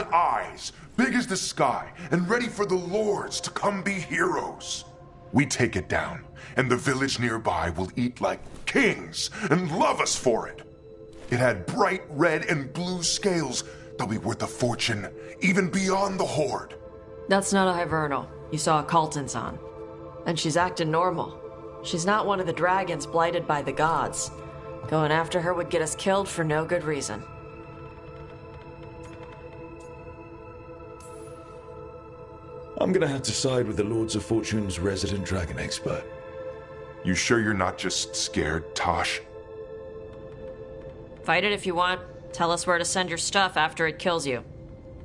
eyes, big as the sky, and ready for the lords to come be heroes. We take it down, and the village nearby will eat like kings and love us for it. It had bright red and blue scales. They'll be worth a fortune, even beyond the Horde. That's not a Hibernal. You saw a Calton's on. And she's acting normal. She's not one of the dragons blighted by the gods. Going after her would get us killed for no good reason. I'm gonna have to side with the Lords of Fortune's resident dragon expert. You sure you're not just scared, Tosh? Fight it if you want. Tell us where to send your stuff after it kills you.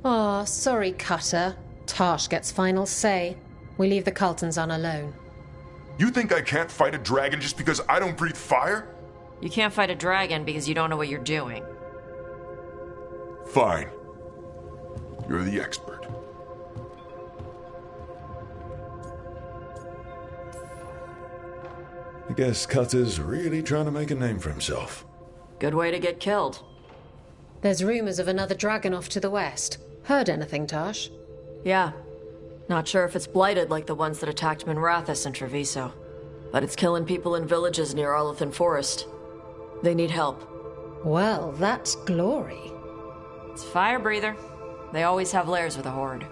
Aw, sorry, Cutter. Tosh gets final say. We leave the Cultons on alone. You think I can't fight a dragon just because I don't breathe fire? You can't fight a dragon because you don't know what you're doing. Fine. You're the expert. I guess Cutter's really trying to make a name for himself. Good way to get killed. There's rumors of another dragon off to the west. Heard anything, Tosh? Yeah. Not sure if it's blighted like the ones that attacked Minrathous and Treviso. But it's killing people in villages near Arlethan Forest. They need help. Well, that's glory. It's a fire breather. They always have lairs with a horde.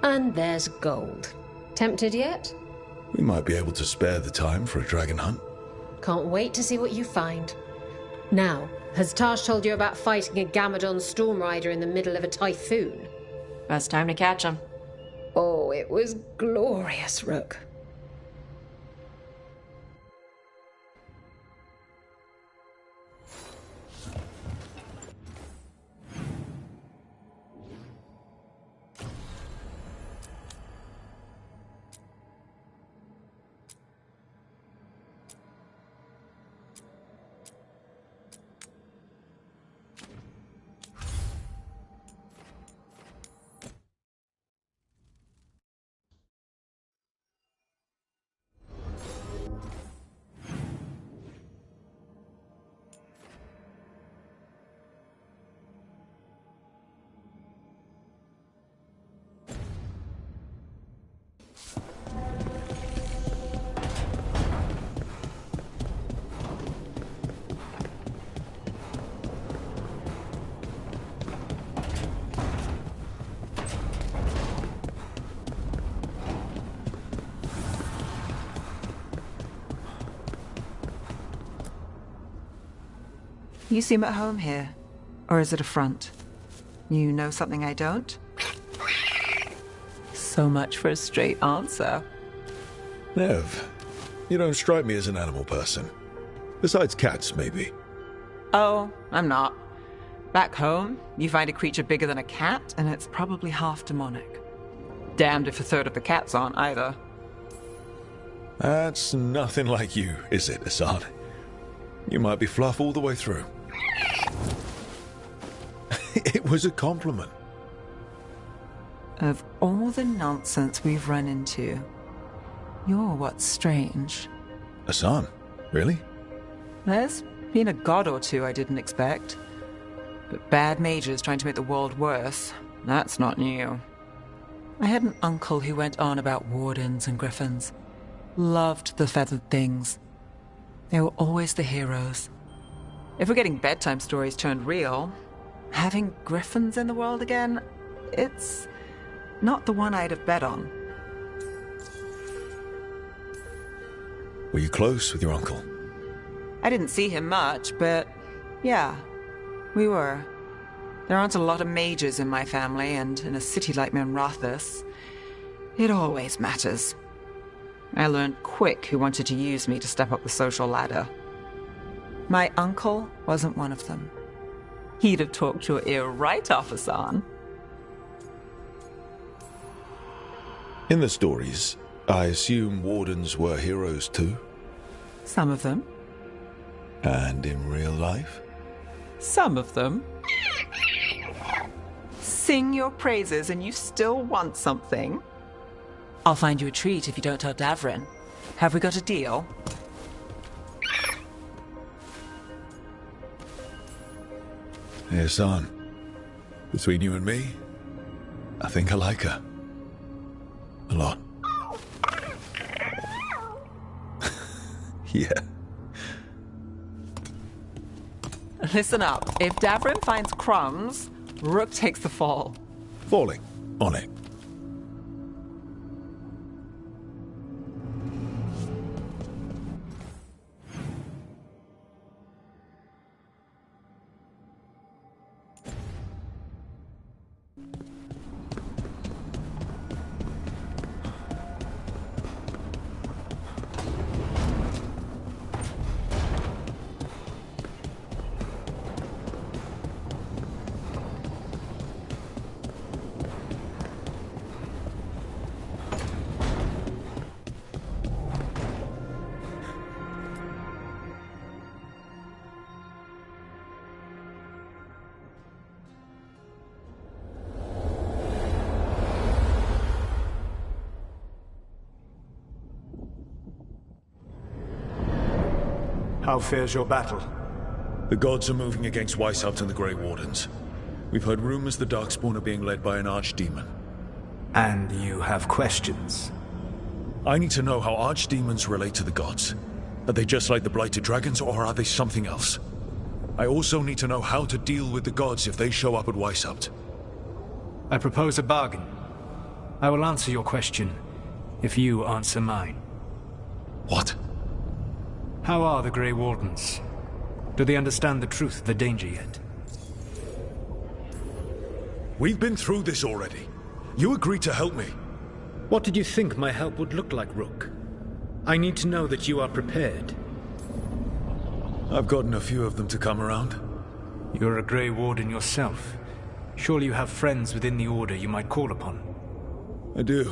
And there's gold. Tempted yet? We might be able to spare the time for a dragon hunt. Can't wait to see what you find. Now, has Tosh told you about fighting a Gamadon storm rider in the middle of a typhoon? Best time to catch him. Oh, it was glorious, Rook. You seem at home here. Or is it a front? You know something I don't? So much for a straight answer. Nev, you don't strike me as an animal person. Besides cats, maybe. Oh, I'm not. Back home, you find a creature bigger than a cat, and it's probably half demonic. Damned if a third of the cats aren't either. That's nothing like you, is it, Assad? You might be fluff all the way through. It was a compliment. Of all the nonsense we've run into, you're what's strange. Hassan? Really? There's been a god or two I didn't expect. But bad mages trying to make the world worse, that's not new. I had an uncle who went on about wardens and griffins. Loved the feathered things. They were always the heroes. If we're getting bedtime stories turned real, having griffins in the world again, it's not the one I'd have bet on. Were you close with your uncle? I didn't see him much, but yeah, we were. There aren't a lot of mages in my family, and in a city like Minrathous, it always matters. I learned quick who wanted to use me to step up the social ladder. My uncle wasn't one of them. He'd have talked your ear right off, Hassan. In the stories, I assume wardens were heroes too? Some of them. And in real life? Some of them. Sing your praises and you still want something? I'll find you a treat if you don't tell Davrin. Have we got a deal? Hey, Hassan. Between you and me, I think I like her. A lot. Yeah. Listen up. If Davrin finds crumbs, Rook takes the fall. Falling. On it. How fares your battle? The gods are moving against Weishaupt and the Grey Wardens. We've heard rumors the Darkspawn are being led by an archdemon. And you have questions? I need to know how archdemons relate to the gods. Are they just like the Blighted Dragons, or are they something else? I also need to know how to deal with the gods if they show up at Weishaupt. I propose a bargain. I will answer your question if you answer mine. What? How are the Grey Wardens? Do they understand the truth of the danger yet? We've been through this already. You agreed to help me. What did you think my help would look like, Rook? I need to know that you are prepared. I've gotten a few of them to come around. You're a Grey Warden yourself. Surely you have friends within the Order you might call upon. I do.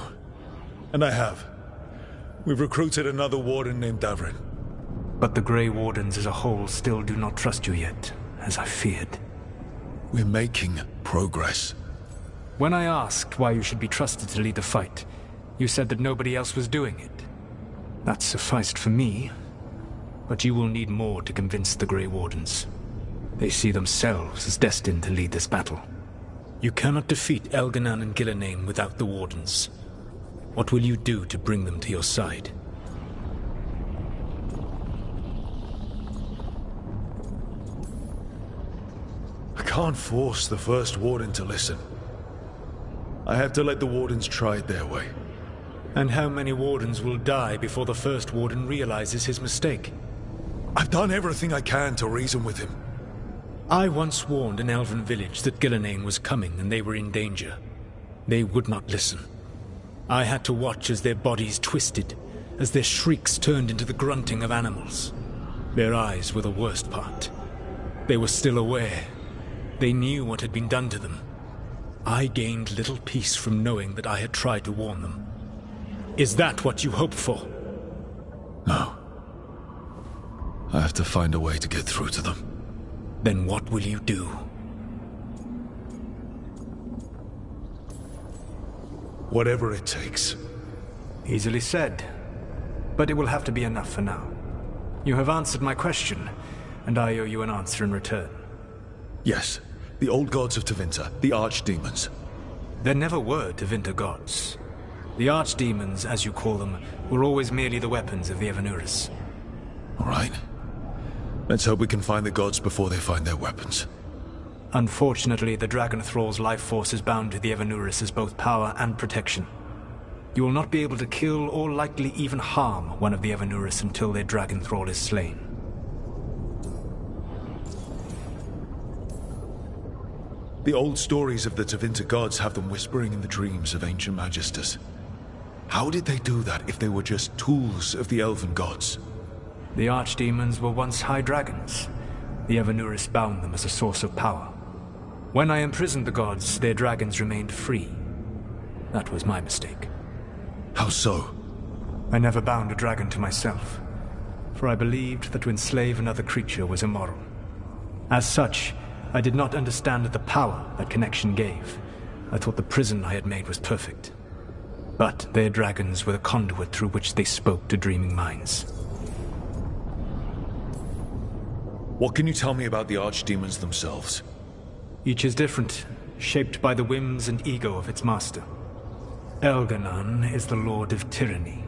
And I have. We've recruited another Warden named Davrin. But the Grey Wardens as a whole still do not trust you yet, as I feared. We're making progress. When I asked why you should be trusted to lead the fight, you said that nobody else was doing it. That sufficed for me. But you will need more to convince the Grey Wardens. They see themselves as destined to lead this battle. You cannot defeat Elganan and Gillenane without the Wardens. What will you do to bring them to your side? I can't force the first Warden to listen. I have to let the Wardens try it their way. And how many Wardens will die before the first Warden realizes his mistake? I've done everything I can to reason with him. I once warned an elven village that Gillenane was coming and they were in danger. They would not listen. I had to watch as their bodies twisted, as their shrieks turned into the grunting of animals. Their eyes were the worst part. They were still aware. They knew what had been done to them. I gained little peace from knowing that I had tried to warn them. Is that what you hoped for? No. I have to find a way to get through to them. Then what will you do? Whatever it takes. Easily said. But it will have to be enough for now. You have answered my question, and I owe you an answer in return. Yes. The old gods of Tevinter, the archdemons. There never were Tevinter gods. The archdemons, as you call them, were always merely the weapons of the Evanuris. All right. Let's hope we can find the gods before they find their weapons. Unfortunately, the Dragon Thrall's life force is bound to the Evanuris as both power and protection. You will not be able to kill or likely even harm one of the Evanuris until their Dragon Thrall is slain. The old stories of the Tevinter gods have them whispering in the dreams of ancient magisters. How did they do that if they were just tools of the elven gods? The archdemons were once high dragons. The Evanuris bound them as a source of power. When I imprisoned the gods, their dragons remained free. That was my mistake. How so? I never bound a dragon to myself, for I believed that to enslave another creature was immoral. As such, I did not understand the power that connection gave. I thought the prison I had made was perfect. But their dragons were the conduit through which they spoke to dreaming minds. What can you tell me about the archdemons themselves? Each is different, shaped by the whims and ego of its master. Elganon is the Lord of Tyranny.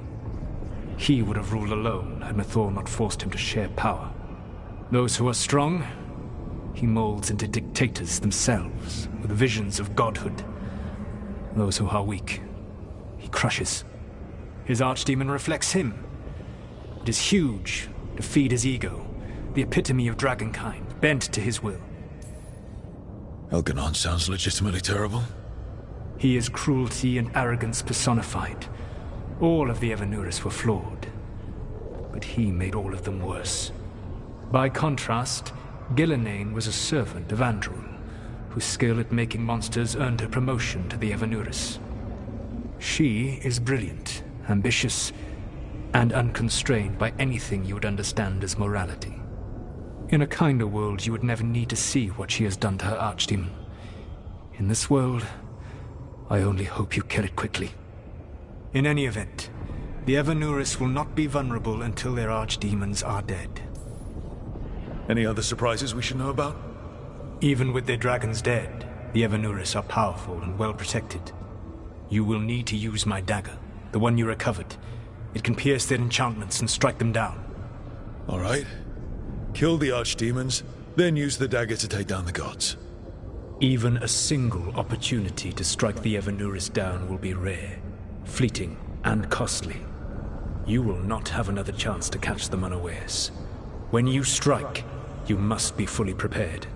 He would have ruled alone had Mathor not forced him to share power. Those who are strong, he molds into dictators themselves, with visions of godhood. Those who are weak, he crushes. His archdemon reflects him. It is huge, to feed his ego, the epitome of dragonkind, bent to his will. Elganon sounds legitimately terrible. He is cruelty and arrogance personified. All of the Evanuris were flawed, but he made all of them worse. By contrast, Gillenane was a servant of Andrul, whose skill at making monsters earned her promotion to the Evanuris. She is brilliant, ambitious, and unconstrained by anything you would understand as morality. In a kinder world, you would never need to see what she has done to her archdemon. In this world, I only hope you kill it quickly. In any event, the Evanuris will not be vulnerable until their archdemons are dead. Any other surprises we should know about? Even with their dragons dead, the Evanuris are powerful and well protected. You will need to use my dagger, the one you recovered. It can pierce their enchantments and strike them down. All right. Kill the archdemons, then use the dagger to take down the gods. Even a single opportunity to strike the Evanuris down will be rare, fleeting, and costly. You will not have another chance to catch them unawares. When you strike, you must be fully prepared.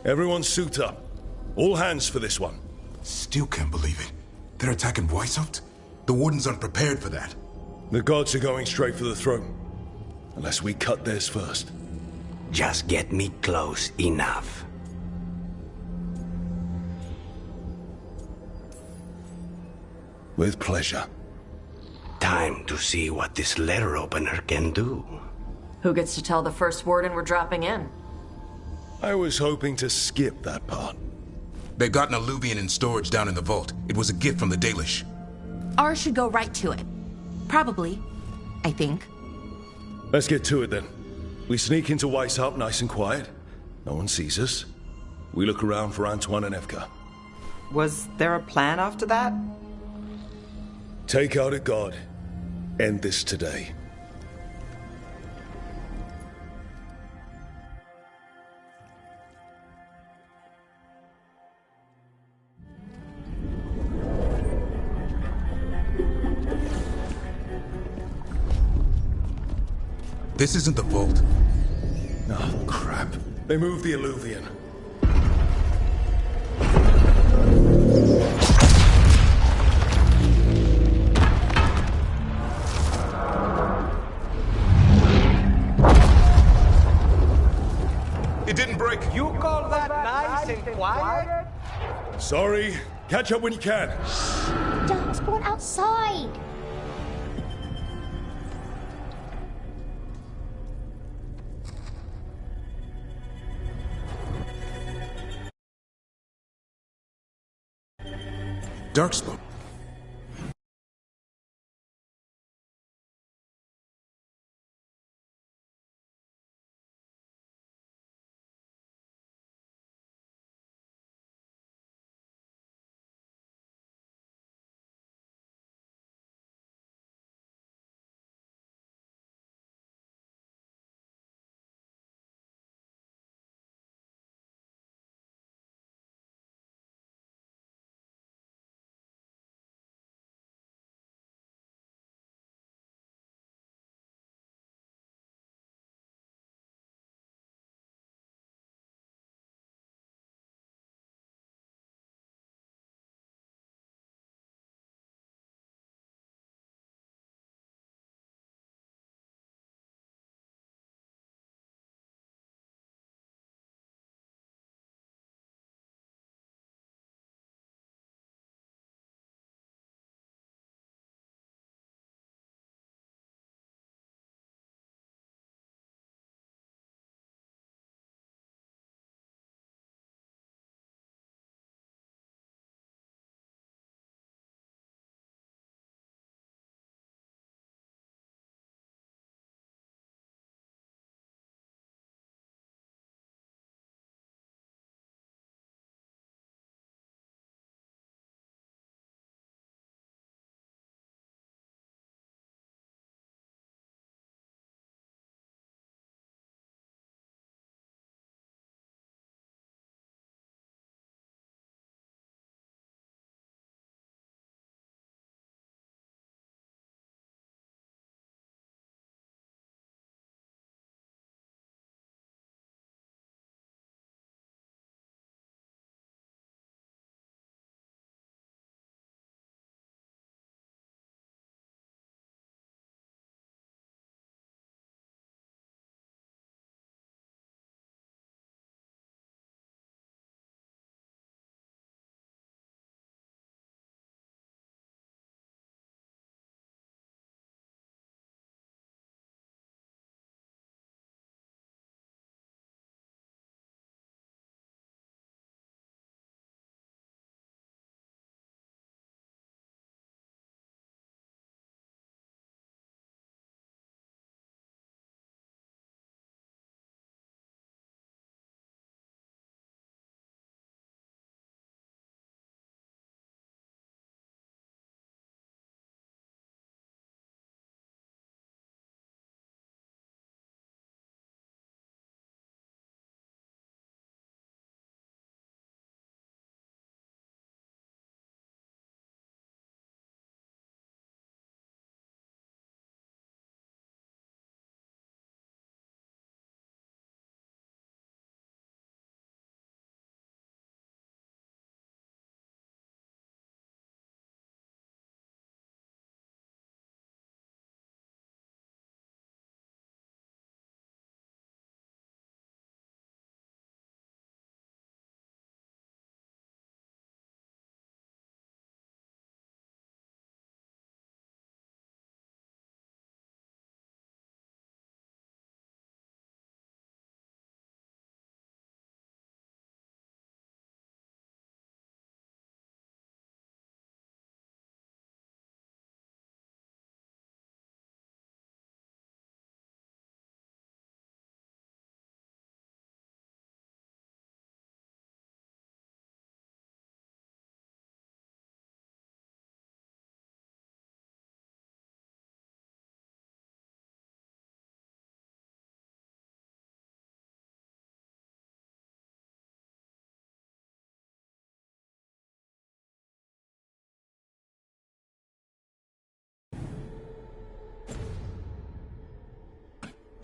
Everyone suit up. All hands for this one. Still can't believe it. They're attacking Weishaupt? The Wardens aren't prepared for that. The gods are going straight for the throne. Unless we cut theirs first. Just get me close enough. With pleasure. Time to see what this letter opener can do. Who gets to tell the first warden we're dropping in? I was hoping to skip that part. They've got an alluvian in storage down in the vault. It was a gift from the Dalish. Ours should go right to it. Probably. I think. Let's get to it then. We sneak into Weishaupt nice and quiet. No one sees us. We look around for Antoine and Evka. Was there a plan after that? Take out a god. End this today. This isn't the vault. Oh, crap. They moved the alluvian. It didn't break. You call that nice and quiet? Sorry. Catch up when you can. Darkspawn outside! Darkspawn.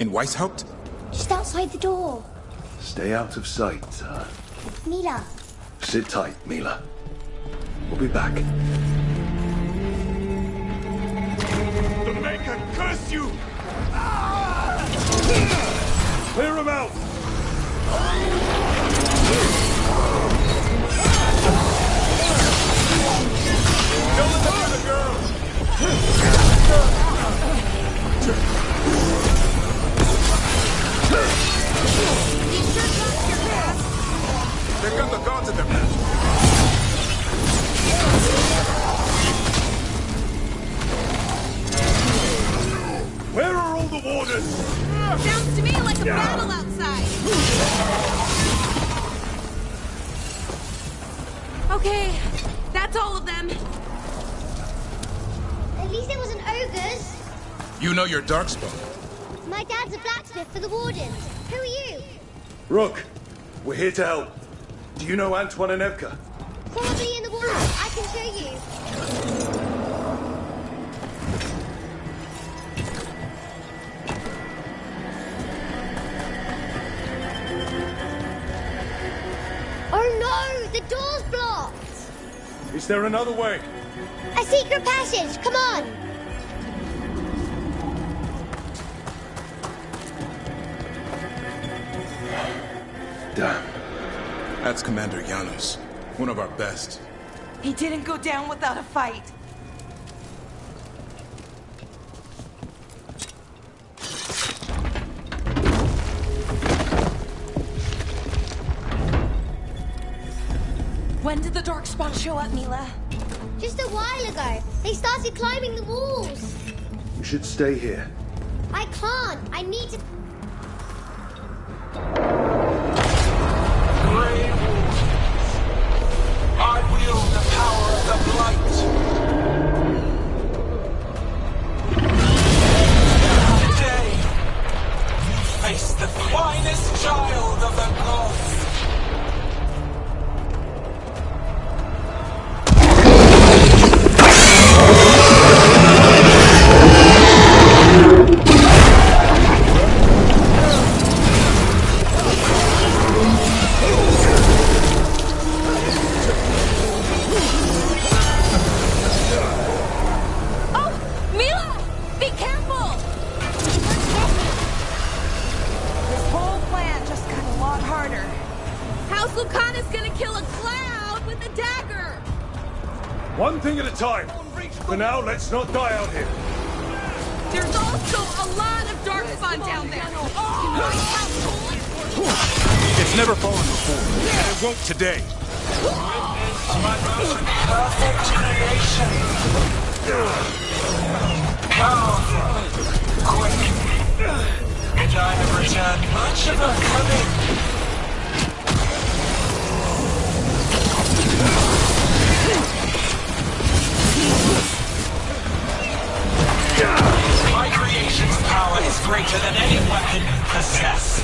In Weishaupt? Just outside the door. Stay out of sight, sir. Mila. Sit tight, Mila. We'll be back. The Maker curse you! Clear him out! Don't let them the girl! There come the gods at their best. Where are all the wardens? Sounds to me like a battle outside. Okay, that's all of them. At least it wasn't ogres. You know your darkspawn. My dad's a blacksmith for the Wardens. Who are you? Rook, we're here to help. Do you know Antoine and Evka? Probably in the water. I can show you. Oh no! The door's blocked! Is there another way? A secret passage! Come on! Damn. That's Commander Janos, one of our best. He didn't go down without a fight. When did the Darkspawn show up, Mila? Just a while ago. They started climbing the walls. You should stay here. I can't. I need to... Grey Wardens, I wield the power of the Blight. Today, you face the finest child of the gods. One thing at a time. For now, let's not die out here. There's also a lot of Darkspawn down there. It's never fallen before, and it won't today. Witness my most perfect creation. Powerful, quick, and I have returned much of her coming. My creation's power is greater than any weapon you possess.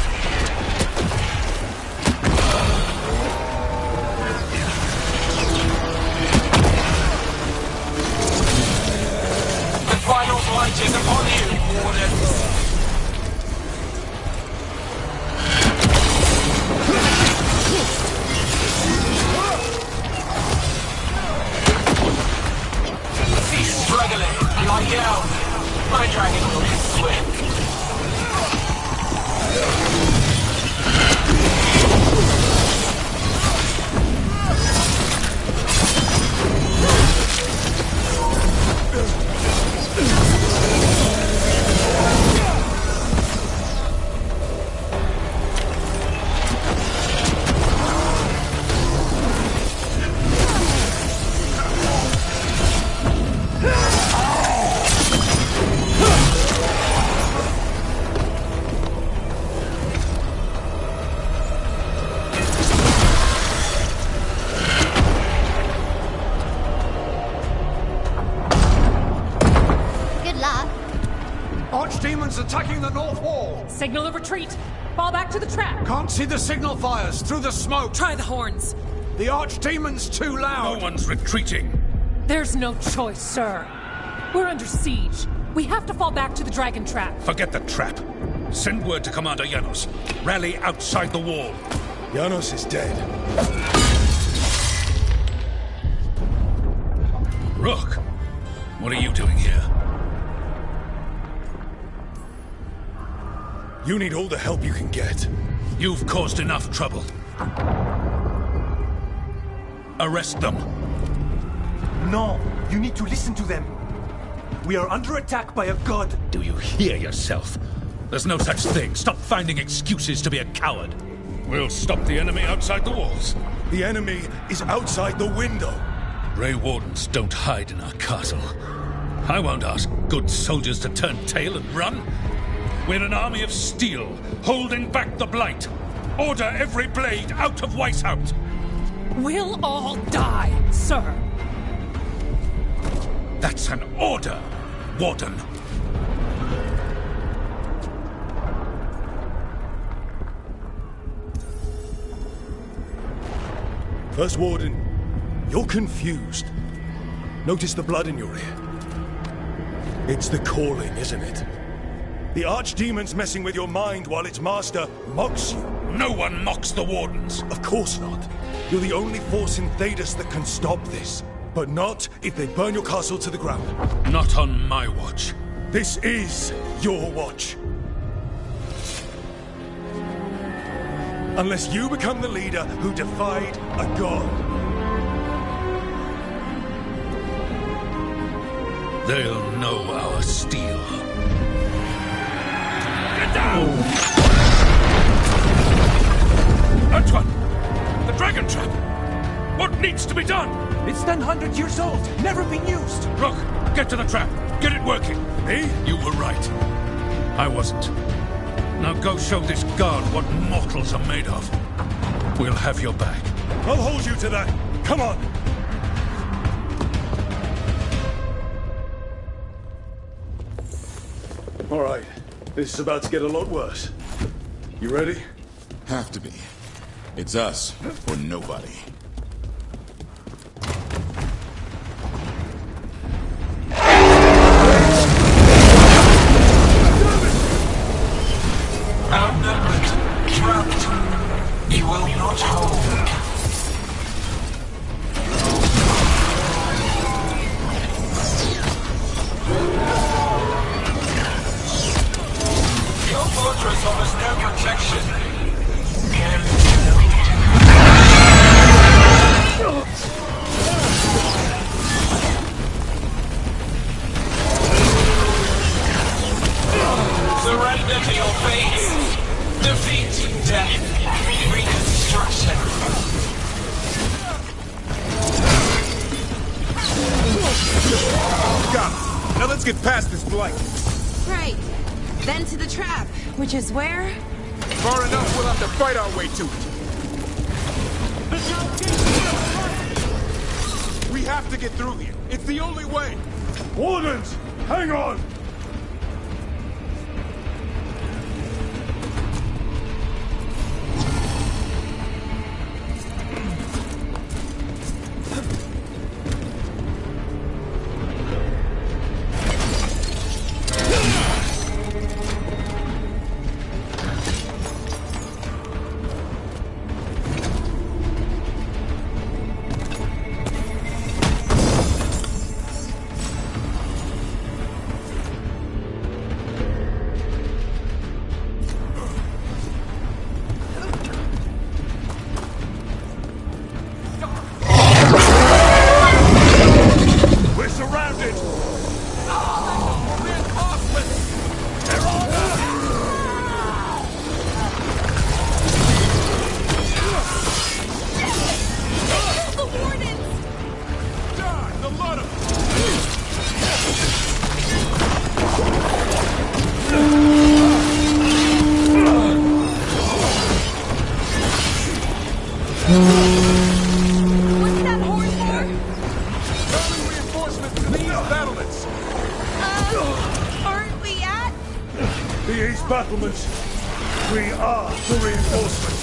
The final blight is upon you, Wardens. Cease struggling. Lie down. My dragon will be swift. Archdemons attacking the north wall! Signal of retreat! Fall back to the trap! Can't see the signal fires through the smoke! Try the horns! The Archdemon's too loud! No one's retreating! There's no choice, sir. We're under siege. We have to fall back to the dragon trap. Forget the trap. Send word to Commander Janos. Rally outside the wall. Janos is dead. Rook, what are you doing here? You need all the help you can get. You've caused enough trouble. Arrest them. No, you need to listen to them. We are under attack by a god. Do you hear yourself? There's no such thing. Stop finding excuses to be a coward. We'll stop the enemy outside the walls. The enemy is outside the window. Grey Wardens don't hide in our castle. I won't ask good soldiers to turn tail and run. We're an army of steel, holding back the Blight. Order every blade out of Weishaupt. We'll all die, sir. That's an order, Warden. First Warden, you're confused. Notice the blood in your ear. It's the calling, isn't it? The Archdemon's messing with your mind while its master mocks you. No one mocks the Wardens. Of course not. You're the only force in Thedas that can stop this. But not if they burn your castle to the ground. Not on my watch. This is your watch. Unless you become the leader who defied a god. They'll know our steel. Get down! Antoine! The dragon trap! What needs to be done? It's 100 years old, never been used. Rook, get to the trap. Get it working. Me? You were right. I wasn't. Now go show this guard what mortals are made of. We'll have your back. I'll hold you to that. Come on! All right. This is about to get a lot worse. You ready? Have to be. It's us or nobody. Outnumbered, trapped. You will not hold. Your fortress offers no protection. Surrender to your fate. Defeat, death, reconstruction. Got it. Now let's get past this blight. Right. Then to the trap, which is where? Far enough, we'll have to fight our way to it. We have to get through here. It's the only way. Wardens, hang on! What's that horn for? Calling reinforcements to the east battlements. Aren't we at? The East battlements. We are the reinforcements.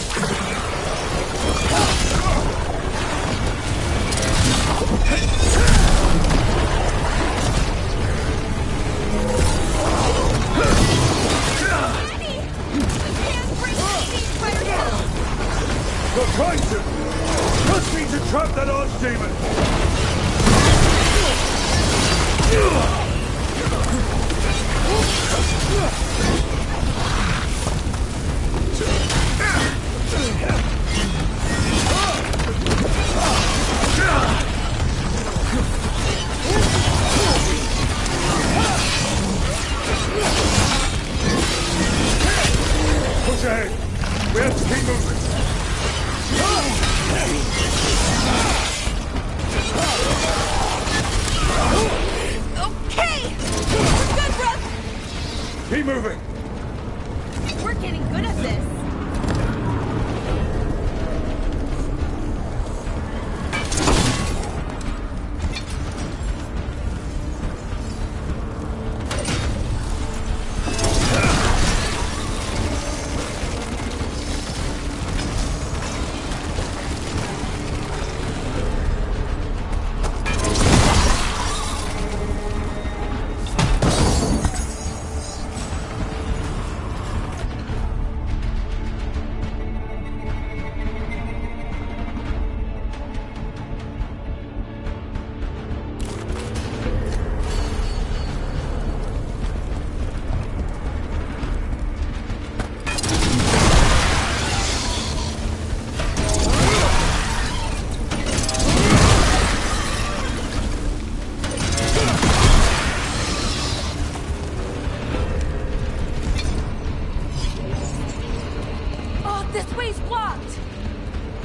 Keep moving! We're getting good at this.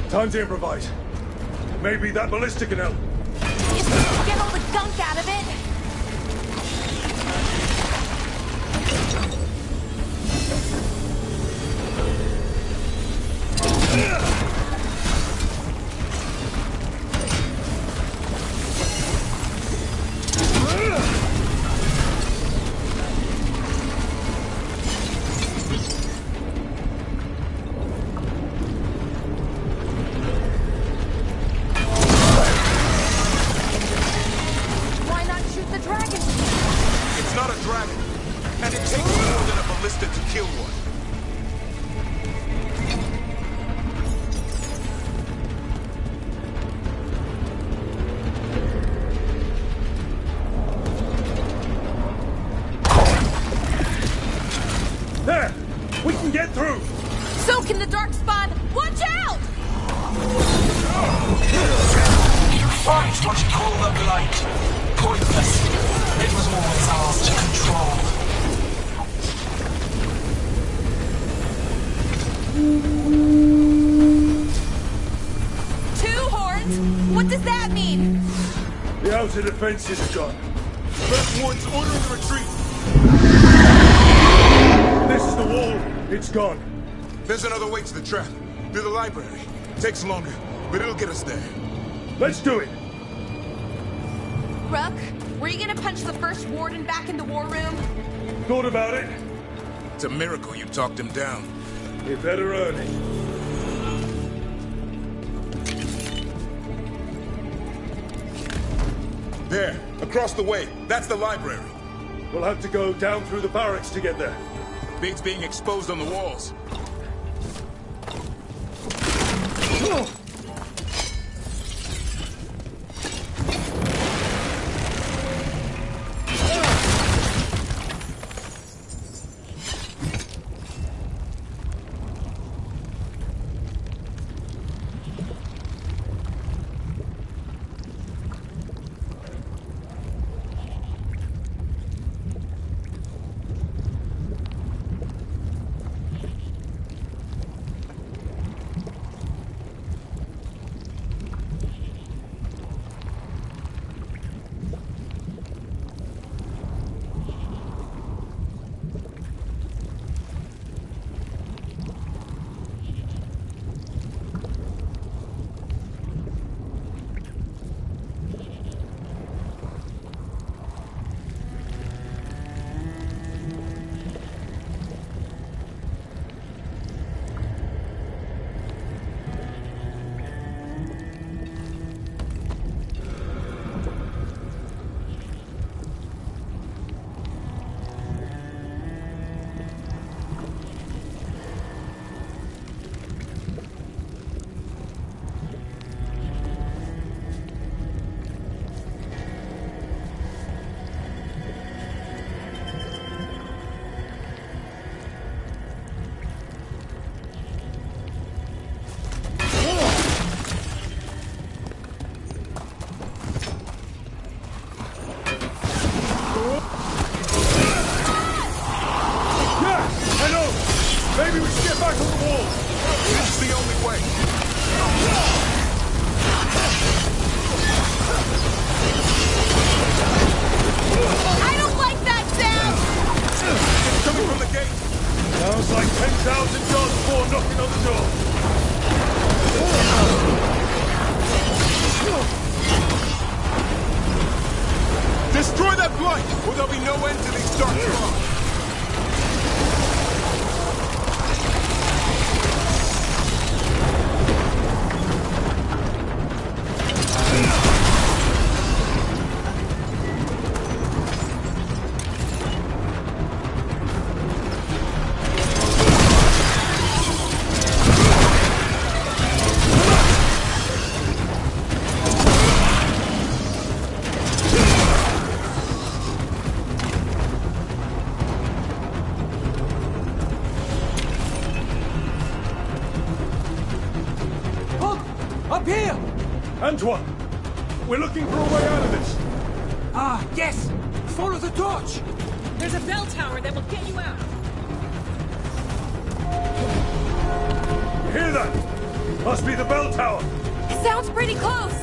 Time to improvise. Maybe that ballista can help. If we can get all the gunk out of it. There! We can get through! So can the dark spawn! Watch out! You fight what you call the blight. Pointless. It was always ours to control. Two horns? What does that mean? The outer defense is gone. First one's ordering the retreat. This is the wall. It's gone. There's another way to the trap. Through the library. Takes longer, but it'll get us there. Let's do it! Rook, were you gonna punch the first warden back in the war room? Thought about it. It's a miracle you talked him down. You better earn it. There, across the way. That's the library. We'll have to go down through the barracks to get there. Big's being exposed on the walls. Maybe we should get back on the wall. This is the only way. I don't like that sound! It's coming from Destroy that blight, or there'll be no end to these dark spots. Antoine, we're looking for a way out of this. Ah, yes! Follow the torch! There's a bell tower that will get you out. You hear that? Must be the bell tower. Sounds pretty close.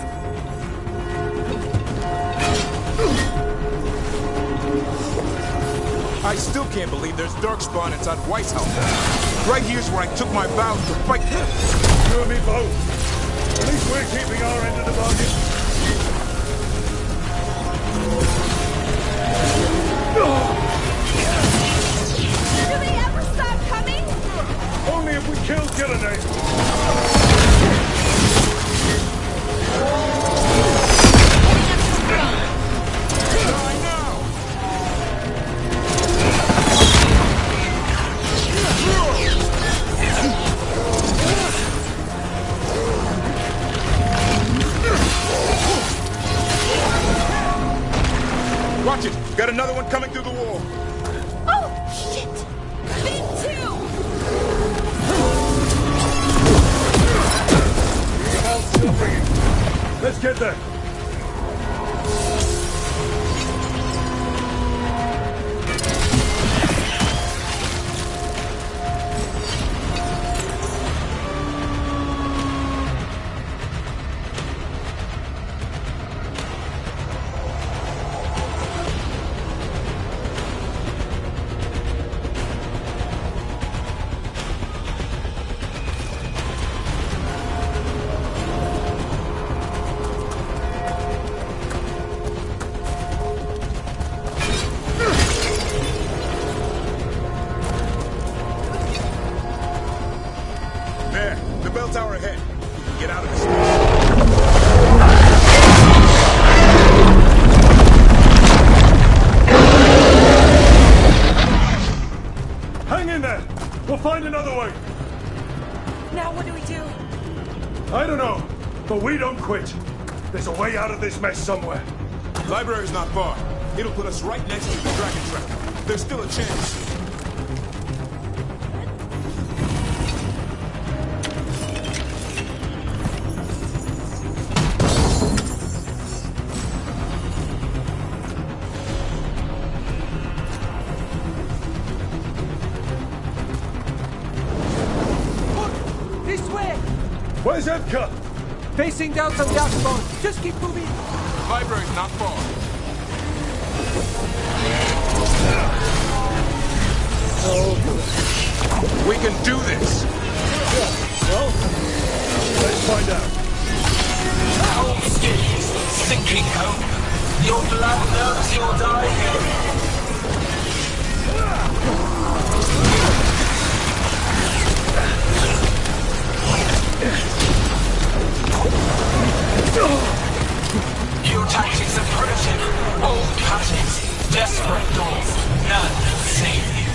I still can't believe there's darkspawn inside Weishaupt. Right here's where I took my vows to fight them. You and me both. At least we're keeping our end of the bargain. Do they ever stop coming? Only if we kill Gillenay. Watch it! Got another one coming through the wall. Oh, shit! Me too! The bell's still ringing. Let's get there. Quit. There's a way out of this mess somewhere. Library's not far. It'll put us right next to the dragon trap. There's still a chance. Look! This way! Where's Edgar? Facing down some gas. Just keep moving. Library's not far. We can do this. Well, let's find out. Cold skins, sinking hope. Your blood knows you'll die here. Your tactics are primitive, old patterns, desperate doors, none will save you.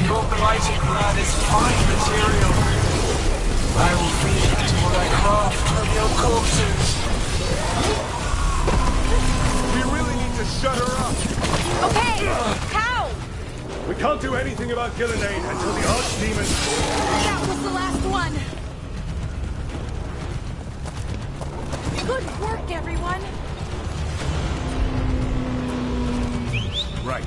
Your blighted blood is fine material. I will feed it to what I craft from your corpses. We really need to shut her up. Okay, how? We can't do anything about Gillenay until the Archdemon... That was the last one. Good work, everyone. Right.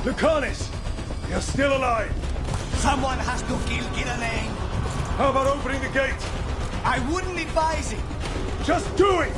Lucanis! You're still alive! Someone has to kill Gillenane. How about opening the gate? I wouldn't advise it. Just do it!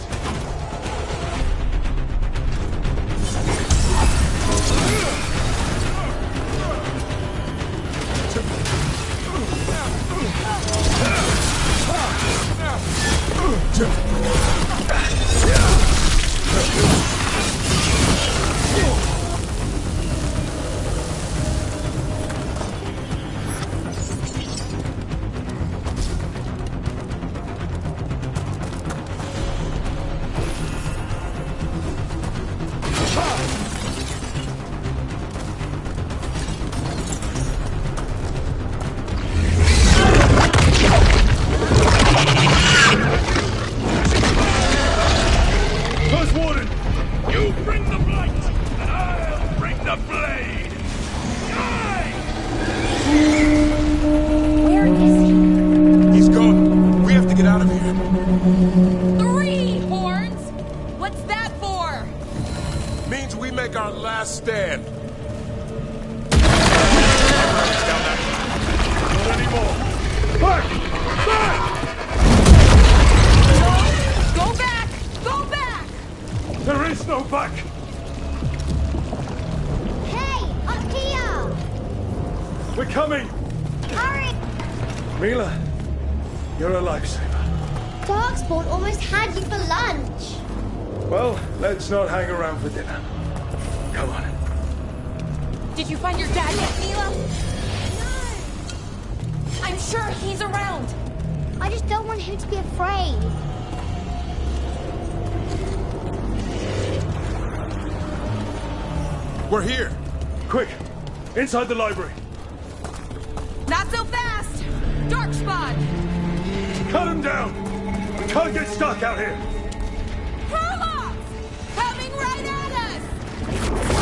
Let's not hang around for dinner. Come on. Did you find your dad yet, Mila? No. I'm sure he's around. I just don't want him to be afraid. We're here. Quick, inside the library. Not so fast. Dark spot. Cut him down. We can't get stuck out here.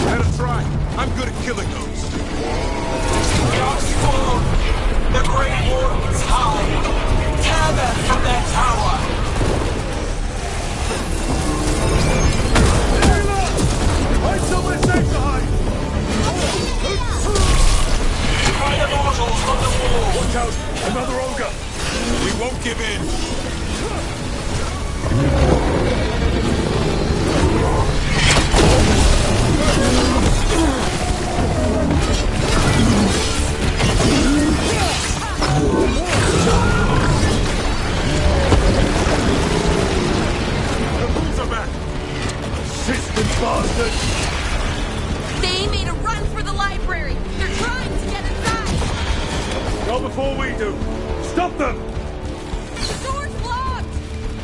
Let us try. I'm good at killing those. Darkspawn! The Great Wardens hide! Tear them from their tower! Find somewhere safe to hide! Find the mortals from the wall! Watch out! Another ogre! We won't give in! Bastards! They made a run for the library! They're trying to get inside! Not before we do! Stop them! The door's locked!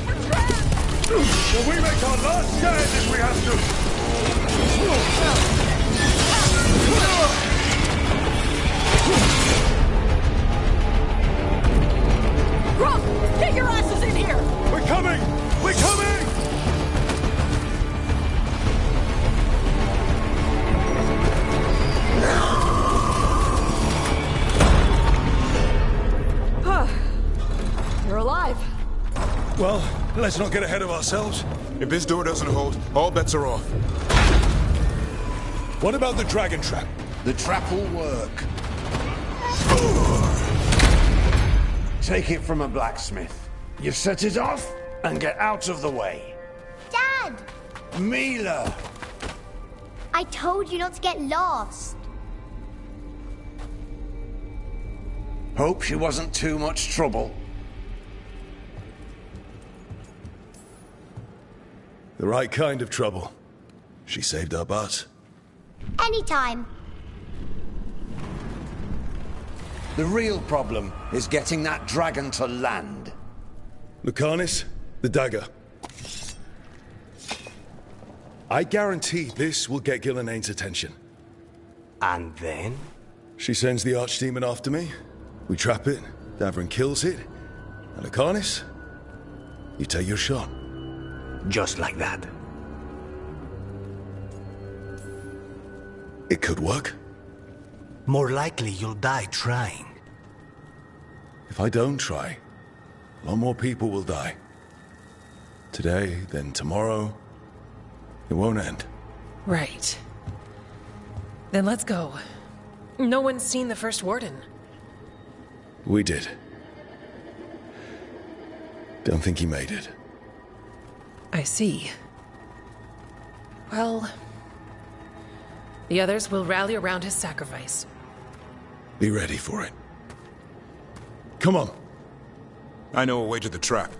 We're trapped! Well, we make our last stand if we have to! Gruff! Get your asses in here! We're coming! We're coming! You're alive. Well, let's not get ahead of ourselves. If this door doesn't hold, all bets are off. What about the dragon trap? The trap will work. Take it from a blacksmith. You set it off and get out of the way. Dad! Mila! I told you not to get lost. Hope she wasn't too much trouble. The right kind of trouble. She saved our butts. Anytime. The real problem is getting that dragon to land. Lucanis, the dagger. I guarantee this will get Gillenane's attention. And then? She sends the archdemon after me. We trap it, Davrin kills it. And Lucanis, you take your shot. Just like that. It could work. More likely you'll die trying. If I don't try, a lot more people will die. Today, then tomorrow. It won't end. Right. Then let's go. No one's seen the first warden. We did. Don't think he made it. I see. Well, the others will rally around his sacrifice. Be ready for it. Come on. I know a way to the trap.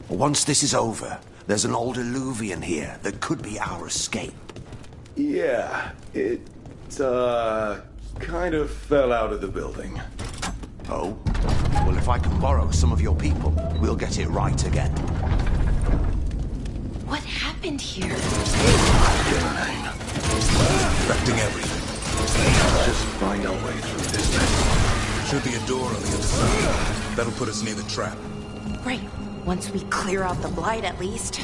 Once this is over, there's an old illuvian here that could be our escape. Yeah, it, kind of fell out of the building. Oh? Well, if I can borrow some of your people, we'll get it right again. What happened here? Affecting everything. Just find our way through this mess. Should be a door on the other side. That'll put us near the trap. Right. Once we clear out the blight, at least.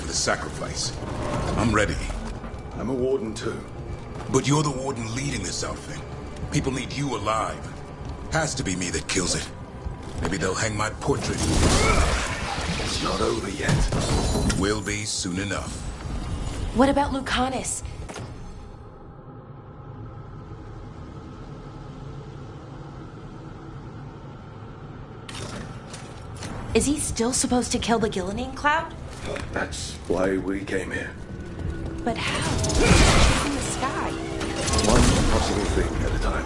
Sacrifice. I'm ready. I'm a warden too. But you're the warden leading this outfit. People need you alive. Has to be me that kills it. Maybe they'll hang my portrait. It's not over yet. Will be soon enough. What about Lucanus? Is he still supposed to kill the Gillenane cloud? That's why we came here. But how? It's in the sky. One possible thing at a time.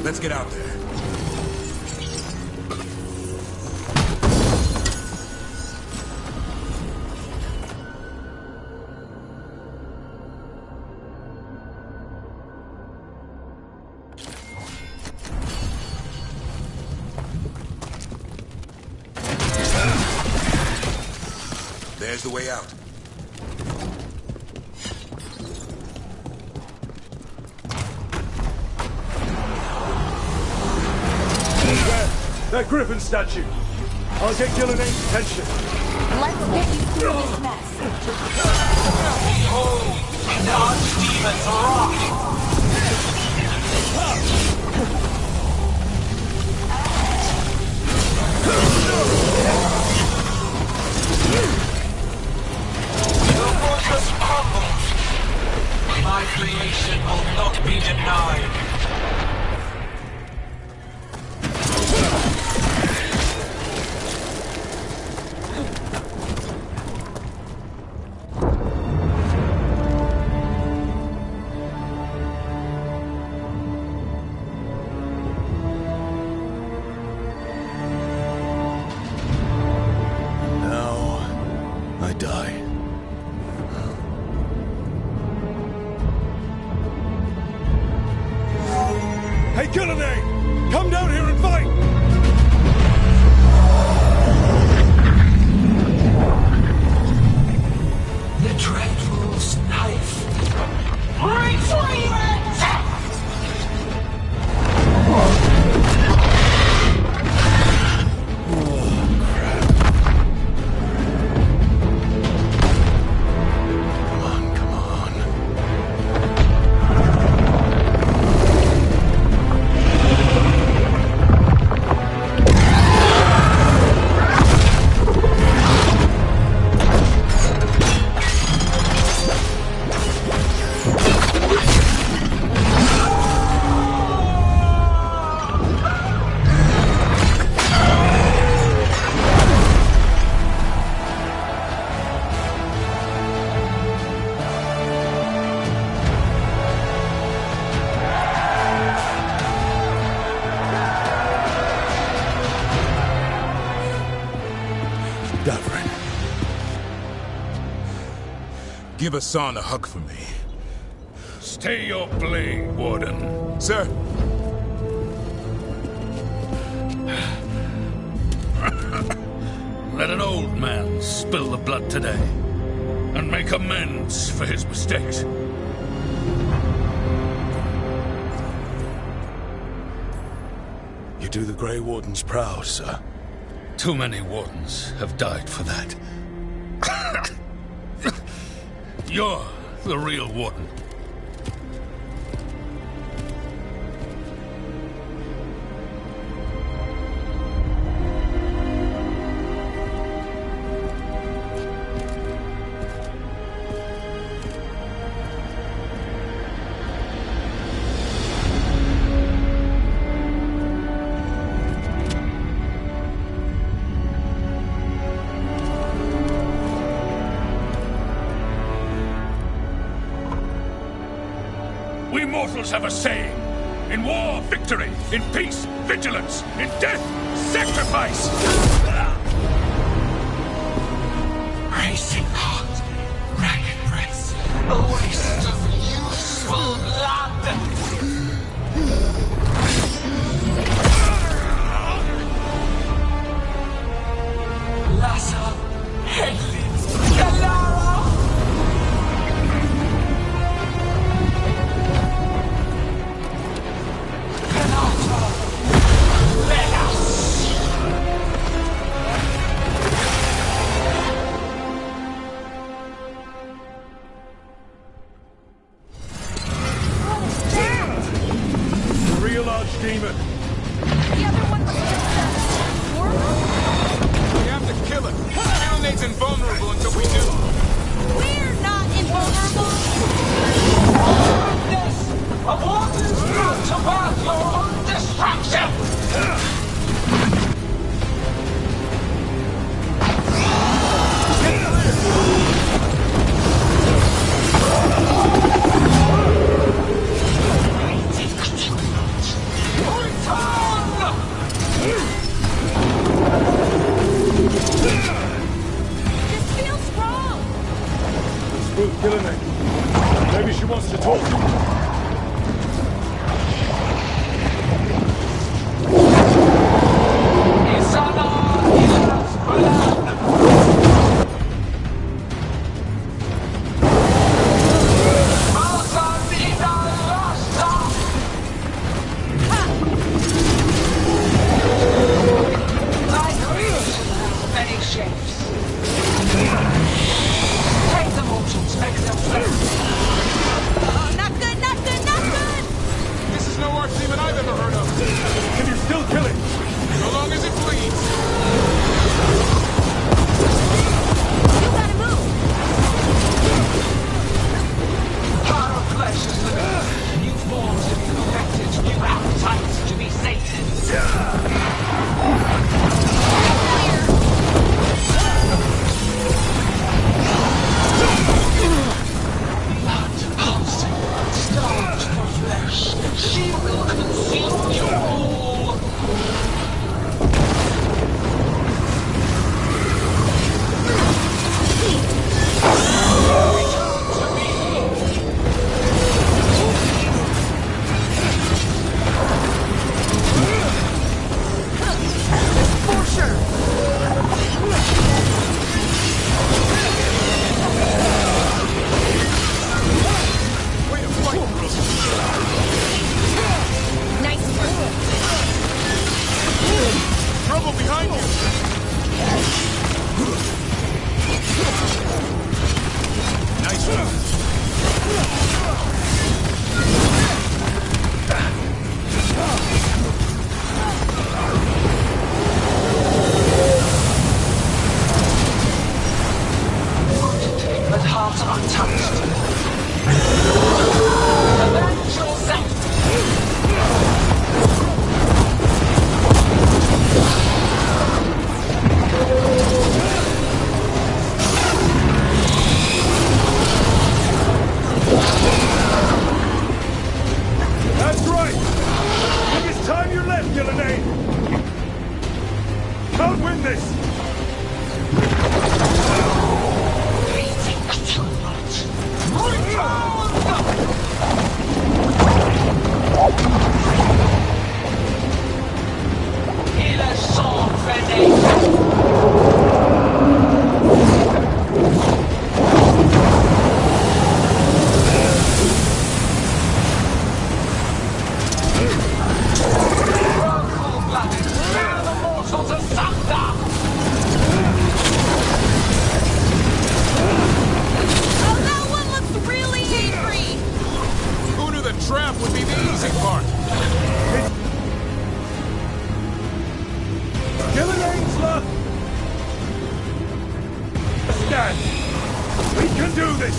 Let's get out there. There's the way out. That griffin statue. I'll get Gillenane's attention. Let's get you through this mess. Behold, the archdemons rock! The fortress crumbles. My My creation will not be denied. I die. Hey, Gillenay! Come down here and fight! The Dreadful's knife. Retreat! Give Hassan a hug for me. Stay your blade, Warden. Sir. Let an old man spill the blood today, and make amends for his mistakes. You do the Grey Wardens proud, sir. Too many Wardens have died for that. You're the real Warden. We mortals have a saying. In war, victory. In peace, vigilance. In death, sacrifice. Racing heart, ragged breath, a waste of useful blood. Lassa, headlids, Galara. Demon. The other one was just We have to kill him. Elnate's invulnerable until we do. We're not invulnerable. This a warden's not to birth your own destruction. This feels wrong. Spook Gillenay. Maybe she wants to talk. Not good, not good, not good! This is no archdemon I've ever heard of. trap would be the easy part. Gillinane's left! Stand! We can do this!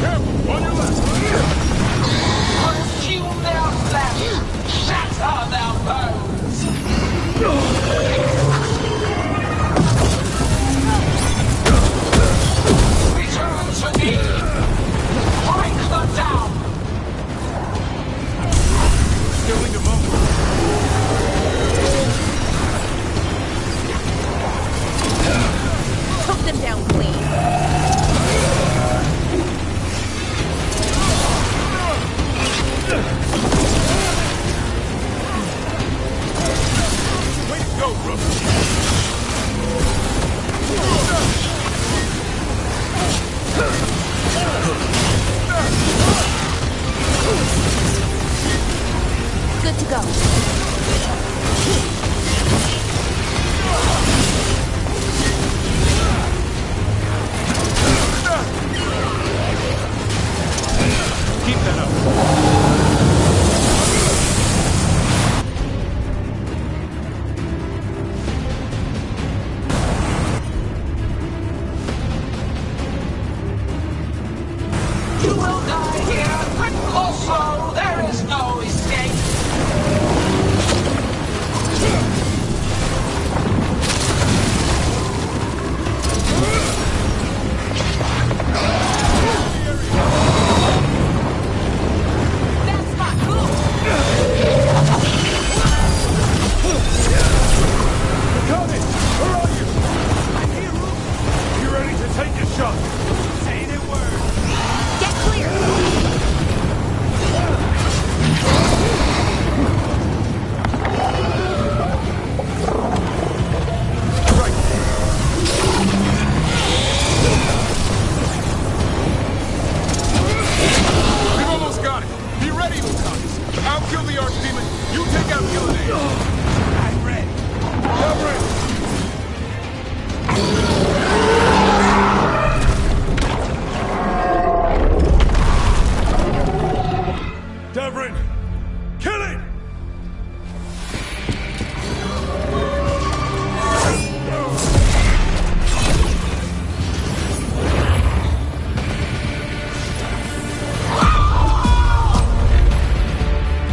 Careful, on your left! Consume their flesh! Shatter their bones! Return to me! Break them down! Still need a moment. Took them down clean. Way to go, Brooke! Good to go. Keep that up. You will die here, quick or slow, there is no escape! That's not cool. Coming! Where are you? I'm here, Rook. You ready to take your shot? Say the word. Get clear. We've almost got it. Be ready, Lucanus. I'll kill the Archdemon. You take out Gillinane. I'm ready. Cover it! Devrin! Kill it!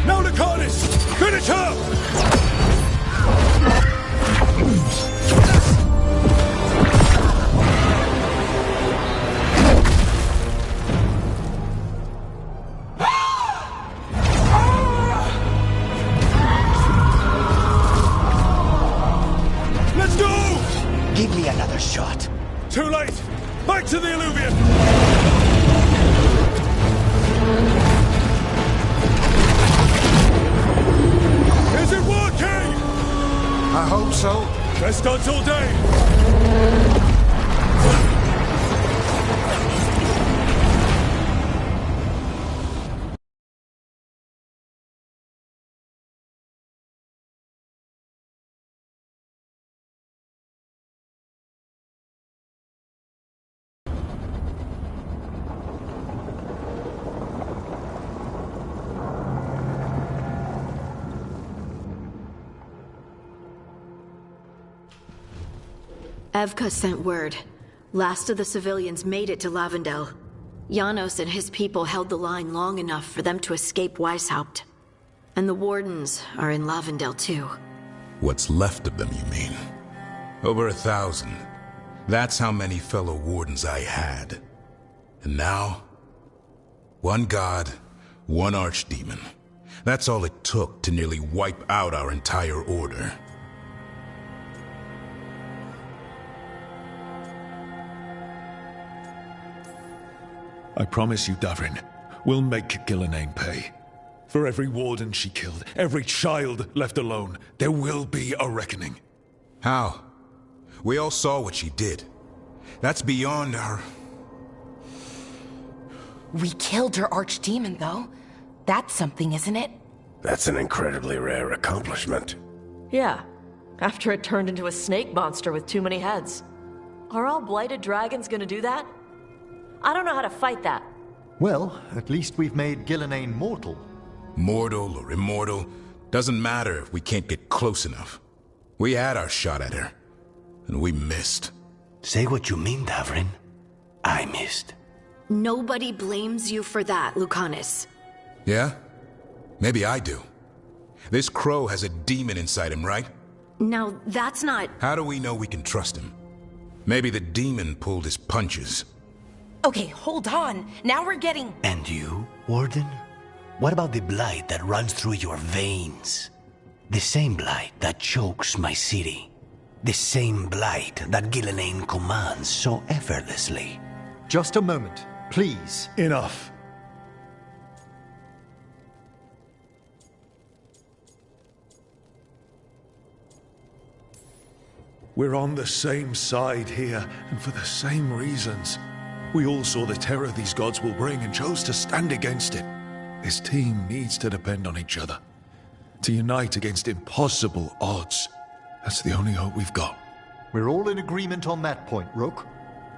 Now Lucanus! Finish her! Let's go! Give me another shot. Too late! Back to the Illuvian! Is it working? I hope so. Best odds all day! Evka sent word. Last of the civilians made it to Lavendel. Janos and his people held the line long enough for them to escape Weishaupt. And the Wardens are in Lavendel too. What's left of them, you mean? Over 1,000. That's how many fellow Wardens I had. And now, one god, one Archdemon. That's all it took to nearly wipe out our entire order. I promise you, Davrin, we'll make Gillinane pay. For every warden she killed, every child left alone, there will be a reckoning. How? We all saw what she did. That's beyond our... We killed her archdemon, though. That's something, isn't it? That's an incredibly rare accomplishment. Yeah, after it turned into a snake monster with too many heads. Are all blighted dragons gonna do that? I don't know how to fight that. Well, at least we've made Gillenane mortal. Mortal or immortal, doesn't matter if we can't get close enough. We had our shot at her, and we missed. Say what you mean, Davrin. I missed. Nobody blames you for that, Lucanus. Yeah? Maybe I do. This crow has a demon inside him, right? Now, that's not... How do we know we can trust him? Maybe the demon pulled his punches. Okay, hold on. Now we're getting... And you, Warden? What about the blight that runs through your veins? The same blight that chokes my city. The same blight that Gillenane commands so effortlessly. Just a moment, please. Enough. We're on the same side here, and for the same reasons. We all saw the terror these gods will bring and chose to stand against it. This team needs to depend on each other. To unite against impossible odds. That's the only hope we've got. We're all in agreement on that point, Rook.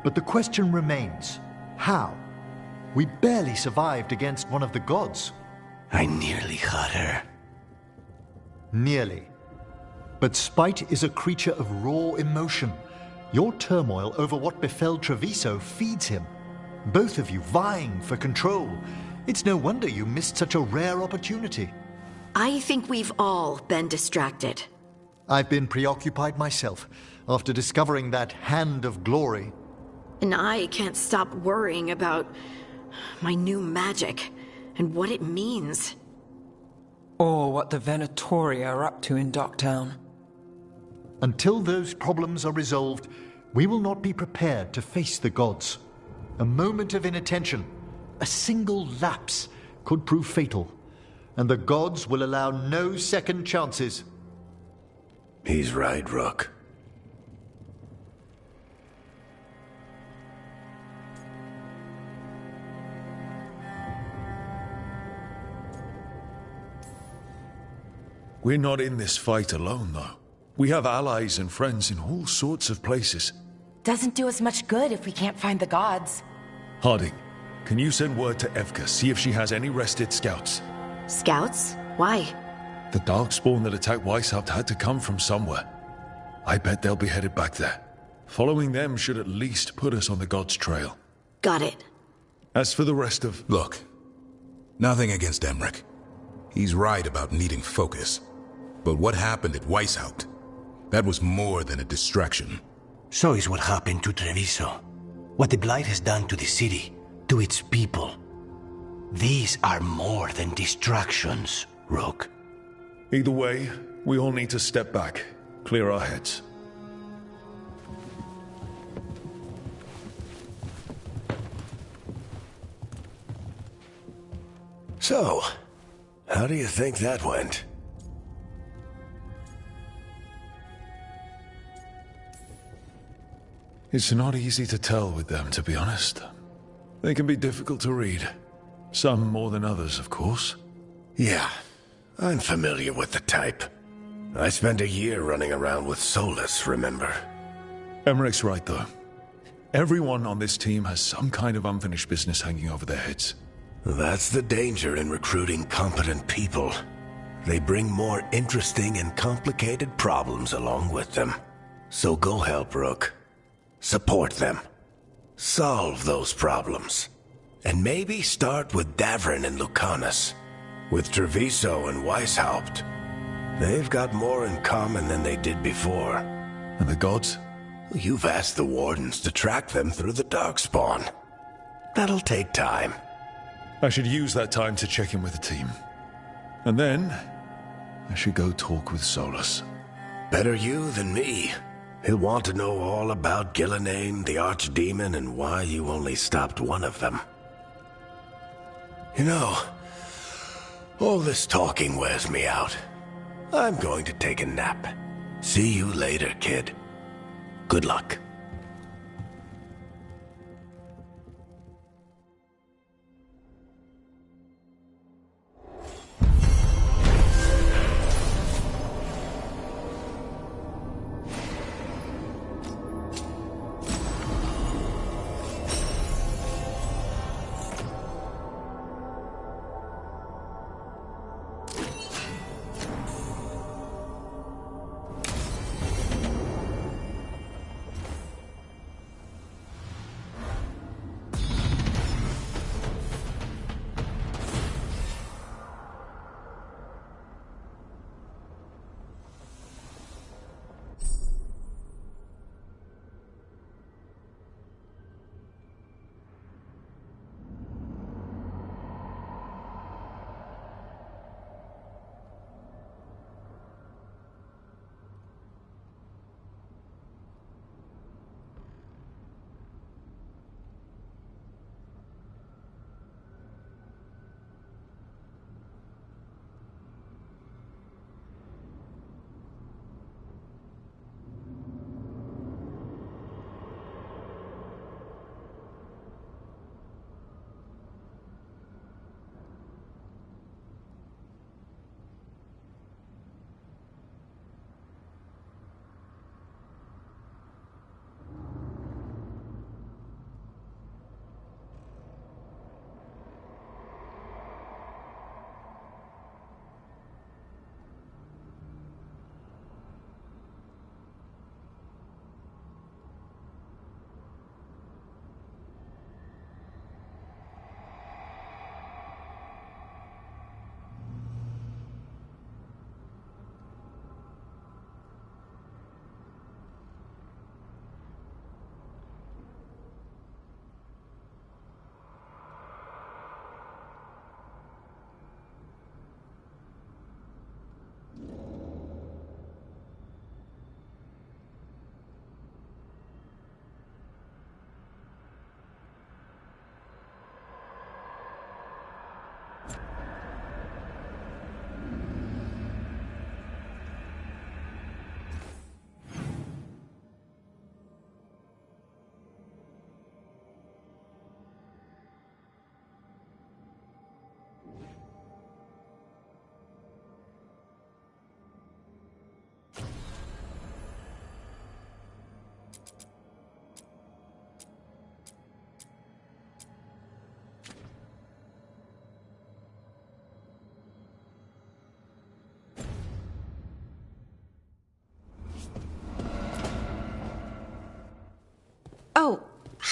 But the question remains, how? We barely survived against one of the gods. I nearly had her. Nearly. But spite is a creature of raw emotion. Your turmoil over what befell Treviso feeds him. Both of you vying for control. It's no wonder you missed such a rare opportunity. I think we've all been distracted. I've been preoccupied myself after discovering that hand of glory. And I can't stop worrying about my new magic and what it means. Or what the Venatori are up to in Docktown. Until those problems are resolved, we will not be prepared to face the gods. A moment of inattention, a single lapse, could prove fatal, and the gods will allow no second chances. He's right, Rook. We're not in this fight alone, though. We have allies and friends in all sorts of places. Doesn't do us much good if we can't find the gods. Harding, can you send word to Evka, see if she has any rested scouts? Scouts? Why? The Darkspawn that attacked Weishaupt had to come from somewhere. I bet they'll be headed back there. Following them should at least put us on the gods' trail. Got it. As for the rest of... Look, nothing against Emmerich. He's right about needing focus. But what happened at Weishaupt? That was more than a distraction. So is what happened to Treviso. What the Blight has done to the city, to its people. These are more than distractions, Rook. Either way, we all need to step back, clear our heads. So, how do you think that went? It's not easy to tell with them, to be honest. They can be difficult to read. Some more than others, of course. Yeah, I'm familiar with the type. I spent a year running around with Solus, remember? Emmerich's right, though. Everyone on this team has some kind of unfinished business hanging over their heads. That's the danger in recruiting competent people. They bring more interesting and complicated problems along with them. So go help, Rook. Support them. Solve those problems. And maybe start with Davrin and Lucanus. With Treviso and Weishaupt. They've got more in common than they did before. And the gods? You've asked the Wardens to track them through the Darkspawn. That'll take time. I should use that time to check in with the team. And then, I should go talk with Solus. Better you than me. He'll want to know all about Gillenane, the Archdemon, and why you only stopped one of them. You know, all this talking wears me out. I'm going to take a nap. See you later, kid. Good luck.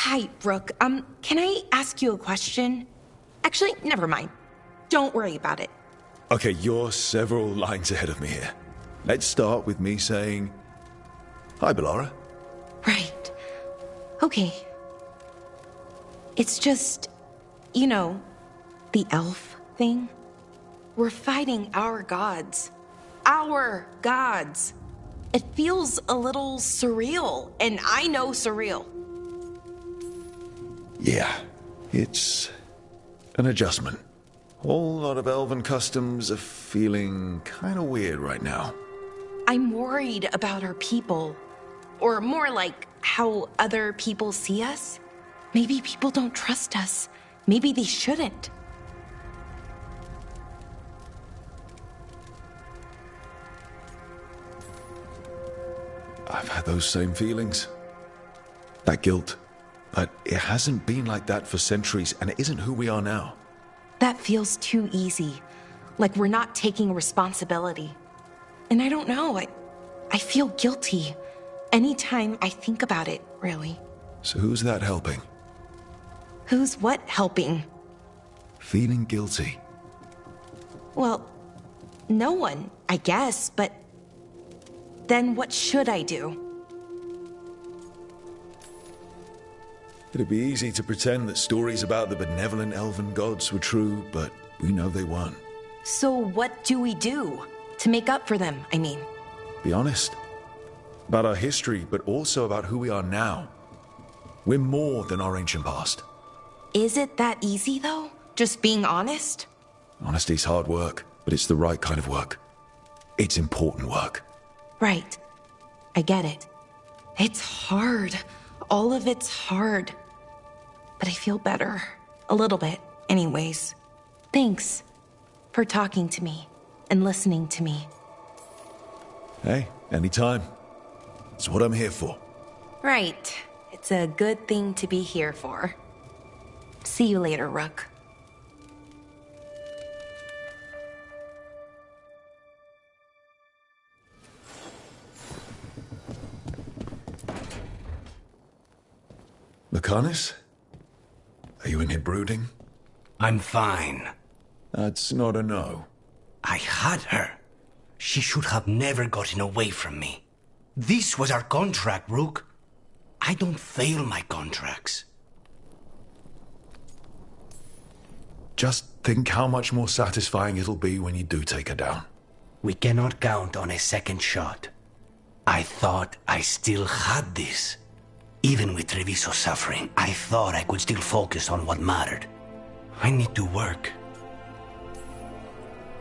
Hi, Rook. Can I ask you a question? Actually, never mind. Don't worry about it. Okay, you're several lines ahead of me here. Let's start with me saying, hi, Bellara. Right. Okay. It's just, you know, the elf thing. We're fighting our gods. Our gods. It feels a little surreal, and I know surreal. Yeah, it's an adjustment. Whole lot of elven customs are feeling kind of weird right now. I'm worried about our people. Or more like how other people see us. Maybe people don't trust us. Maybe they shouldn't. I've had those same feelings. That guilt. But it hasn't been like that for centuries, and it isn't who we are now. That feels too easy. Like we're not taking responsibility. And I don't know, I feel guilty. Anytime I think about it, really. So who's that helping? Who's what helping? Feeling guilty. Well, no one, I guess, but then what should I do? It'd be easy to pretend that stories about the benevolent elven gods were true, but we know they weren't. So what do we do? To make up for them, I mean. Be honest. About our history, but also about who we are now. We're more than our ancient past. Is it that easy, though? Just being honest? Honesty's hard work, but it's the right kind of work. It's important work. Right. I get it. It's hard. All of it's hard. But I feel better. A little bit, anyways. Thanks for talking to me and listening to me. Hey, anytime. It's what I'm here for. Right. It's a good thing to be here for. See you later, Rook. Lucanus? Are you in here brooding? I'm fine. That's not a no. I had her. She should have never gotten away from me. This was our contract, Rook. I don't fail my contracts. Just think how much more satisfying it'll be when you do take her down. We cannot count on a second shot. I thought I still had this. Even with Treviso suffering, I thought I could still focus on what mattered. I need to work.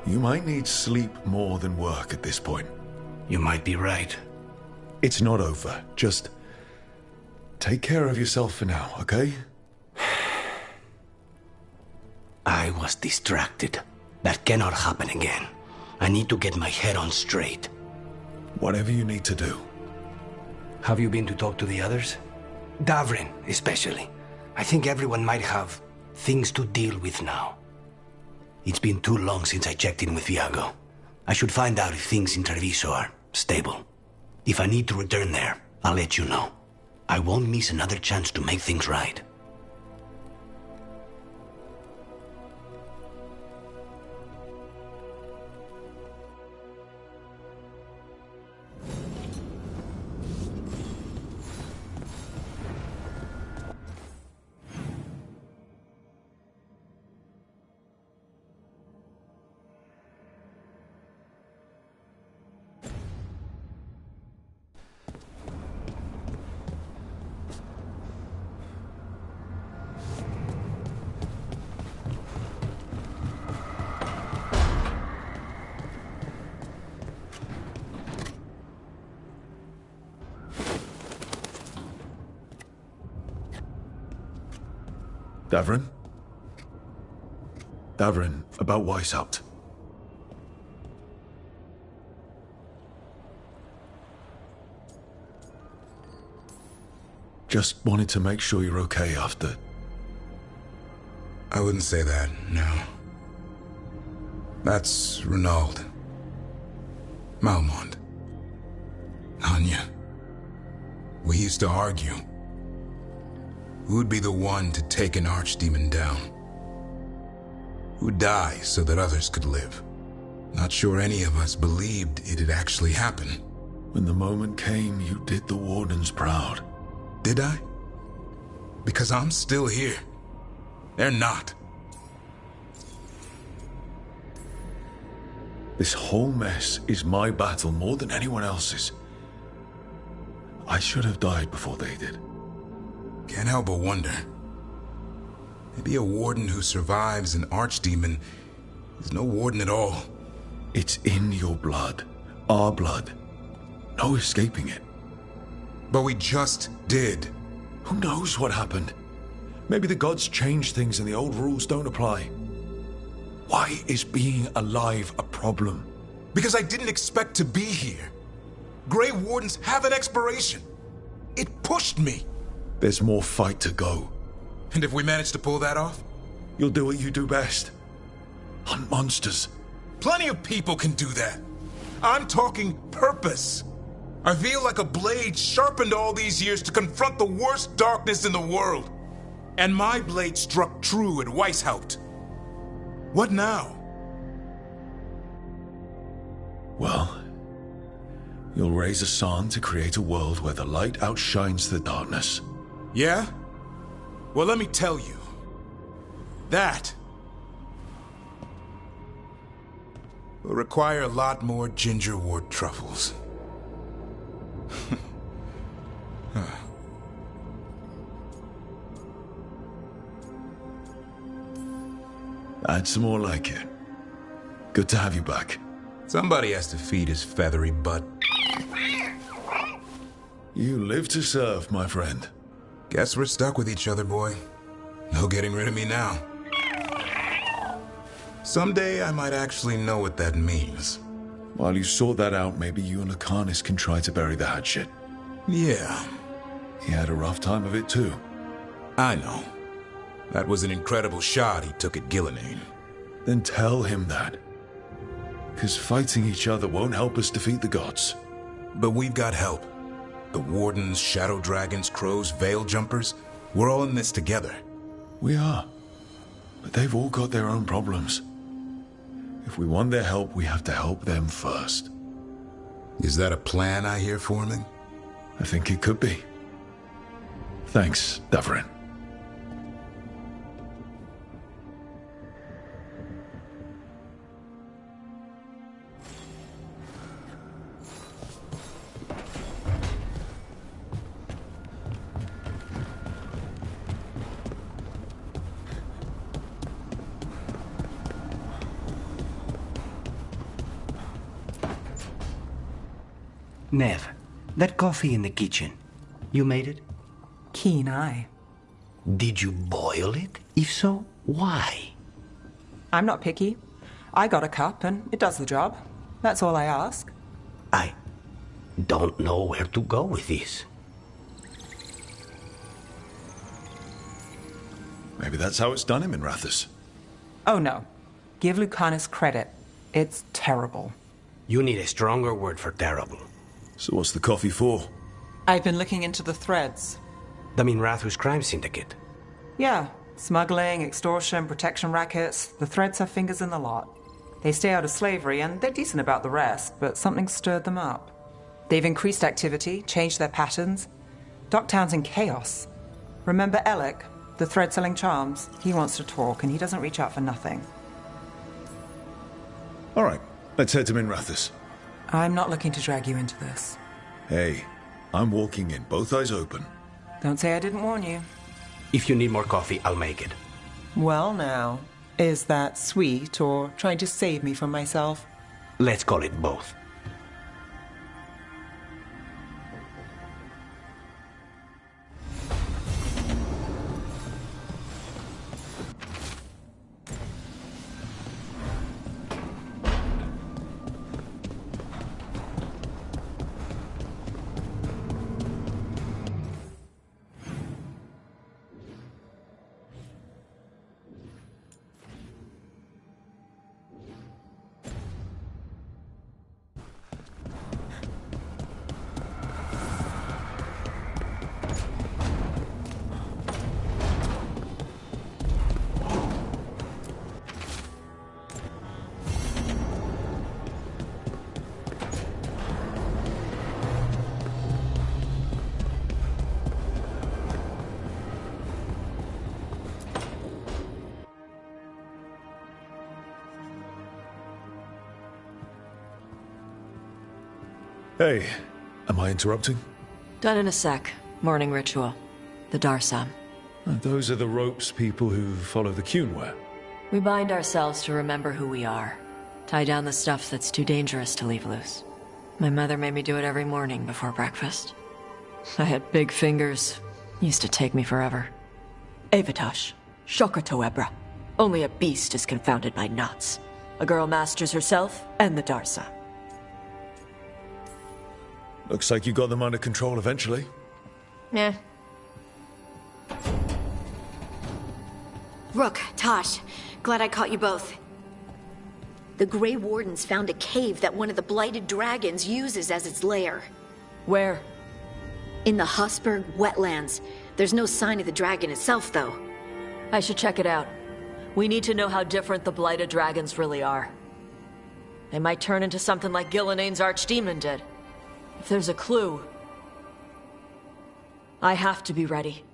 You might need sleep more than work at this point. You might be right. It's not over. Just take care of yourself for now, okay? I was distracted. That cannot happen again. I need to get my head on straight. Whatever you need to do. Have you been to talk to the others? Davrin, especially. I think everyone might have things to deal with now. It's been too long since I checked in with Viago. I should find out if things in Treviso are stable. If I need to return there, I'll let you know. I won't miss another chance to make things right. Davrin? Davrin, about Weishaupt. Just wanted to make sure you're okay after... I wouldn't say that, no. That's Renaud. Malmond. Anya. We used to argue. Who'd be the one to take an archdemon down? Who'd die so that others could live? Not sure any of us believed it'd actually happen. When the moment came, you did the Wardens proud. Did I? Because I'm still here. They're not. This whole mess is my battle more than anyone else's. I should have died before they did. Can't help but wonder. Maybe a warden who survives an archdemon is no warden at all. It's in your blood. Our blood. No escaping it. But we just did. Who knows what happened? Maybe the gods changed things and the old rules don't apply. Why is being alive a problem? Because I didn't expect to be here. Grey Wardens have an expiration. It pushed me. There's more fight to go. And if we manage to pull that off? You'll do what you do best. Hunt monsters. Plenty of people can do that. I'm talking purpose. I feel like a blade sharpened all these years to confront the worst darkness in the world. And my blade struck true at Weishaupt. What now? Well, you'll raise a song to create a world where the light outshines the darkness. Yeah? Well, let me tell you. That will require a lot more gingerwort truffles. Add some more like it. Good to have you back. Somebody has to feed his feathery butt. You live to serve, my friend. Guess we're stuck with each other, boy. No getting rid of me now. Someday I might actually know what that means. While you sort that out, maybe you and Lucanus can try to bury the hatchet. Yeah. He had a rough time of it too. I know. That was an incredible shot he took at Gillenane. Then tell him that. Because fighting each other won't help us defeat the gods. But we've got help. The Wardens, Shadow Dragons, Crows, Veil Jumpers. We're all in this together. We are. But they've all got their own problems. If we want their help, we have to help them first. Is that a plan I hear forming? I think it could be. Thanks, Davrin. Nev, that coffee in the kitchen, you made it? Keen eye. Did you boil it? If so, why? I'm not picky. I got a cup and it does the job. That's all I ask. I don't know where to go with this. Maybe that's how it's done him in Rathus. Oh no. Give Lucanus credit. It's terrible. You need a stronger word for terrible. So what's the coffee for? I've been looking into the threads. The Minrathus crime syndicate. Yeah. Smuggling, extortion, protection rackets. The threads have fingers in the lot. They stay out of slavery and they're decent about the rest, but something stirred them up. They've increased activity, changed their patterns. Docktown's in chaos. Remember Alec, the thread-selling charms? He wants to talk and he doesn't reach out for nothing. All right, let's head to Minrathus. I'm not looking to drag you into this. Hey, I'm walking in, both eyes open. Don't say I didn't warn you. If you need more coffee, I'll make it. Well now, is that sweet or trying to save me from myself? Let's call it both. Hey, am I interrupting? Done in a sec. Morning ritual. The Darsam. Those are the ropes people who follow the Qun wear. We bind ourselves to remember who we are. Tie down the stuff that's too dangerous to leave loose. My mother made me do it every morning before breakfast. I had big fingers. Used to take me forever. Avatosh. Shokotoebra. Only a beast is confounded by knots. A girl masters herself and the Darsam. Looks like you got them under control eventually. Yeah. Rook, Tosh, glad I caught you both. The Grey Wardens found a cave that one of the Blighted Dragons uses as its lair. Where? In the Husberg wetlands. There's no sign of the dragon itself, though. I should check it out. We need to know how different the Blighted Dragons really are. They might turn into something like Gillenane's archdemon did. If there's a clue, I have to be ready.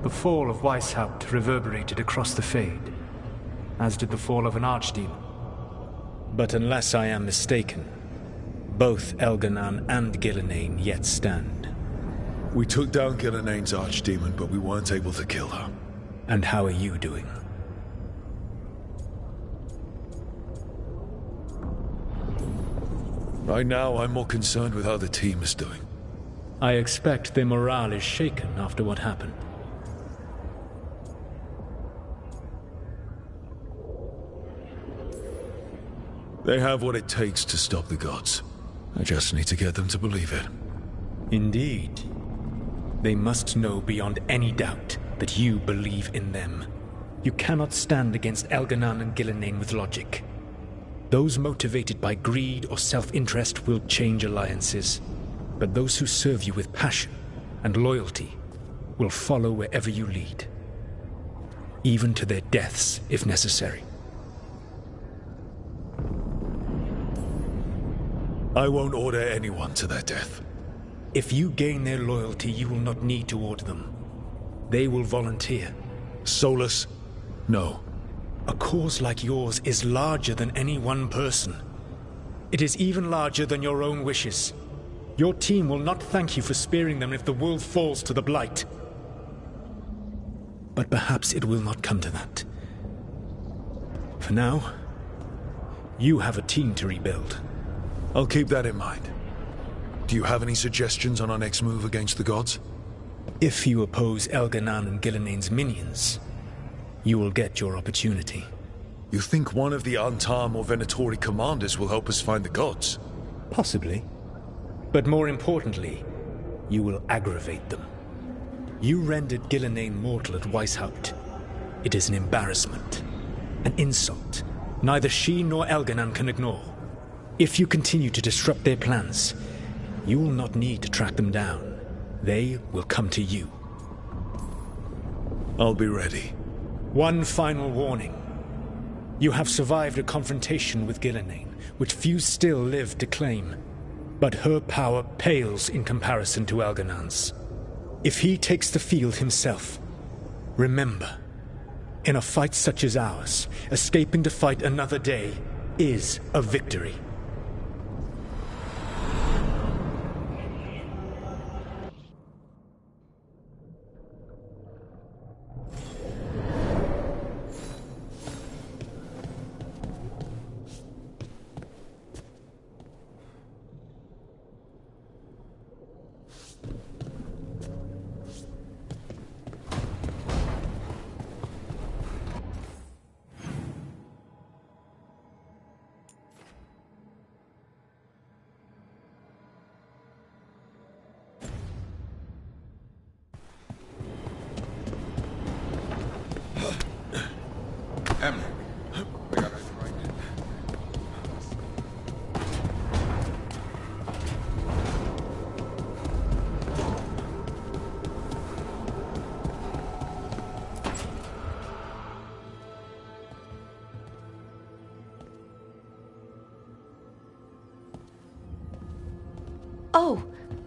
The fall of Weishaupt reverberated across the Fade, as did the fall of an archdemon. But unless I am mistaken, both Elganan and Gillenane yet stand. We took down Gillenane's archdemon, but we weren't able to kill her. And how are you doing? Right now, I'm more concerned with how the team is doing. I expect their morale is shaken after what happened. They have what it takes to stop the gods. I just need to get them to believe it. Indeed. They must know beyond any doubt that you believe in them. You cannot stand against Elganan and Gillenane with logic. Those motivated by greed or self-interest will change alliances. But those who serve you with passion and loyalty will follow wherever you lead. Even to their deaths, if necessary. I won't order anyone to their death. If you gain their loyalty, you will not need to order them. They will volunteer. Solus? No. A cause like yours is larger than any one person. It is even larger than your own wishes. Your team will not thank you for sparing them if the world falls to the Blight. But perhaps it will not come to that. For now, you have a team to rebuild. I'll keep that in mind. Do you have any suggestions on our next move against the gods? If you oppose Elganan and Gillenane's minions, you will get your opportunity. You think one of the Antam or Venatori commanders will help us find the gods? Possibly. But more importantly, you will aggravate them. You rendered Gillenane mortal at Weishaupt. It is an embarrassment, an insult, neither she nor Elganan can ignore. If you continue to disrupt their plans, you will not need to track them down. They will come to you. I'll be ready. One final warning. You have survived a confrontation with Gillenane, which few still live to claim. But her power pales in comparison to Elganan's. If he takes the field himself, remember, in a fight such as ours, escaping to fight another day is a victory. Oh,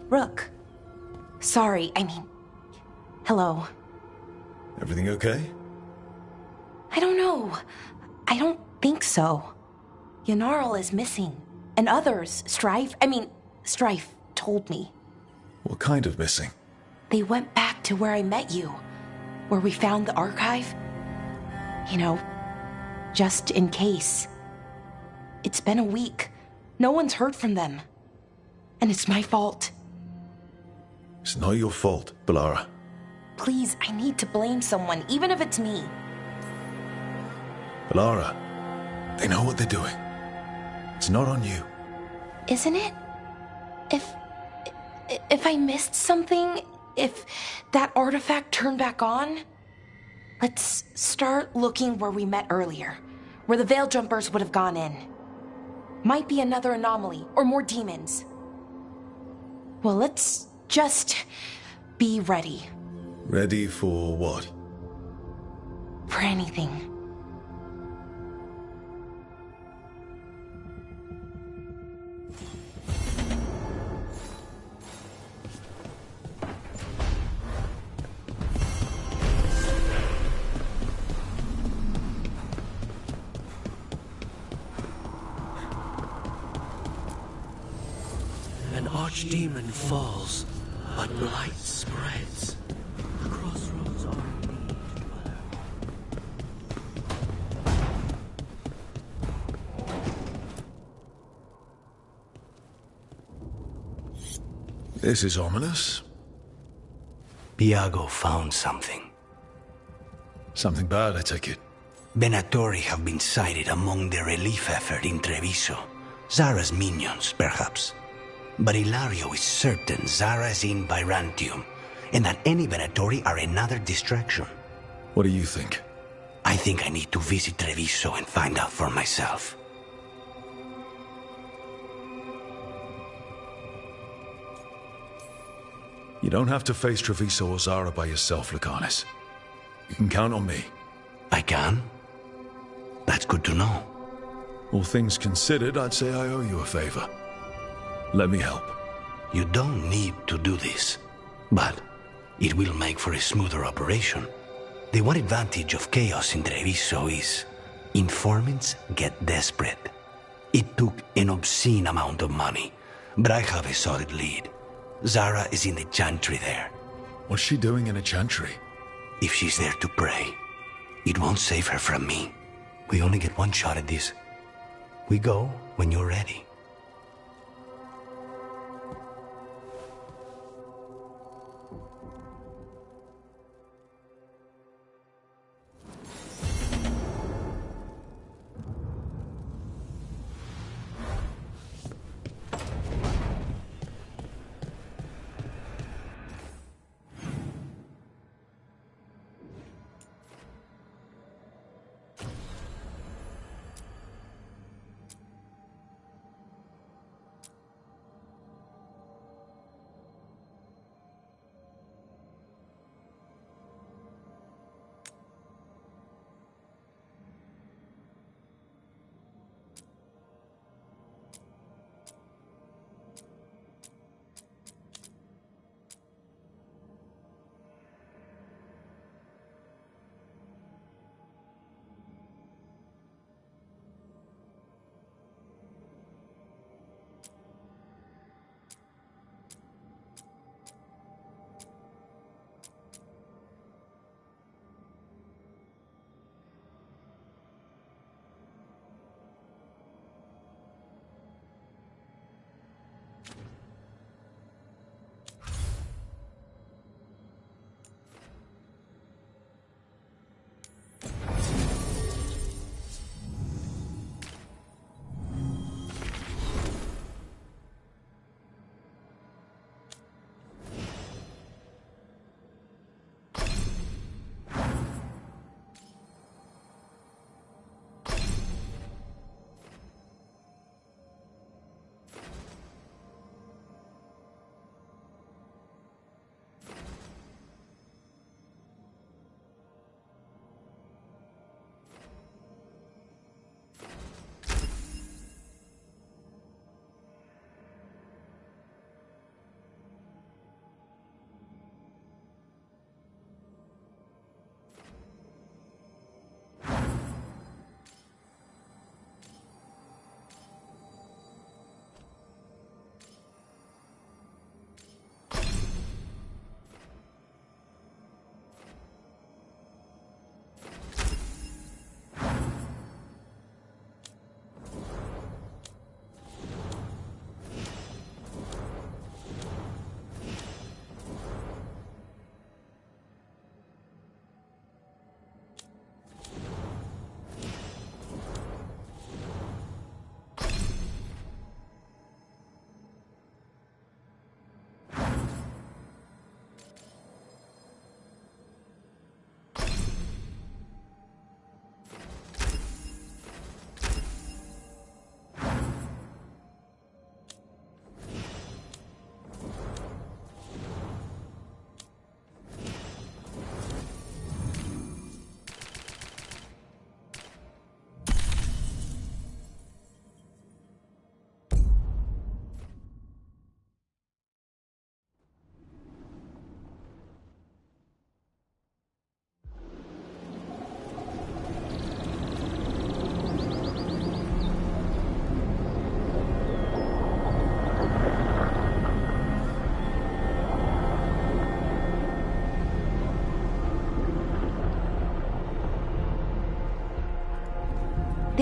Rook. Sorry, hello. Everything okay? I don't know. I don't think so. Yanarl is missing. And others, Strife told me. What kind of missing? They went back to where I met you. Where we found the archive. Just in case. It's been a week. No one's heard from them. And it's my fault. It's not your fault, Balara. Please, I need to blame someone, even if it's me. Balara, they know what they're doing. It's not on you. Isn't it? If I missed something, if that artifact turned back on, let's start looking where we met earlier, where the Veil Jumpers would have gone in. Might be another anomaly, or more demons. Well, let's just be ready. Ready for what? For anything. An archdemon falls, but blight spreads. Crossroads are indeed dweller. This is ominous. Viago found something. Something bad, I take it. Venatori have been sighted among the relief effort in Treviso. Zara's minions, perhaps. But Ilario is certain Zara is in Byzantium, and that any Venatori are another distraction. What do you think? I think I need to visit Treviso and find out for myself. You don't have to face Treviso or Zara by yourself, Lucanus. You can count on me. I can? That's good to know. All things considered, I'd say I owe you a favor. Let me help. You don't need to do this, but it will make for a smoother operation. The one advantage of chaos in Treviso is informants get desperate. It took an obscene amount of money, but I have a solid lead. Zara is in the chantry there. What's she doing in a chantry? If she's there to pray, it won't save her from me. We only get one shot at this. We go when you're ready.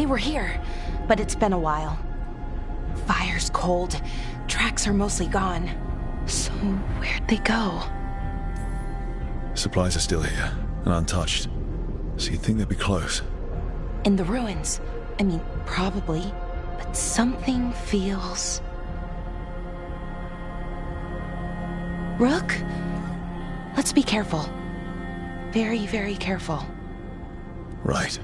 They were here, but it's been a while. Fire's cold. Tracks are mostly gone. So where'd they go? Supplies are still here, and untouched. So you'd think they'd be close. In the ruins. I mean, probably. But something feels... Rook? Let's be careful. Very, very careful. Right.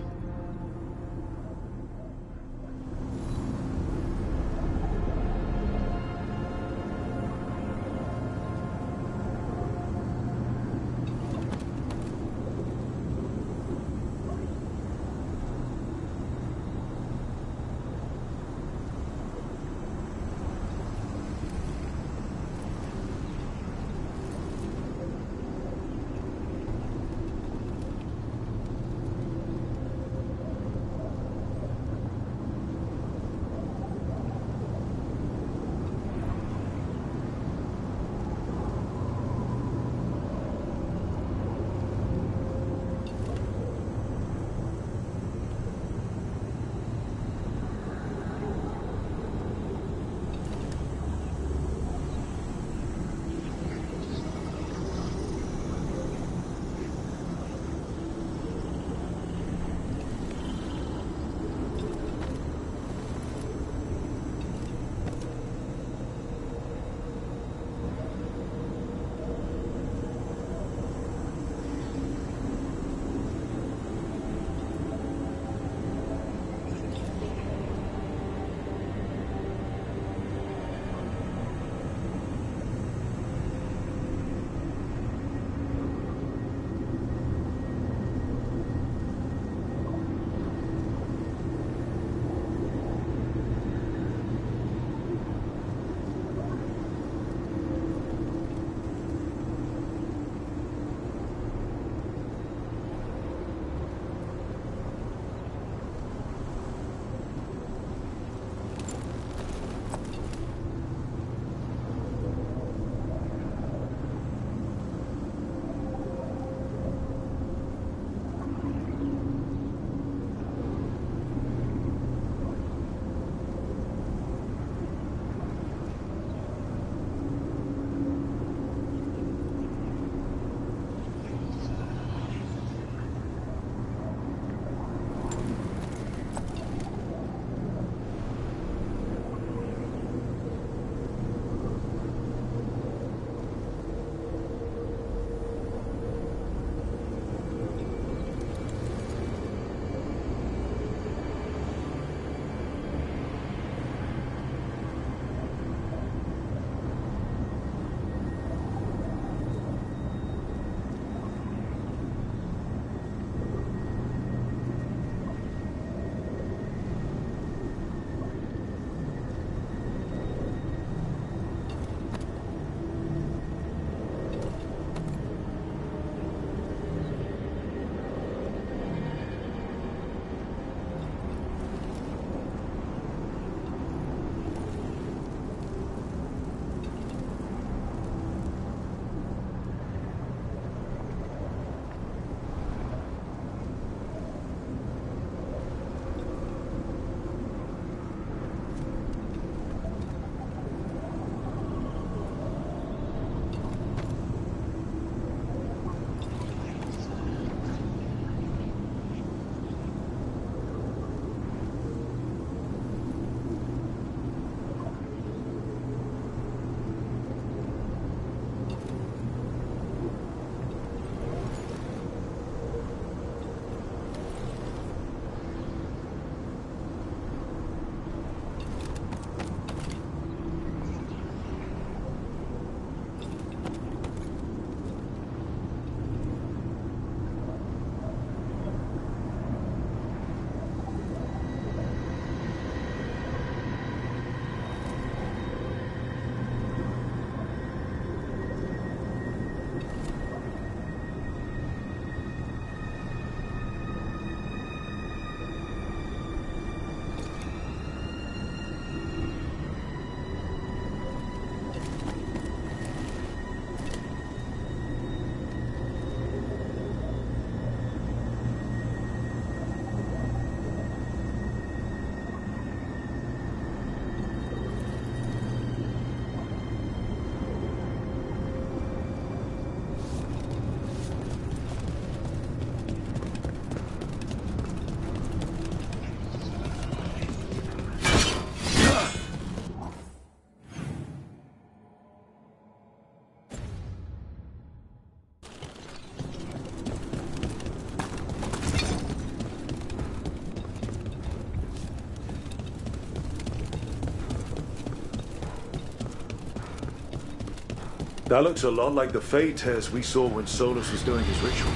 That looks a lot like the Fey tears we saw when Solus was doing his ritual.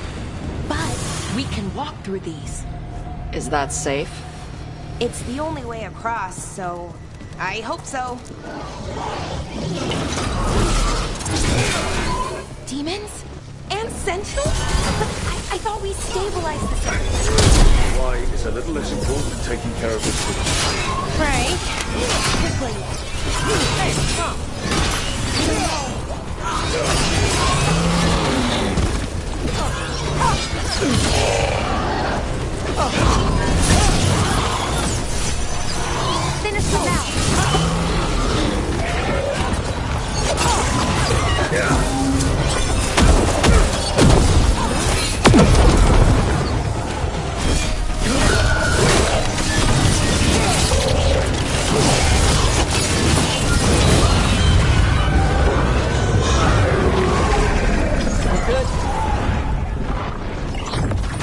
But we can walk through these. Is that safe? It's the only way across, so I hope so. Demons? And Sentinels? But I thought we stabilized this area. Why is a little less important than taking care of this thing. Right. Quickly. Hey, come. Finish them out.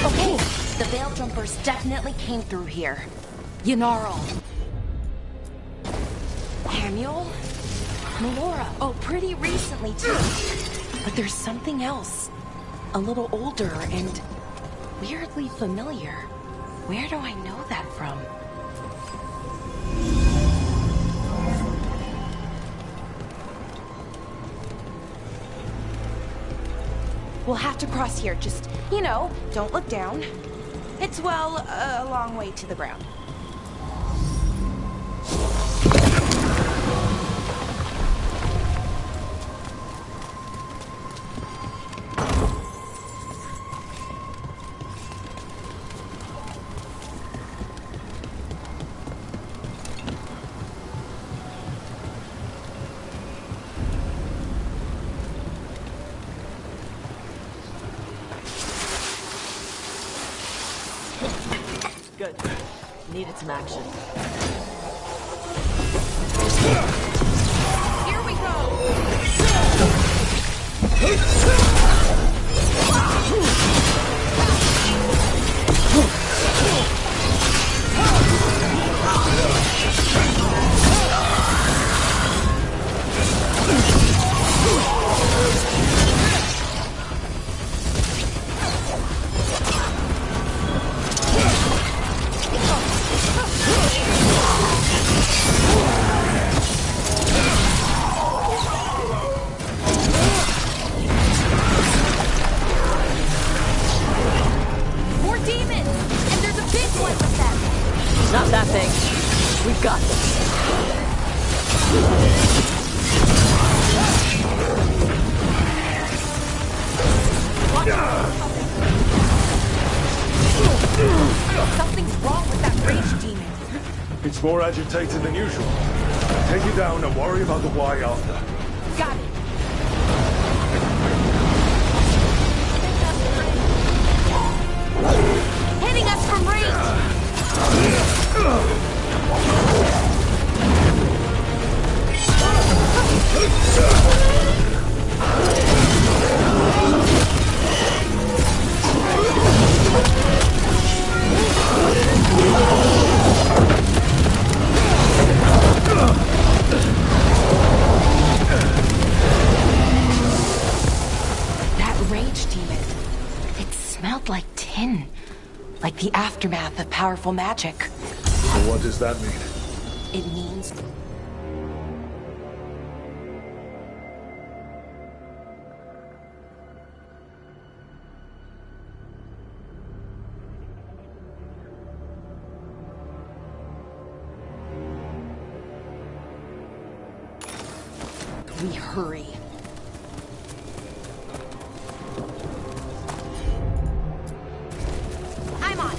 Okay, the Veil Jumpers definitely came through here. Yanarl. Hamuel? Melora. Oh, pretty recently, too. But there's something else. A little older and weirdly familiar. Where do I know that from? We'll have to cross here. Just, don't look down. It's, well, a long way to the ground. Good. Needed some action. Here we go! More demons! And there's a big one with them! Not that thing. We've got this. Something's wrong with that rage demon. It's more agitated than usual. Take it down and worry about the why after. Got it. Hitting us from range! That rage demon. It smelled like tin. Like the aftermath of powerful magic. So what does that mean? It means... we hurry. I'm on it.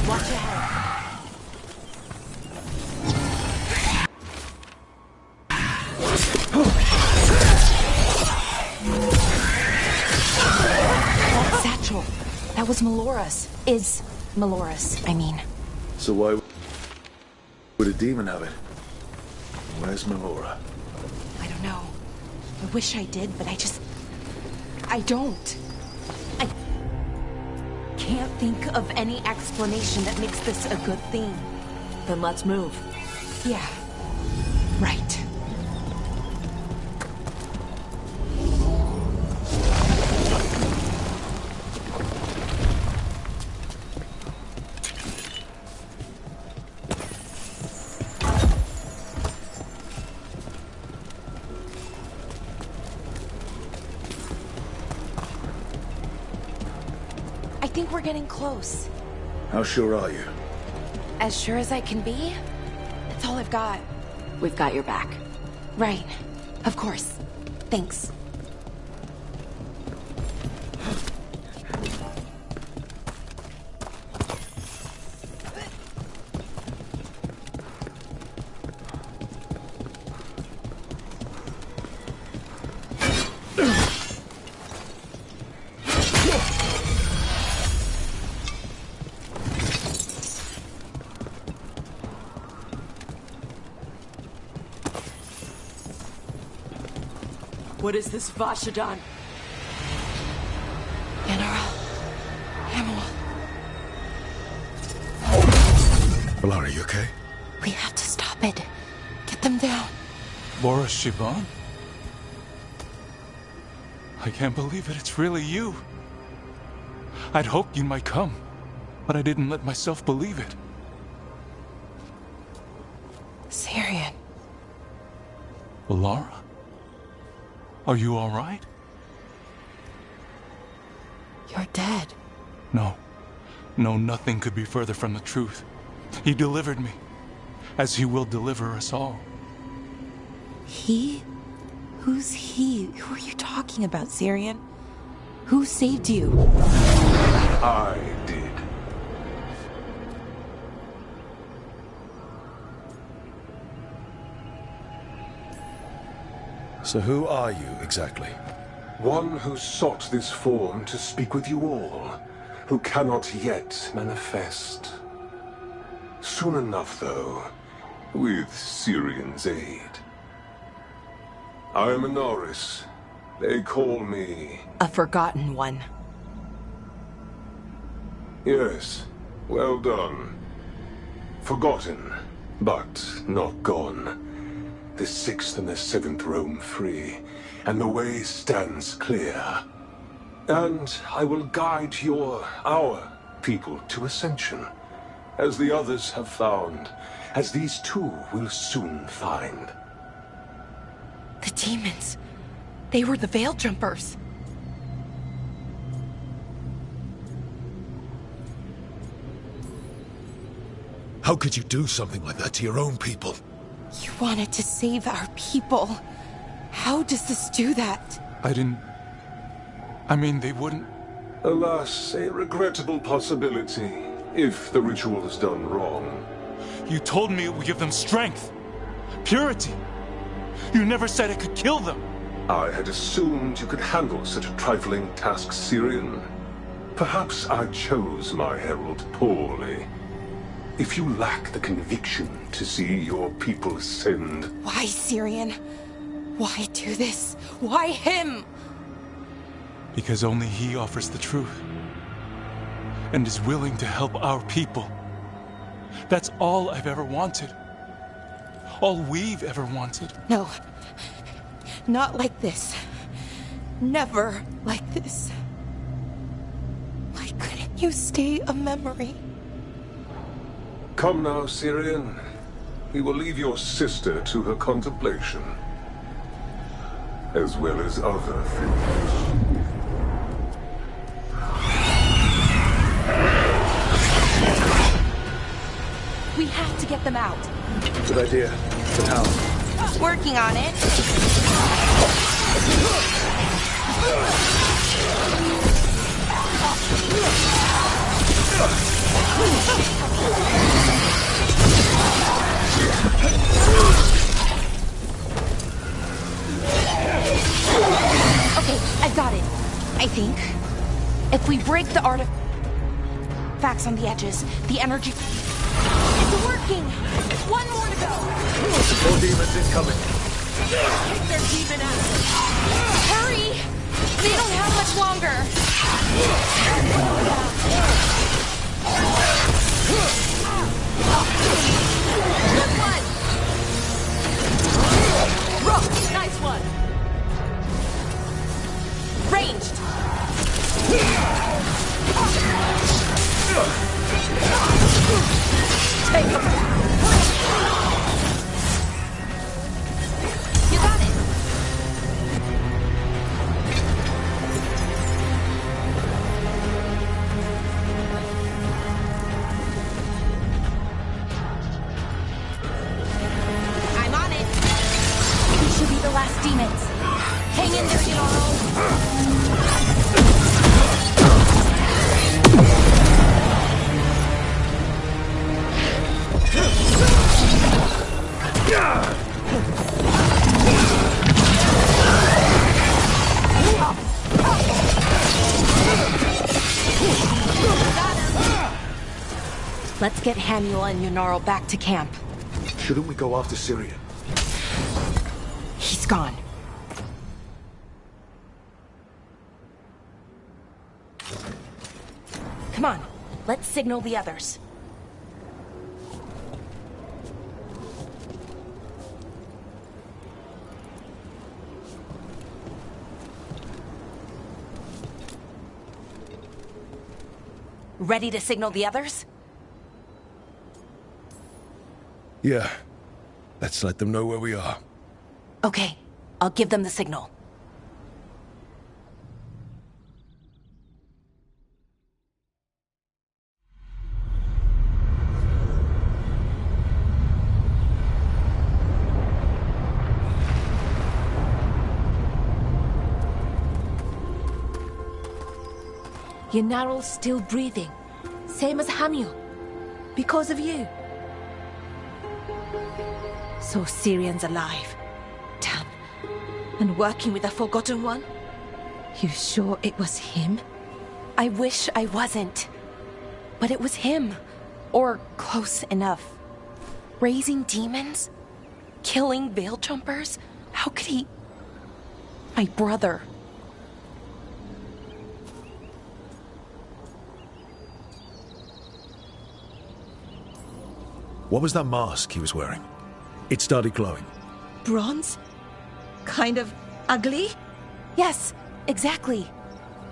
Watch ahead. satchel. That was Melora's. Is Melora's, I mean. So why would a demon have it? Where's Melora? I don't know. I wish I did, but I don't. I can't think of any explanation that makes this a good thing. Then let's move. Yeah. Right. I think we're getting close. How sure are you? As sure as I can be. That's all I've got. We've got your back. Right. Of course. Thanks. What is this Vashadan? General. Hamill. Melara, you okay? We have to stop it. Get them down. Laura Shivan? I can't believe it. It's really you. I'd hoped you might come, but I didn't let myself believe it. Syrian. Laura? Are you all right? You're dead. No. No, nothing could be further from the truth. He delivered me, as he will deliver us all. He? Who's he? Who are you talking about, Syrian? Who saved you? I did. So who are you, exactly? One who sought this form to speak with you all, who cannot yet manifest. Soon enough, though, with Syrian's aid. I am Anaris. They call me... A forgotten one. Yes, well done. Forgotten, but not gone. The 6th and the 7th roam free, and the way stands clear. And I will guide our people to ascension, as the others have found, as these two will soon find. The demons. They were the Veil Jumpers. How could you do something like that to your own people? You wanted to save our people. How does this do that? I mean, they wouldn't... Alas, a regrettable possibility, if the ritual is done wrong. You told me it would give them strength, purity. You never said it could kill them. I had assumed you could handle such a trifling task, Syrian. Perhaps I chose my herald poorly. If you lack the conviction to see your people ascend... Why, Syrian? Why do this? Why him? Because only he offers the truth. And is willing to help our people. That's all I've ever wanted. All we've ever wanted. No. Not like this. Never like this. Why couldn't you stay a memory? Come now, Syrian. We will leave your sister to her contemplation. As well as other things. We have to get them out. Good idea. But how? Working on it. Okay, I've got it. I think. If we break the artifacts on the edges, the energy... It's working! One more to go! More demons incoming. Kick their demon ass! Hurry! They don't have much longer! Good one! Rook, nice one! Ranged! Take him down! You got it! I'm on it! These should be the last demons. Hang in there, Jarl! Let's get Hamuel and Yunarl back to camp. Shouldn't we go after Syrian? He's gone. Come on, let's signal the others. Ready to signal the others? Yeah. Let's let them know where we are. Okay, I'll give them the signal. Yunarl's still breathing, same as Hamuel, because of you. So Syrian's alive. Damn. And working with the Forgotten One? You sure it was him? I wish I wasn't. But it was him. Or close enough. Raising demons? Killing veil jumpers? How could he... My brother. What was that mask he was wearing? It started glowing. Bronze? Kind of ugly? Yes, exactly.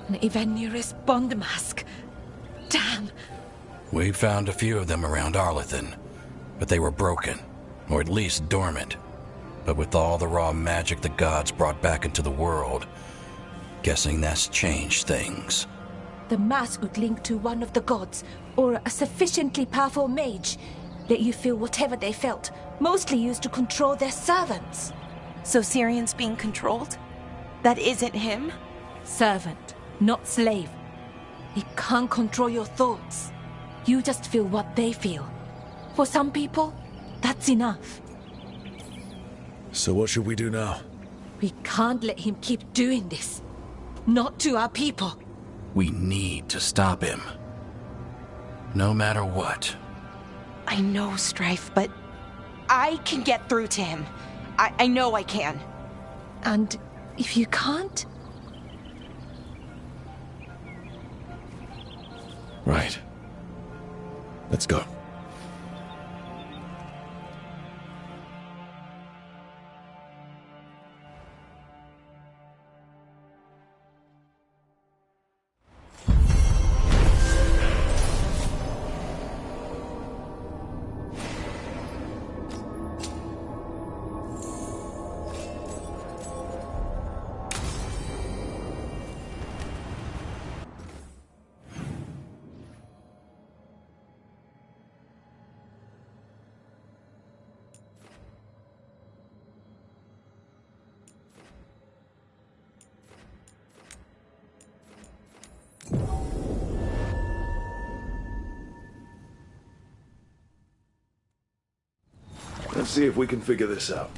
An Ivanirus Bond mask. Damn. We found a few of them around Arlethan, but they were broken, or at least dormant. But with all the raw magic the gods brought back into the world, guessing that's changed things. The mask would link to one of the gods, or a sufficiently powerful mage. Let you feel whatever they felt, mostly used to control their servants. So Syrian's being controlled? That isn't him? Servant, not slave. He can't control your thoughts. You just feel what they feel. For some people, that's enough. So what should we do now? We can't let him keep doing this. Not to our people. We need to stop him. No matter what. I know, Strife, but I can get through to him. I know I can. And if you can't? Right. Let's go. Let's see if we can figure this out.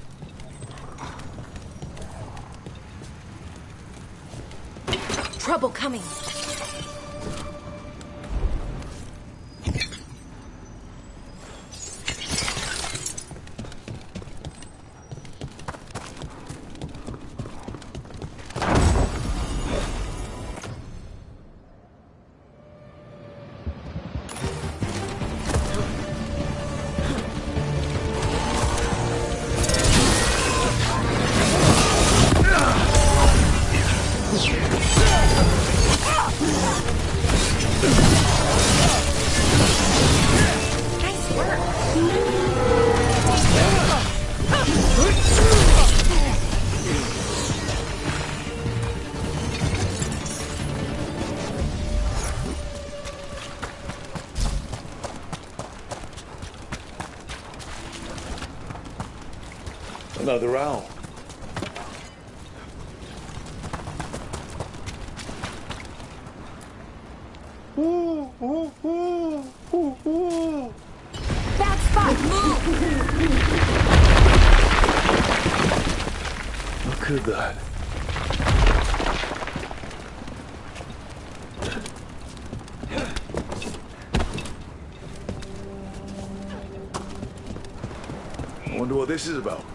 trouble coming. Another owl. Ooh, ooh, ooh, ooh, ooh. Bad spot, move! Look at that. I wonder what this is about.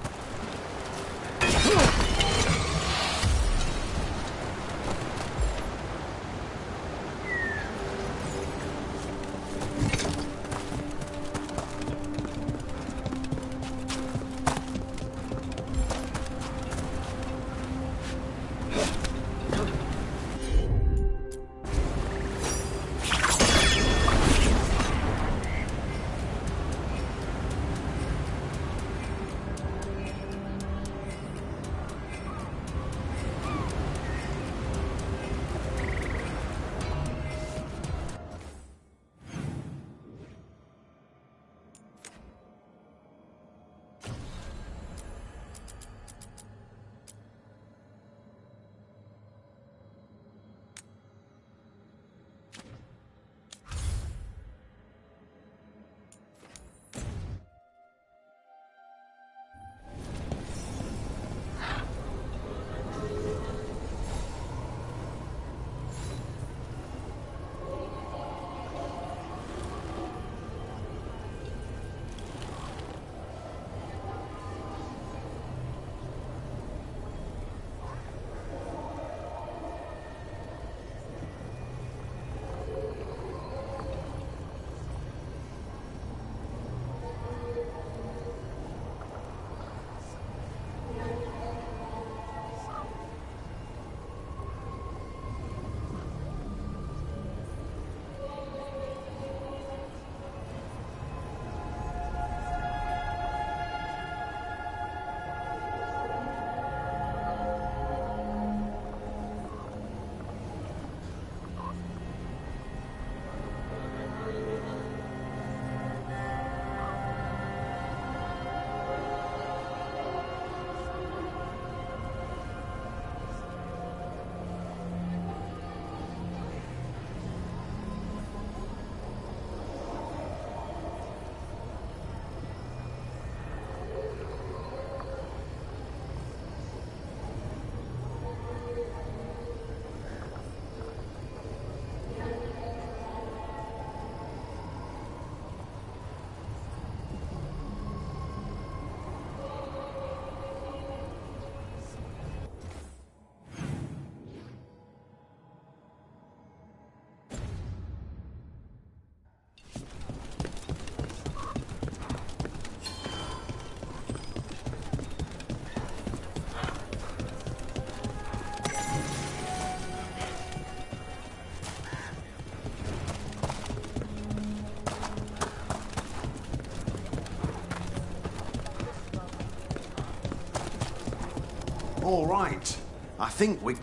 All right. I think we...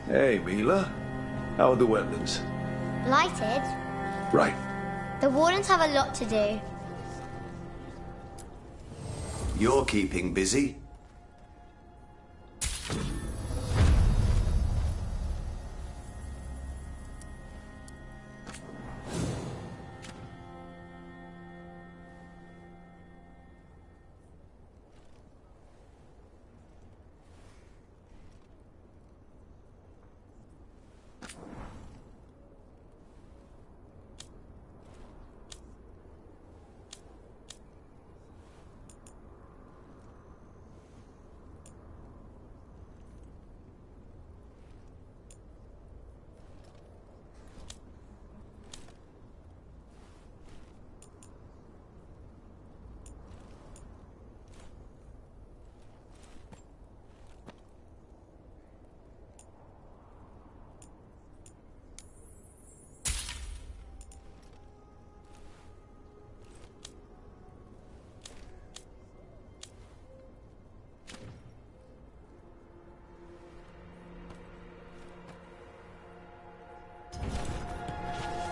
Hey, Mila. How are the wetlands? Blighted? Right. The Wardens have a lot to do. You're keeping busy.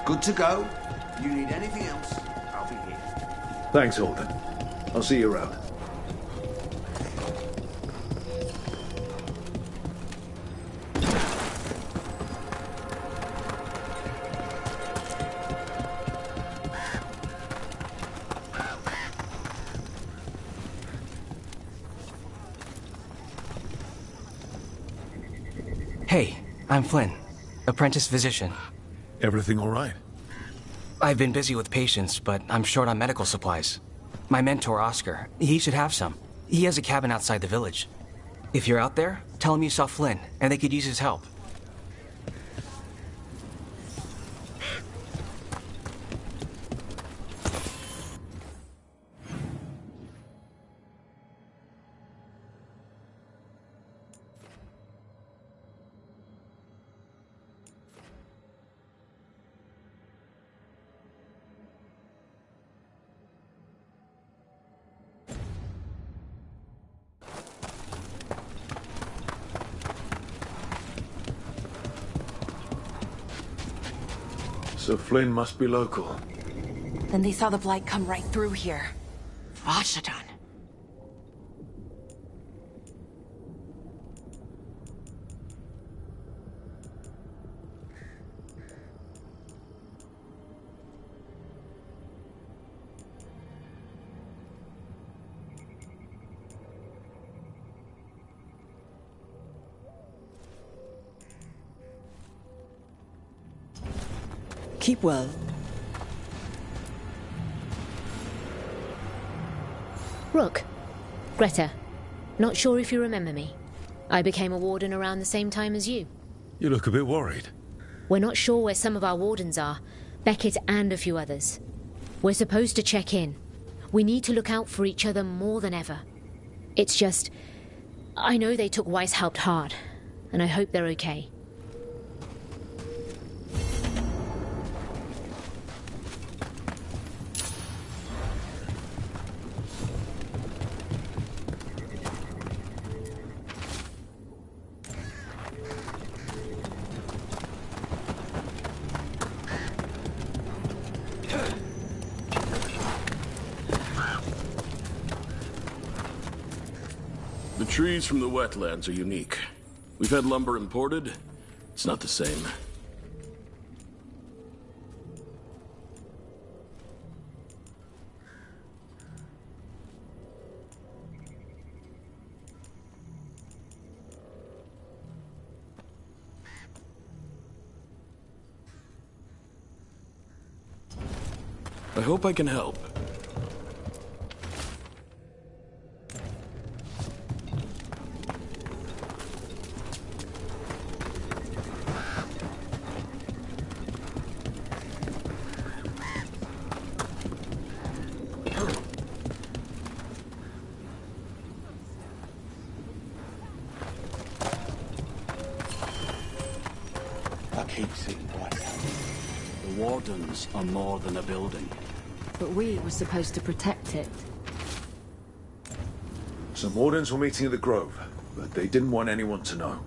Good to go. You need anything else, I'll be here. Thanks, Alden. I'll see you around. Hey, I'm Flynn, apprentice physician. Everything all right? I've been busy with patients, but I'm short on medical supplies. My mentor, Oscar, he should have some. He has a cabin outside the village. If you're out there, tell him you saw Flynn, and they could use his help. So Flynn must be local. Then they saw the blight come right through here. Vashadan. Keep well. Rook. Greta. Not sure if you remember me. I became a warden around the same time as you. You look a bit worried. We're not sure where some of our wardens are. Beckett and a few others. We're supposed to check in. We need to look out for each other more than ever. It's just... I know they took Weishaupt hard, and I hope they're okay. The trees from the wetlands are unique. We've had lumber imported. It's not the same. I hope I can help. The Wardens are more than a building. But we were supposed to protect it. Some Wardens were meeting at the Grove, but they didn't want anyone to know.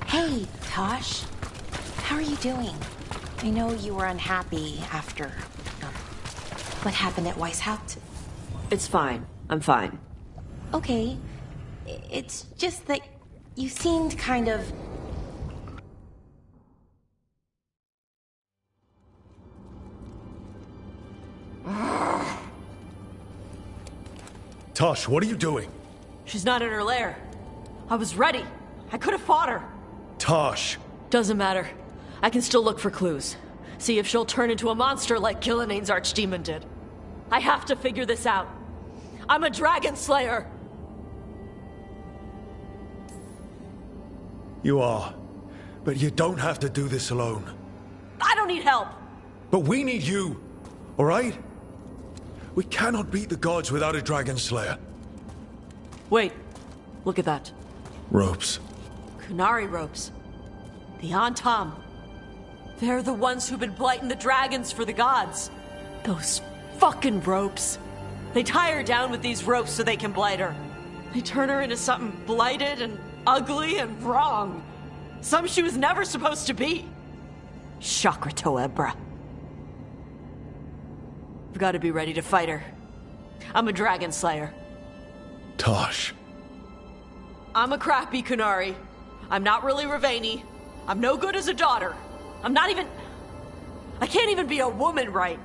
Hey, Tosh. How are you doing? I know you were unhappy after... what happened at Weishaupt? It's fine. I'm fine. Okay. It's just that you seemed kind of... Tosh, what are you doing? She's not in her lair. I was ready. I could have fought her. Tosh! Doesn't matter. I can still look for clues. See if she'll turn into a monster like Gilneane's archdemon did. I have to figure this out. I'm a dragon slayer. You are. But you don't have to do this alone. I don't need help. But we need you, all right? We cannot beat the gods without a dragon slayer. Wait. Look at that. Ropes. Kunari ropes. The Antam. They're the ones who've been blighting the dragons for the gods. Those fucking ropes. They tie her down with these ropes so they can blight her. They turn her into something blighted and ugly and wrong. Something she was never supposed to be. Chakra Toebra. I've got to be ready to fight her. I'm a dragon slayer. Tosh. I'm a crappy Kunari. I'm not really Ravani. I'm no good as a daughter. I'm not even... I can't even be a woman right.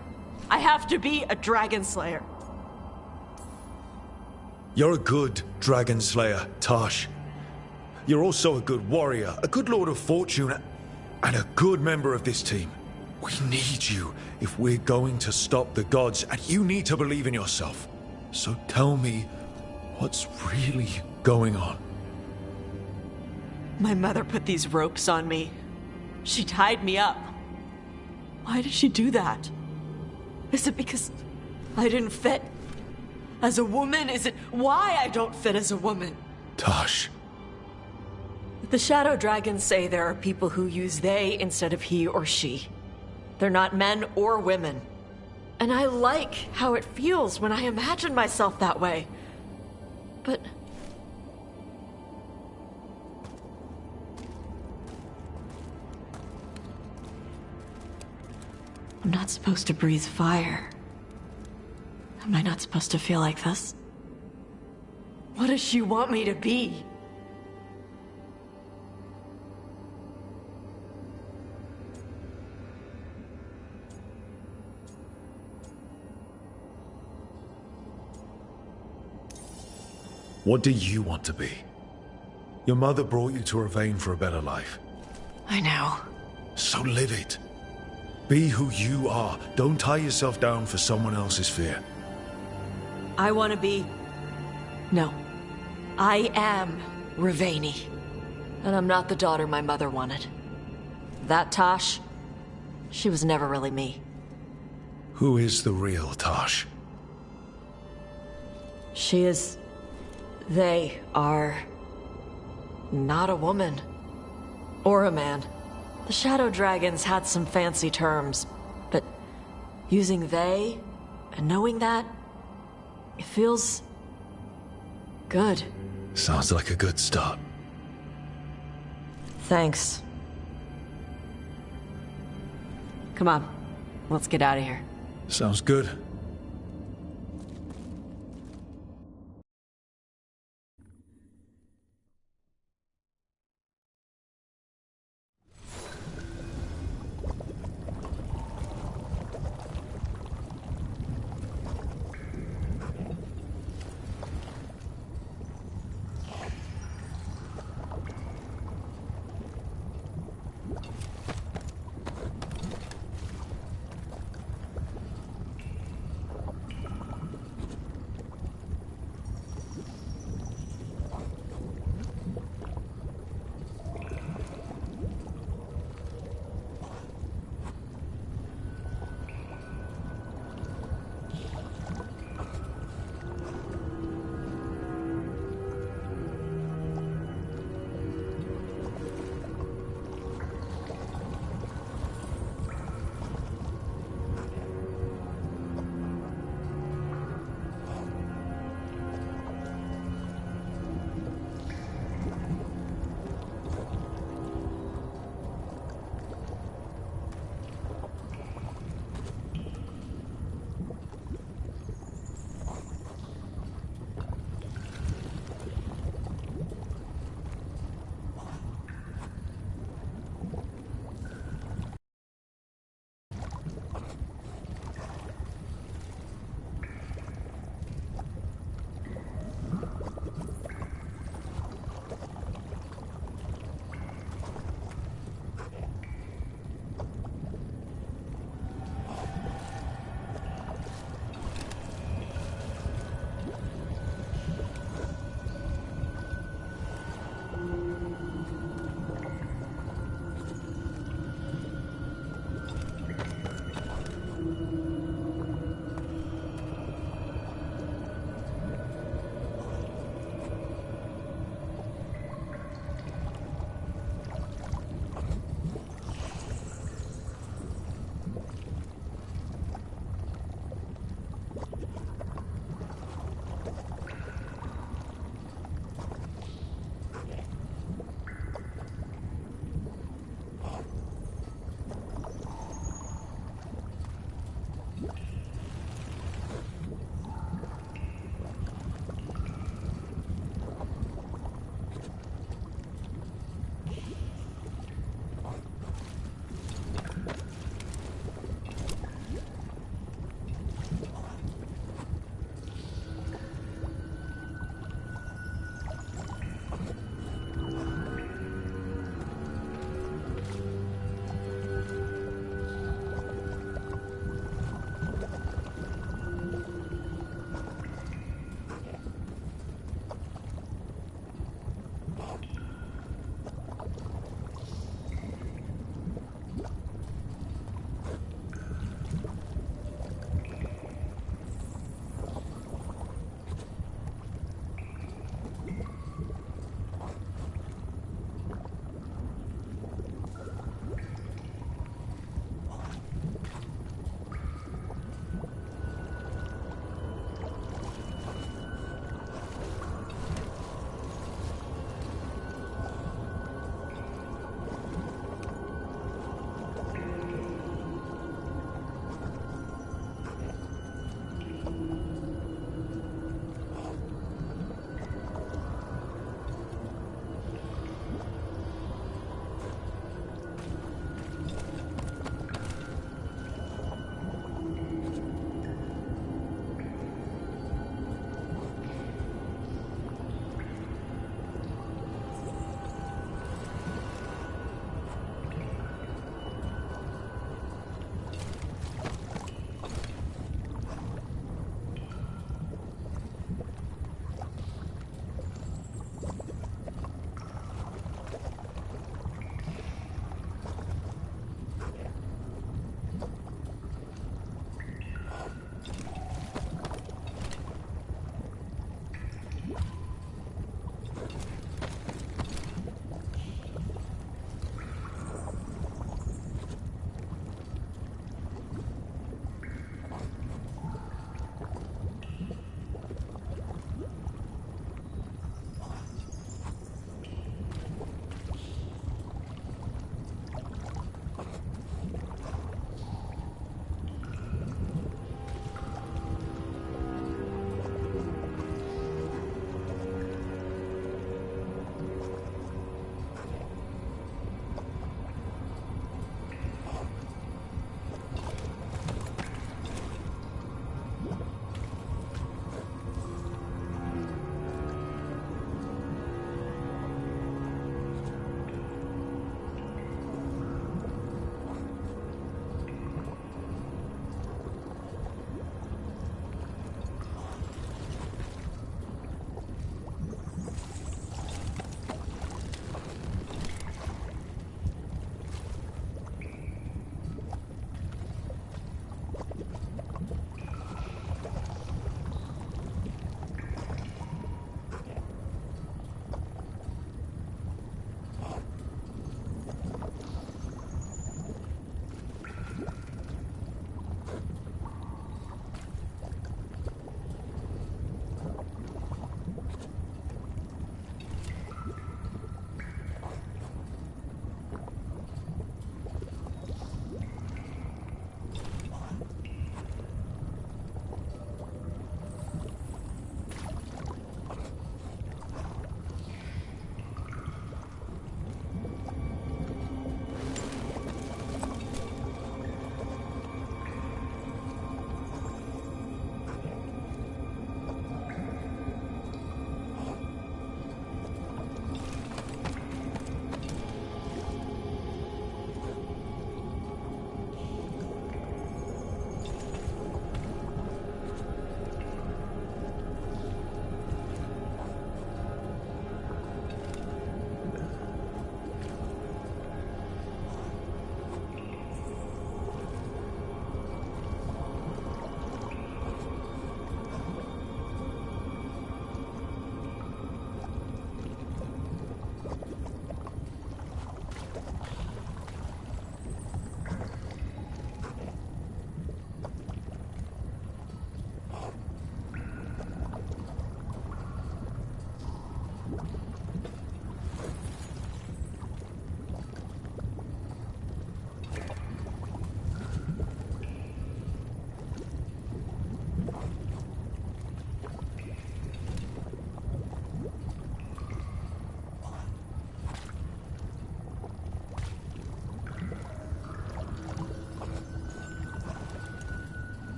I have to be a dragon slayer. You're a good dragon slayer, Tosh. You're also a good warrior, a good lord of fortune, and a good member of this team. We need you if we're going to stop the gods, and you need to believe in yourself. So tell me, what's really going on? My mother put these ropes on me. She tied me up. Why did she do that? Is it because I didn't fit as a woman? Is it why I don't fit as a woman? Tosh. The Shadow Dragons say there are people who use they instead of he or she. They're not men or women. And I like how it feels when I imagine myself that way. But... I'm not supposed to breathe fire. Am I not supposed to feel like this? What does she want me to be? What do you want to be? Your mother brought you to Ravane for a better life. I know. So live it. Be who you are. Don't tie yourself down for someone else's fear. I want to be... No. I am Ravani. And I'm not the daughter my mother wanted. That Tosh, she was never really me. Who is the real Tosh? She is... They are... not a woman. Or a man. The Shadow Dragons had some fancy terms, but using they and knowing that, it feels... good. Sounds like a good start. Thanks. Come on, let's get out of here. Sounds good.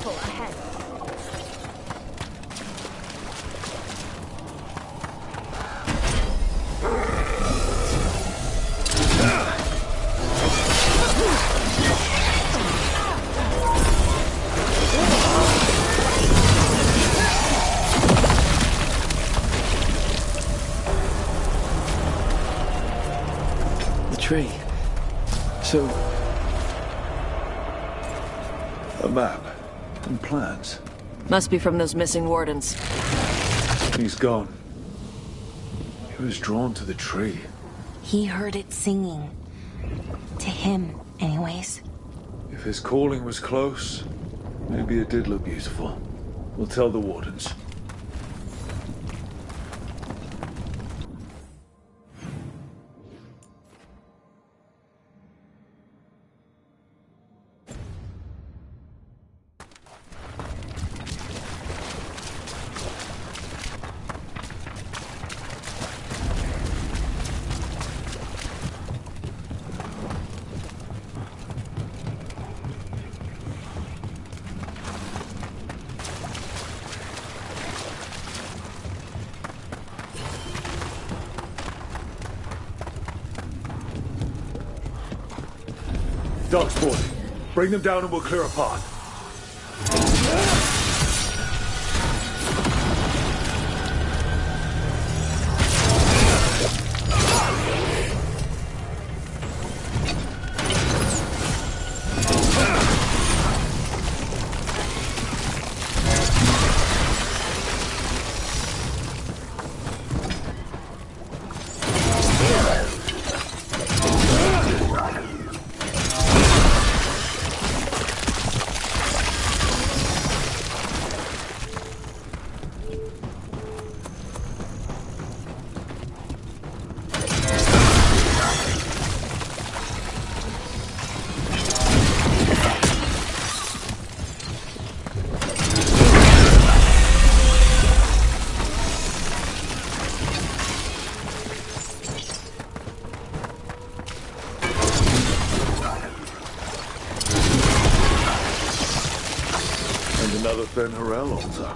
portal ahead. Tree. So... a map and plans. Must be from those missing wardens. He's gone. He was drawn to the tree. He heard it singing. To him, anyways. If his calling was close, maybe it did look beautiful. We'll tell the wardens. Darkspawn, bring them down and we'll clear a path. Another Ben Harel altar.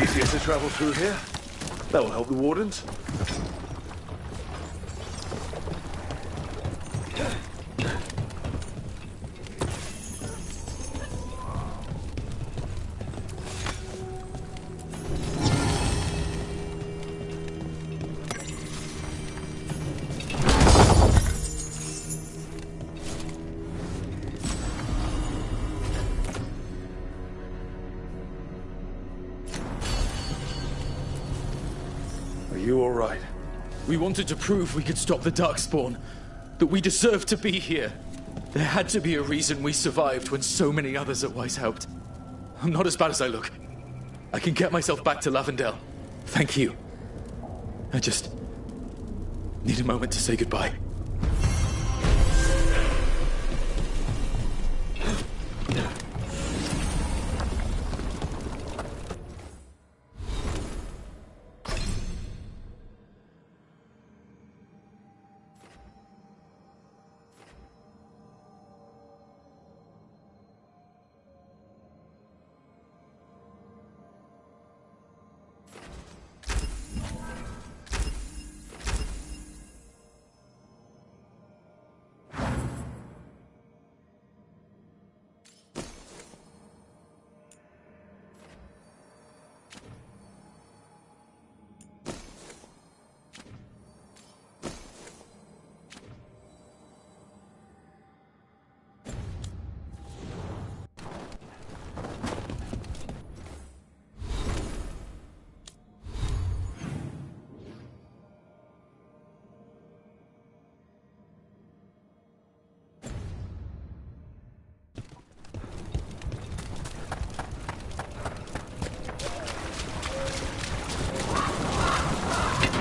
Easier to travel through here. That will help the wardens. you all right? We wanted to prove we could stop the Darkspawn, that we deserved to be here. There had to be a reason we survived when so many others at Weishaupt. I'm not as bad as I look. I can get myself back to Lavendel. Thank you. I just need a moment to say goodbye.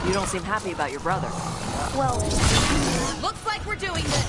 You don't seem happy about your brother. Well, looks like we're doing this.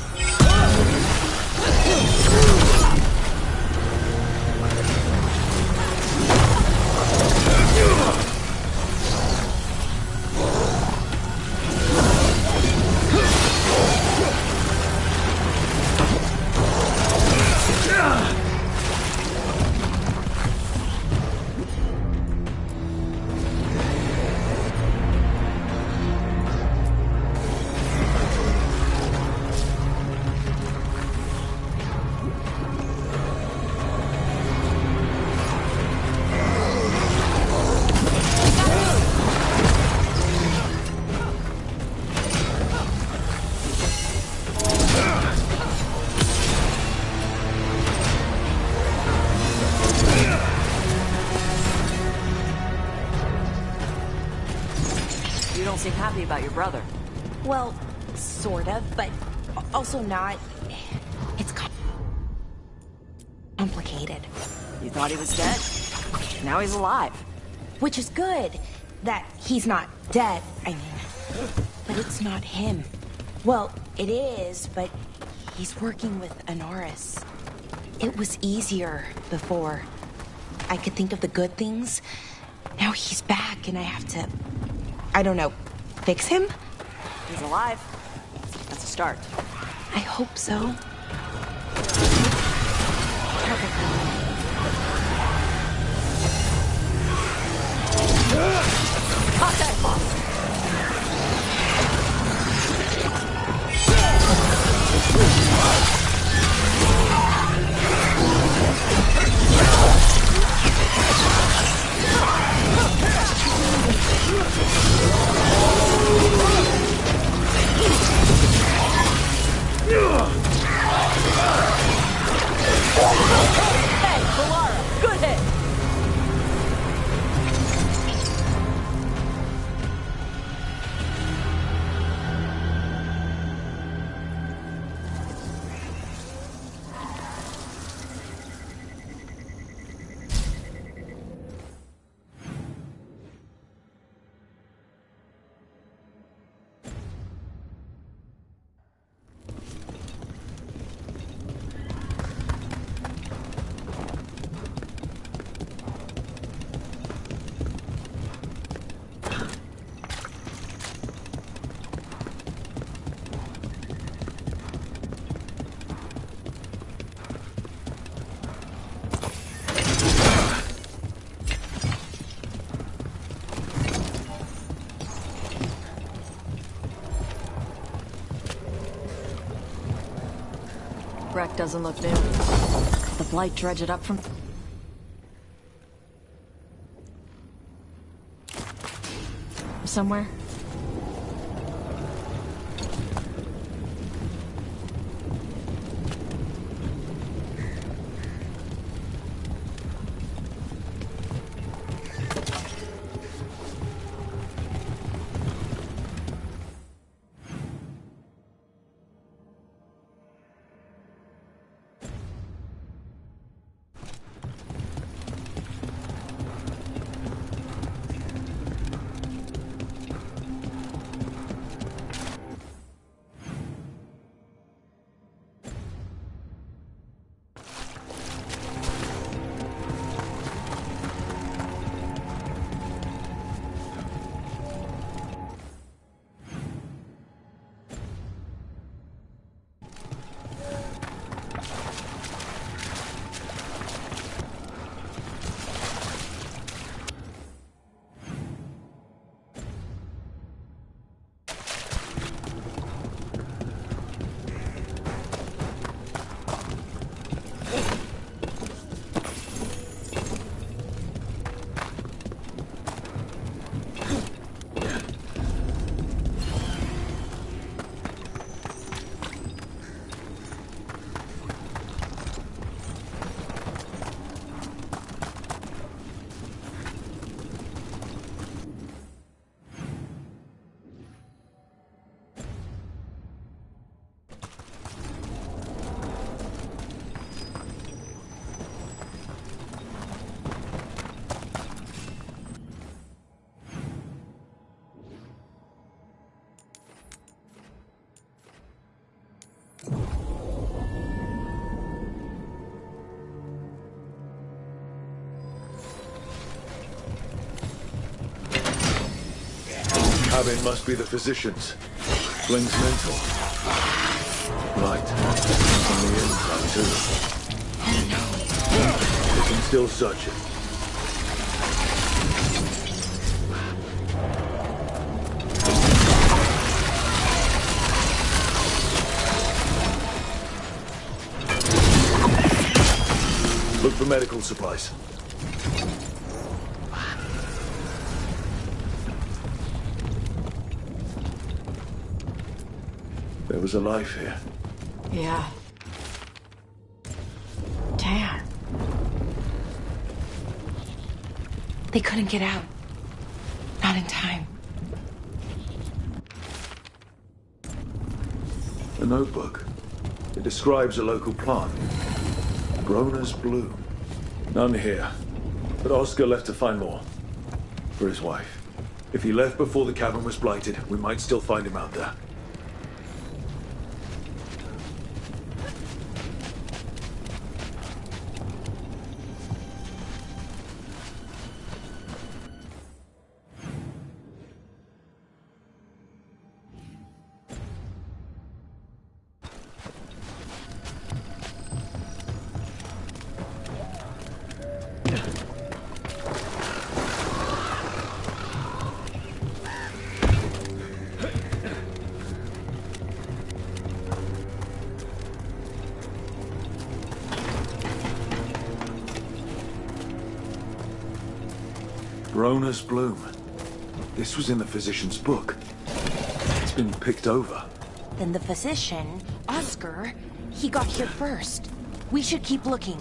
You don't seem happy about your brother. Well, sort of, but also not. It's complicated. You thought he was dead? Now he's alive. Which is good. That he's not dead, I mean. But it's not him. Well, it is, but he's working with Anoris. It was easier before. I could think of the good things. Now he's back and I have to, I don't know, fix him? He's alive. That's a start. I hope so. Contact boss. Hey, Valara, good hit. Wreck doesn't look new. The Blight dredged it up from... somewhere? cabin must be the physician's. Flynn's mentor. Right. On the inside, too. We can still search it. Look for medical supplies. There was a life here. Yeah. Damn. They couldn't get out. Not in time. A notebook. It describes a local plant. Groner's bloom. None here. But Oscar left to find more. For his wife. If he left before the cabin was blighted, we might still find him out there. Groner's bloom. This was in the physician's book. It's been picked over. Then the physician, Oscar, he got here first. We should keep looking.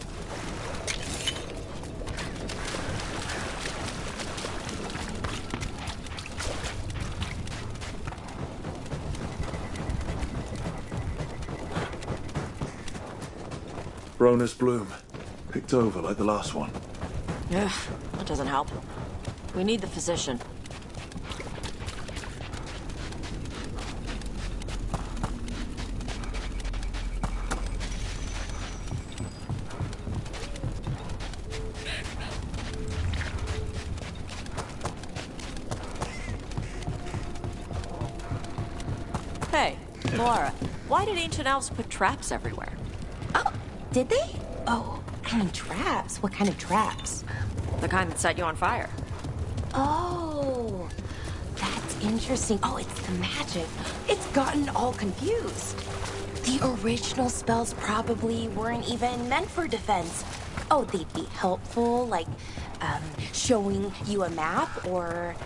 Groner's bloom. Picked over like the last one. Yeah, that doesn't help. We need the physician. Hey, Laura, why did ancient elves put traps everywhere? Oh, did they? Oh, I mean traps. What kind of traps? The kind that set you on fire. Oh, that's interesting. Oh, it's the magic. It's gotten all confused. The original spells probably weren't even meant for defense. Oh, they'd be helpful, like, showing you a map or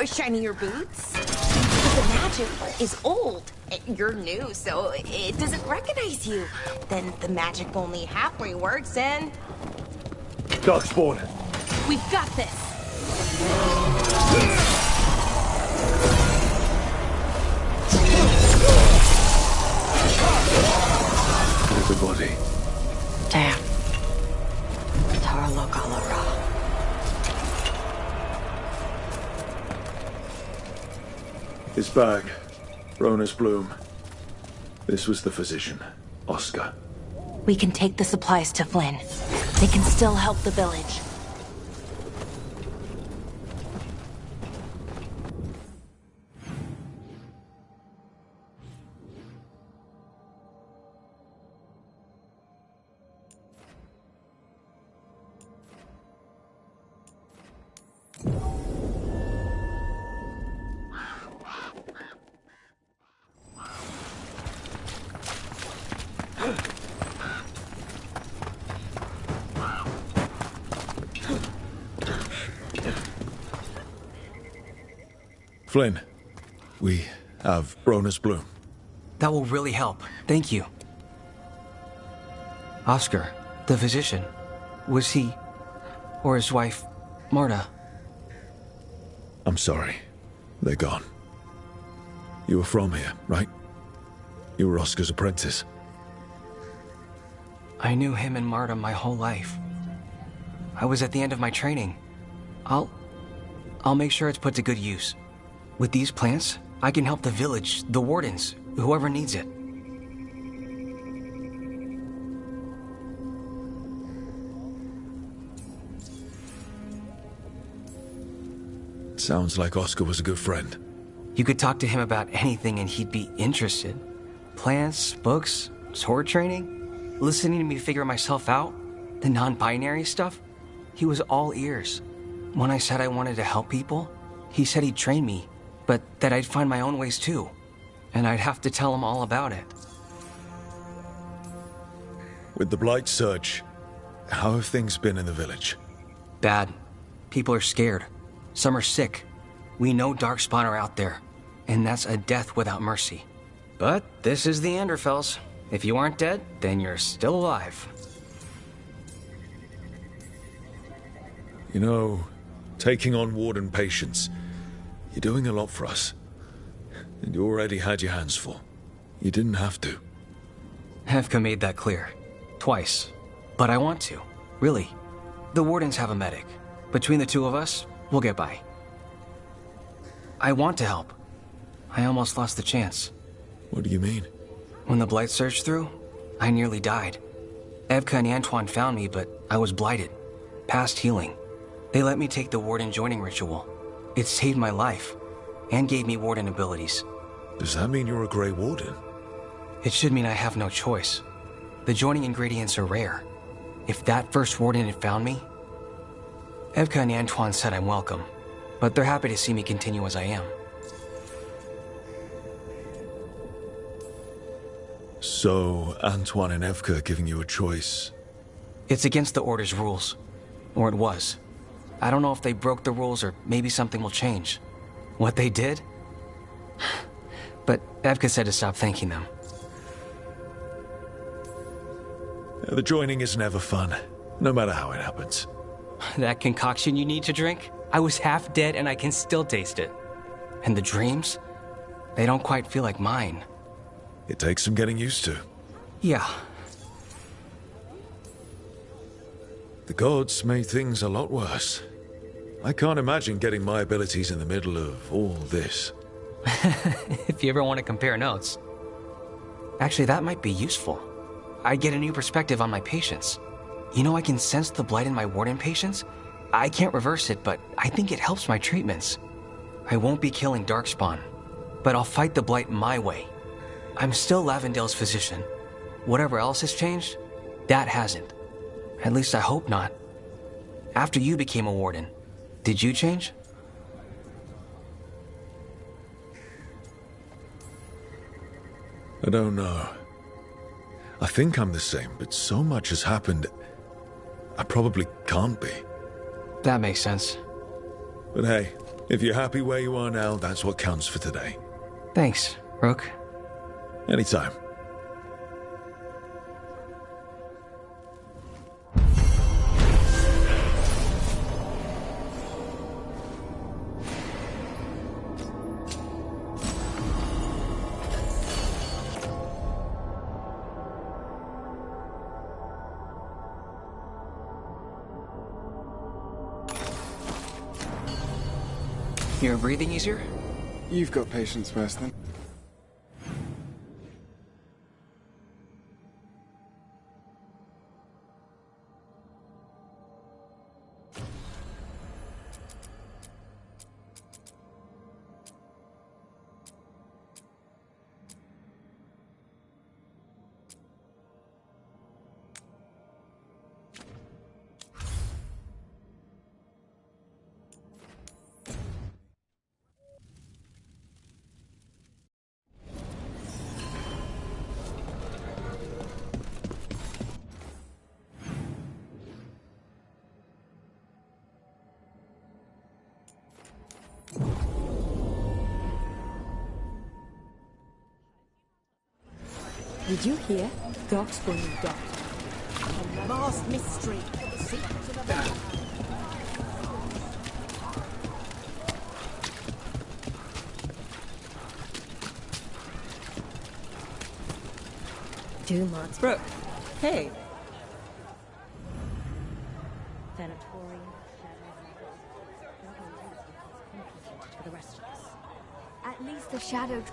shining your boots. But the magic is old. You're new, so it doesn't recognize you. Then the magic only halfway works, and... Darkspawn. We've got this. There's a body. Damn. Tarlo Galara. His bag. Groner's bloom. This was the physician, Oscar. We can take the supplies to Flynn. They can still help the village. Flynn, we have Groner's bloom. That will really help. Thank you. Oscar, the physician, was he, or his wife, Marta? I'm sorry. They're gone. You were from here, right? You were Oscar's apprentice. I knew him and Marta my whole life. I was at the end of my training. I'll make sure it's put to good use. With these plants, I can help the village, the wardens, whoever needs it. Sounds like Oscar was a good friend. You could talk to him about anything and he'd be interested. Plants, books, sword training, listening to me figure myself out, the non-binary stuff. He was all ears. When I said I wanted to help people, he said he'd train me, but that I'd find my own ways too. And I'd have to tell him all about it. With the Blight Surge, how have things been in the village? Bad. People are scared. Some are sick. We know Darkspawn are out there, and that's a death without mercy. But this is the Anderfells. If you aren't dead, then you're still alive. You know, taking on Warden patients, you're doing a lot for us. And you already had your hands full. You didn't have to. Hevka made that clear. Twice. But I want to. Really. The Wardens have a medic. Between the two of us, we'll get by. I want to help. I almost lost the chance. What do you mean? When the Blight surged through, I nearly died. Evka and Antoine found me, but I was blighted. Past healing. They let me take the Warden joining ritual. It saved my life, and gave me Warden abilities. Does that mean you're a Grey Warden? It should mean I have no choice. The joining ingredients are rare. If that first Warden had found me... Evka and Antoine said I'm welcome, but they're happy to see me continue as I am. So, Antoine and Evka are giving you a choice? It's against the Order's rules. Or it was. I don't know if they broke the rules or maybe something will change. What they did? But Evka said to stop thanking them. The joining is never fun, no matter how it happens. That concoction you need to drink? I was half dead and I can still taste it. And the dreams? They don't quite feel like mine. It takes some getting used to. Yeah. The gods made things a lot worse. I can't imagine getting my abilities in the middle of all this. If you ever want to compare notes. Actually, that might be useful. I'd get a new perspective on my patients. You know, I can sense the blight in my Warden patients. I can't reverse it, but I think it helps my treatments. I won't be killing Darkspawn, but I'll fight the blight my way. I'm still Lavendale's physician. Whatever else has changed, that hasn't. At least I hope not. After you became a Warden, did you change? I don't know. I think I'm the same, but so much has happened, I probably can't be. That makes sense. But hey, if you're happy where you are now, that's what counts for today. Thanks, Rook. Anytime. You're breathing easier? You've got patience worse than... Did you hear? Darkspawn and Doctor. A vast mystery. The secrets of the Too much. Brooke, hey. Venatorium, for the rest of us. At least the shadow...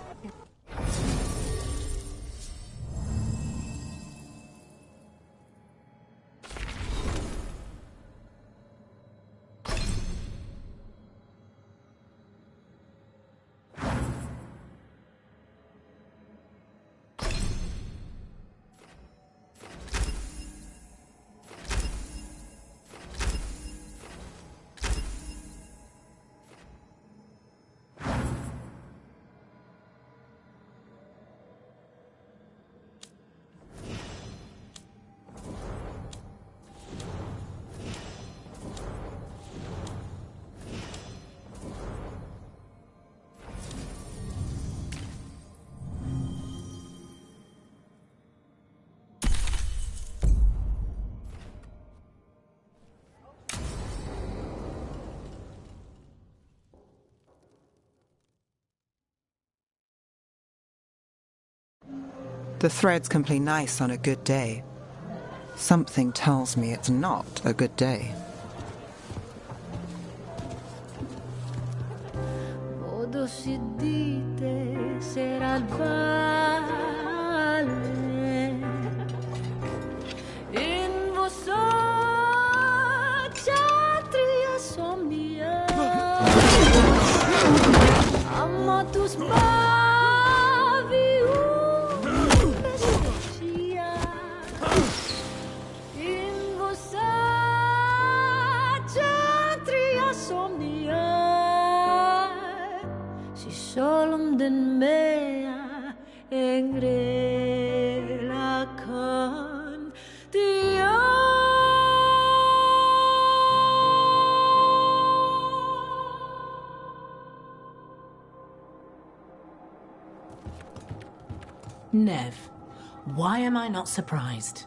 The threads can play nice on a good day. Something tells me it's not a good day. Nev, why am I not surprised?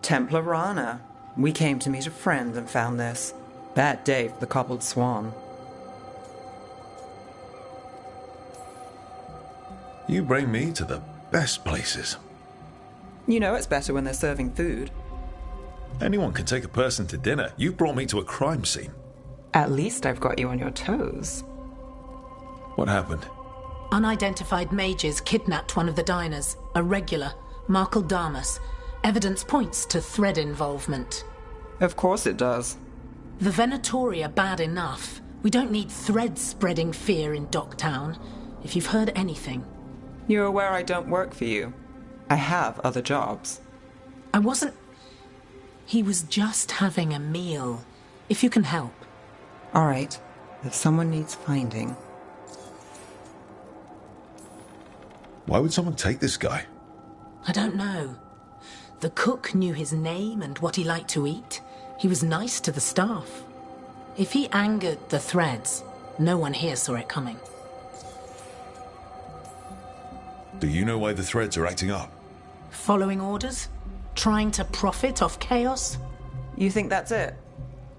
Templar Rana. We came to meet a friend and found this. Bad day for the cobbled swan. You bring me to the best places. You know it's better when they're serving food. Anyone can take a person to dinner. You brought me to a crime scene. At least I've got you on your toes. What happened? Unidentified mages kidnapped one of the diners, a regular, Markle Damas. Evidence points to thread involvement. Of course it does. The Venatori are bad enough. We don't need threads spreading fear in Docktown. If you've heard anything. You're aware I don't work for you. I have other jobs. I wasn't... He was just having a meal. If you can help. All right. If someone needs finding... Why would someone take this guy? I don't know. The cook knew his name and what he liked to eat. He was nice to the staff. If he angered the threads, no one here saw it coming. Do you know why the threads are acting up? Following orders? Trying to profit off chaos? You think that's it?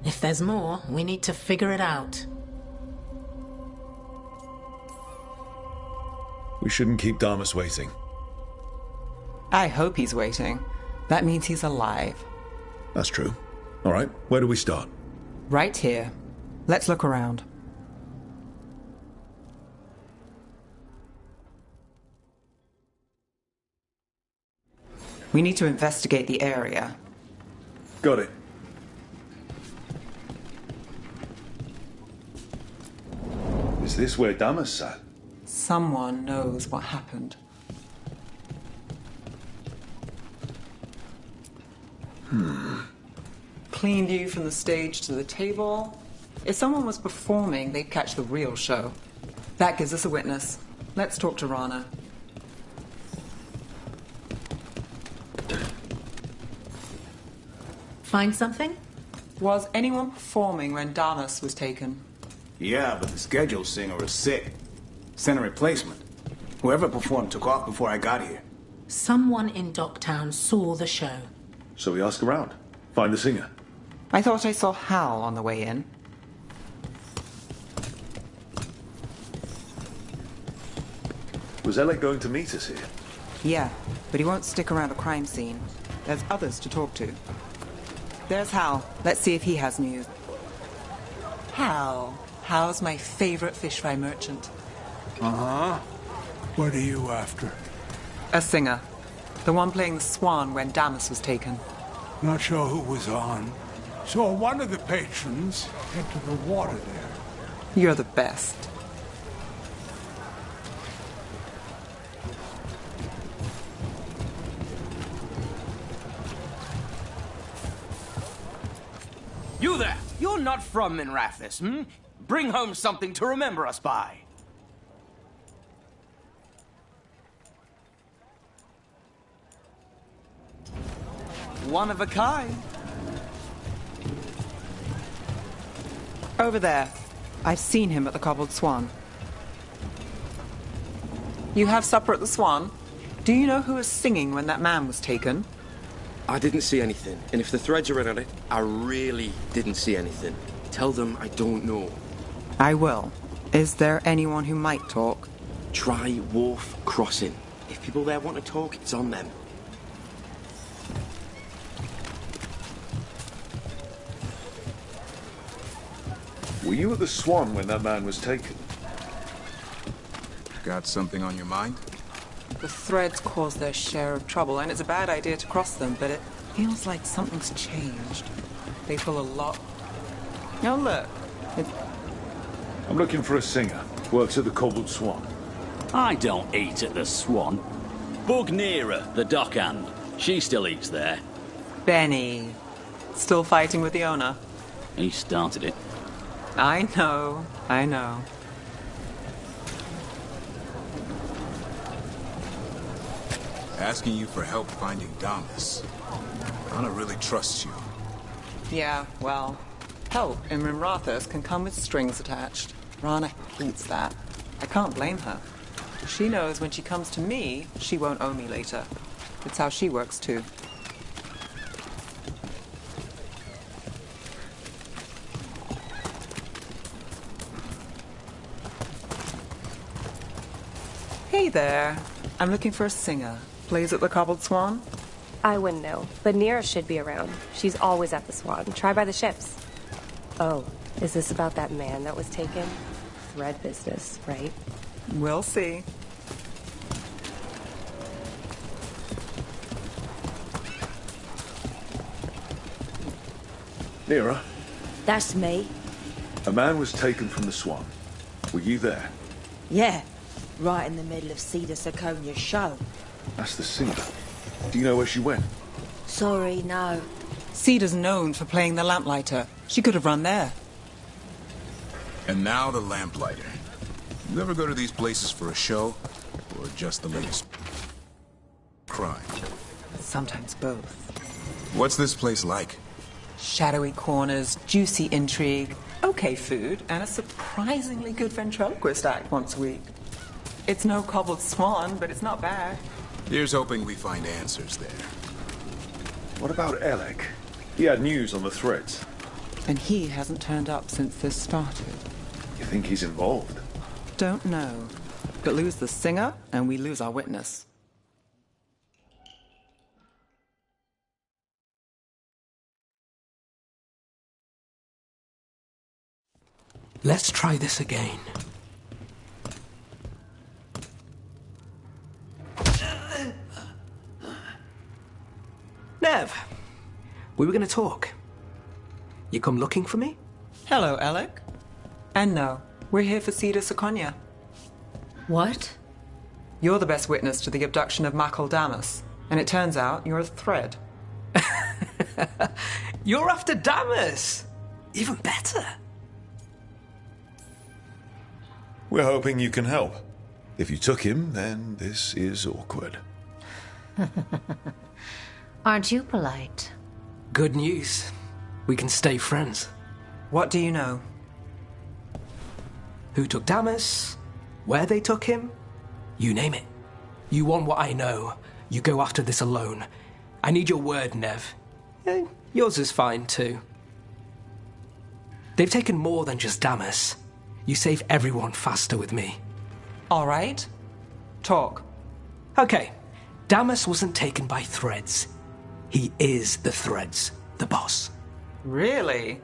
If there's more, we need to figure it out. We shouldn't keep Damas waiting. I hope he's waiting. That means he's alive. That's true. All right, where do we start? Right here. Let's look around. We need to investigate the area. Got it. Is this where Damas sat? Someone knows what happened. Clean view from the stage to the table. If someone was performing, they'd catch the real show. That gives us a witness. Let's talk to Rana. Find something? Was anyone performing when Damas was taken? Yeah, but the scheduled singer was sick. Sent a replacement. Whoever performed took off before I got here. Someone in Docktown saw the show. So we ask around. Find the singer. I thought I saw Hal on the way in. Was Alec going to meet us here? Yeah, but he won't stick around a crime scene. There's others to talk to. There's Hal. Let's see if he has news. Hal. Hal's my favorite fish fry merchant. Uh-huh. What are you after? A singer. The one playing the swan when Damas was taken. Not sure who was on. Saw one of the patrons head to the water there. You're the best. You there! You're not from Minrathis, hmm? Bring home something to remember us by. One of a kind. Over there. I've seen him at the Cobbled Swan. You have supper at the Swan? Do you know who was singing when that man was taken? I didn't see anything, and if the threads are in on it, I really didn't see anything. Tell them I don't know. I will. Is there anyone who might talk? Try Wharf Crossing. If people there want to talk, it's on them. Were you at the Swan when that man was taken? Got something on your mind? The threads cause their share of trouble, and it's a bad idea to cross them, but it feels like something's changed. They pull a lot. Oh, look. I'm looking for a singer. Works at the Cobbled Swan. I don't eat at the Swan. Bug Neera, the dockhand. She still eats there. Benny. Still fighting with the owner? He started it. I know. Asking you for help finding Damas. I don't really trust you. Yeah, well, help in Rimrathas can come with strings attached. Rana hates that. I can't blame her. She knows when she comes to me, she won't owe me later. It's how she works, too. Hey there. I'm looking for a singer. Plays at the Cobbled Swan? I wouldn't know, but Neera should be around. She's always at the Swan. Try by the ships. Oh, is this about that man that was taken? Thread business, right? We'll see. Neera, That's me. a man was taken from the Swan. Were you there? Yeah, right in the middle of Cedar Siconia's show. That's the singer. Do you know where she went? Sorry, no. Cedar's known for playing the lamplighter. She could have run there. And now the lamplighter. You ever go to these places for a show, or just the latest crime? Sometimes both. What's this place like? Shadowy corners, juicy intrigue, okay food, and a surprisingly good ventriloquist act once a week. It's no Cobbled Swan, but it's not bad. Here's hoping we find answers there. What about Alec? He had news on the threads. And he hasn't turned up since this started. You think he's involved? Don't know. But lose the singer, and we lose our witness. Let's try this again. Nev, we were going to talk. You come looking for me? Hello, Alec. And no, we're here for Cedar Siconia. What? You're the best witness to the abduction of Makal Damas, and it turns out you're a thread. You're after Damas! Even better. We're hoping you can help. If you took him, then this is awkward. Aren't you polite? Good news. We can stay friends. What do you know? Who took Damas? Where they took him? You name it. You want what I know. You go after this alone. I need your word, Nev. Yours is fine, too. They've taken more than just Damas. You save everyone faster with me. All right. Talk. Okay. Damas wasn't taken by threads. He is the threads, the boss. Really?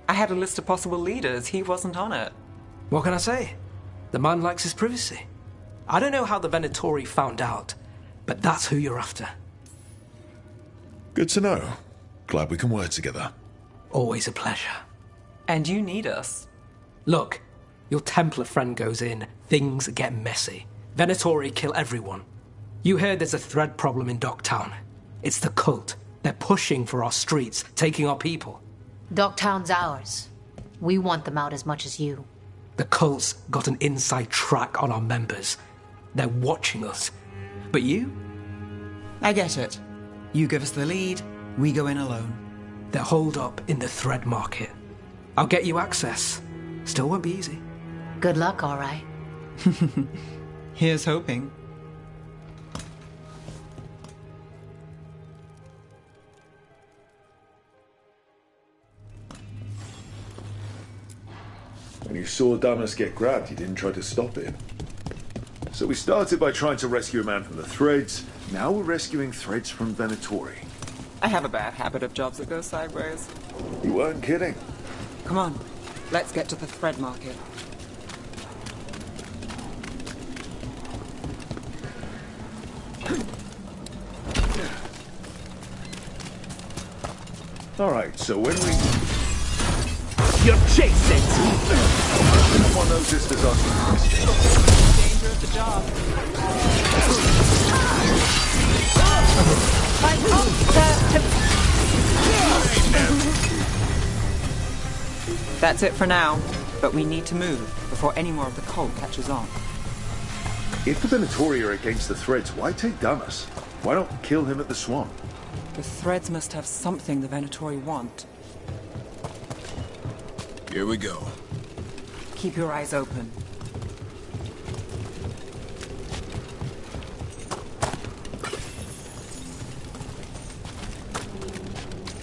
I had a list of possible leaders. He wasn't on it. What can I say? The man likes his privacy. I don't know how the Venatori found out, but that's who you're after. Good to know. Glad we can work together. Always a pleasure. And you need us. Look, your Templar friend goes in, things get messy. Venatori kill everyone. You heard there's a thread problem in Docktown. It's the cult. They're pushing for our streets, taking our people. Docktown's ours. We want them out as much as you. The cult's got an inside track on our members. They're watching us. But you? I get it. You give us the lead, we go in alone. They're holed up in the thread market. I'll get you access. Still won't be easy. Good luck, all right. Here's hoping. When you saw Damas get grabbed, you didn't try to stop it. So we started by trying to rescue a man from the Threads. Now we're rescuing Threads from Venatori. I have a bad habit of jobs that go sideways. You weren't kidding. Come on, let's get to the thread market. Alright, so when we... You're chasing! Someone noticed us asking questions. Danger of the job. That's it for now, but we need to move before any more of the cult catches on. If the Venatori are against the Threads, why take Damas? Why not kill him at the Swan? The Threads must have something the Venatori want. Here we go. Keep your eyes open.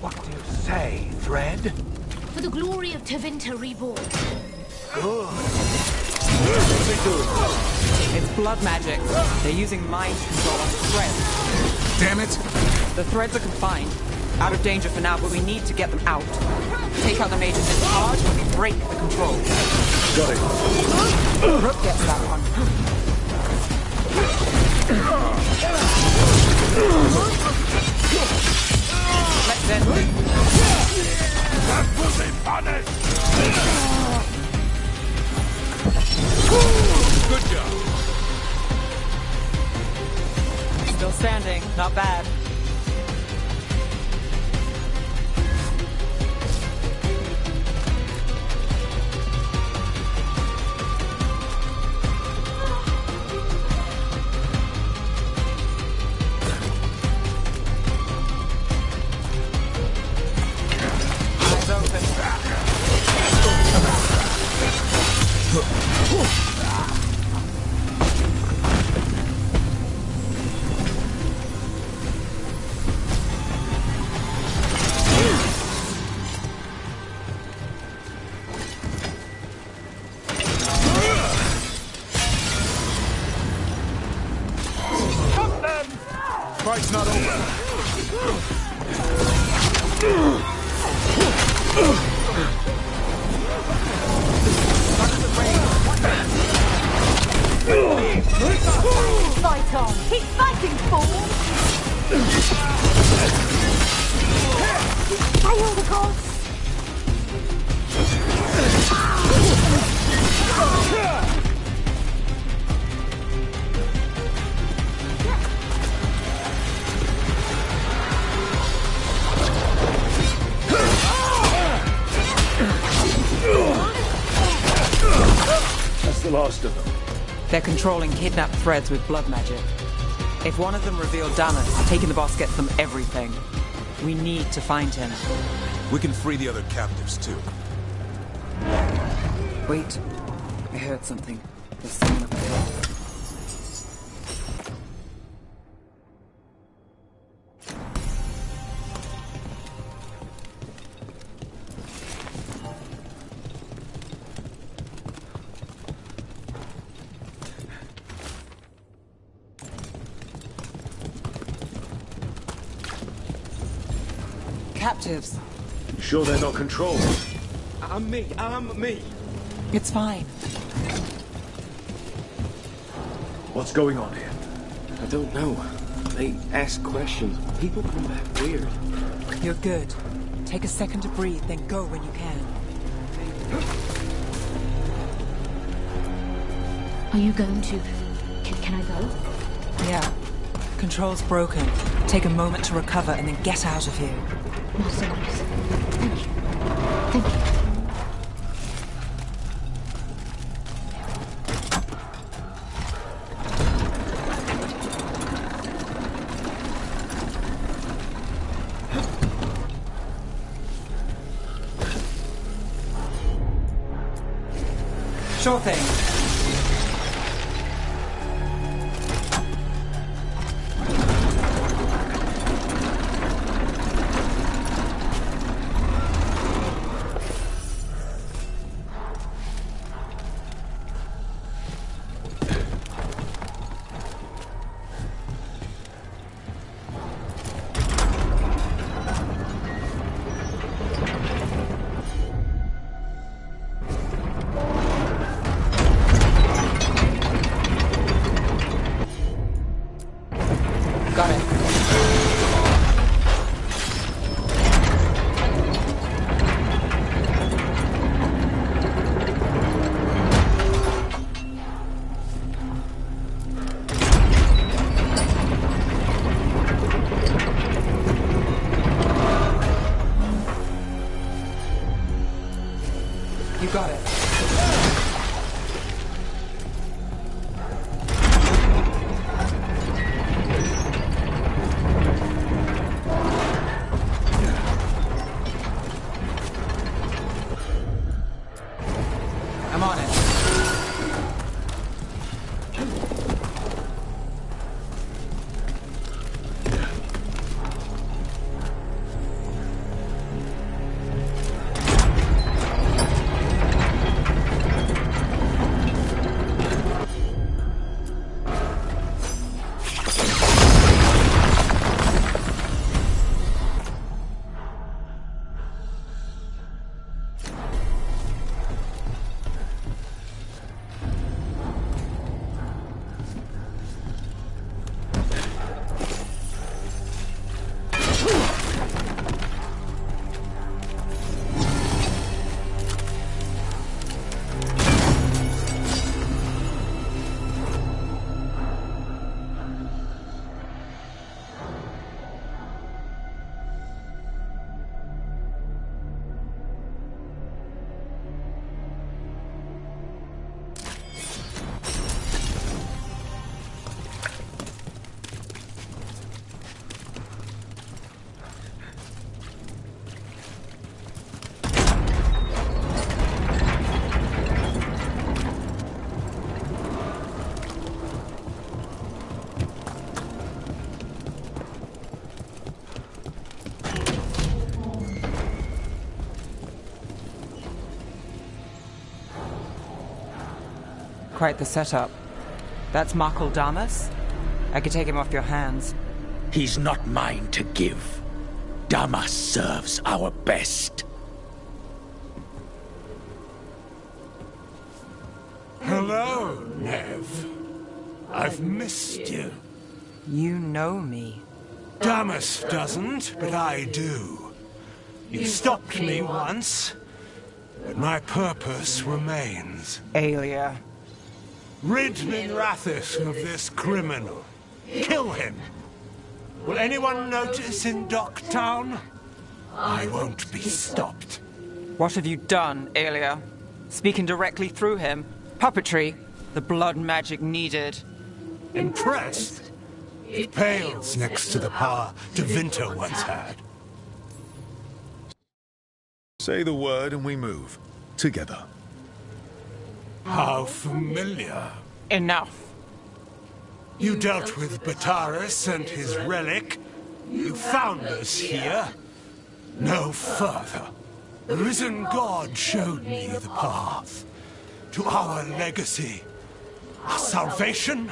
What do you say, Thread? For the glory of Tevinter reborn. Good. It's blood magic. They're using mind control on the Threads. Damn it! The Threads are confined. Out of danger for now, but we need to get them out. Take out the mages in charge and we break the control. Got it. Rook gets that one. Let's end it. That wasn't honest! Good job. Still standing. Not bad. Eyes open. Fight's not over. Fight on! Keep fighting, fool! Hail the gods! That's the last of them. They're controlling kidnapped Threads with blood magic. If one of them revealed Damas, taking the boss gets them everything. We need to find him. We can free the other captives, too. Wait. I heard something. There's someone up there. Captives. You sure they're not controlled? I'm me. It's fine. What's going on here? I don't know. They ask questions. People come back weird. You're good. Take a second to breathe, then go when you can. Are you going to... Can I go? Yeah. Control's broken. Take a moment to recover and then get out of here. Master Grace. Thank you. Thank you. Sure thing. Quite the setup. That's Markle Damas? I could take him off your hands. He's not mine to give. Damas serves our best. Hello, Nev. I've missed you. You know me. Damas doesn't, but I do. You stopped me once, but my purpose remains. Aelia. Rid Minrathis of this criminal. Kill him. Will anyone notice in Docktown? I won't be stopped. What have you done, Aelia? Speaking directly through him? Puppetry? The blood magic needed. Impressed? It pales next to the power Devinter once had. Say the word and we move. Together. How familiar. Enough. You dealt with Bataris and his relic. You found us here. No further. The risen god showed me the path. To our legacy. Our salvation.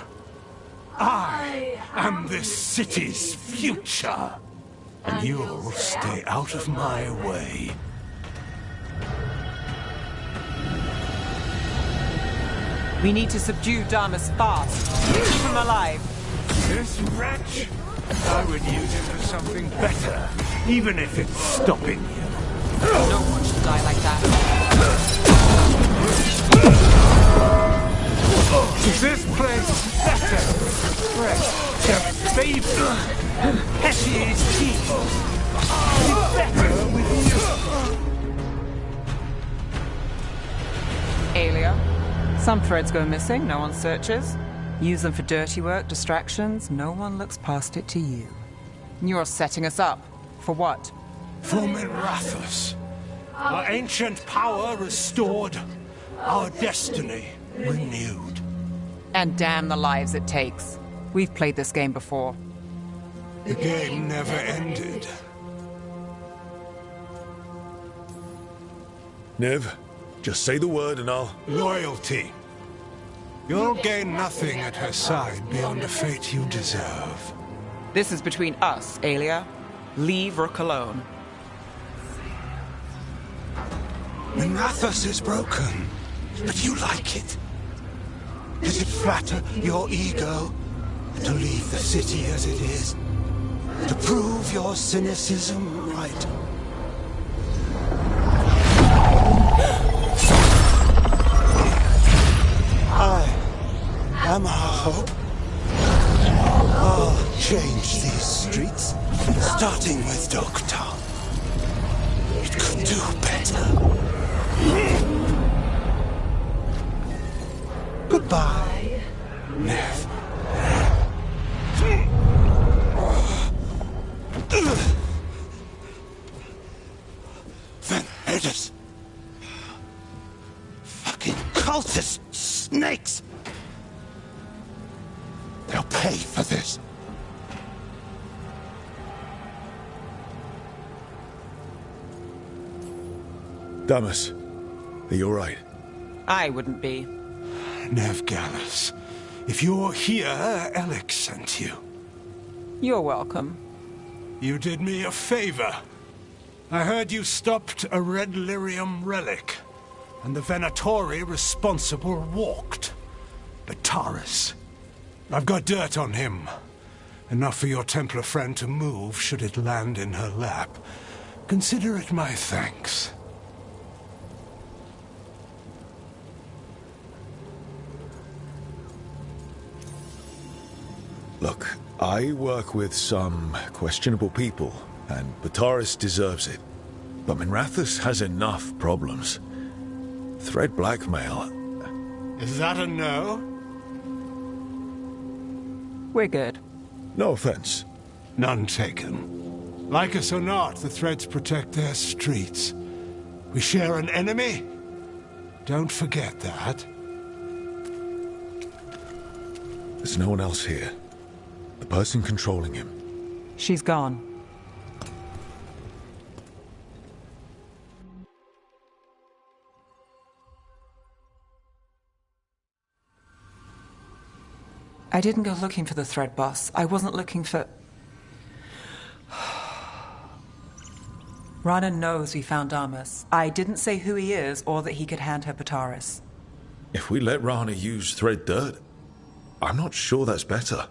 I am this city's future. And you'll stay out of my way. We need to subdue Damas fast. Keep him alive. This wretch? I would use it for something better, even if it's stopping you. No one should die like that. Is this place better? Fresh, to favor. Hessier's teeth. It's better with you. Aelia. Some threads go missing, no one searches. Use them for dirty work, distractions, no one looks past it to you. You're setting us up. For what? For Minrathis. Our ancient power restored. Our destiny renewed. And damn the lives it takes. We've played this game before. The game never ended. Nev, just say the word and I'll... Loyalty. You'll gain nothing at her side beyond a fate you deserve. This is between us, Aelia. Leave Rook alone. Minrathis is broken, but you like it. Does it flatter your ego to leave the city as it is? To prove your cynicism right? I am our hope. I'll change these streets, starting with Docktown. It could do better. Goodbye, Nev. Venedis. Fucking cultist snakes. They'll pay for this. Damas, are you alright? I wouldn't be. Nev Gallus, if you're here, Alex sent you. You're welcome. You did me a favor. I heard you stopped a red lyrium relic, and the Venatori responsible walked. Bataris. I've got dirt on him. Enough for your Templar friend to move should it land in her lap. Consider it my thanks. Look, I work with some questionable people, and Bataris deserves it. But Minrathis has enough problems. Thread blackmail. Is that a no? We're good. No offense. None taken. Like us or not, the Threads protect their streets. We share an enemy? Don't forget that. There's no one else here. The person controlling him. She's gone. I didn't go looking for the thread boss. I wasn't looking for... Rana knows we found Damas. I didn't say who he is or that he could hand her Pataris. If we let Rana use thread dirt, I'm not sure that's better.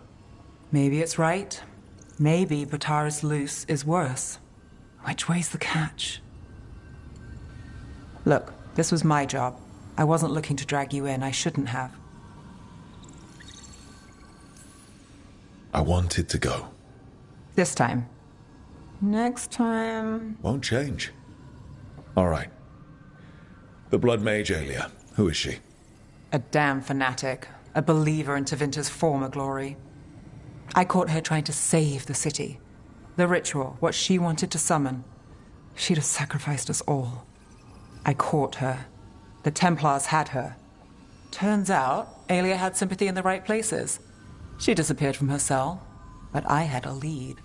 Maybe it's right. Maybe Pataris loose is worse. Which way's the catch? Look, this was my job. I wasn't looking to drag you in. I shouldn't have. I wanted to go. This time. Next time... Won't change. All right. The Blood Mage Aelia. Who is she? A damn fanatic. A believer in Tevinter's former glory. I caught her trying to save the city. The ritual, what she wanted to summon. She'd have sacrificed us all. I caught her. The Templars had her. Turns out, Aelia had sympathy in the right places. She disappeared from her cell, but I had a lead.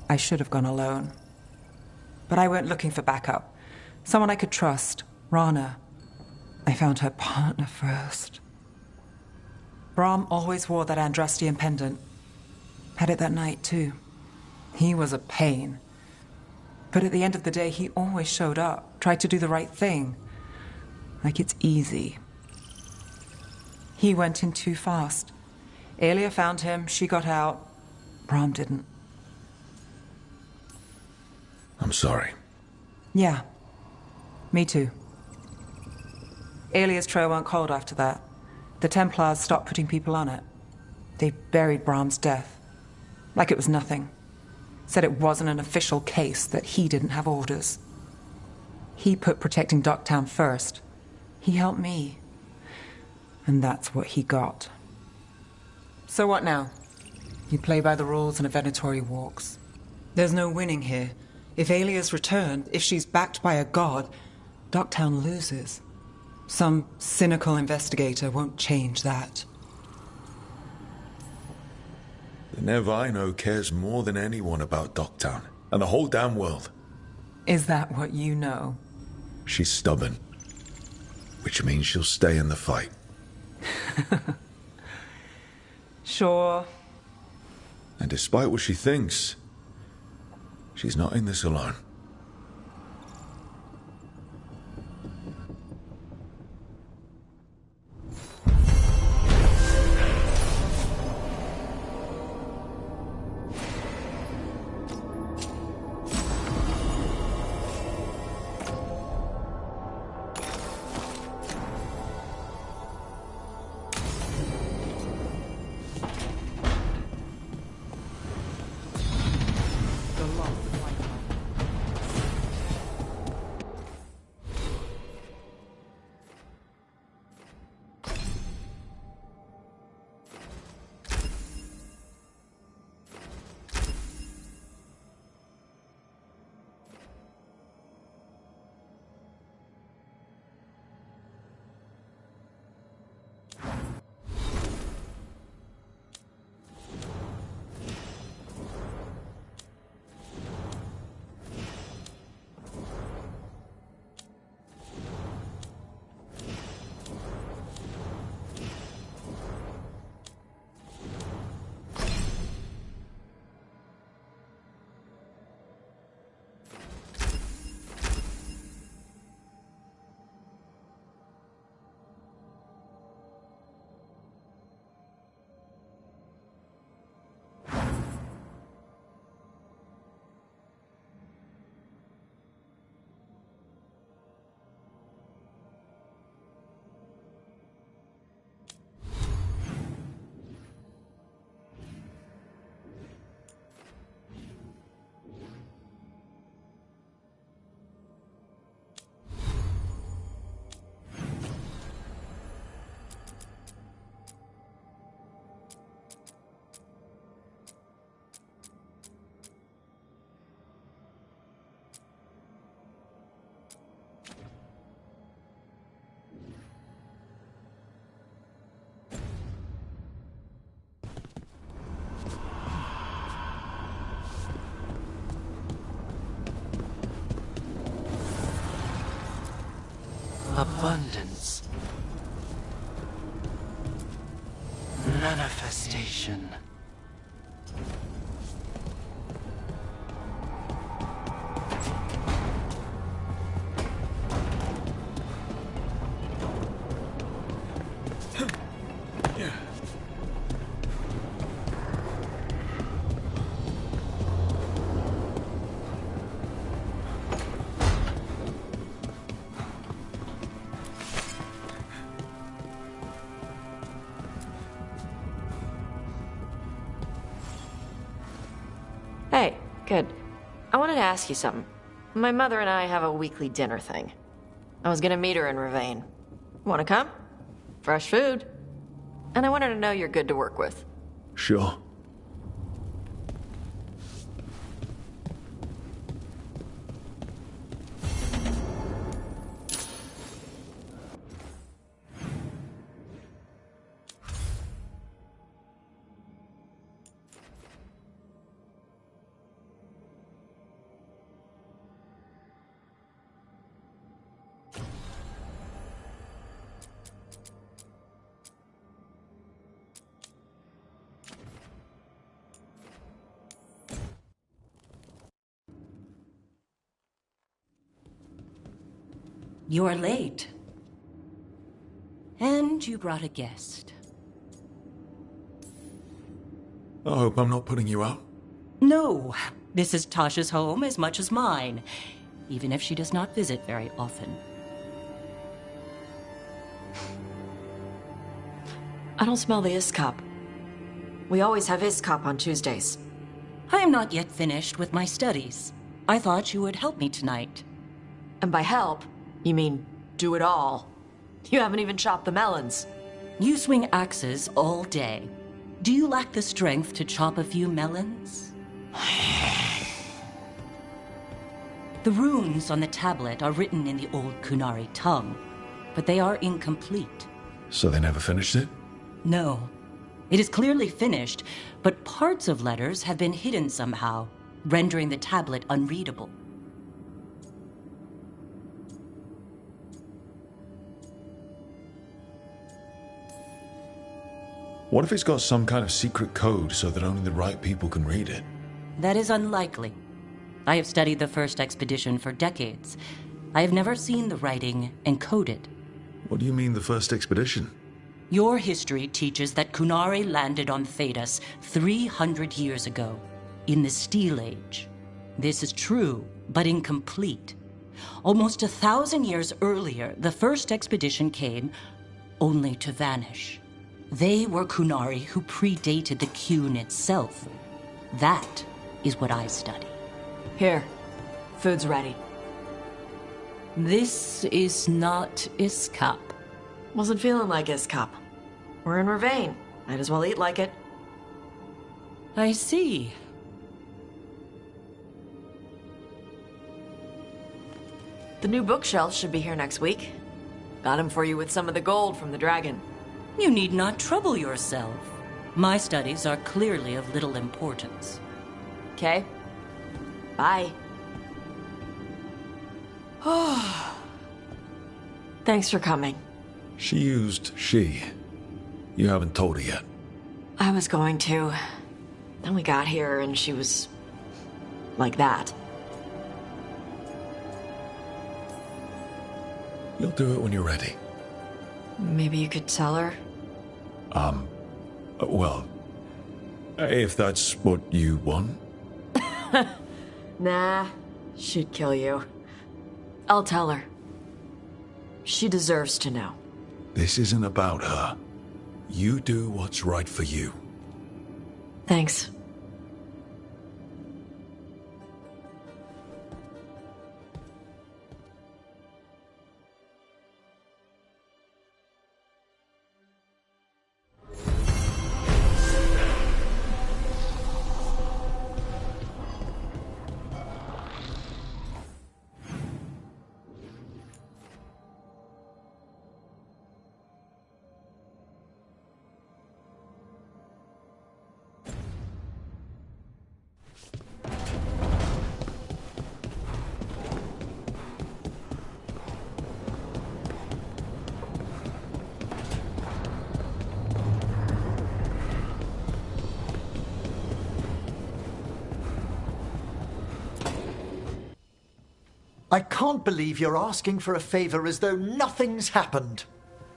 I should have gone alone. But I went looking for backup. Someone I could trust. Rana. I found her partner first. Brahm always wore that Andrastian pendant. Had it that night, too. He was a pain. But at the end of the day, he always showed up, tried to do the right thing. Like it's easy. He went in too fast. Aelia found him, she got out. Brahm didn't. I'm sorry. Yeah. Me too. Aelia's trail went cold after that. The Templars stopped putting people on it. They buried Brahm's death. Like it was nothing. Said it wasn't an official case, that he didn't have orders. He put protecting Docktown first. He helped me. And that's what he got. So what now? You play by the rules and a Venatori walks. There's no winning here. If Aelia's returned, if she's backed by a god, Docktown loses. Some cynical investigator won't change that. The Nev I know cares more than anyone about Docktown, and the whole damn world. Is that what you know? She's stubborn, which means she'll stay in the fight. Sure. And despite what she thinks, she's not in this alone. Abundance. manifestation. Hey, good. I wanted to ask you something. My mother and I have a weekly dinner thing. I was gonna meet her in Ravane. Wanna come? Fresh food. And I wanted to know you're good to work with. Sure. You're late. And you brought a guest. I hope I'm not putting you out. No, this is Tasha's home as much as mine, even if she does not visit very often. I don't smell the Iskop. We always have Iskop on Tuesdays. I am not yet finished with my studies. I thought you would help me tonight. And by help, you mean do it all. You haven't even chopped the melons. You swing axes all day. Do you lack the strength to chop a few melons? The runes on the tablet are written in the old Kunari tongue, but they are incomplete. So they never finished it? No. It is clearly finished, but parts of letters have been hidden somehow, rendering the tablet unreadable. What if it's got some kind of secret code so that only the right people can read it? That is unlikely. I have studied the first expedition for decades. I have never seen the writing encoded. What do you mean, the first expedition? Your history teaches that Kunari landed on Thedas 300 years ago, in the Steel Age. This is true, but incomplete. Almost 1,000 years earlier, the first expedition came, only to vanish. They were Kunari who predated the Qun itself. That is what I study. Here, food's ready. This is not Iskop. Wasn't feeling like Iskop. We're in Ravane. Might as well eat like it. I see. The new bookshelves should be here next week. Got them for you with some of the gold from the dragon. You need not trouble yourself. My studies are clearly of little importance. Okay. Bye. Thanks for coming. She used she. You haven't told her yet. I was going to. Then we got here and she was... like that. You'll do it when you're ready. Maybe you could tell her? Well, if that's what you want. Nah, she'd kill you. I'll tell her. She deserves to know. This isn't about her. You do what's right for you. Thanks. I can't believe you're asking for a favor as though nothing's happened.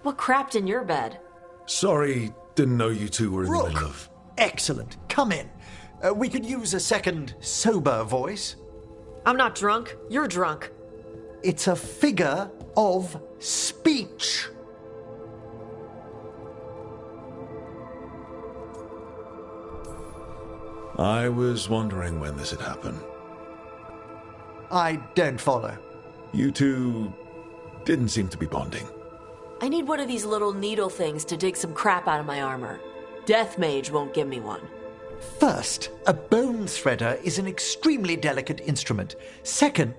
What crapped in your bed? Sorry, didn't know you two were in the middle of... Excellent. Come in. We could use a second sober voice. I'm not drunk. You're drunk. It's a figure of speech. I was wondering when this had happened. I don't follow. You two didn't seem to be bonding. I need one of these little needle things to dig some crap out of my armor. Death Mage won't give me one. First, a bone threader is an extremely delicate instrument. Second,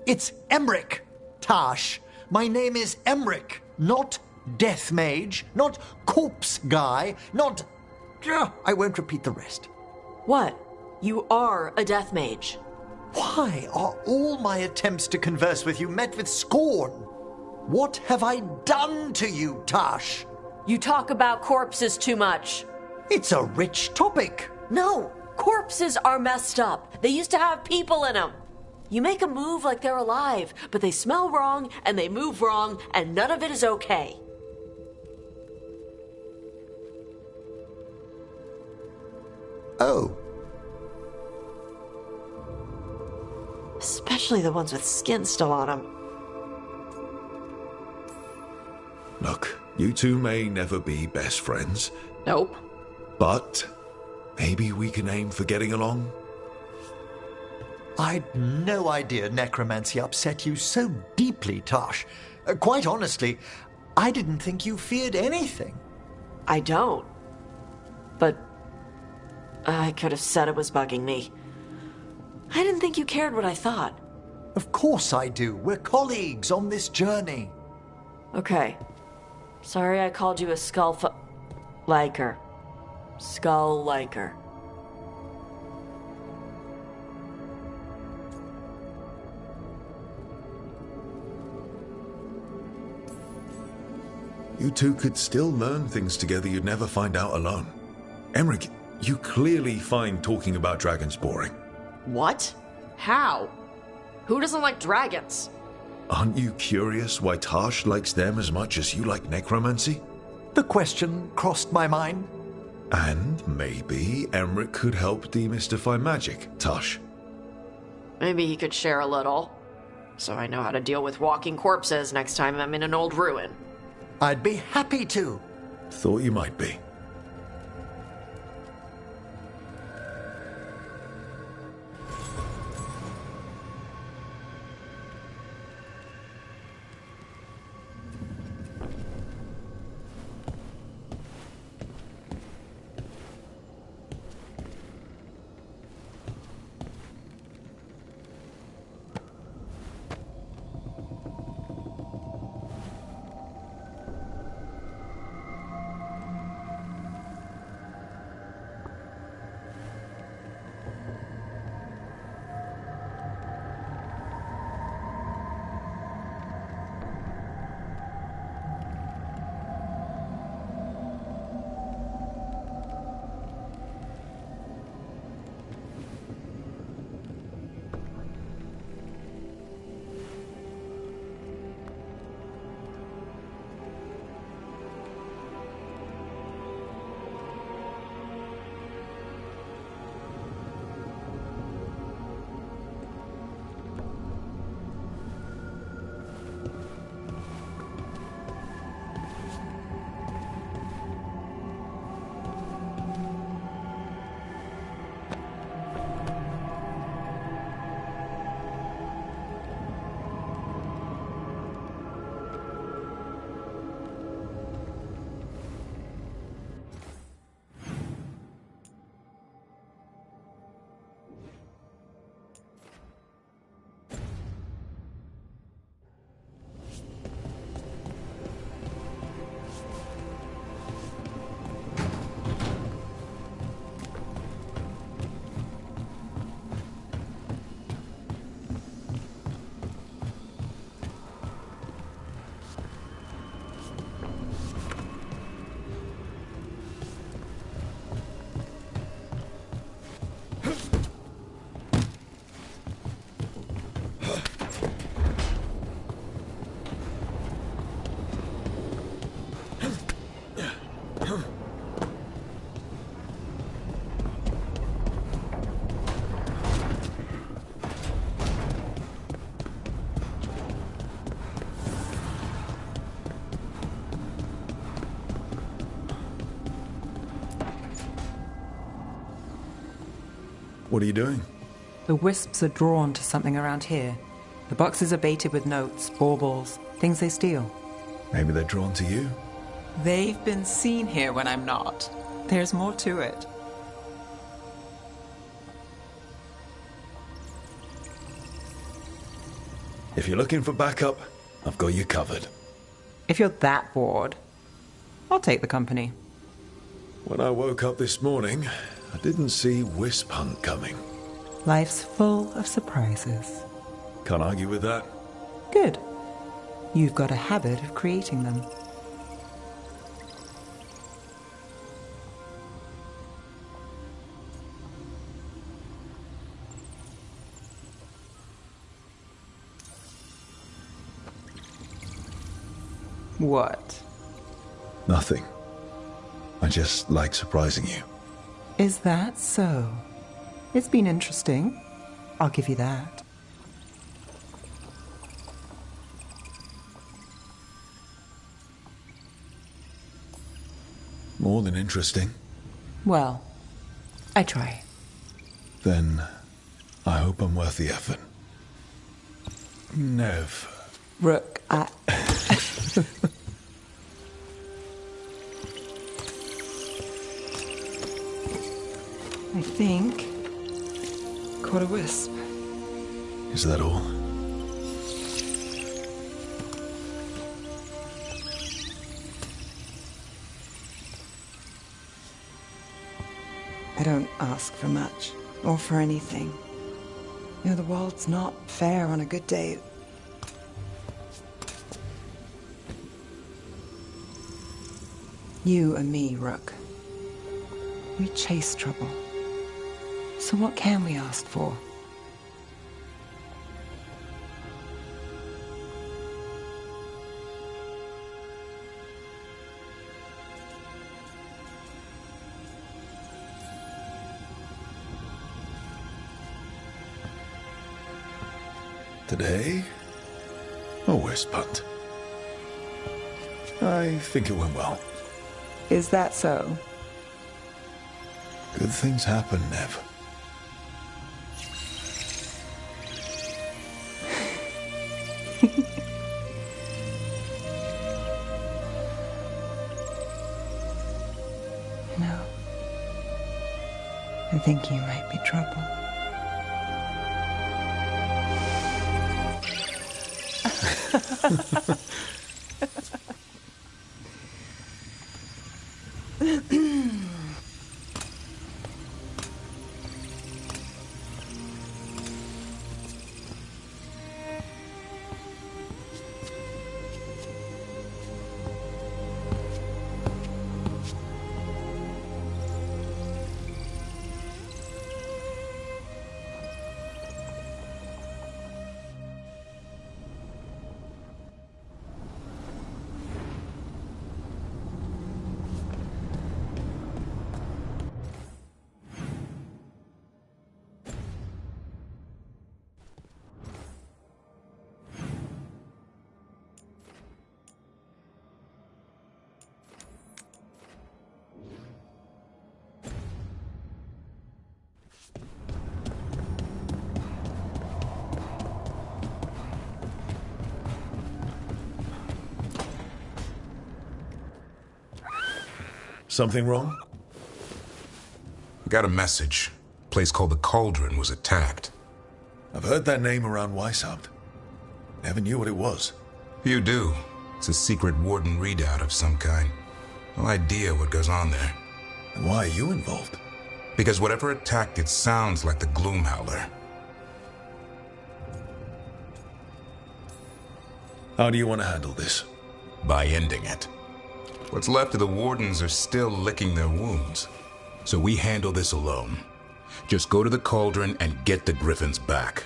it's Emmerich. Tash, my name is Emmerich, not Death Mage, not Corpse Guy, not... I won't repeat the rest. What? You are a Death Mage. Why are all my attempts to converse with you met with scorn? What have I done to you, Tash? You talk about corpses too much. It's a rich topic. No, corpses are messed up. They used to have people in them. You make a move like they're alive, but they smell wrong and they move wrong, and none of it is okay. Oh. Especially the ones with skin still on them. Look, you two may never be best friends. Nope. But maybe we can aim for getting along? I'd no idea necromancy upset you so deeply, Tosh. Quite honestly, I didn't think you feared anything. I don't. But I could have said it was bugging me. I didn't think you cared what I thought. Of course I do. We're colleagues on this journey. Okay. Sorry I called you a liker. Skull liker. You two could still learn things together you'd never find out alone. Emmerich, you clearly find talking about dragons boring. What? How? Who doesn't like dragons? Aren't you curious why Tash likes them as much as you like necromancy? The question crossed my mind. And maybe Emmerich could help demystify magic, Tash. Maybe he could share a little, so I know how to deal with walking corpses next time I'm in an old ruin. I'd be happy to. Thought you might be. What are you doing? The wisps are drawn to something around here. The boxes are baited with notes, baubles, things they steal. Maybe they're drawn to you? They've been seen here when I'm not. There's more to it. If you're looking for backup, I've got you covered. If you're that bored, I'll take the company. When I woke up this morning, I didn't see Wisp Hunt coming. Life's full of surprises. Can't argue with that. Good. You've got a habit of creating them. What? Nothing. I just like surprising you. Is that so? It's been interesting. I'll give you that. More than interesting. Well, I try. Then I hope I'm worth the effort. Nev. Rook, I think caught a wisp. Is that all? I don't ask for much, or for anything. You know, the world's not fair on a good day. You and me, Rook. We chase trouble. So what can we ask for? Today, a wisp hunt. I think it went well. Is that so? Good things happen, Nev. No. I think you might be trouble. Something wrong? Got a message. A place called the Cauldron was attacked. I've heard that name around Weishaupt. Never knew what it was. You do. It's a secret Warden readout of some kind. No idea what goes on there. And why are you involved? Because whatever attacked it sounds like the Gloomhowler. How do you want to handle this? By ending it. What's left of the Wardens are still licking their wounds. So we handle this alone. Just go to the Cauldron and get the Griffins back.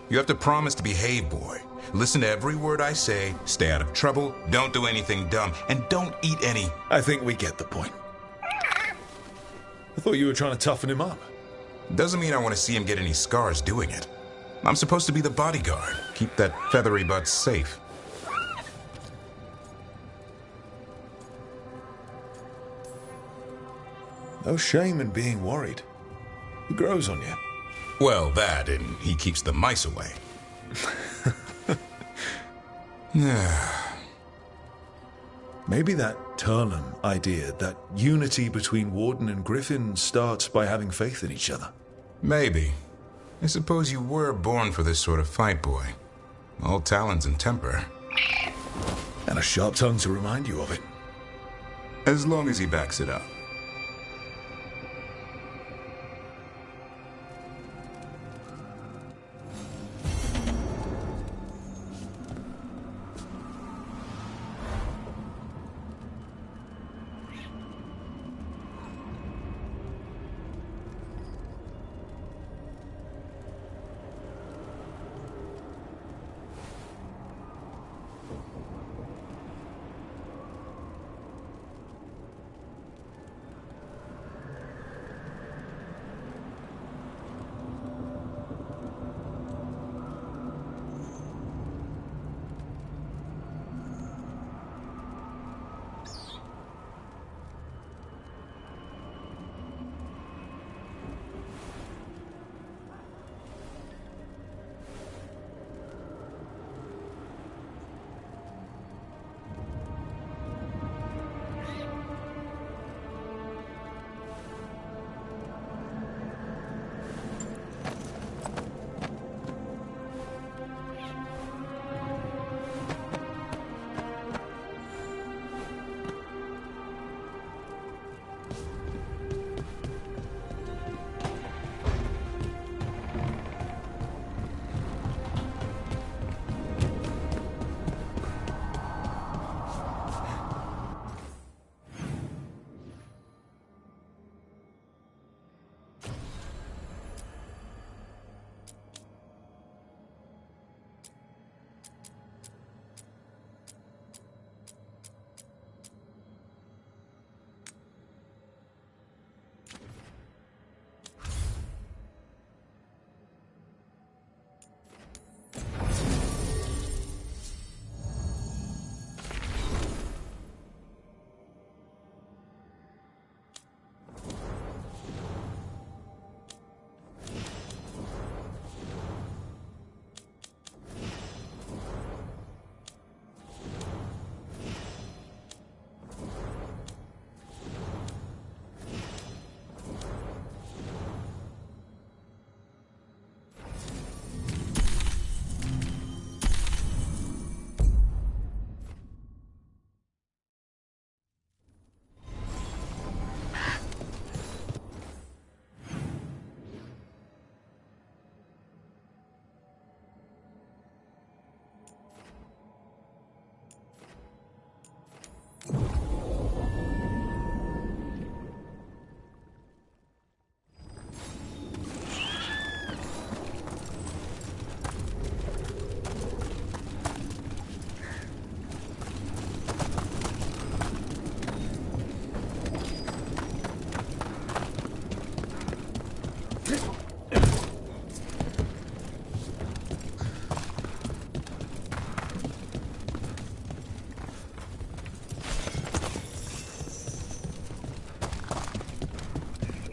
You have to promise to behave, boy. Listen to every word I say, stay out of trouble, don't do anything dumb, and don't eat any... I think we get the point. I thought you were trying to toughen him up. Doesn't mean I want to see him get any scars doing it. I'm supposed to be the bodyguard, keep that feathery butt safe. No shame in being worried. He grows on you. Well, that, and he keeps the mice away. Maybe that Turlum idea, that unity between Warden and Griffin, starts by having faith in each other. Maybe. I suppose you were born for this sort of fight, boy. All talons and temper. And a sharp tongue to remind you of it. As long as he backs it up.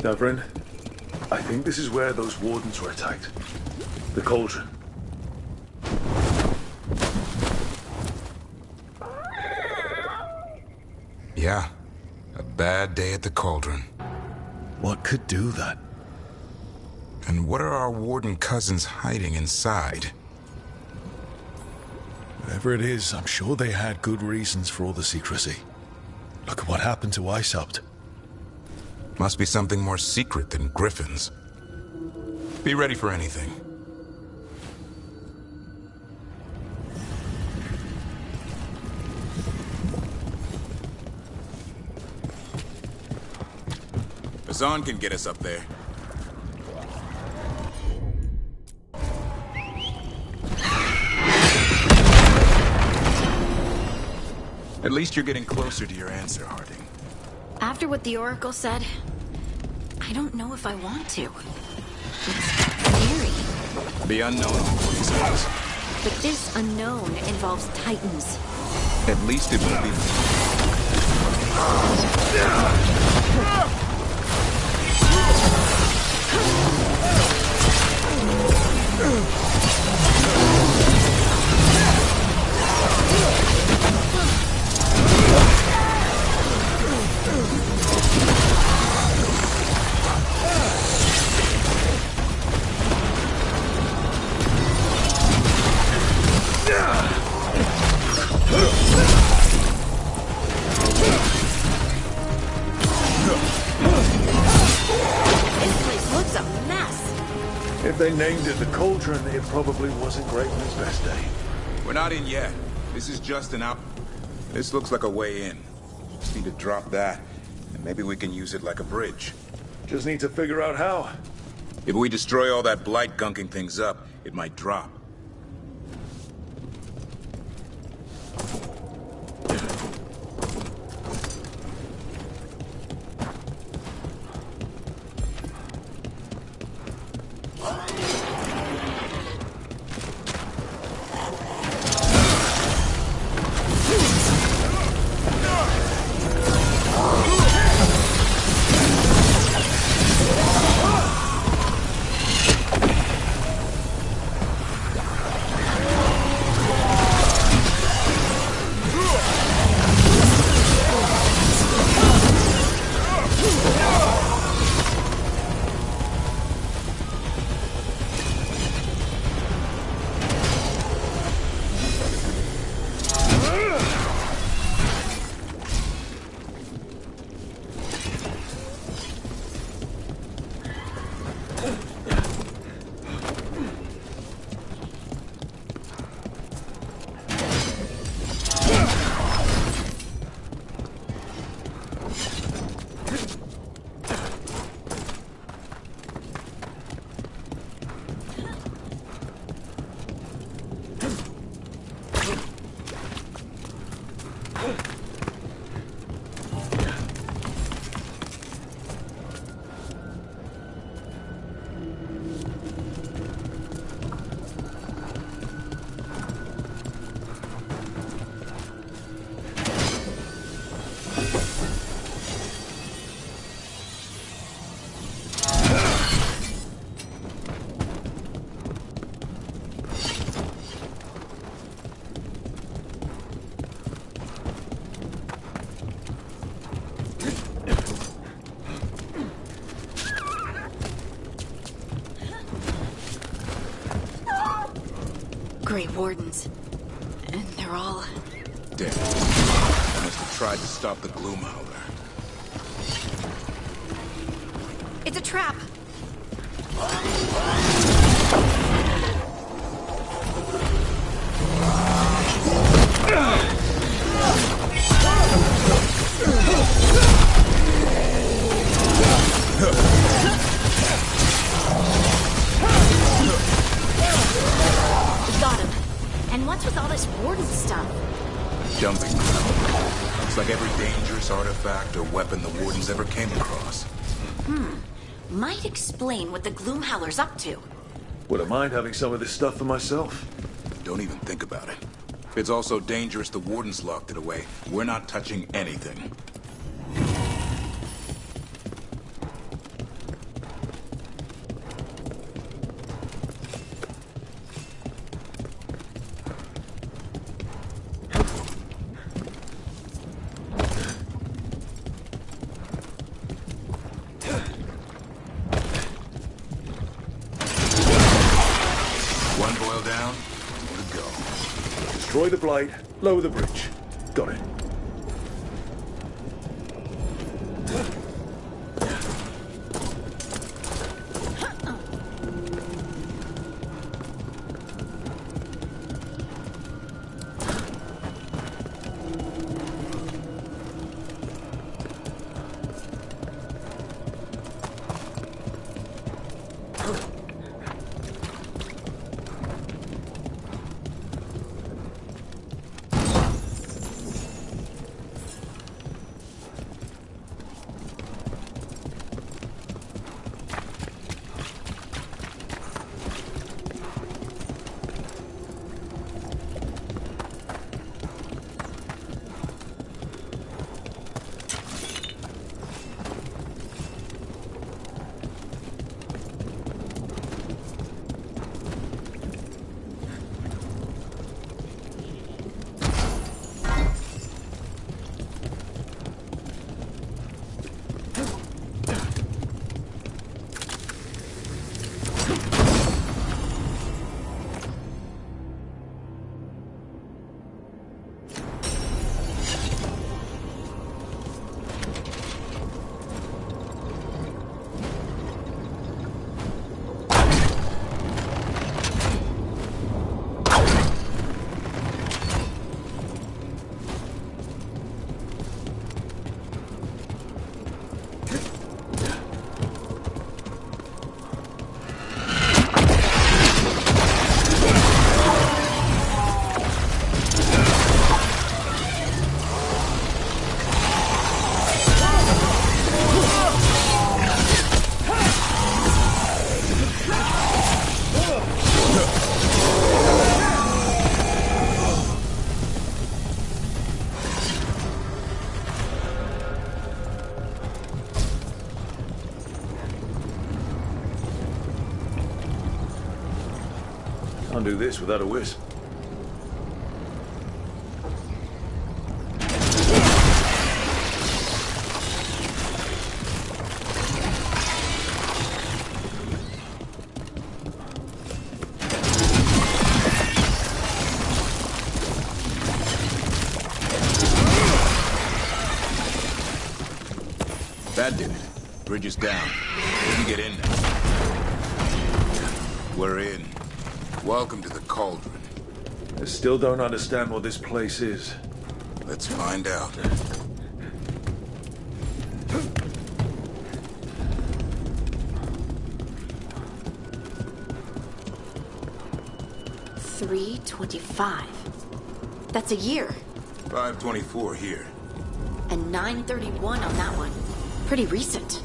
Davrin, I think this is where those wardens were attacked. The cauldron. Yeah, a bad day at the cauldron. What could do that? And what are our warden cousins hiding inside? Whatever it is, I'm sure they had good reasons for all the secrecy. Look at what happened to Icehopt. Must be something more secret than griffins. Be ready for anything. Bazan can get us up there. At least you're getting closer to your answer, Harding. After what the Oracle said, I don't know if I want to. It's scary. The unknown always is. But this unknown involves Titans. At least it will be. they named it the Cauldron, it probably wasn't great on its best day. We're not in yet. This is just an out. This looks like a way in. Just need to drop that, and maybe we can use it like a bridge. Just need to figure out how. If we destroy all that blight gunking things up, it might drop. Grey Wardens. And they're all... Dead. Must have tried to stop the Gloomhowler. It's a trap! Got him. And what's with all this warden stuff? Dumping ground. Looks like every dangerous artifact or weapon the Wardens ever came across. Might explain what the Gloomhowler's up to. Wouldn't mind having some of this stuff for myself. Don't even think about it. If it's also dangerous the Wardens locked it away, we're not touching anything. One boil down, more to go. Destroy the blight, lower the bridge. Got it. Can't do this without a whiz. That did it. Bridge is down. We can get in now. We're in. Welcome to the Cauldron. I still don't understand what this place is. Let's find out. $325. That's a year. 524 here. And 931 on that one. Pretty recent.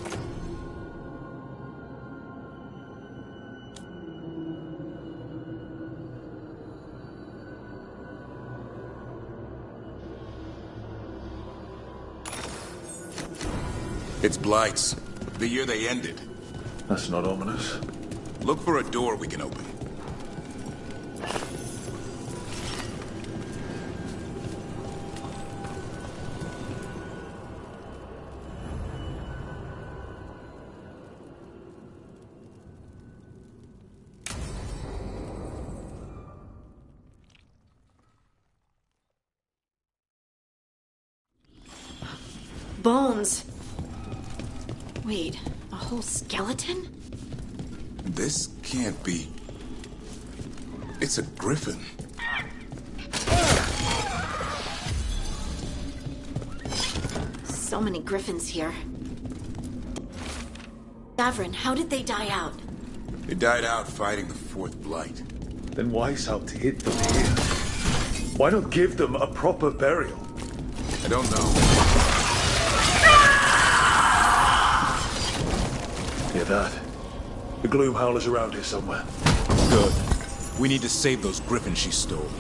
It's Blight's. The year they ended. That's not ominous. Look for a door we can open. Bones. Wait, a whole skeleton? This can't be... It's a griffin. So many griffins here. Davrin, how did they die out? They died out fighting the Fourth Blight. Then why to hit them here? Why not give them a proper burial? I don't know. Hear that? The Gloom Howler's around here somewhere. Good. We need to save those griffins she stole.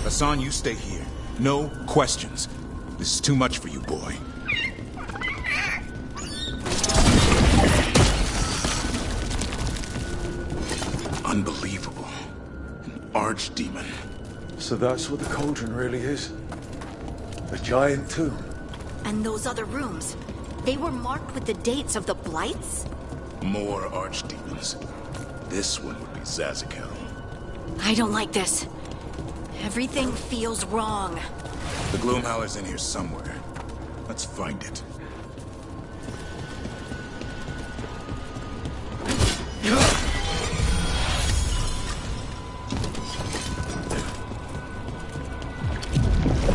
Hassan, you stay here. No questions. This is too much for you, boy. Unbelievable. An archdemon. So that's what the Cauldron really is? A giant tomb? And those other rooms, they were marked with the dates of the Blights? More archdemons. This one would be Zazakel. I don't like this. Everything feels wrong. The Gloomhowler's in here somewhere. Let's find it.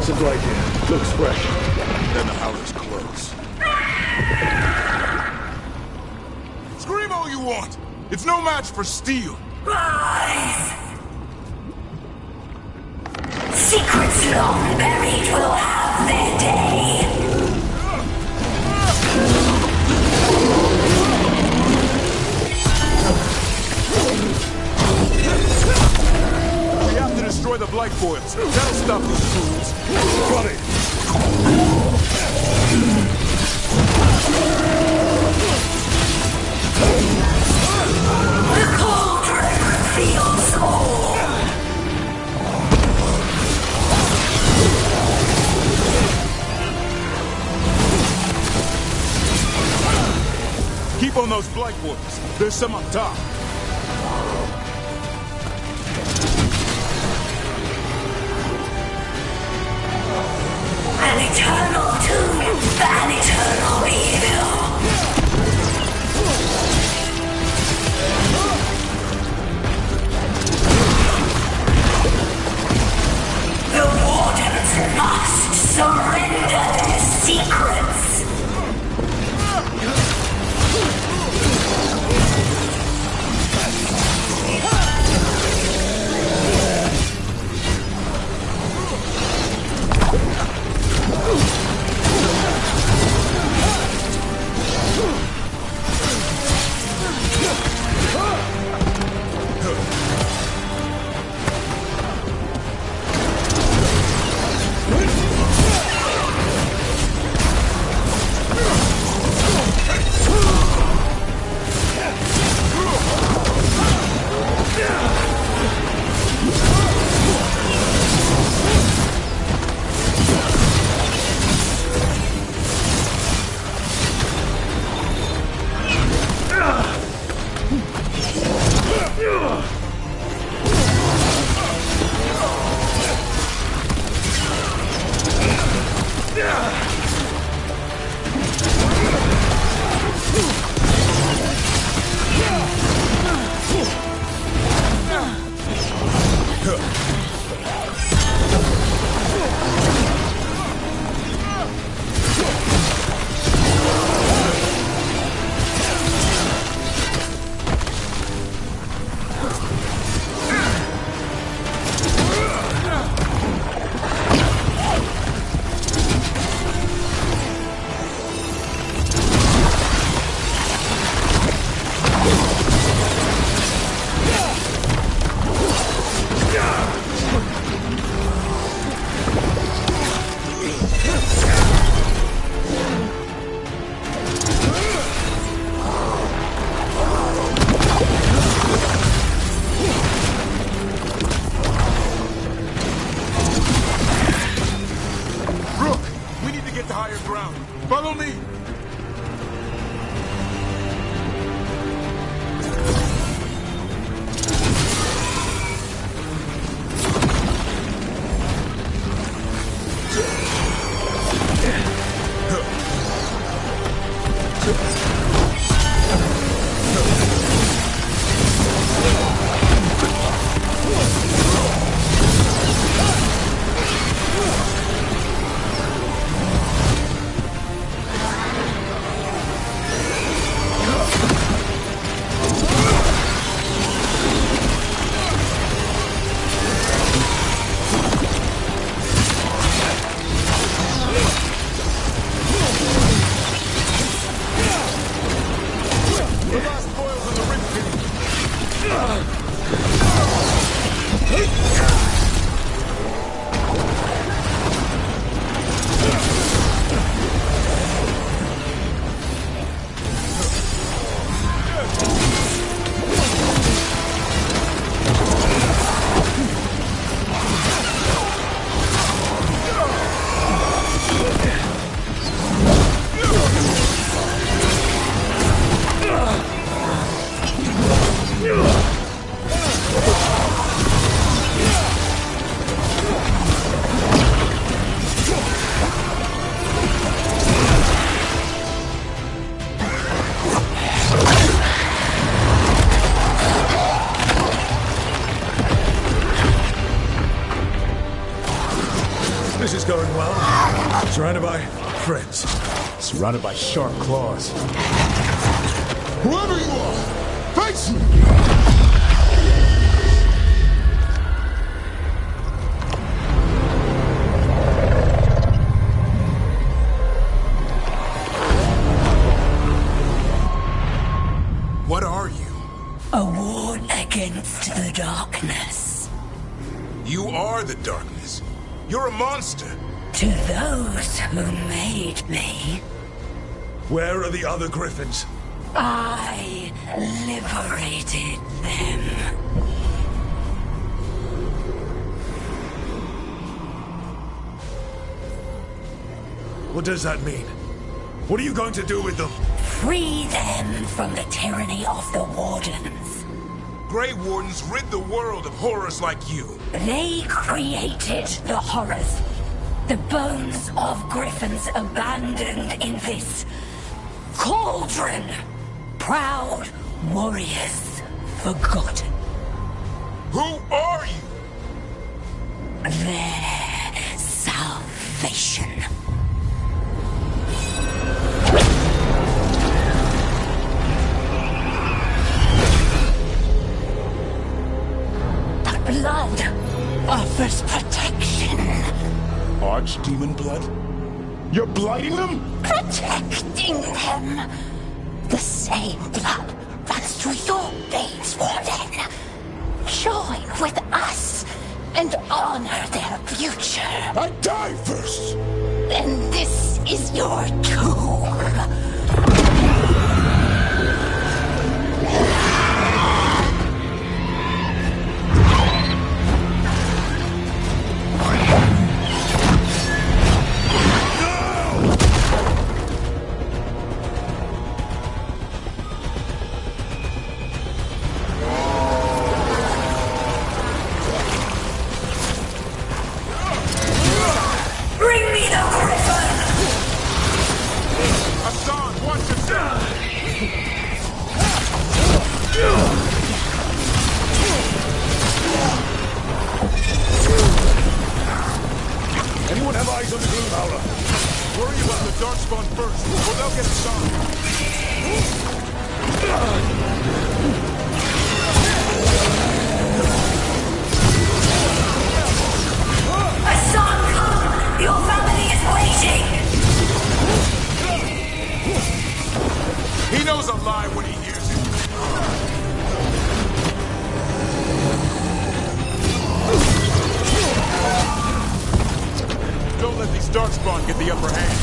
Some light here. Looks fresh. Then the Howler's close. Scream all you want! It's no match for steel! Rise! Secrets long buried will have their day. We have to destroy the Blight Boils. That'll stop these fools. Got it! The cauldron reveals all. Keep on those Blight Boils. There's some up top. An eternal tomb, an eternal evil. The Wardens must surrender their secrets. This is going well. Surrounded by friends. Surrounded by sharp claws. Whoever you are, face me! What are you? A ward against the darkness. You are the darkness. You're a monster. To those who made me, Where are the other griffins? I liberated them. What does that mean? What are you going to do with them? Free them from the tyranny of the Wardens. Grey Wardens rid the world of horrors like you. They created the horrors. The bones of griffins abandoned in this cauldron. Proud warriors forgotten. Who are you? Their salvation. The blood offers protection. Archdemon blood? You're blighting them? Protecting them. The same blood runs through your veins, Warden. Join with us and honor their future. I die first! Then this is your tomb. Bring me the griffin! Hassan, watch yourself! Anyone have eyes on the Gloom Howler? Worry about the Darkspawn first, or they'll get Hassan. Hassan, come! Your family is waiting! He knows a lie when he hears it. Don't let these Darkspawn get the upper hand.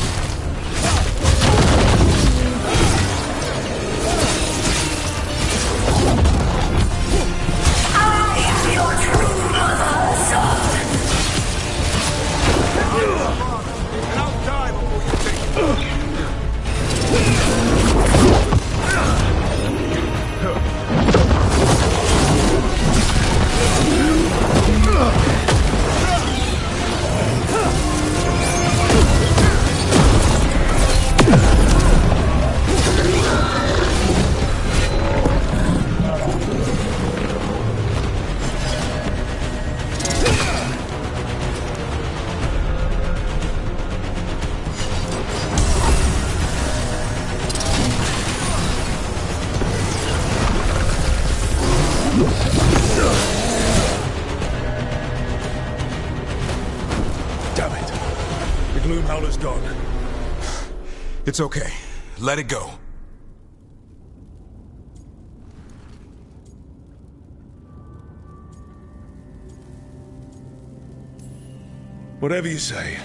I am your true mother, Hassan! And I'll die before you take it. Damn it. The Gloom Howler's gone. It's okay. Let it go. Whatever you say.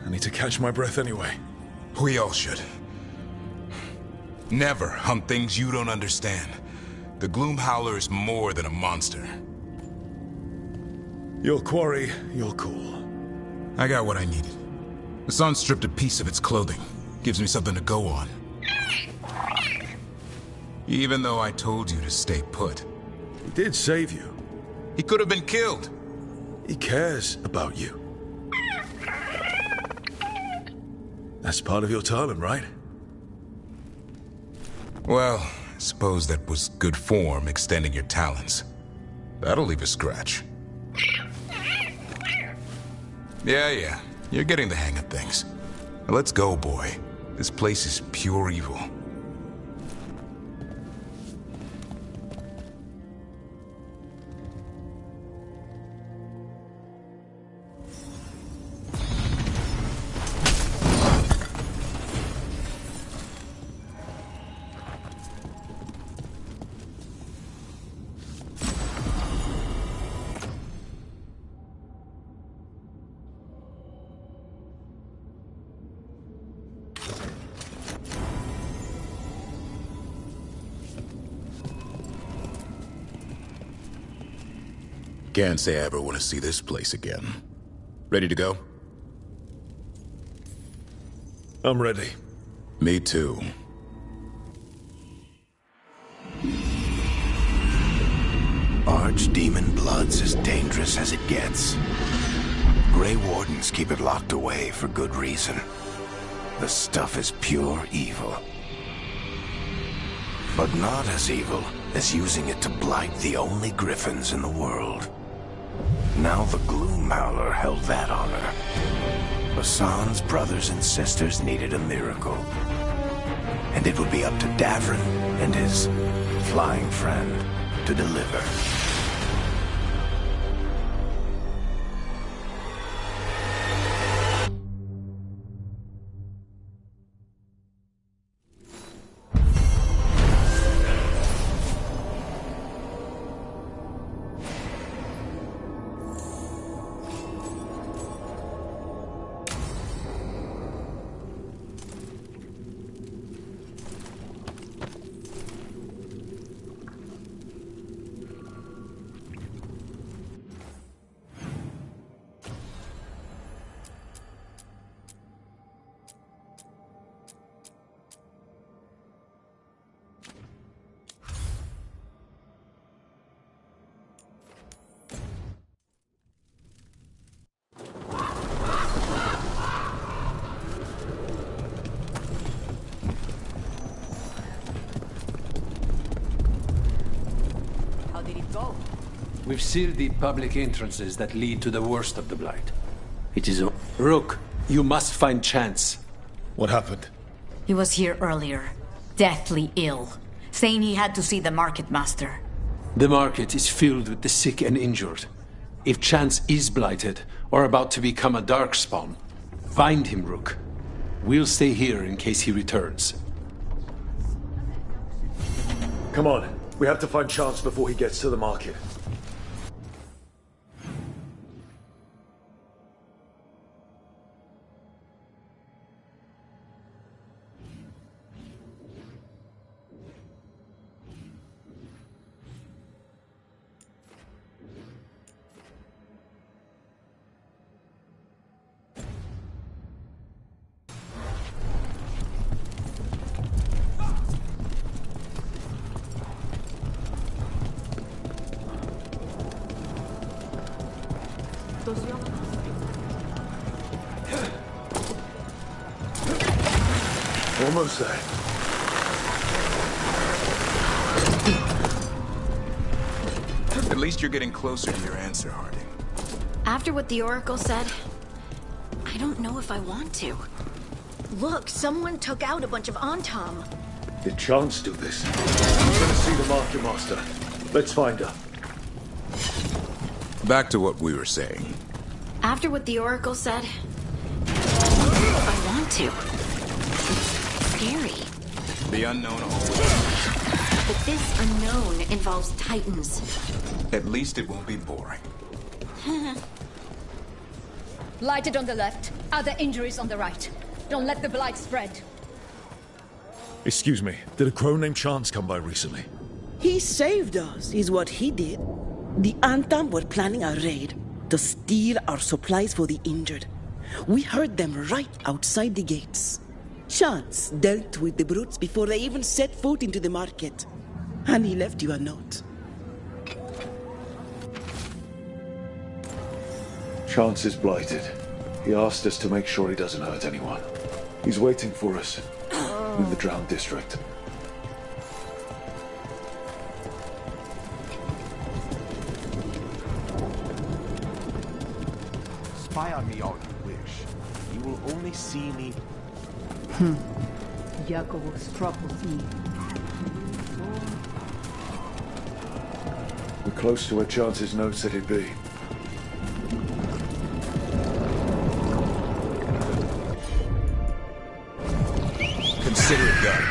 I need to catch my breath anyway. We all should. Never hunt things you don't understand. The Gloom Howler is more than a monster. Your quarry, your call. I got what I needed. The sun stripped a piece of its clothing. Gives me something to go on. Even though I told you to stay put. He did save you. He could have been killed. He cares about you. That's part of your talent, right? Well, I suppose that was good form, extending your talents. That'll leave a scratch. Yeah. You're getting the hang of things. Now let's go, boy. This place is pure evil. Can't say I ever want to see this place again. Ready to go? I'm ready. Me too. Archdemon blood's as dangerous as it gets. Grey Wardens keep it locked away for good reason. The stuff is pure evil. But not as evil as using it to blight the only griffins in the world. Now the Gloom Howler held that honor. Hassan's brothers and sisters needed a miracle. And it would be up to Davrin and his flying friend to deliver. We've sealed the public entrances that lead to the worst of the Blight. It is... Rook, you must find Chance. What happened? He was here earlier, deathly ill, saying he had to see the Market Master. The market is filled with the sick and injured. If Chance is blighted, or about to become a Darkspawn, find him, Rook. We'll stay here in case he returns. Come on. We have to find Chance before he gets to the market. Almost there. At least you're getting closer to your answer, Harding. After what the Oracle said, I don't know if I want to. Look, someone took out a bunch of Antam. Did Chance do this? I'm gonna see the Market Master. Let's find her. Back to what we were saying. After what the Oracle said, I don't know if I want to. It's scary. The unknown always. But this unknown involves Titans. At least it won't be boring. Blighted on the left, other injuries on the right. Don't let the blight spread. Excuse me, did a crow named Chance come by recently? He saved us, is what he did. The Antam were planning a raid to steal our supplies for the injured. We heard them right outside the gates. Chance dealt with the brutes before they even set foot into the market. And he left you a note. Chance is blighted. He asked us to make sure he doesn't hurt anyone. He's waiting for us in the Drowned District. Spy on me all you wish. You will only see me. Jakob's prophecy. We're close to where Chance's note said he'd be. Consider it done.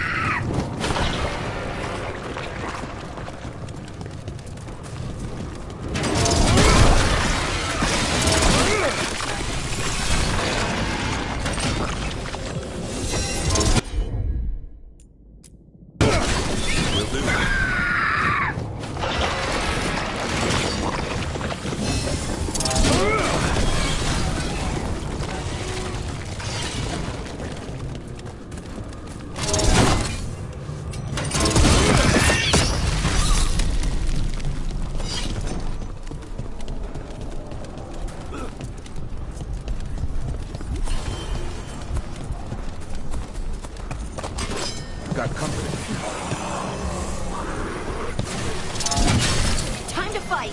Got company. Time to fight!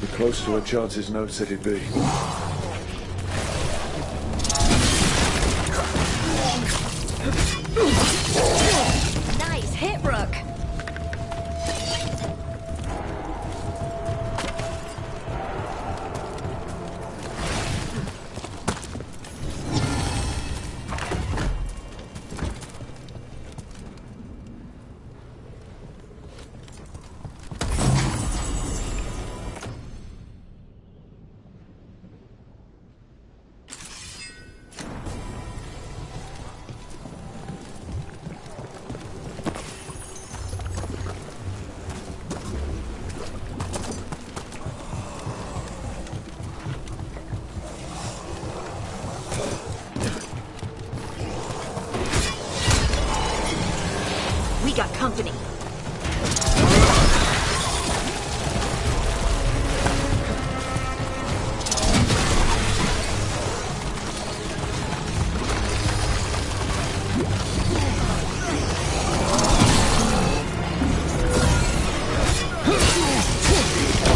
We're close to where Chance's note said he'd be. Nice hit, Rook! We got company.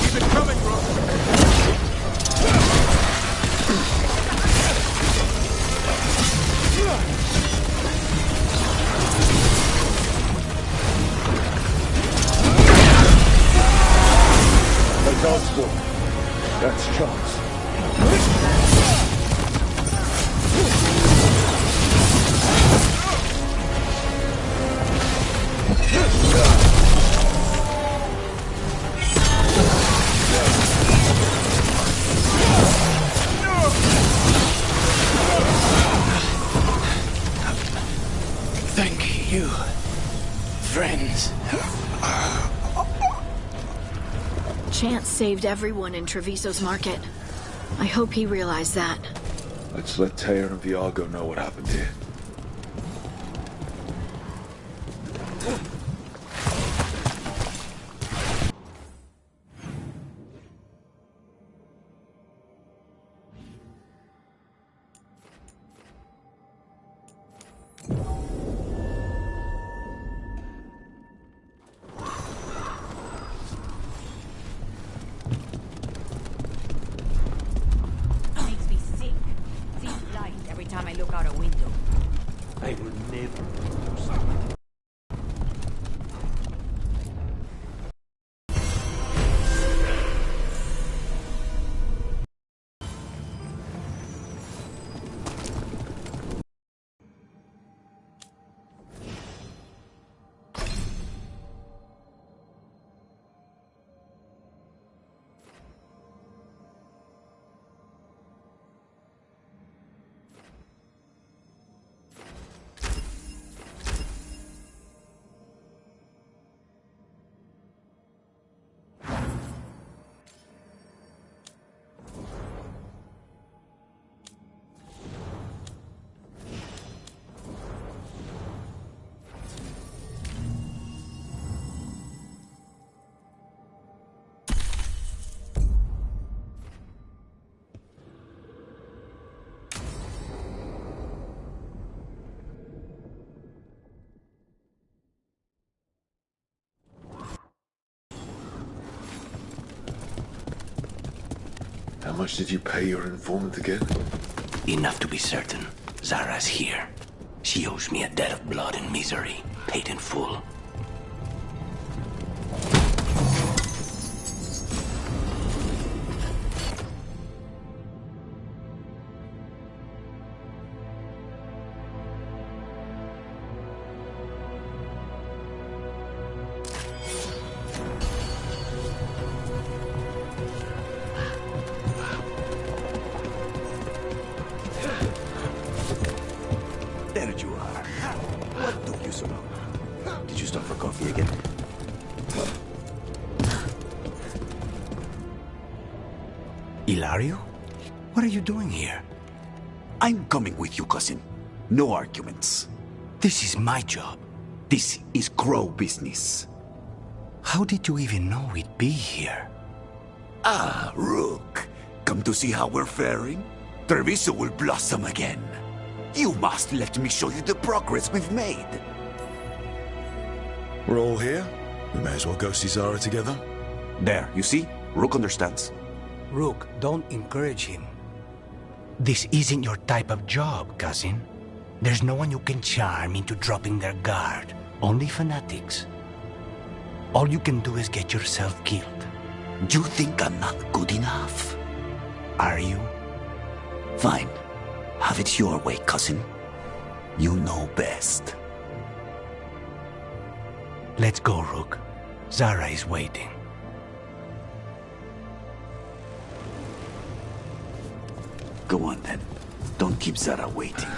Keep it coming, bro. Dodgeball. That's Chance. Thank you, friends. Chance saved everyone in Treviso's market. I hope he realized that. Let's let Taylor and Viago know what happened here. Makes me sick. Seems light every time I look out a window. I will never. much did you pay your informant again? Enough to be certain. Zara's here. She owes me a debt of blood and misery, paid in full. There you are. What took you so long? Did you stop for coffee again? Ilario? What are you doing here? I'm coming with you, cousin. No arguments. This is my job. This is Crow business. How did you even know we'd be here? Ah, Rook. Come to see how we're faring? Treviso will blossom again. You must let me show you the progress we've made. We're all here. We may as well go see Zara together. There, you see? Rook understands. Rook, don't encourage him. This isn't your type of job, cousin. There's no one you can charm into dropping their guard. Only fanatics. All you can do is get yourself killed. You think I'm not good enough? Are you? Fine. Have it your way, cousin. You know best. Let's go, Rook. Zara is waiting. Go on, then. Don't keep Zara waiting.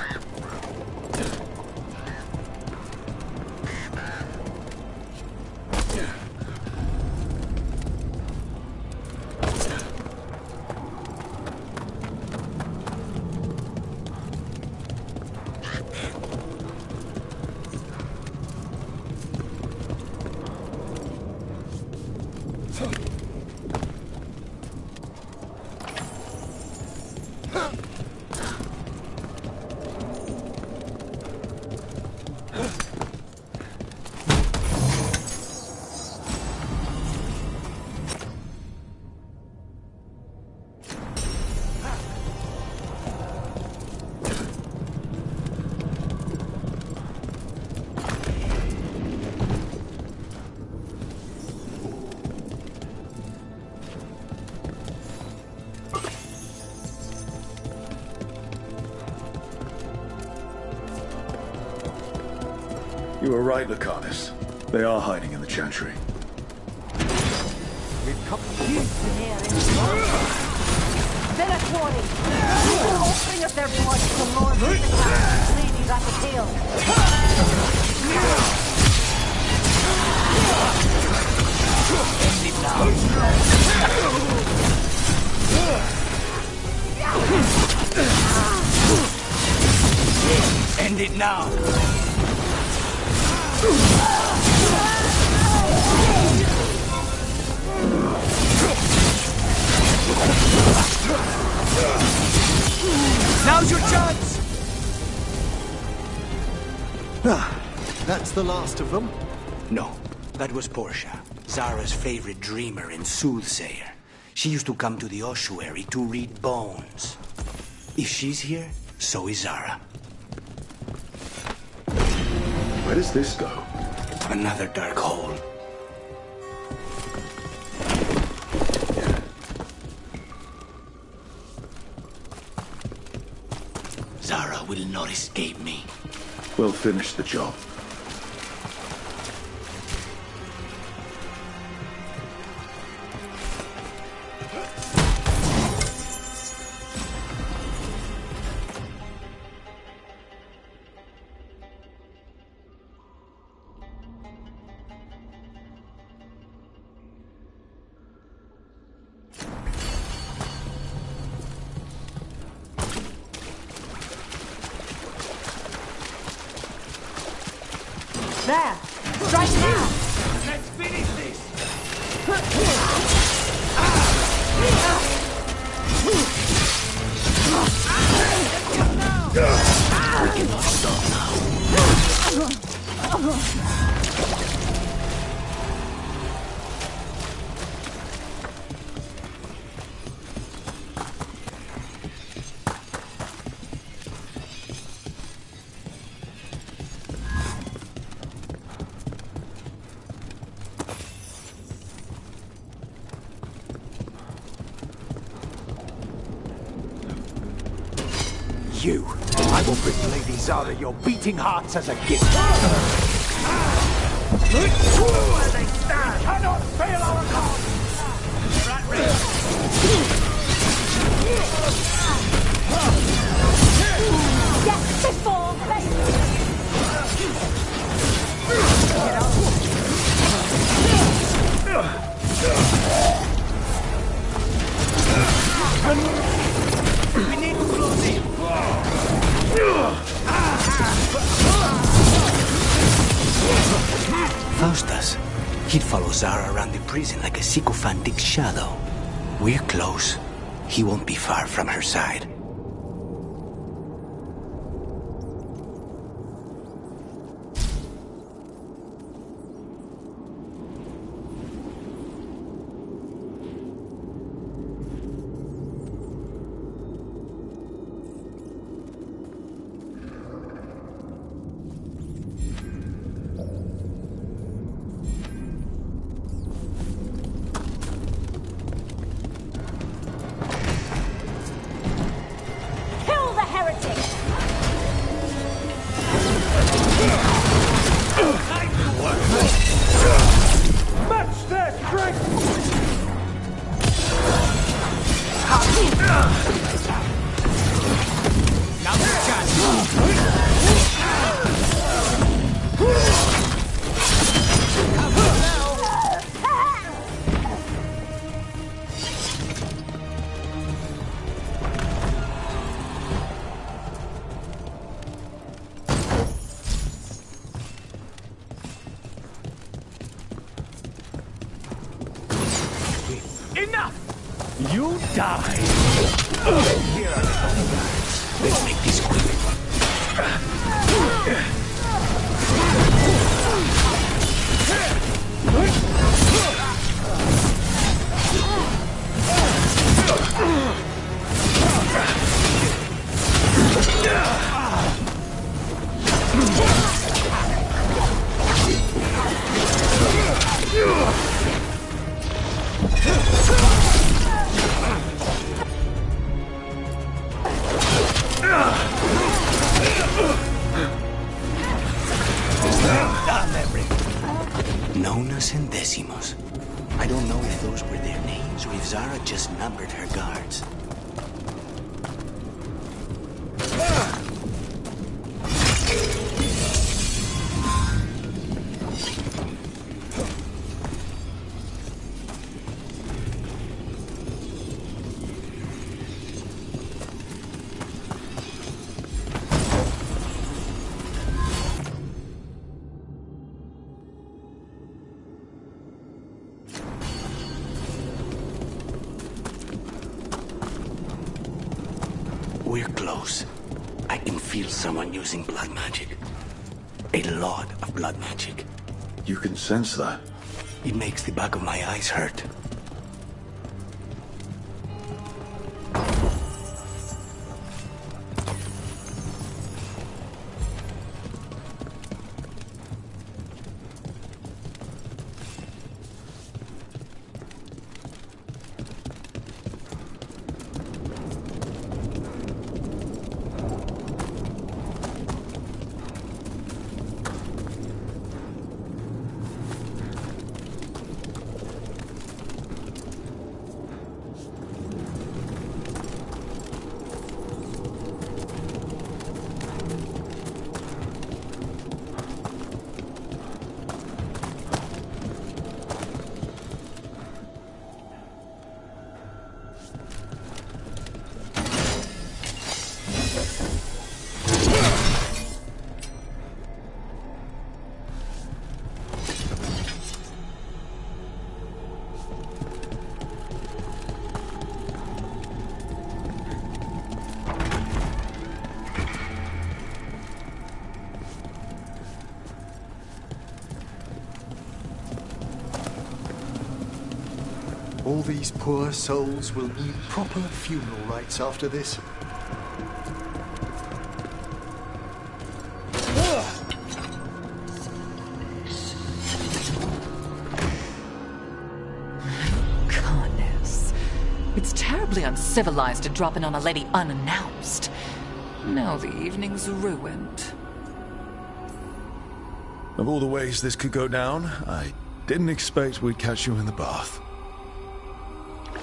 You were right, Lucanus. They are hiding in the chantry. Venatori! Offering of their blood to the Lord of the Town, ladies at the tail. End it now! Now's your chance! Ah, that's the last of them. No, that was Portia, Zara's favorite dreamer and soothsayer. She used to come to the ossuary to read bones. If she's here, so is Zara. Where does this go? Another dark hole. Zara will not escape me. We'll finish the job. There! Right now! Let's finish this! We cannot stop now. you. I will bring Lady Zara your beating hearts as a gift. Where they stand! Cannot fail our cause! They're at risk! Death before We need to close in! Faustus. He'd follow Zara around the prison like a sycophantic shadow. We're close. He won't be far from her side. Match their strength! Now's the chance! Enough! You die! Here are the guys. Let's make this quick. Nonas and Decimos. I don't know if those were their names or if Zara just numbered her guards. We're close. I can feel someone using blood magic. A lot of blood magic. You can sense that? It makes the back of my eyes hurt. All these poor souls will need proper funeral rites after this. Goodness. It's terribly uncivilized to drop in on a lady unannounced. Now the evening's ruined. Of all the ways this could go down, I didn't expect we'd catch you in the bath.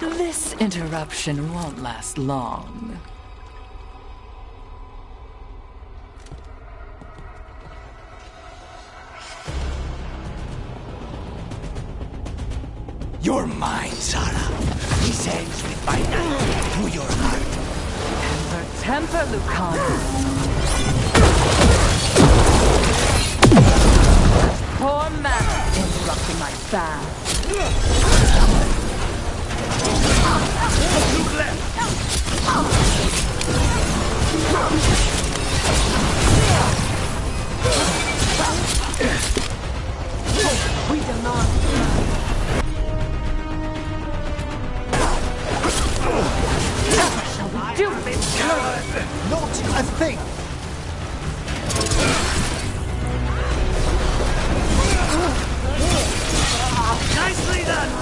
This interruption won't last long. You're mine, Sarah. This ends with my knife through your heart. Temper, Lucana. Poor man interrupting my bath. Look left! We demand. Shall we do this? Not a thing! Nicely done!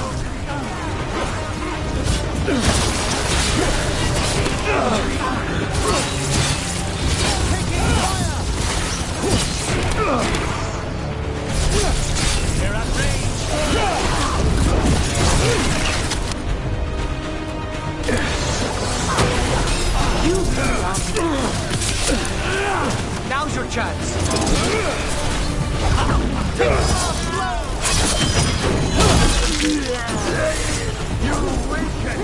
They're at range! Now's your chance. You wicked!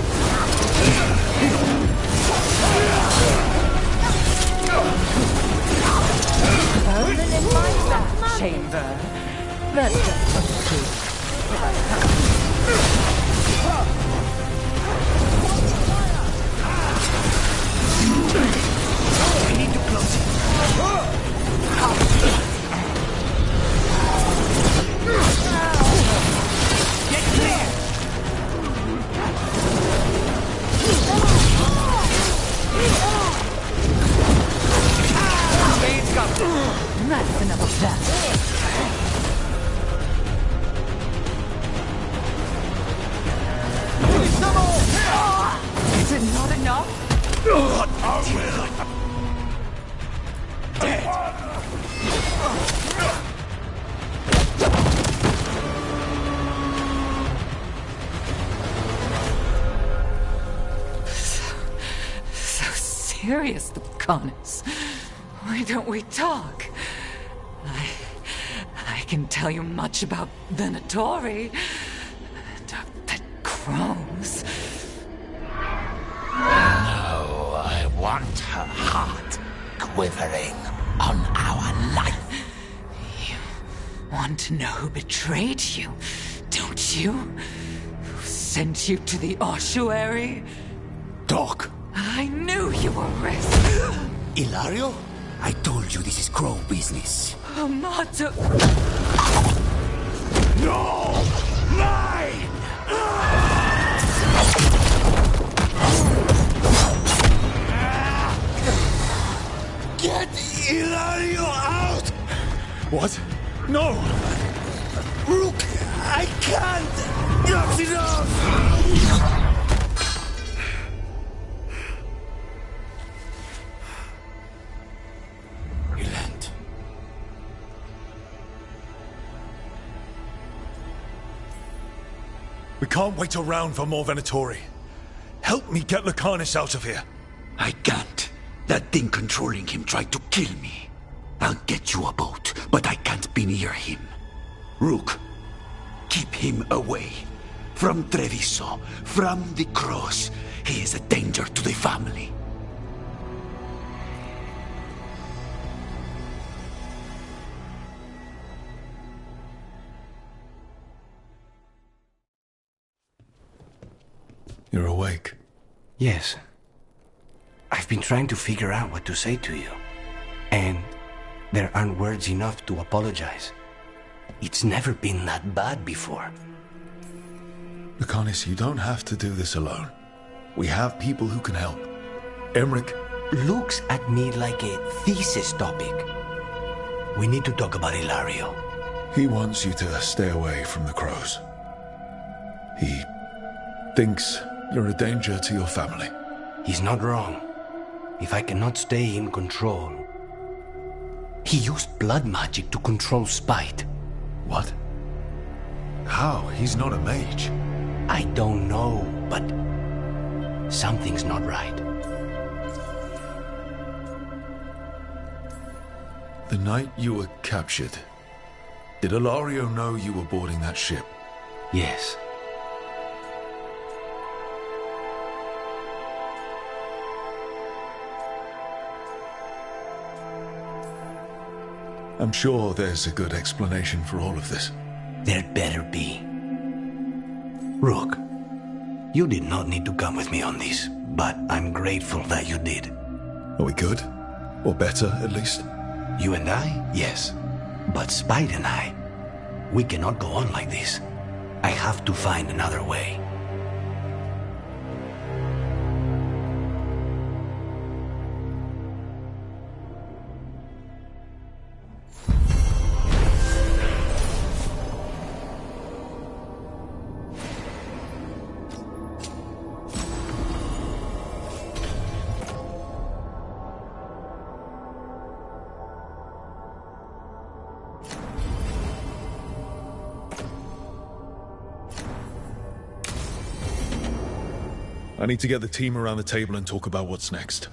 Burning in my bath chamber. That's just what you do. We need to close it. Get clear! Spade's got it. That's enough of that. Is it not enough? So serious, Lucanus. Why don't we talk? I can tell you much about Venatori. That crows. No, I want her heart quivering on our life. You want to know who betrayed you, don't you? Who sent you to the ossuary? Talk. I knew you were risk. Ilario? I told you this is crow business. Amato. No! Mine! Get Ilario out! What? No! Rook, I can't! That's enough! Relent. We can't wait around for more Venatori. Help me get Lucanus out of here. I can't. That thing controlling him tried to kill me. I'll get you a boat, but I can't be near him. Rook, keep him away. From Treviso, from the cross. He is a danger to the family. You're awake. Yes. I've been trying to figure out what to say to you. And there aren't words enough to apologize. It's never been that bad before. Lucanus, you don't have to do this alone. We have people who can help. Emmerich looks at me like a thesis topic. We need to talk about Ilario. He wants you to stay away from the crows. He thinks you're a danger to your family. He's not wrong. if I cannot stay in control. He used blood magic to control spite. What? How? He's not a mage. I don't know, but something's not right. The night you were captured, did Ilario know you were boarding that ship? Yes. I'm sure there's a good explanation for all of this. There'd better be. Rook, you did not need to come with me on this, but I'm grateful that you did. Are we good? Or better, at least? You and I? Yes. But Spite and I, we cannot go on like this. I have to find another way. I need to get the team around the table and talk about what's next.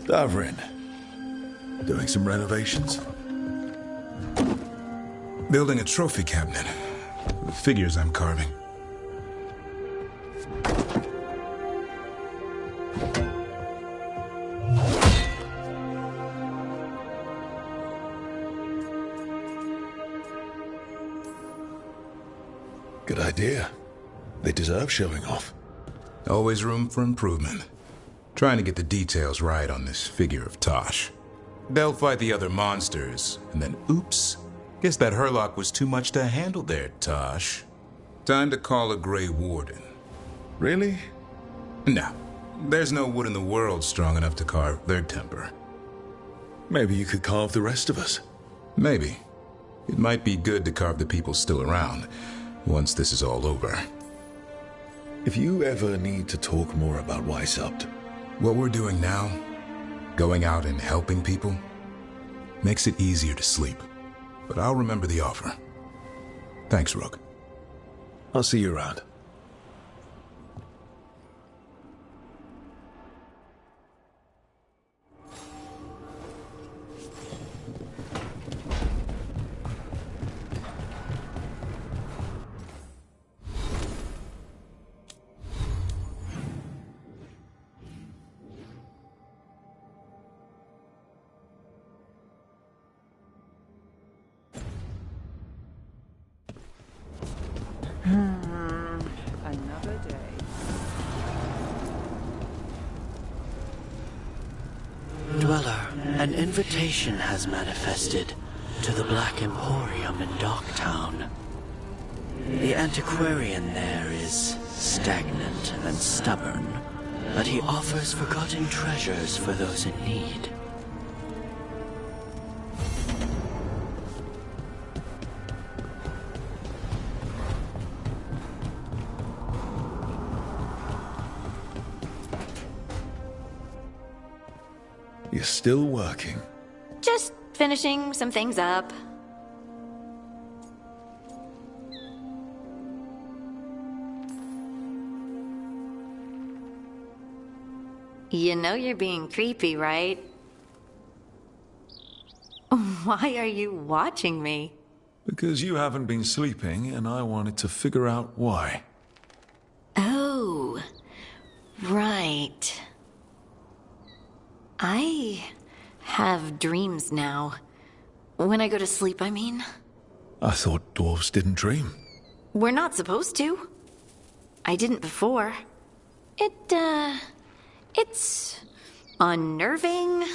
Davrin. Doing some renovations? Building a trophy cabinet. The figures I'm carving. Good idea. They deserve showing off. Always room for improvement. Trying to get the details right on this figure of Tosh. They'll fight the other monsters, and then oops. Guess that Herlock was too much to handle there, Tosh. Time to call a Grey Warden. Really? No. There's no wood in the world strong enough to carve their temper. Maybe you could carve the rest of us. Maybe. It might be good to carve the people still around, once this is all over. If you ever need to talk more about Weishaupt. What we're doing now, going out and helping people, makes it easier to sleep. But I'll remember the offer. Thanks, Rook. I'll see you around. Another day. Dweller, an invitation has manifested to the Black Emporium in Docktown. The antiquarian there is stagnant and stubborn, but he offers forgotten treasures for those in need. You're still working. Just finishing some things up. You know you're being creepy, right? Why are you watching me? Because you haven't been sleeping, and I wanted to figure out why. Oh, right. I have dreams now. When I go to sleep, I mean. I thought dwarves didn't dream. We're not supposed to. I didn't before. It's unnerving.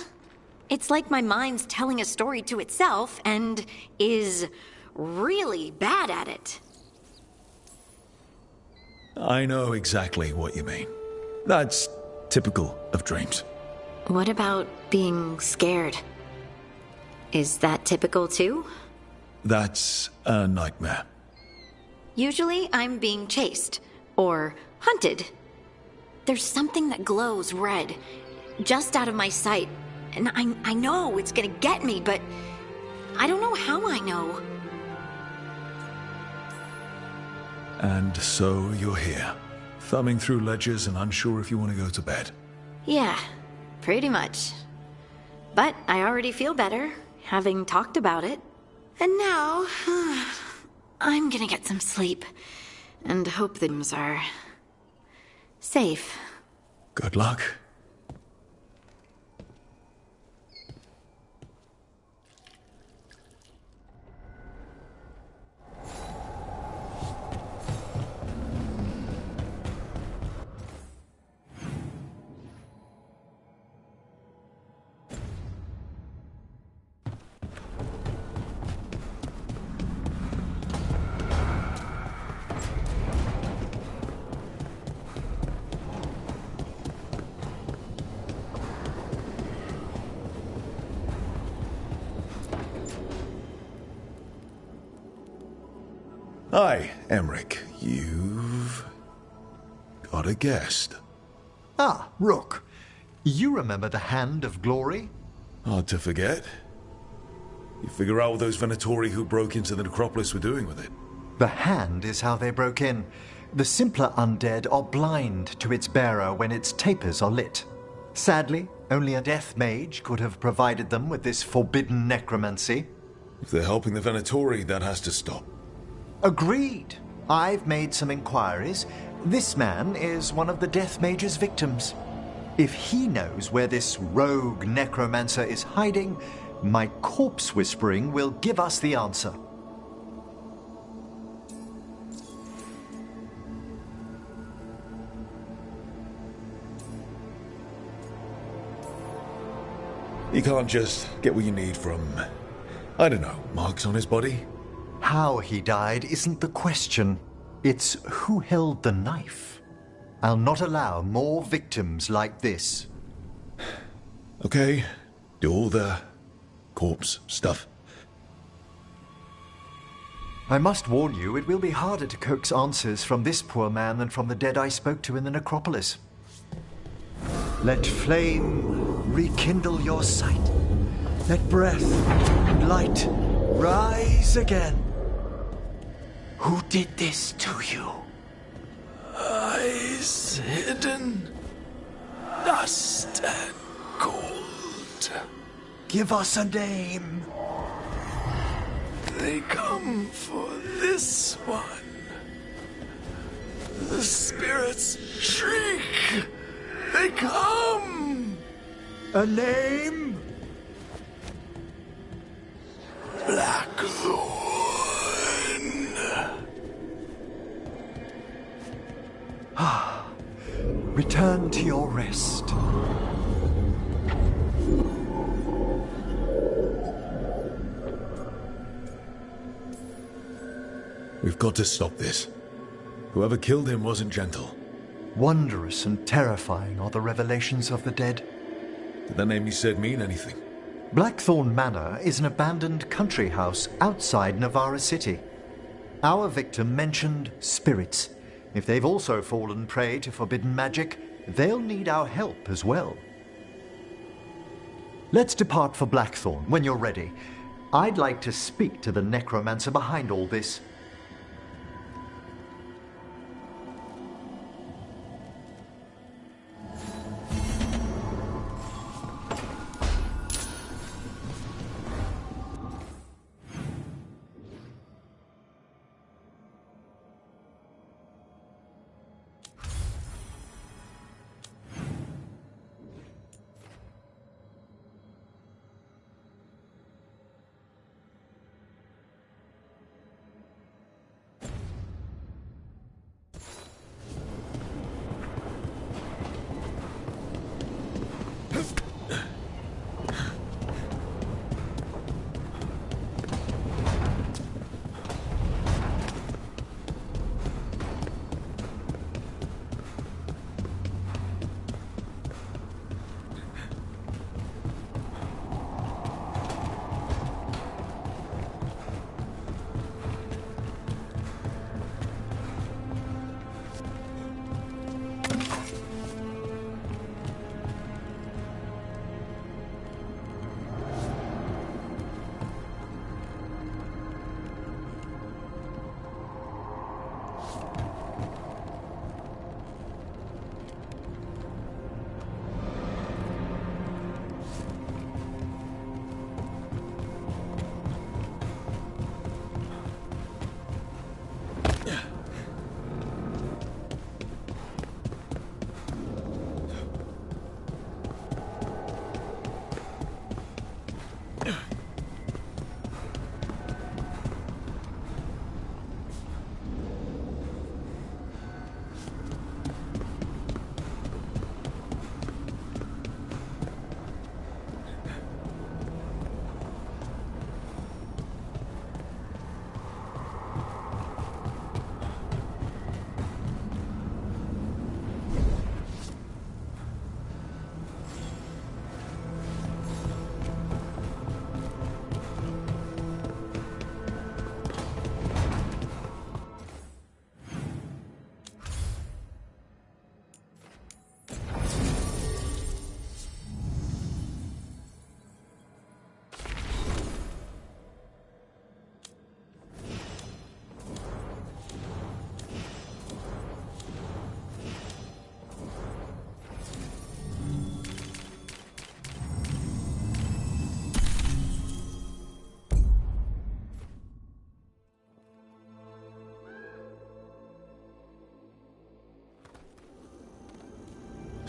It's like my mind's telling a story to itself and is really bad at it. I know exactly what you mean. That's typical of dreams. What about being scared? Is that typical too? That's a nightmare. Usually I'm being chased or hunted. There's something that glows red, just out of my sight, and I know it's gonna get me, but I don't know how I know. And so you're here, thumbing through ledgers and unsure if you want to go to bed. Yeah, pretty much. But I already feel better, having talked about it. And now, I'm gonna get some sleep, and hope things are safe. Good luck. Hi, Emmerich. You've got a guest. Ah, Rook. You remember the Hand of Glory? Hard to forget. You figure out what those Venatori who broke into the necropolis were doing with it. The Hand is how they broke in. The simpler undead are blind to its bearer when its tapers are lit. Sadly, Only a death mage could have provided them with this forbidden necromancy. If they're helping the Venatori, that has to stop. Agreed. I've made some inquiries. This man is one of the death mage's victims. If he knows where this rogue necromancer is hiding, my corpse whispering will give us the answer. You can't just get what you need from, I don't know, marks on his body? How he died isn't the question. It's who held the knife. I'll not allow more victims like this. Okay, do all the corpse stuff. I must warn you, it will be harder to coax answers from this poor man than from the dead I spoke to in the necropolis. Let flame rekindle your sight. Let breath and light rise again. Who did this to you? Eyes hidden, dust and gold. Give us a name. They come for this one. The spirits shriek. They come. A name? Blackthorn. Return to your rest. We've got to stop this. Whoever killed him wasn't gentle. Wondrous and terrifying are the revelations of the dead. Did that name you said mean anything? Blackthorn Manor is an abandoned country house outside Navarra City. Our victim mentioned spirits. If they've also fallen prey to forbidden magic, they'll need our help as well. Let's depart for Blackthorn when you're ready. I'd like to speak to the necromancer behind all this.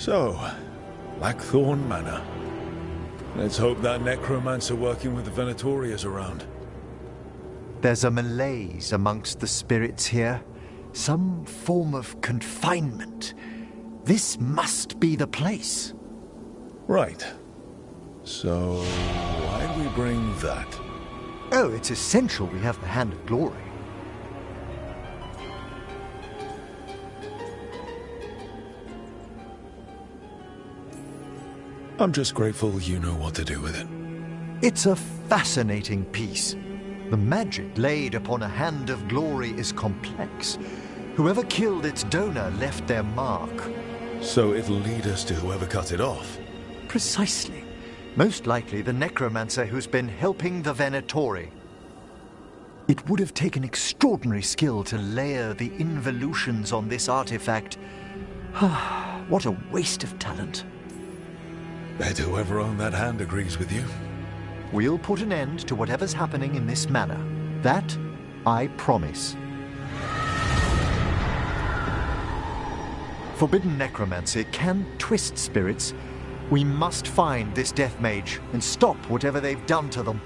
So, Blackthorn Manor. Let's hope that necromancer working with the Venatori is around. There's a malaise amongst the spirits here. Some form of confinement. This must be the place. Right. So, why'd we bring that? Oh, it's essential we have the Hand of Glory. I'm just grateful you know what to do with it. It's a fascinating piece. The magic laid upon a Hand of Glory is complex. Whoever killed its donor left their mark. So it'll lead us to whoever cut it off? Precisely. Most likely the necromancer who's been helping the Venatori. It would have taken extraordinary skill to layer the involutions on this artifact. What a waste of talent. Bet whoever owned that hand agrees with you. We'll put an end to whatever's happening in this manor. That I promise. Forbidden necromancy can twist spirits. We must find this death mage and stop whatever they've done to them.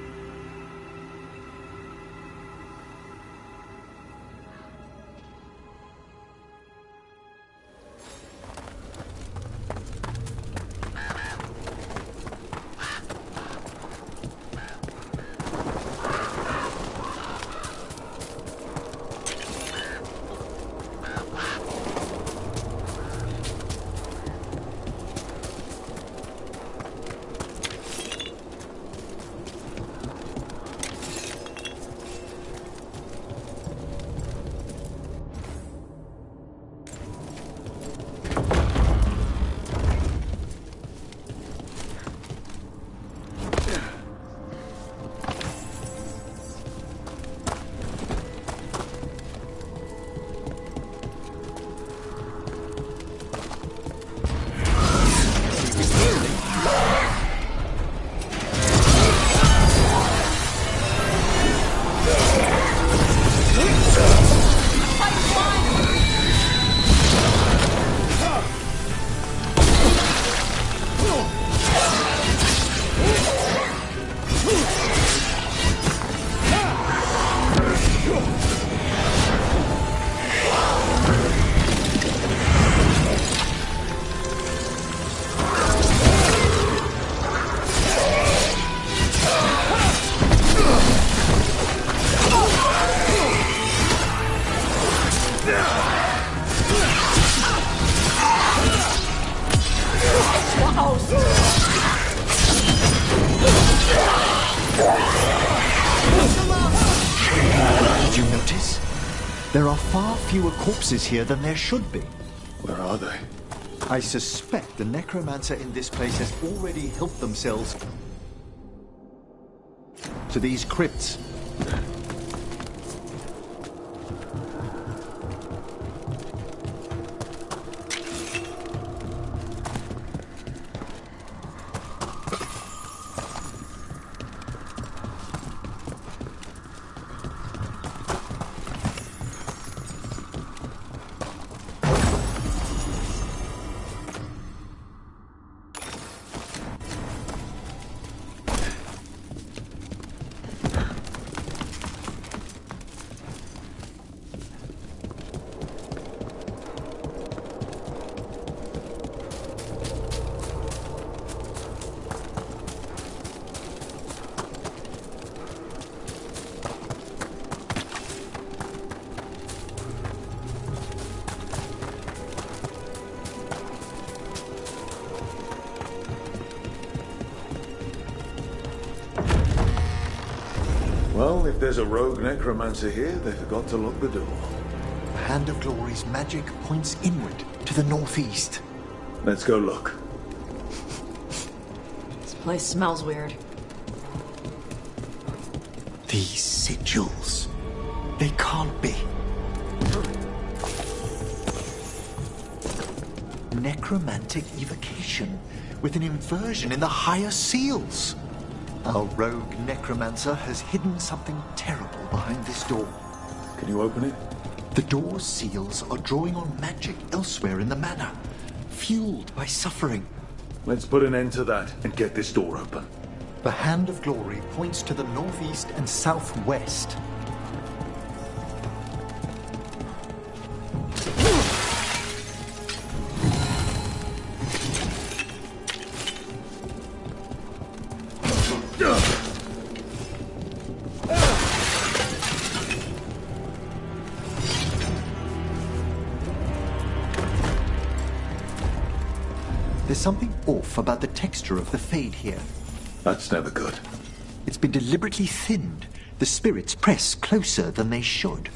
Did you notice? There are far fewer corpses here than there should be. Where are they? I suspect the necromancer in this place has already helped themselves to these crypts. Well, if there's a rogue necromancer here, they forgot to lock the door. The Hand of Glory's magic points inward to the northeast. Let's go look. This place smells weird. These sigils. They can't be. Necromantic evocation with an inversion in the higher seals. Our rogue necromancer has hidden something terrible behind this door. Can you open it? The door's seals are drawing on magic elsewhere in the manor. fueled by suffering. Let's put an end to that and get this door open. The hand of glory points to the northeast and southwest. There's something off about the texture of the fade here. That's never good. It's been deliberately thinned. The spirits press closer than they should.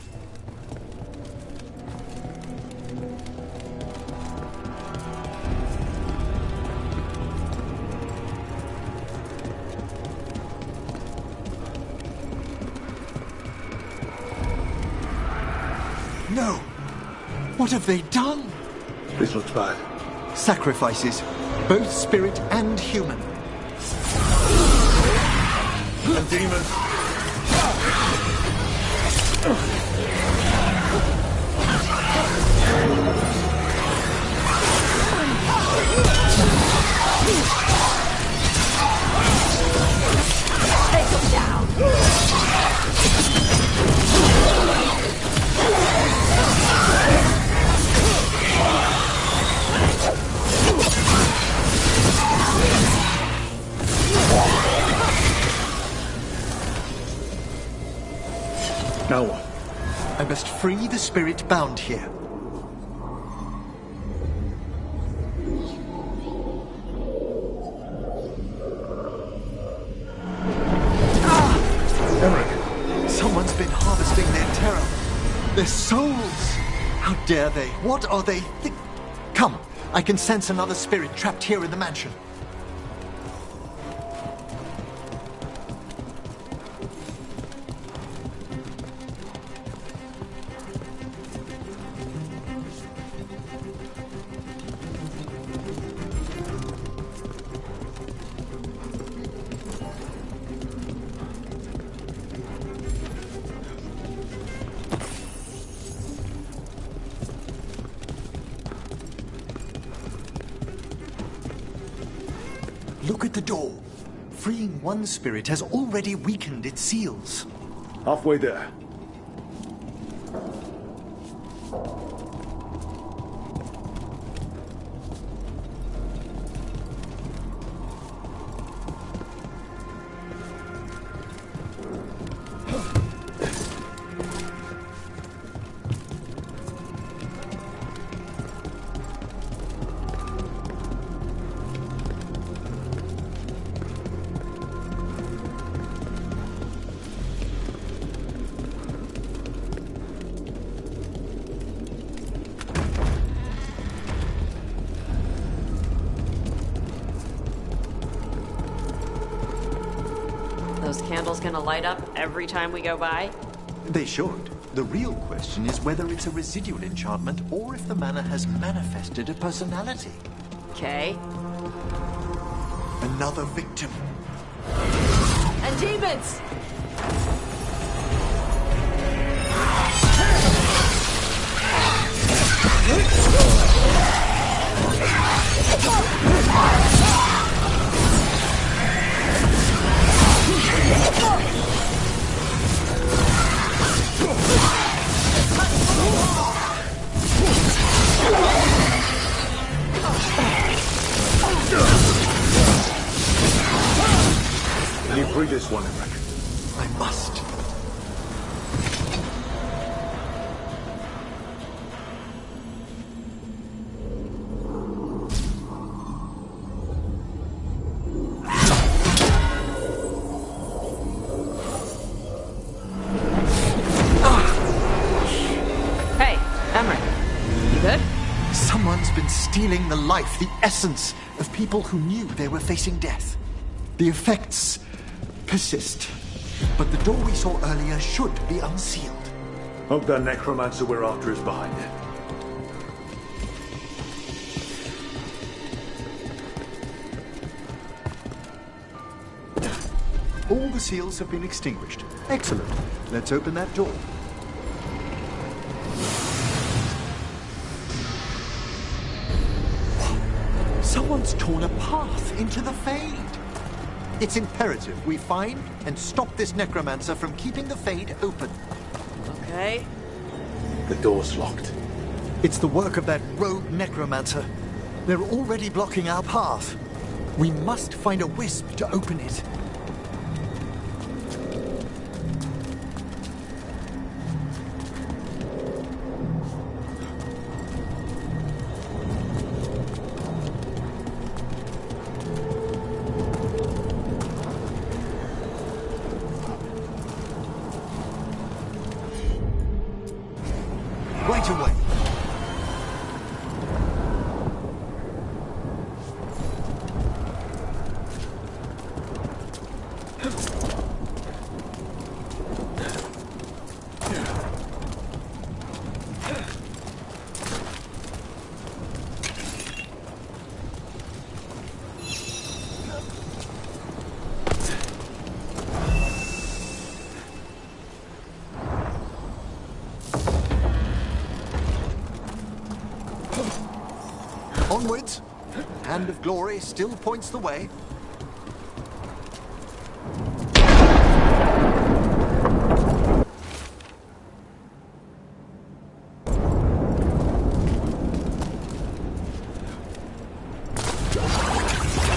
No! What have they done? This looks bad. Sacrifices, both spirit and human. And demon. Take them down! Now what? I must free the spirit bound here. Emmerich! Someone's been harvesting their terror. Their souls! How dare they? What are they Come, I can sense another spirit trapped here in the mansion. Look at the door. Freeing one spirit has already weakened its seals. Halfway there. Those candles gonna light up every time we go by? They should. The real question is whether it's a residual enchantment or if the manor has manifested a personality. Okay. Another victim. And demons! Can you free this one, Emmerich? I must. Hey, Emmerich. You good? Someone's been stealing the life, the essence of people who knew they were facing death. The effects persist. But the door we saw earlier should be unsealed. Hope that necromancer we're after is behind it. All the seals have been extinguished. Excellent. Let's open that door. Someone's torn a path into the Fade. It's imperative we find and stop this necromancer from keeping the Fade open. Okay. The door's locked. It's the work of that rogue necromancer. They're already blocking our path. We must find a wisp to open it. Right away. Onwards. Hand of Glory still points the way.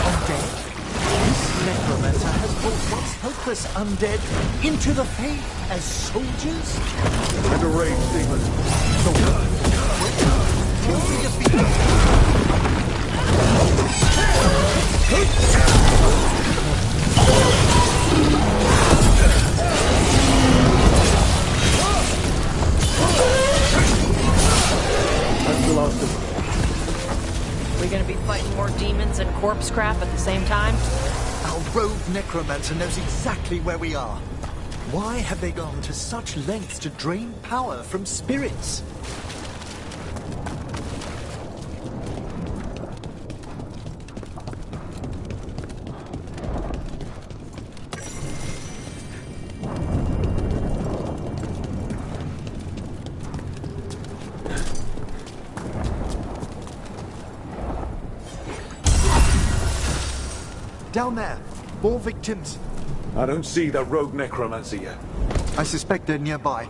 Undead? This necromancer has brought once helpless undead into the faith as soldiers? And a rage demon. Kill the defeated. That's the last of them. We gonna be fighting more demons and corpse crap at the same time? Our rogue necromancer knows exactly where we are. Why have they gone to such lengths to drain power from spirits? Down there. More victims. I don't see the rogue necromancer yet. I suspect they're nearby.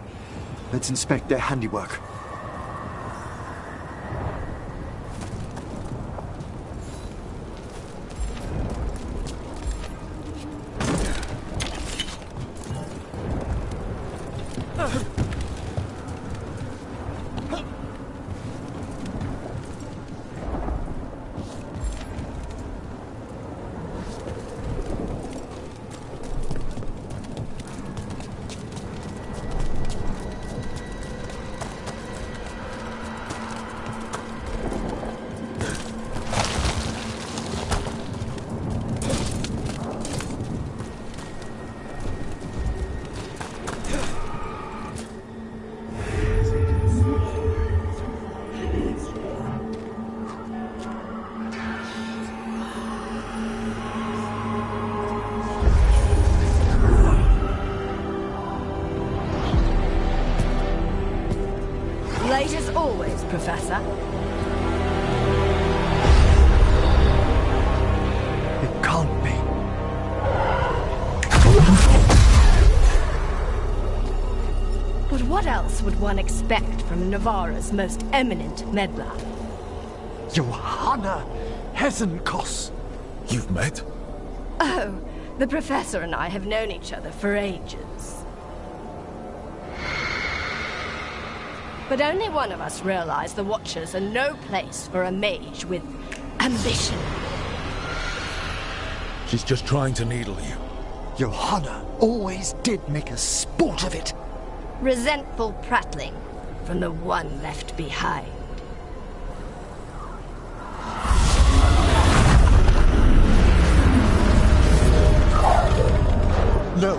Let's inspect their handiwork. Late as always, Professor. It can't be. But what else would one expect from Navarra's most eminent meddler? Johanna Hesenkos. You've met? Oh, the Professor and I have known each other for ages. But only one of us realized the Watchers are no place for a mage with ambition. She's just trying to needle you. Johanna always did make a sport of it. Resentful prattling from the one left behind. No.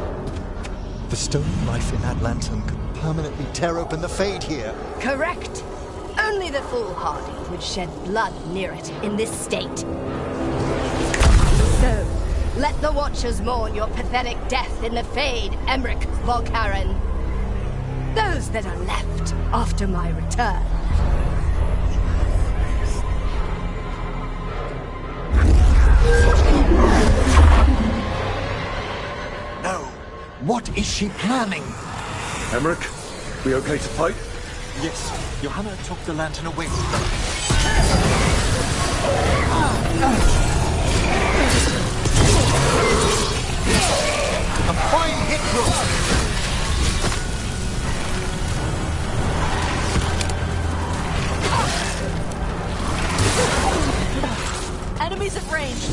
The stone knife in that lantern could permanently tear open the Fade here. Correct. Only the foolhardy would shed blood near it in this state. So, let the Watchers mourn your pathetic death in the Fade, Emmerich Volkaren. Those that are left after my return. No. What is she planning? Emmerich, we okay to fight? Yes. Johanna took the lantern away from them. A fine hit, Brooke. Enemies at range.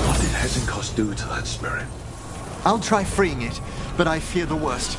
What did Hezenkos do to that spirit? I'll try freeing it, but I fear the worst.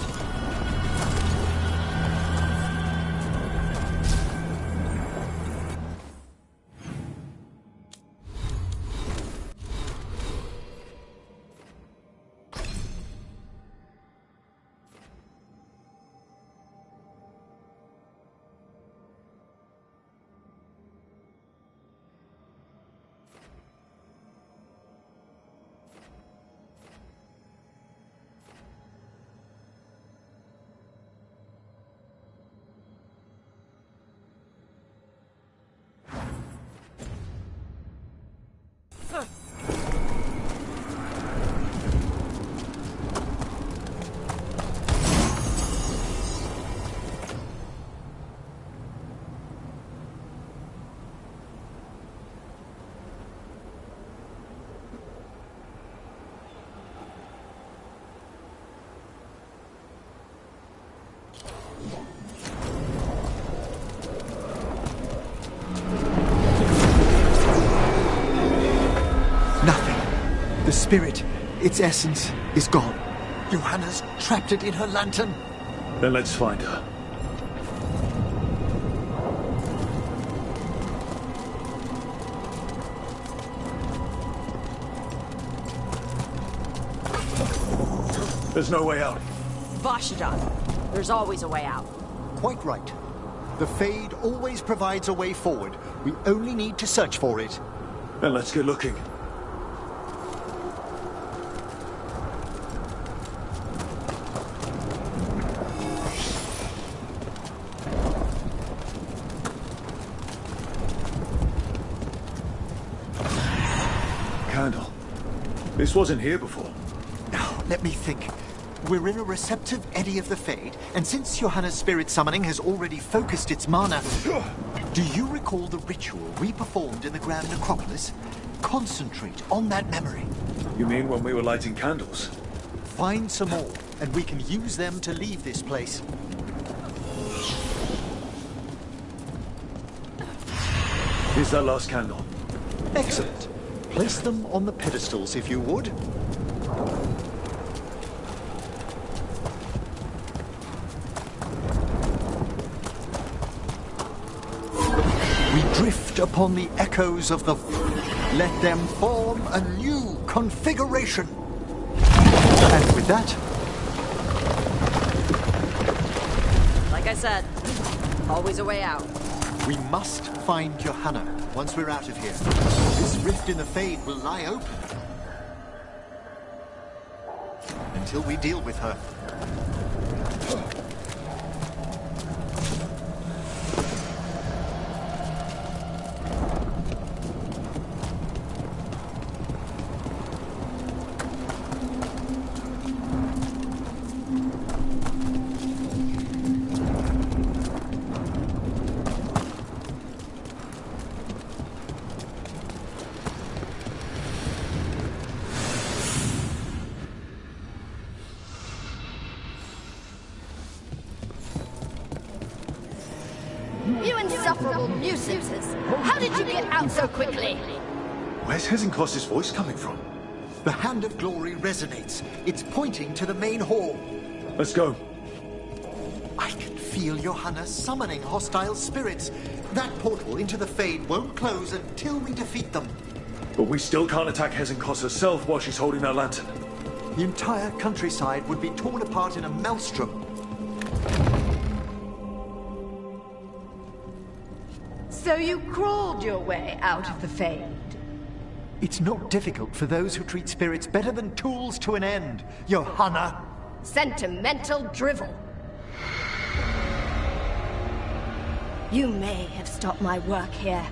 The spirit, its essence, is gone. Johanna's trapped it in her lantern. Then let's find her. There's no way out. Vashadan, there's always a way out. Quite right. The Fade always provides a way forward. We only need to search for it. Then let's get looking. Candle. This wasn't here before. Now, let me think. We're in a receptive eddy of the Fade, and since Johanna's spirit summoning has already focused its mana... Do you recall the ritual we performed in the Grand Necropolis? Concentrate on that memory. You mean when we were lighting candles? Find some more, and we can use them to leave this place. Here's that last candle. Excellent. Place them on the pedestals, if you would. We drift upon the echoes of the... Let them form a new configuration. And with that... Like I said, always a way out. We must find Johanna once we're out of here. This rift in the Fade will lie open. Until we deal with her. You insufferable nuisances! How did you get out so quickly? Where's Hezenkos' voice coming from? The Hand of Glory resonates. It's pointing to the main hall. Let's go. I can feel Johanna summoning hostile spirits. That portal into the Fade won't close until we defeat them. But we still can't attack Hezenkos herself while she's holding that lantern. The entire countryside would be torn apart in a maelstrom. So you crawled your way out of the Fade? It's not difficult for those who treat spirits better than tools to an end, Johanna. Sentimental drivel. You may have stopped my work here,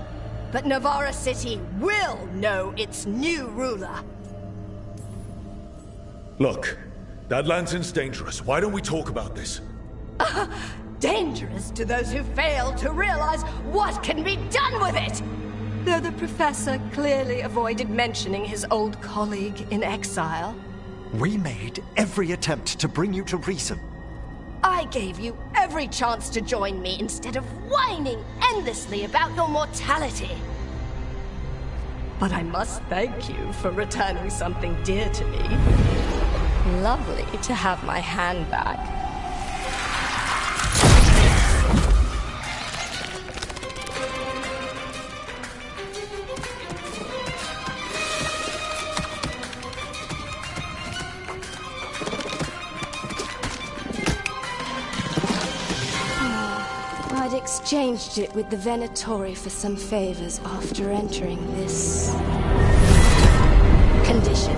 but Navarra City will know its new ruler. Look, that lantern's dangerous. Why don't we talk about this? Dangerous to those who fail to realize what can be done with it! Though the professor clearly avoided mentioning his old colleague in exile. We made every attempt to bring you to reason. I gave you every chance to join me instead of whining endlessly about your mortality. But I must thank you for returning something dear to me. Lovely to have my hand back. I'd exchanged it with the Venatori for some favors after entering this condition.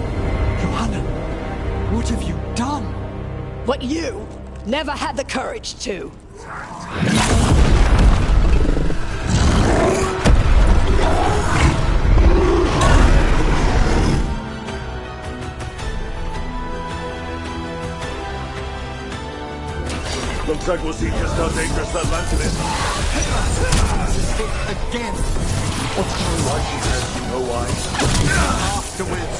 Johanna, what have you done? What you never had the courage to. Looks like we'll see just how dangerous that lantern is. Again. Why she says, you know why? Afterwards,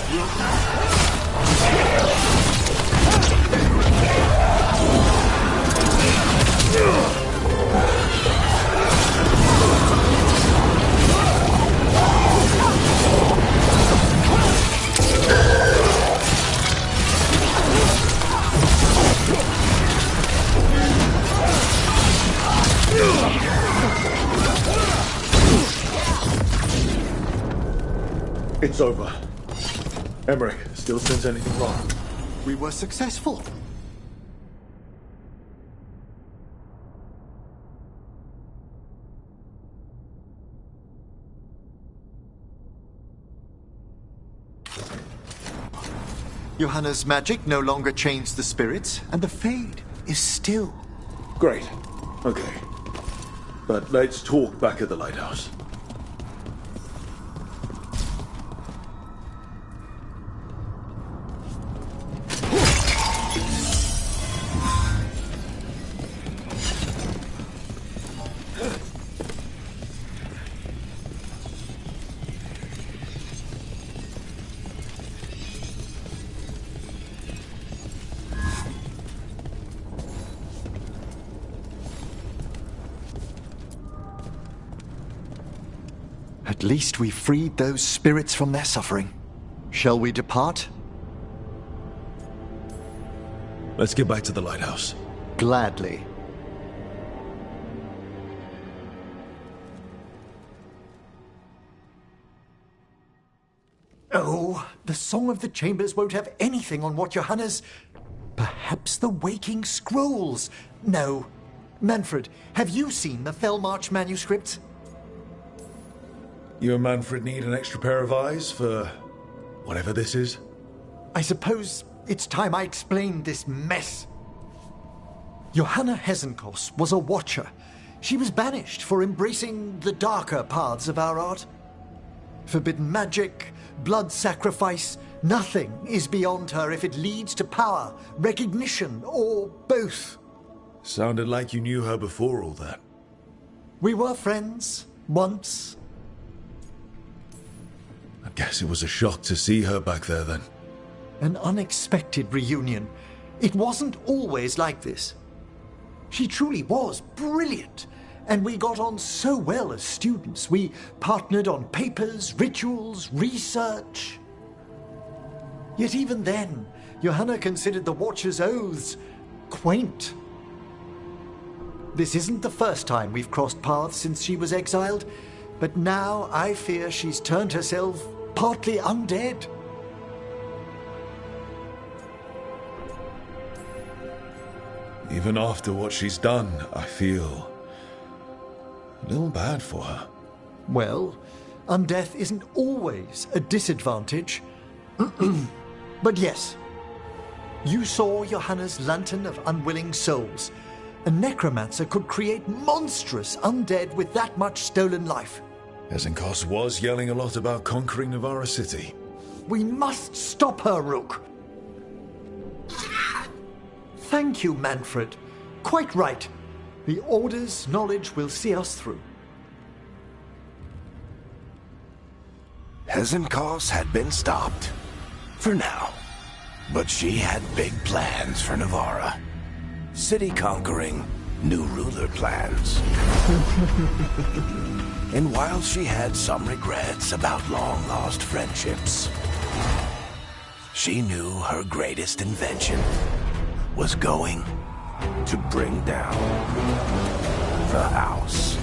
It's over. Emmerich, still sense anything wrong? we were successful. Johanna's magic no longer changed the spirits, and the Fade is still. Great. Okay. But let's talk back at the lighthouse. At least we freed those spirits from their suffering. Shall we depart? Let's get back to the lighthouse. Gladly. Oh, the Song of the Chambers won't have anything on what Johanna's... Perhaps the Waking Scrolls? No. Manfred, have you seen the Fellmarch manuscripts? You and Manfred need an extra pair of eyes for whatever this is? I suppose it's time I explained this mess. Johanna Hesenkos was a watcher. She was banished for embracing the darker paths of our art. Forbidden magic, blood sacrifice, nothing is beyond her if it leads to power, recognition, or both. Sounded like you knew her before all that. We were friends, once. I guess it was a shock to see her back there then. An unexpected reunion. It wasn't always like this. She truly was brilliant, and we got on so well as students. We partnered on papers, rituals, research. Yet even then, Johanna considered the Watcher's oaths quaint. This isn't the first time we've crossed paths since she was exiled, but now I fear she's turned herself partly undead. Even after what she's done, I feel a little bad for her. Well, undeath isn't always a disadvantage. But yes, you saw Johanna's Lantern of Unwilling Souls. A necromancer could create monstrous undead with that much stolen life. Hezenkos was yelling a lot about conquering Navarra City. We must stop her, Rook. Thank you, Manfred. Quite right. The Order's knowledge will see us through. Hezenkos had been stopped. For now. But she had big plans for Navarra. City conquering, new ruler plans. And while she had some regrets about long-lost friendships, she knew her greatest invention was going to bring down the house.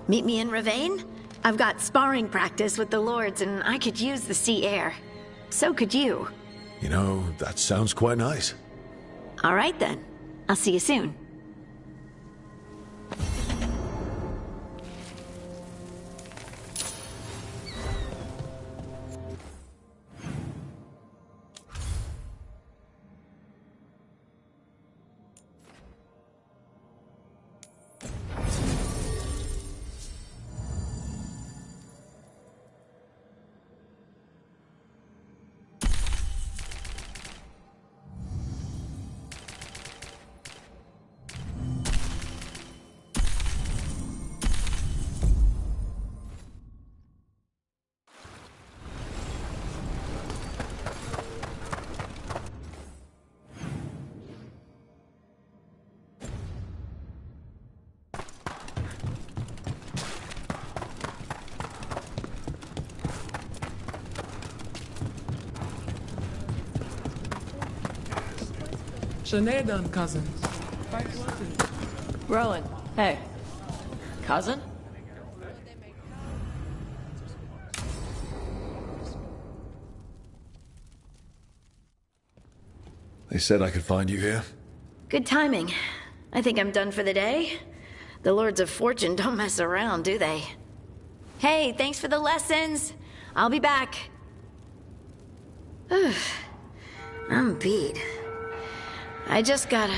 Meet me in Ravane? I've got sparring practice with the lords, and I could use the sea air. So could you. You know, that sounds quite nice. All right, then. I'll see you soon. Sinead done, cousins. Rowan, hey. Cousin? They said I could find you here. Good timing. I think I'm done for the day. The Lords of Fortune don't mess around, do they? Hey, thanks for the lessons. I'll be back. I'm beat. I just gotta...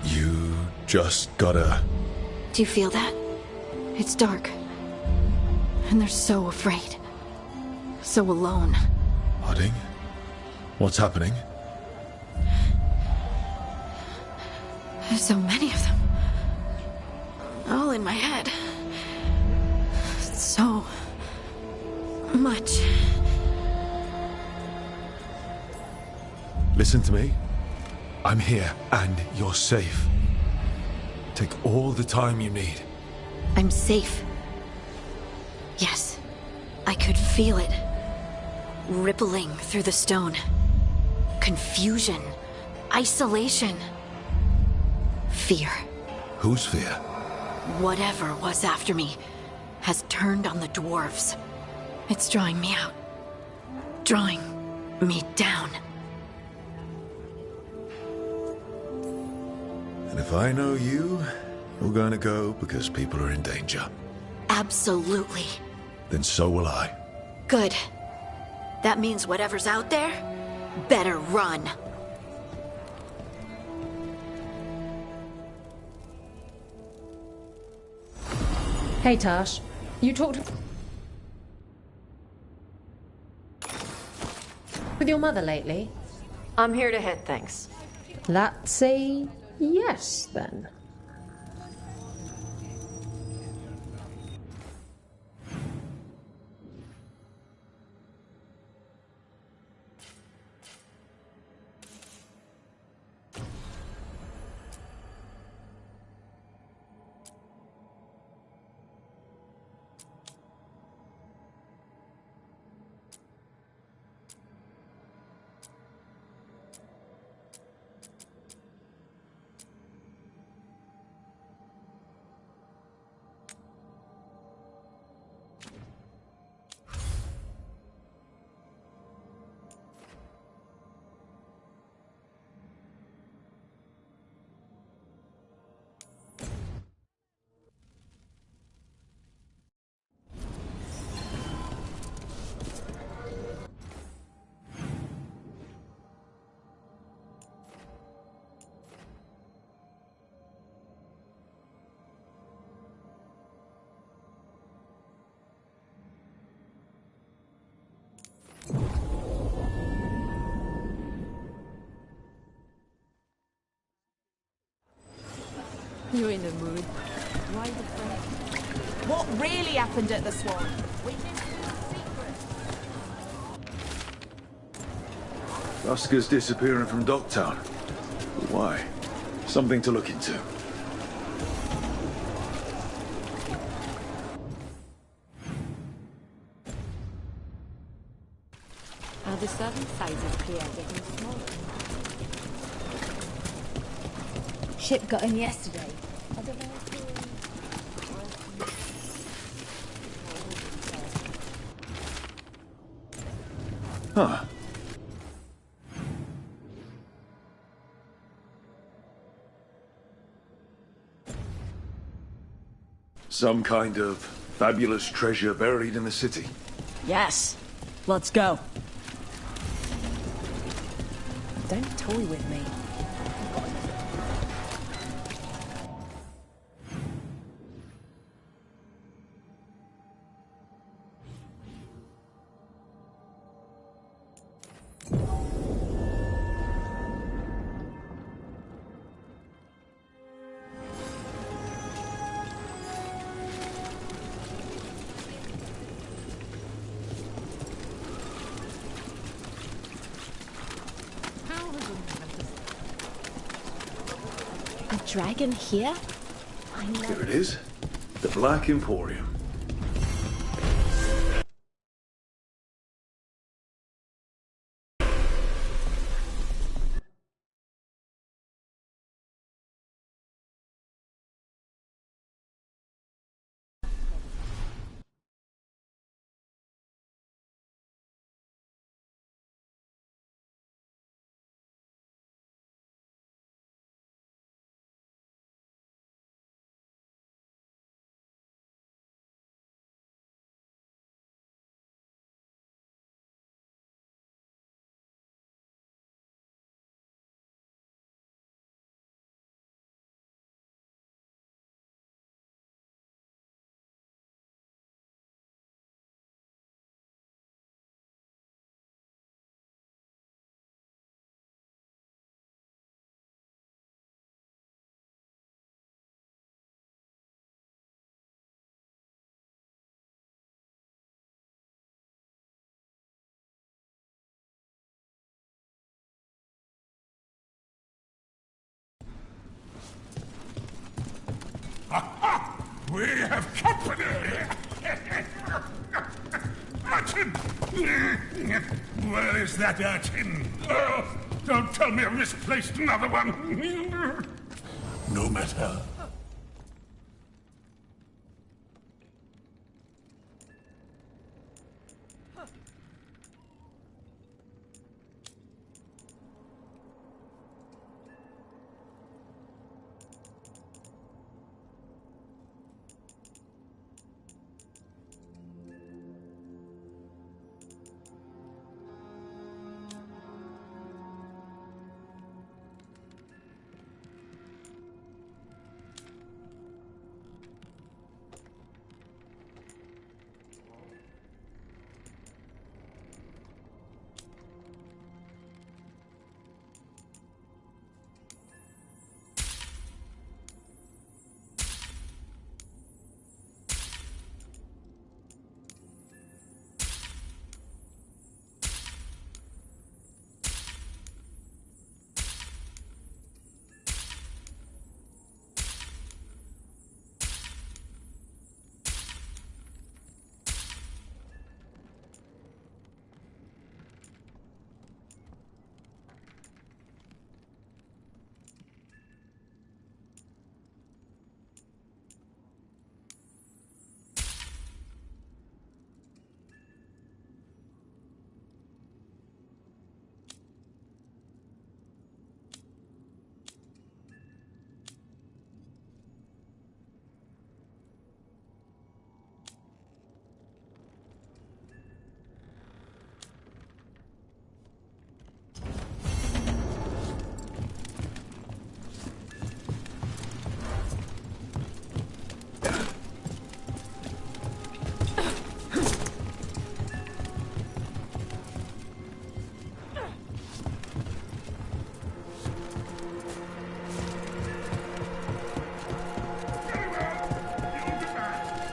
You just gotta... Do you feel that? It's dark. And they're so afraid. So alone. Harding? What's happening? There's so many of them. All in my head. So... much. Listen to me. I'm here, and you're safe. Take all the time you need. I'm safe. Yes. I could feel it. Rippling through the stone. Confusion. Isolation. Fear. Whose fear? Whatever was after me has turned on the dwarves. It's drawing me out. Drawing me down. And if I know you, you're gonna go because people are in danger. Absolutely. Then so will I. Good. That means whatever's out there better run. Hey, Tash. You talked with your mother lately? I'm here to hit things. Let's say yes, then. You're in the mood. Why the fuck? What really happened at the Swan? Oscar's disappearing from Docktown. Why? Something to look into. Are the southern sizes clear getting smaller? Ship got in yesterday. I don't know Huh. Some kind of fabulous treasure buried in the city. Yes. Let's go. Don't toy with me. Dragon here? Here it is. The Black Emporium. We have company! Urchin! Where is that urchin? Oh, don't tell me I've misplaced another one! No matter.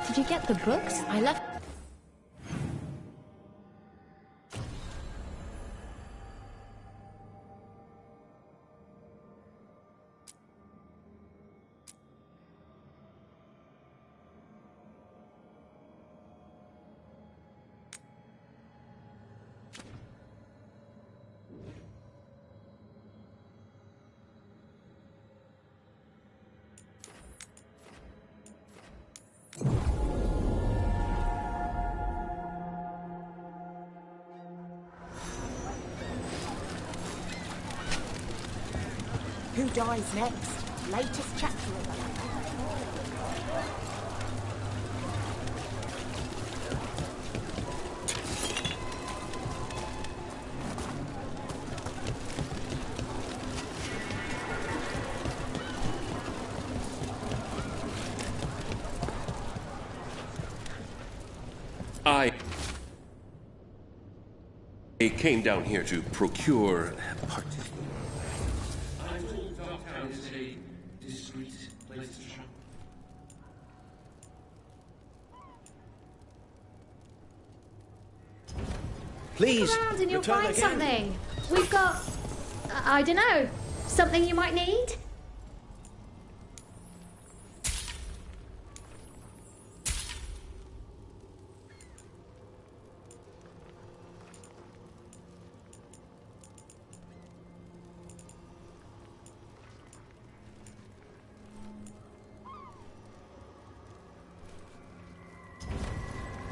Did you get the books? I left. dies next? Latest chapter of the I came down here to procure part. Please, come around and you'll return find again. something. We've got, I don't know, something you might need.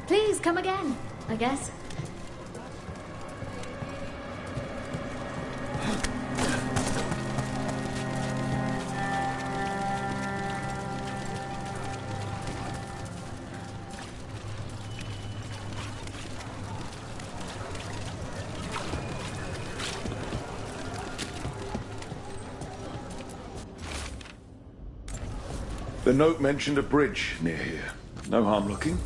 Please come again, I guess. The note mentioned a bridge near here. No harm looking.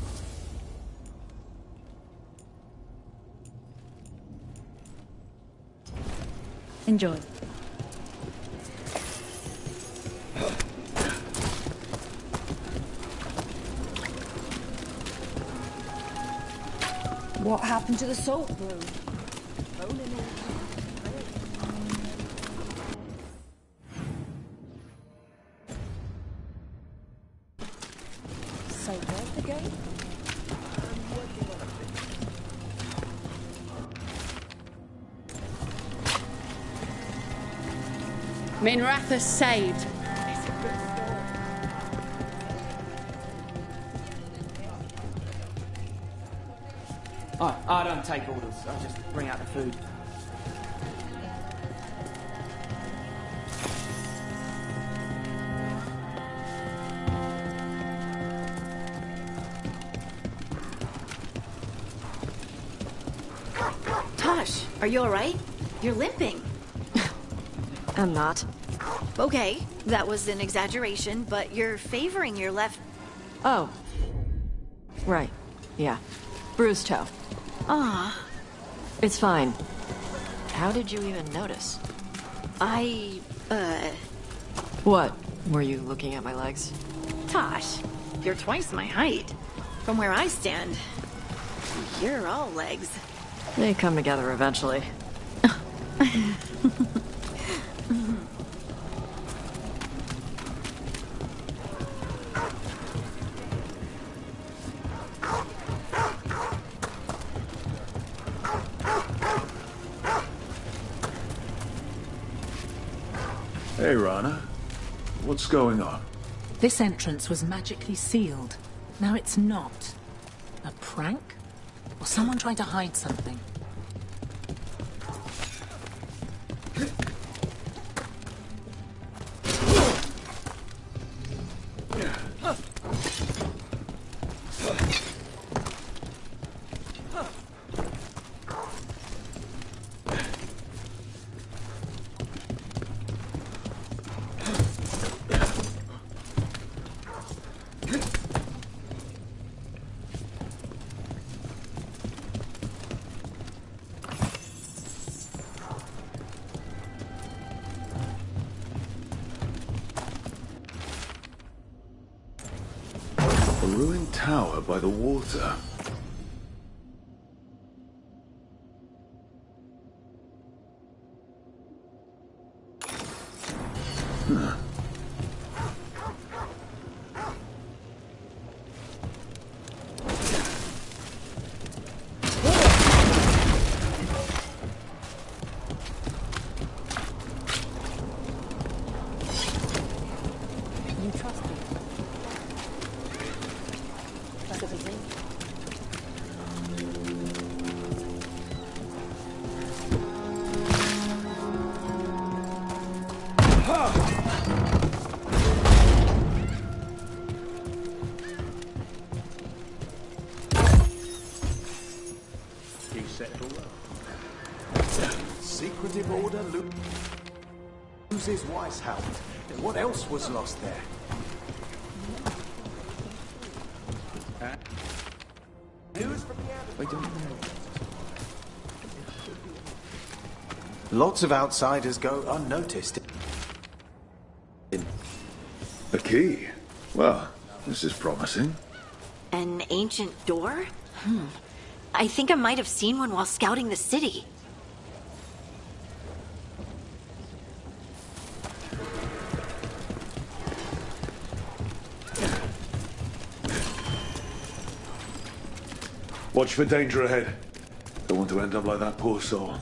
Enjoy. What happened to the salt room? So where's the gate? Minrathus saved. Oh, I don't take orders. I just bring out the food. Tosh, are you alright? You're limping. I'm not. Okay, that was an exaggeration, but you're favoring your left. Oh. Right. Yeah. Bruised toe. Ah. It's fine. How did you even notice? What? Were you looking at my legs? Tosh, you're twice my height. From where I stand, you're all legs. They come together eventually. Hey, Rana. What's going on? This entrance was magically sealed. Now it's not. A prank? Or someone trying to hide something? A ruined tower by the water. Huh. You trust me? Specifically? Moses Weishaupt. What else was lost there? Lots of outsiders go unnoticed. A key? Well, this is promising. An ancient door? I think I might have seen one while scouting the city. Watch for danger ahead. Don't want to end up like that poor soul.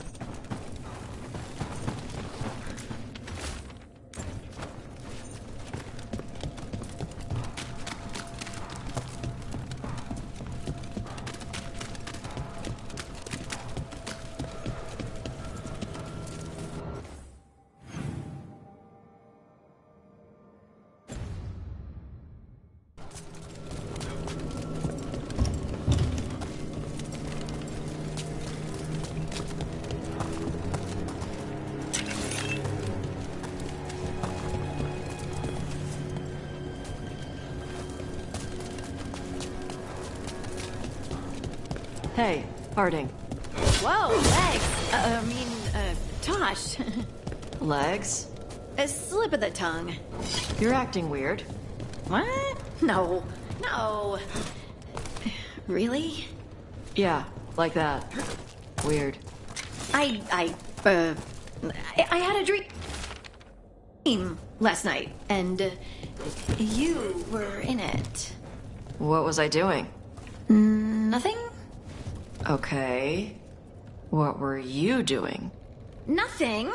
Hey, Harding. Whoa, legs! Tosh. Legs? A slip of the tongue. You're acting weird. What? No. Really? Yeah, like that. Weird. I had a dream last night, and you were in it. What was I doing? Nothing? Okay. What were you doing? Nothing.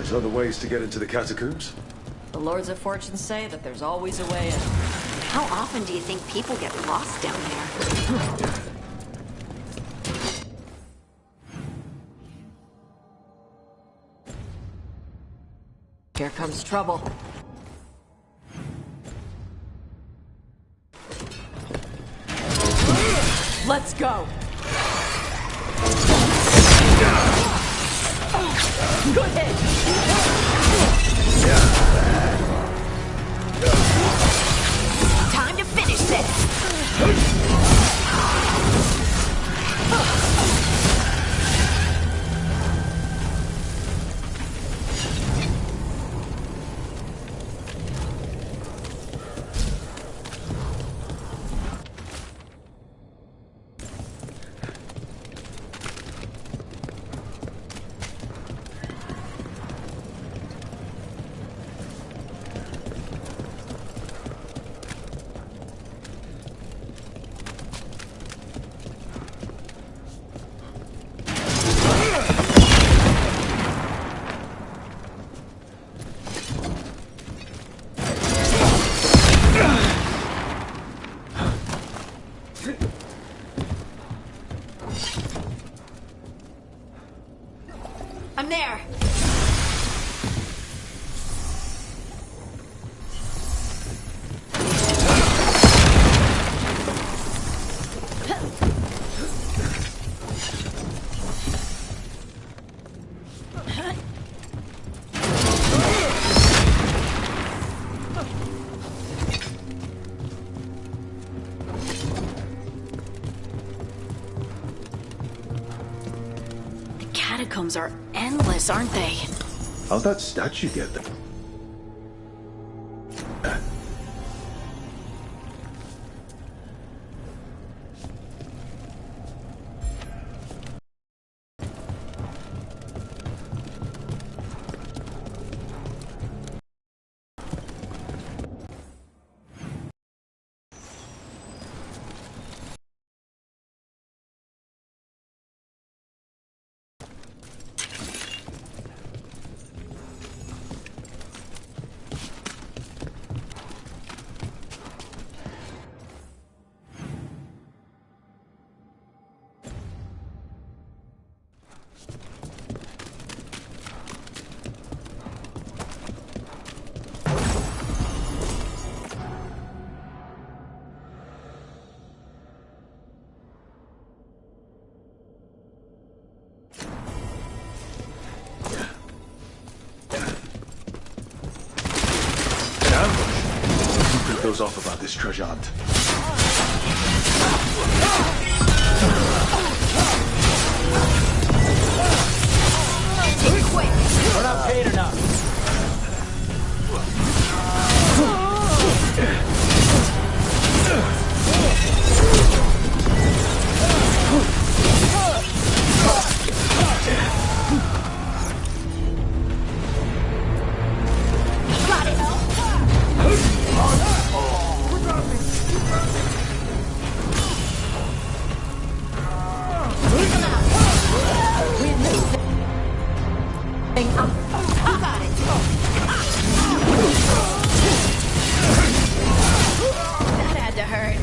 There's other ways to get into the catacombs? The Lords of Fortune say that there's always a way in. How often do you think people get lost down there? Here comes trouble. Let's go. Good hit. Time to finish this. I'm there. The catacombs are endless, aren't they? How'd that statue get there? Those off about this treasure hunt. Quick! We're not paid enough. That had to hurt.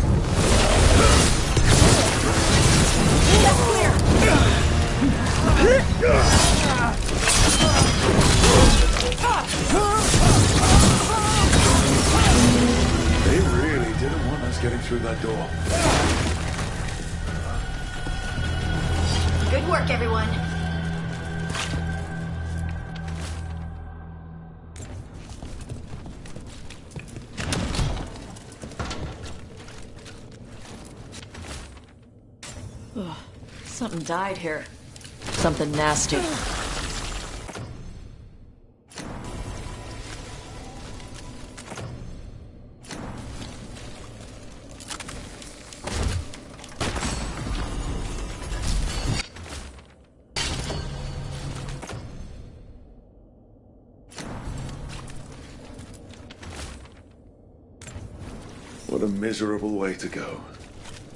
They really didn't want us getting through that door. Good work, everyone. Ugh, something died here. Something nasty. What a miserable way to go.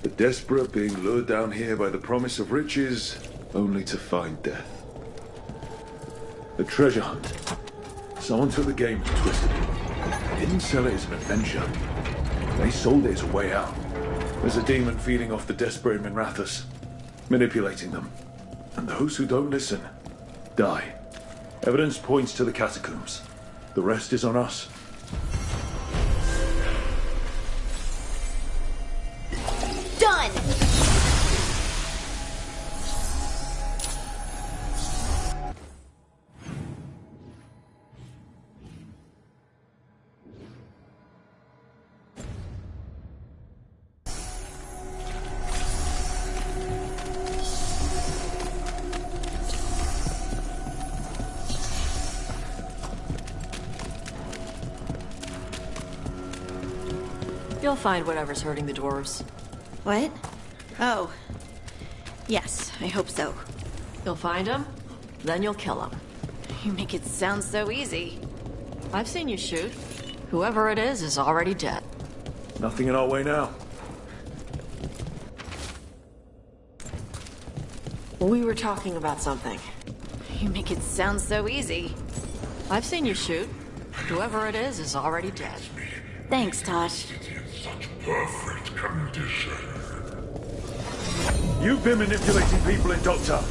The desperate being lured down here by the promise of riches, only to find death. The treasure hunt. Someone took the game and twisted it. They didn't sell it as an adventure. They sold it as a way out. There's a demon feeding off the desperate Minrathous, manipulating them. And those who don't listen, die. Evidence points to the catacombs. The rest is on us. Done! You'll find whatever's hurting the dwarves. What? Oh. Yes, I hope so. You'll find them, then you'll kill them. You make it sound so easy. I've seen you shoot. Whoever it is already dead. Nothing in our way now. We were talking about something. You make it sound so easy. I've seen you shoot. Whoever it is already dead. Thanks, Tosh. Perfect condition. You've been manipulating people in Doctor.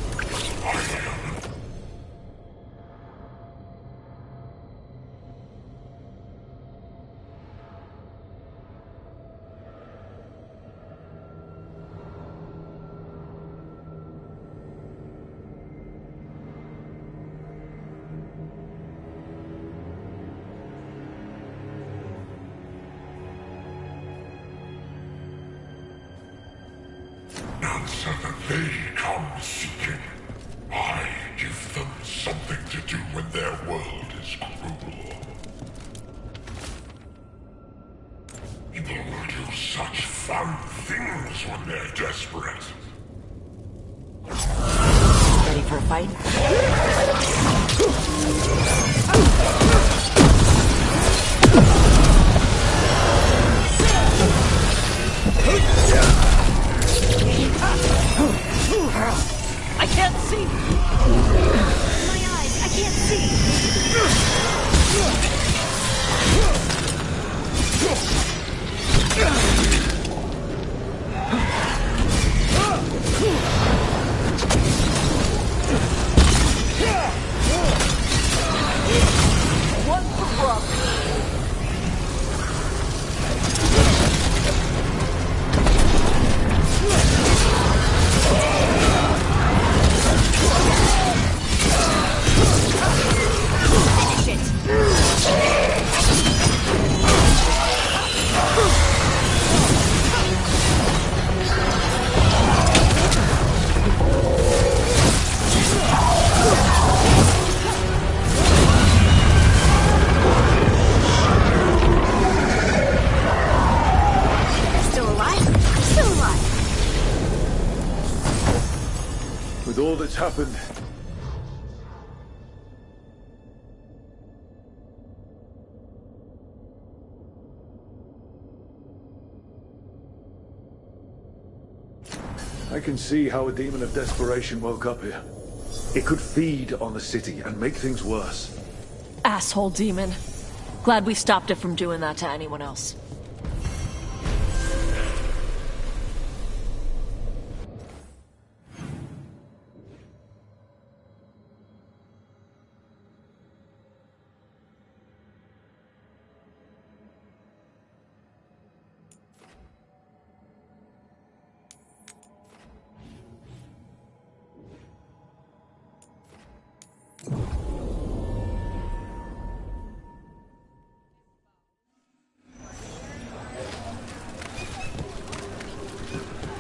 Answer that they come seeking. I give them something to do when their world is cruel. People will do such fun things when they're desperate. Ready for a fight? I can't see! My eyes, I can't see! One for Rob. With all that's happened, I can see how a demon of desperation woke up here. It could feed on the city and make things worse. Asshole demon. Glad we stopped it from doing that to anyone else.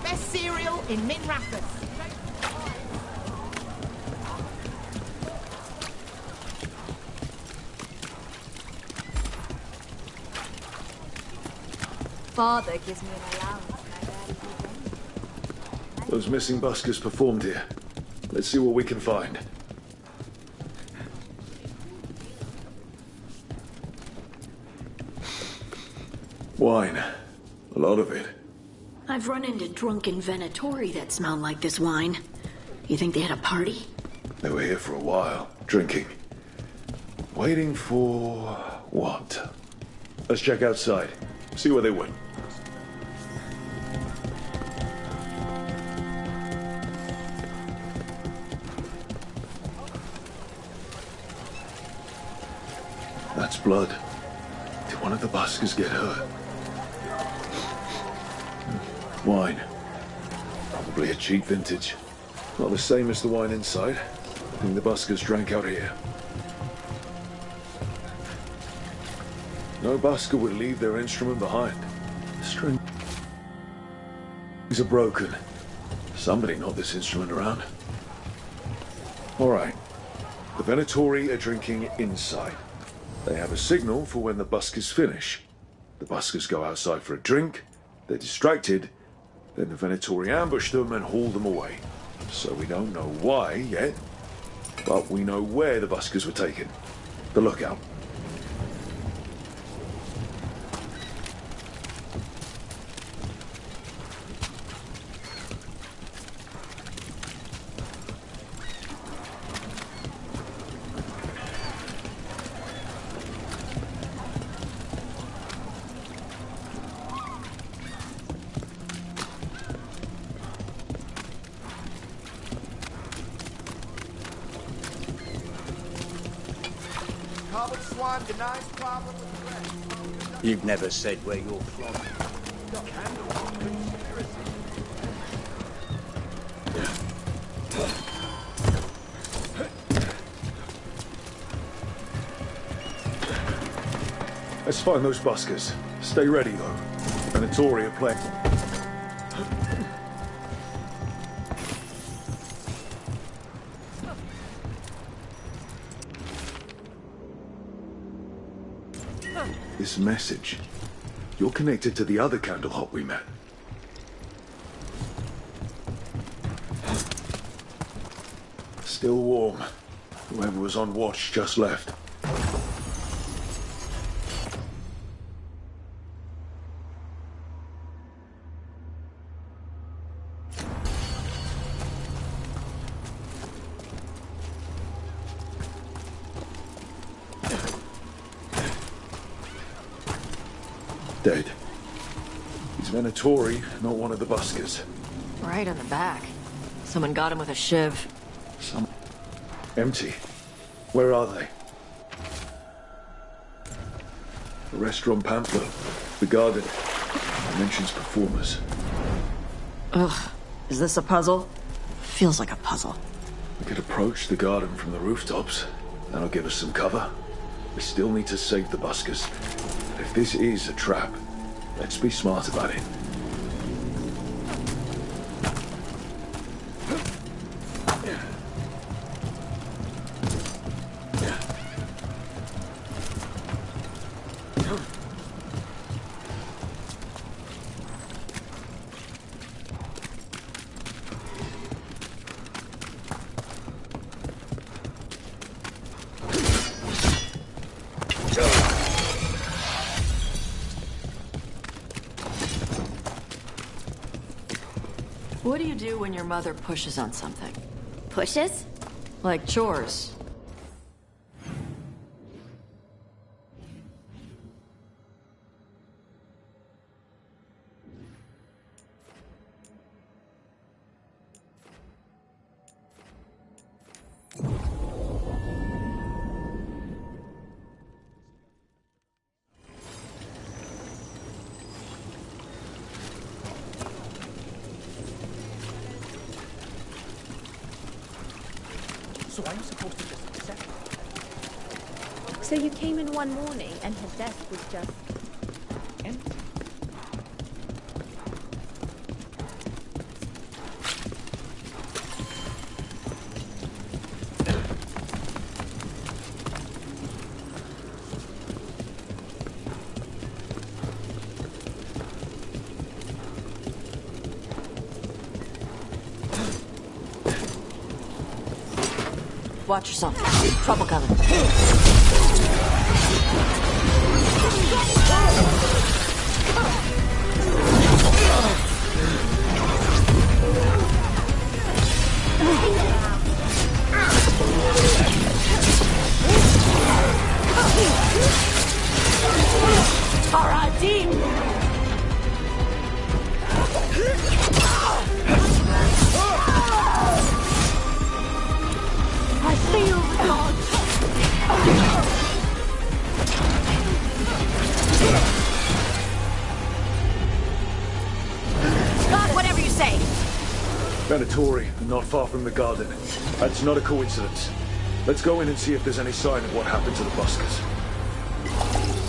Best cereal in Minrathous. Father gives me an allowance. My daddy gives me. Those missing buskers performed here. Let's see what we can find. Wine. A lot of it. I've run into drunken Venatori that smelled like this wine. You think they had a party? They were here for a while, drinking. Waiting for what? Let's check outside. See where they went. That's blood. Did one of the buskers get hurt? Wine. Probably a cheap vintage. Not the same as the wine inside. I think the buskers drank out here. No busker would leave their instrument behind. The strings are broken. Somebody knocked this instrument around. All right. The Venatori are drinking inside. They have a signal for when the buskers finish. The buskers go outside for a drink. They're distracted. Then the Venatori ambush them and haul them away. So we don't know why yet, but we know where the buskers were taken. The lookout. You've never said where you're from. Let's find those buskers. Stay ready, though. Venatori are playing. This message. You're connected to the other Candlehop we met. Still warm. Whoever was on watch just left. Dead. He's Venatori, not one of the buskers. Right on the back. Someone got him with a shiv. Empty. Where are they? The restaurant pamphlet. The garden. It mentions performers. Ugh. Is this a puzzle? Feels like a puzzle. We could approach the garden from the rooftops. That'll give us some cover. We still need to save the buskers. If this is a trap, let's be smart about it. What do you do when your mother pushes on something? Pushes? Like chores. So I'm supposed to just accept it? So you came in one morning and her desk was just empty. Watch yourself. Trouble coming. Venatori, not far from the garden. That's not a coincidence. Let's go in and see if there's any sign of what happened to the buskers.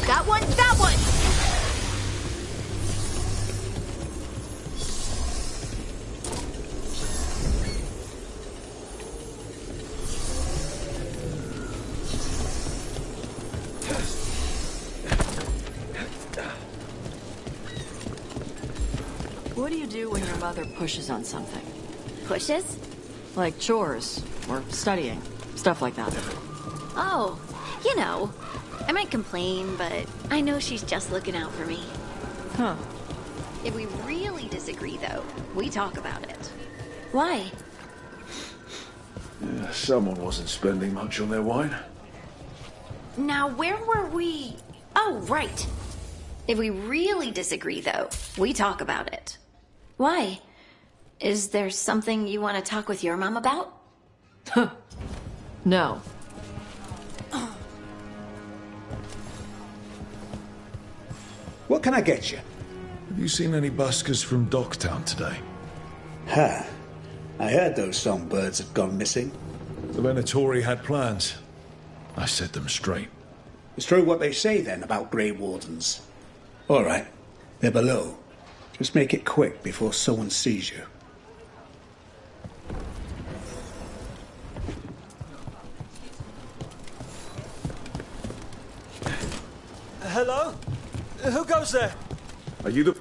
That one, that one! What do you do when your mother pushes on something? Pushes? Like chores, or studying, stuff like that. Oh, you know, I might complain, but I know she's just looking out for me. Huh. If we really disagree, though, we talk about it. Why? Yeah, someone wasn't spending much on their wine. Now, where were we? Oh, right. If we really disagree, though, we talk about it. Why? Is there something you want to talk with your mom about? No. What can I get you? Have you seen any buskers from Docktown today? Huh. I heard those songbirds had gone missing. The Venatori had plans. I set them straight. It's true what they say then about Grey Wardens. All right. They're below. Just make it quick before someone sees you. Hello? Who goes there? Are you the...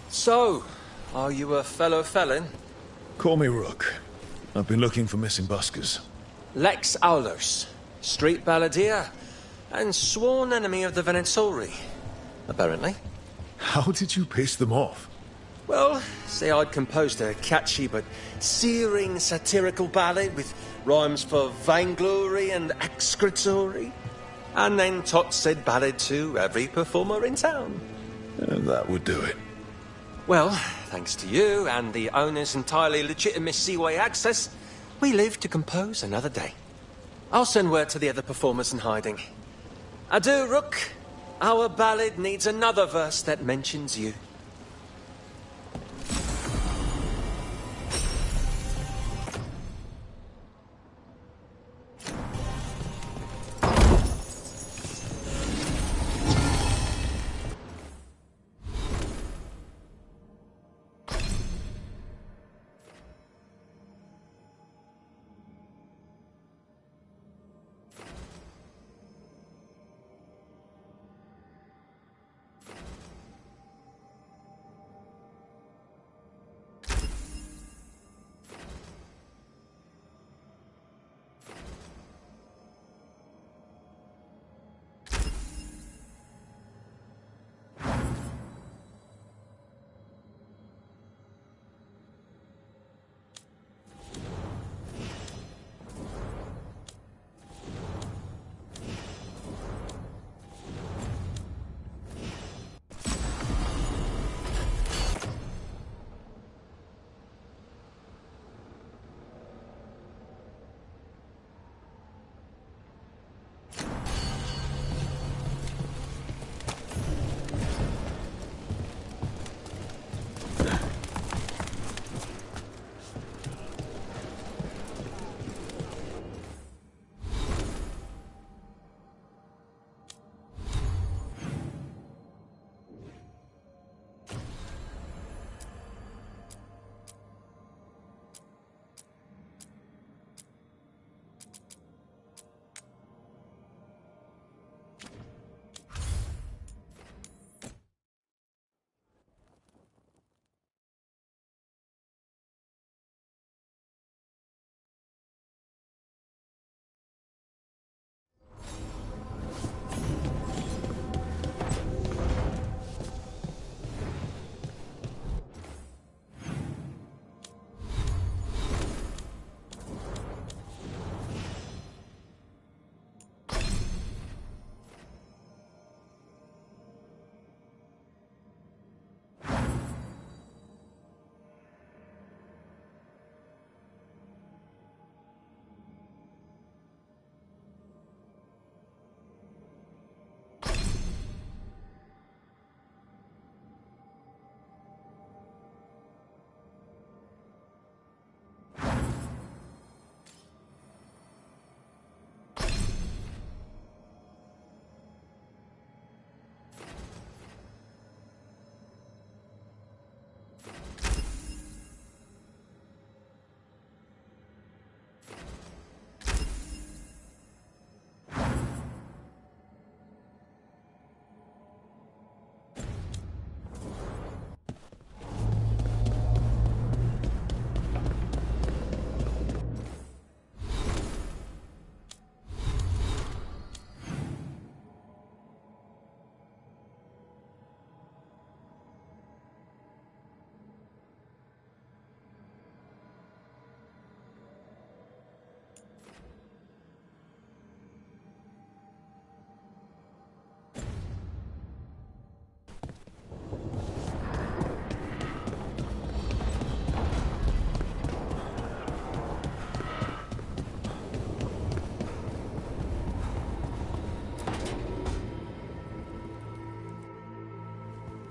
So, are you a fellow felon? Call me Rook. I've been looking for missing buskers. Lex Aulers, street balladeer, and sworn enemy of the Venatori, apparently. How did you piss them off? Well, say I'd composed a catchy but searing satirical ballad with rhymes for vainglory and excretory, and then taught said ballad to every performer in town. And that would do it. Well, thanks to you and the owner's entirely legitimate seaway access, we live to compose another day. I'll send word to the other performers in hiding. Adieu, Rook. Our ballad needs another verse that mentions you.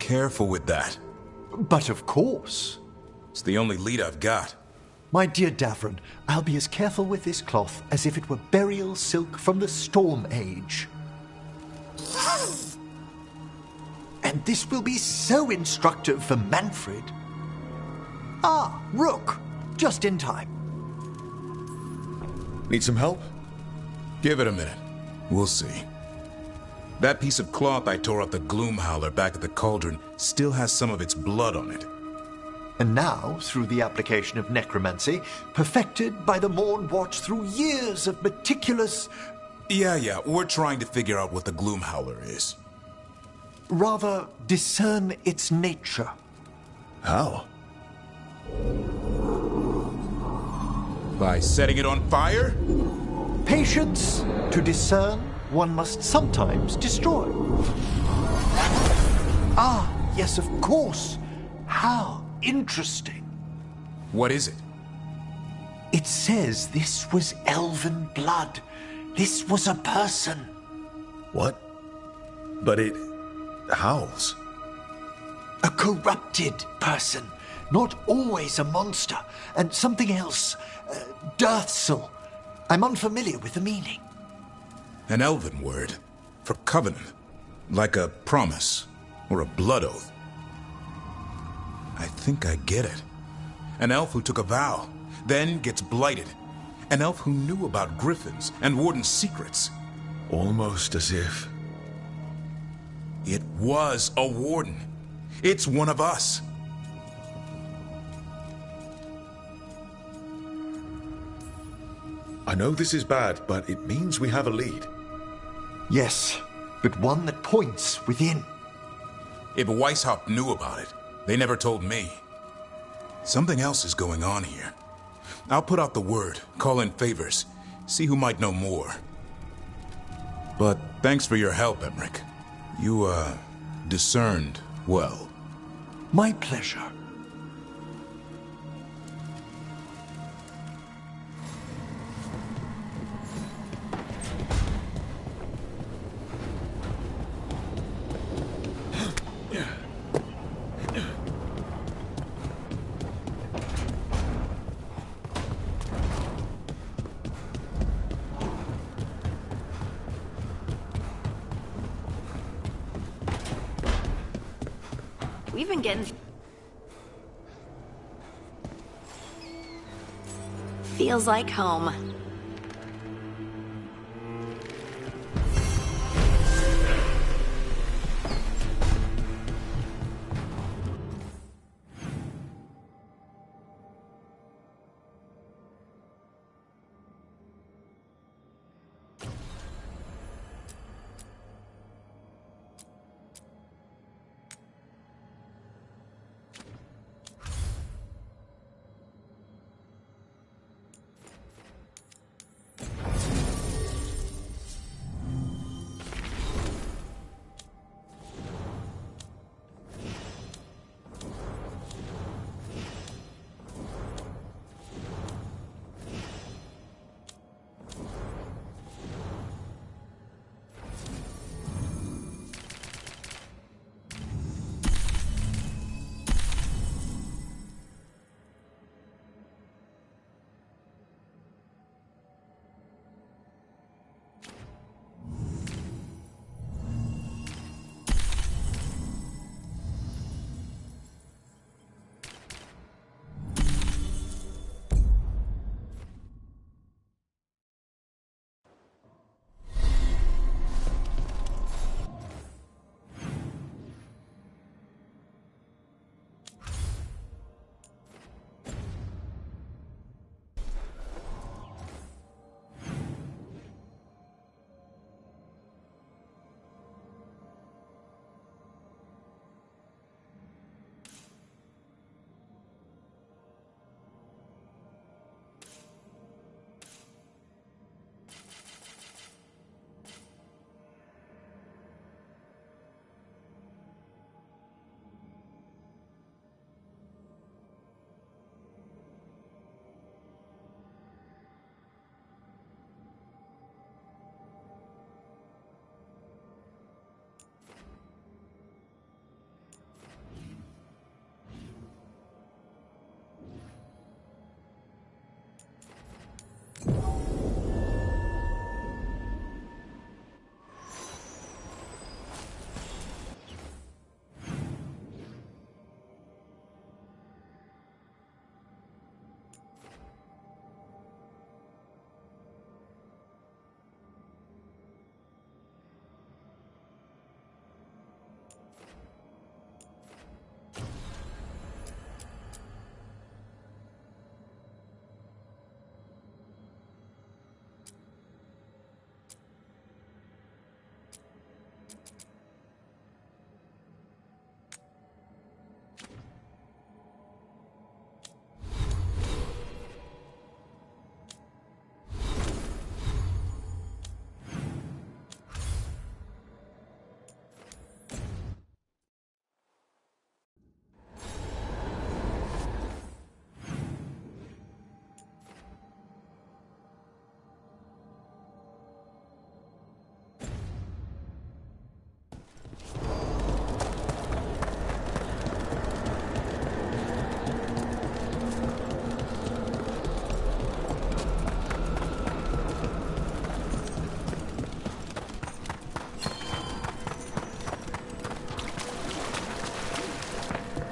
careful with that. But of course. It's the only lead I've got. My dear Davron, I'll be as careful with this cloth as if it were burial silk from the Storm Age. And this will be so instructive for Manfred. Ah, Rook, just in time. Need some help? Give it a minute. We'll see. That piece of cloth I tore off the Gloom Howler back at the cauldron still has some of its blood on it. And now, through the application of necromancy, perfected by the Morn Watch through years of meticulous... Yeah, we're trying to figure out what the Gloom Howler is. Rather, discern its nature. How? By setting it on fire? Patience. To discern, one must sometimes destroy. Ah, yes, of course. How interesting. What is it? It says this was elven blood. This was a person. What? But it howls. A corrupted person. Not always a monster. And something else. Dirthsel. I'm unfamiliar with the meaning. An elven word. For covenant. Like a promise. Or a blood oath. I think I get it. An elf who took a vow, then gets blighted. An elf who knew about griffins and Warden's secrets. Almost as if... It was a Warden. It's one of us. I know this is bad, but it means we have a lead. Yes, but one that points within. If Weishaupt knew about it, they never told me. Something else is going on here. I'll put out the word, call in favors, see who might know more. But thanks for your help, Emmerich. You, discerned well. My pleasure. We've been getting... Feels like home.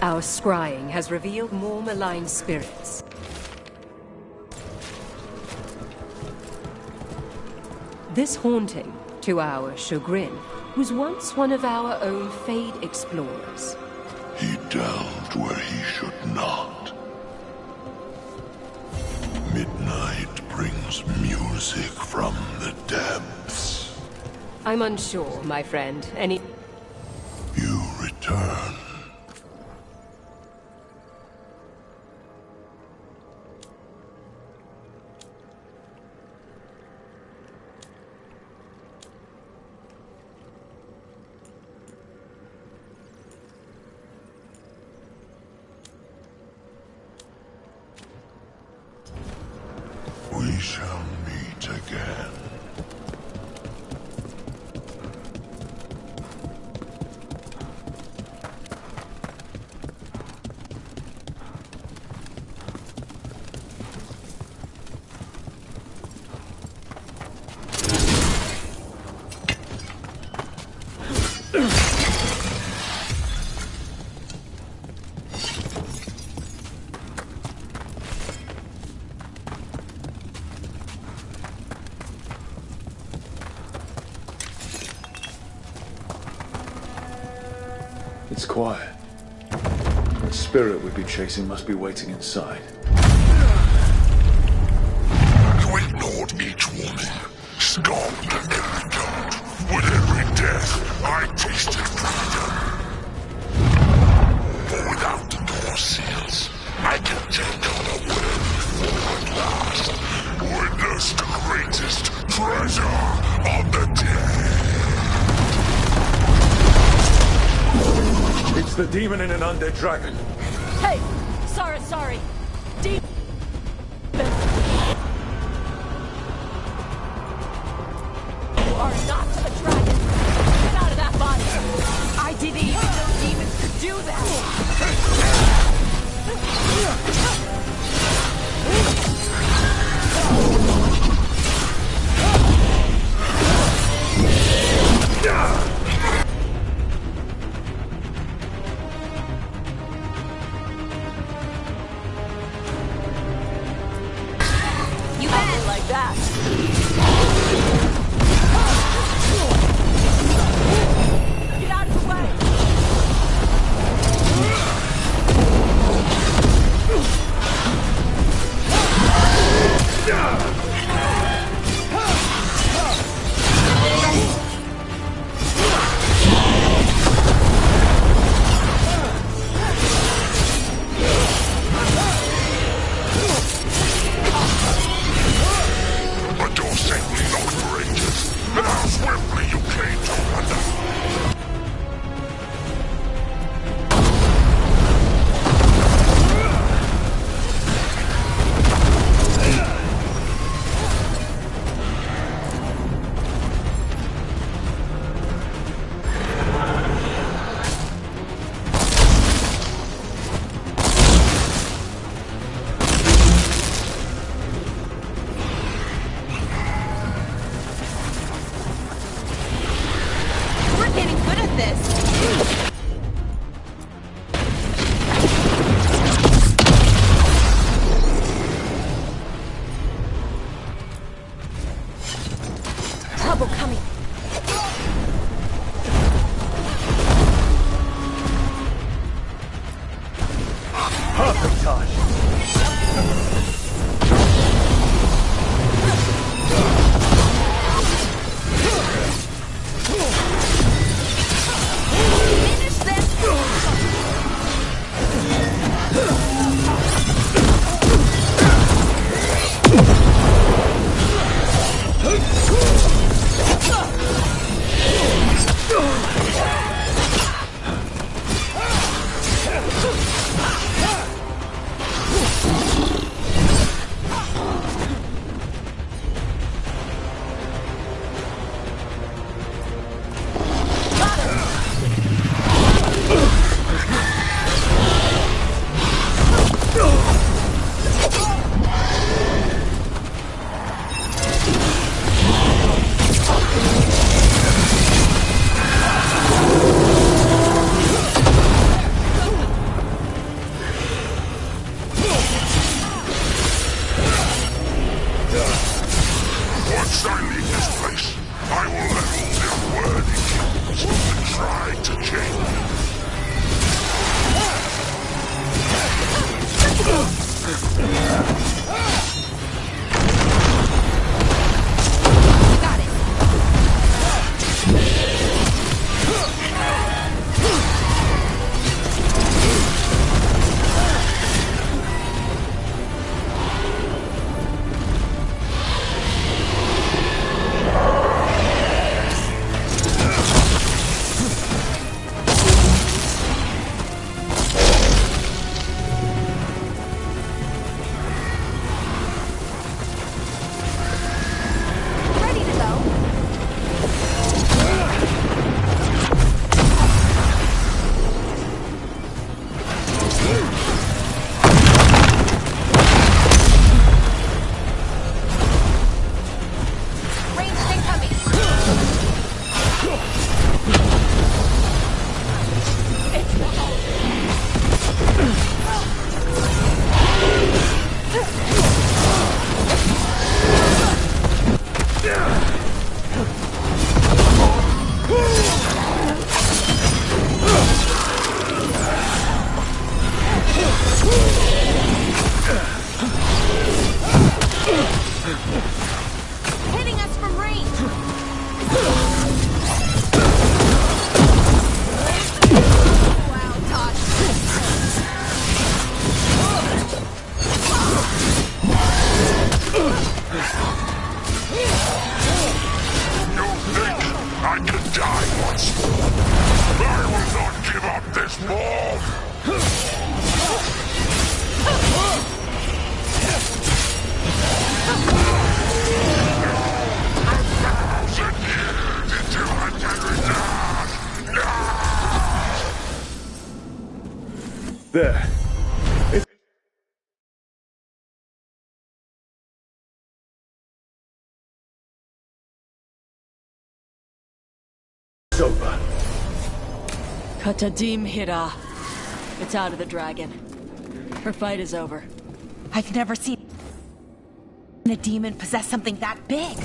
Our scrying has revealed more malign spirits. This haunting, to our chagrin, was once one of our own Fade explorers. He delved where he should not. Midnight brings music from the depths. I'm unsure, my friend. You return. We shall meet again. It's quiet. The spirit we'd be chasing must be waiting inside. You ignored each warning, scoffed at every doubt. With every death, I tasted freedom. For without the door seals, I can take unaware before at last witness the greatest treasure of the dead. It's the demon in an undead dragon. Hey! Sorry. Demon. You are not a dragon. Get out of that body. I didn't even know demons could do that. You had it like that. Get out of the way. A door set There. It's over. Katadim Hira. It's out of the dragon. Her fight is over. I've never seen a demon possess something that big.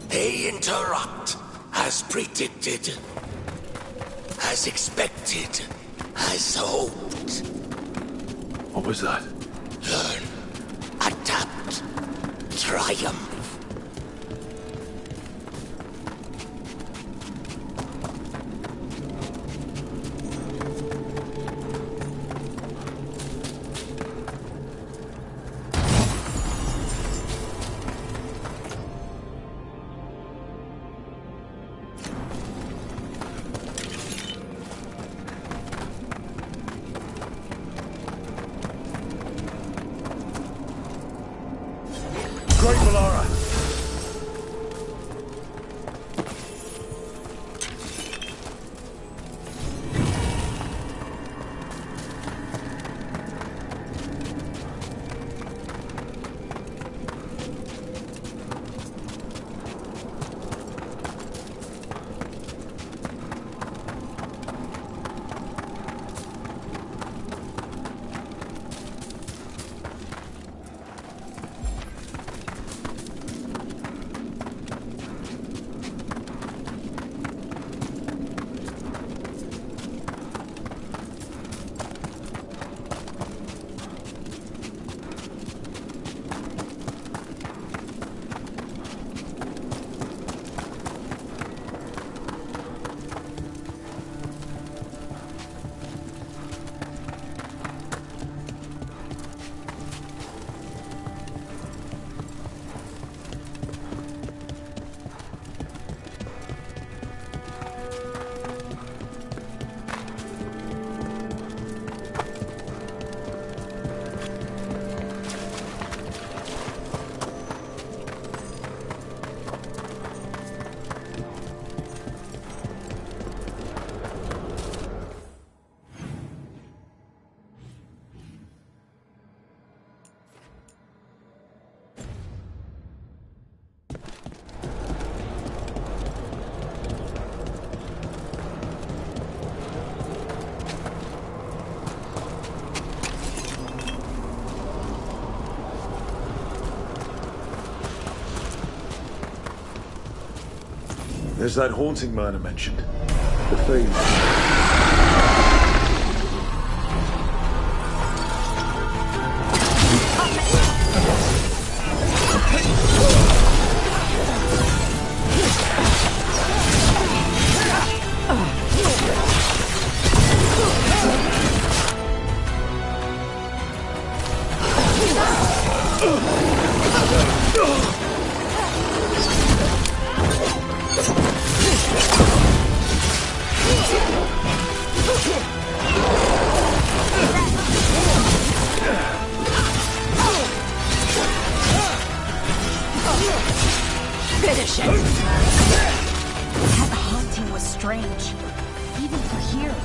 They interrupt, as predicted, as expected, as hoped. What was that? Learn, adapt, triumph. Great Valara! There's that haunting man I mentioned. The Fade. Finish it! That haunting was strange, even for here.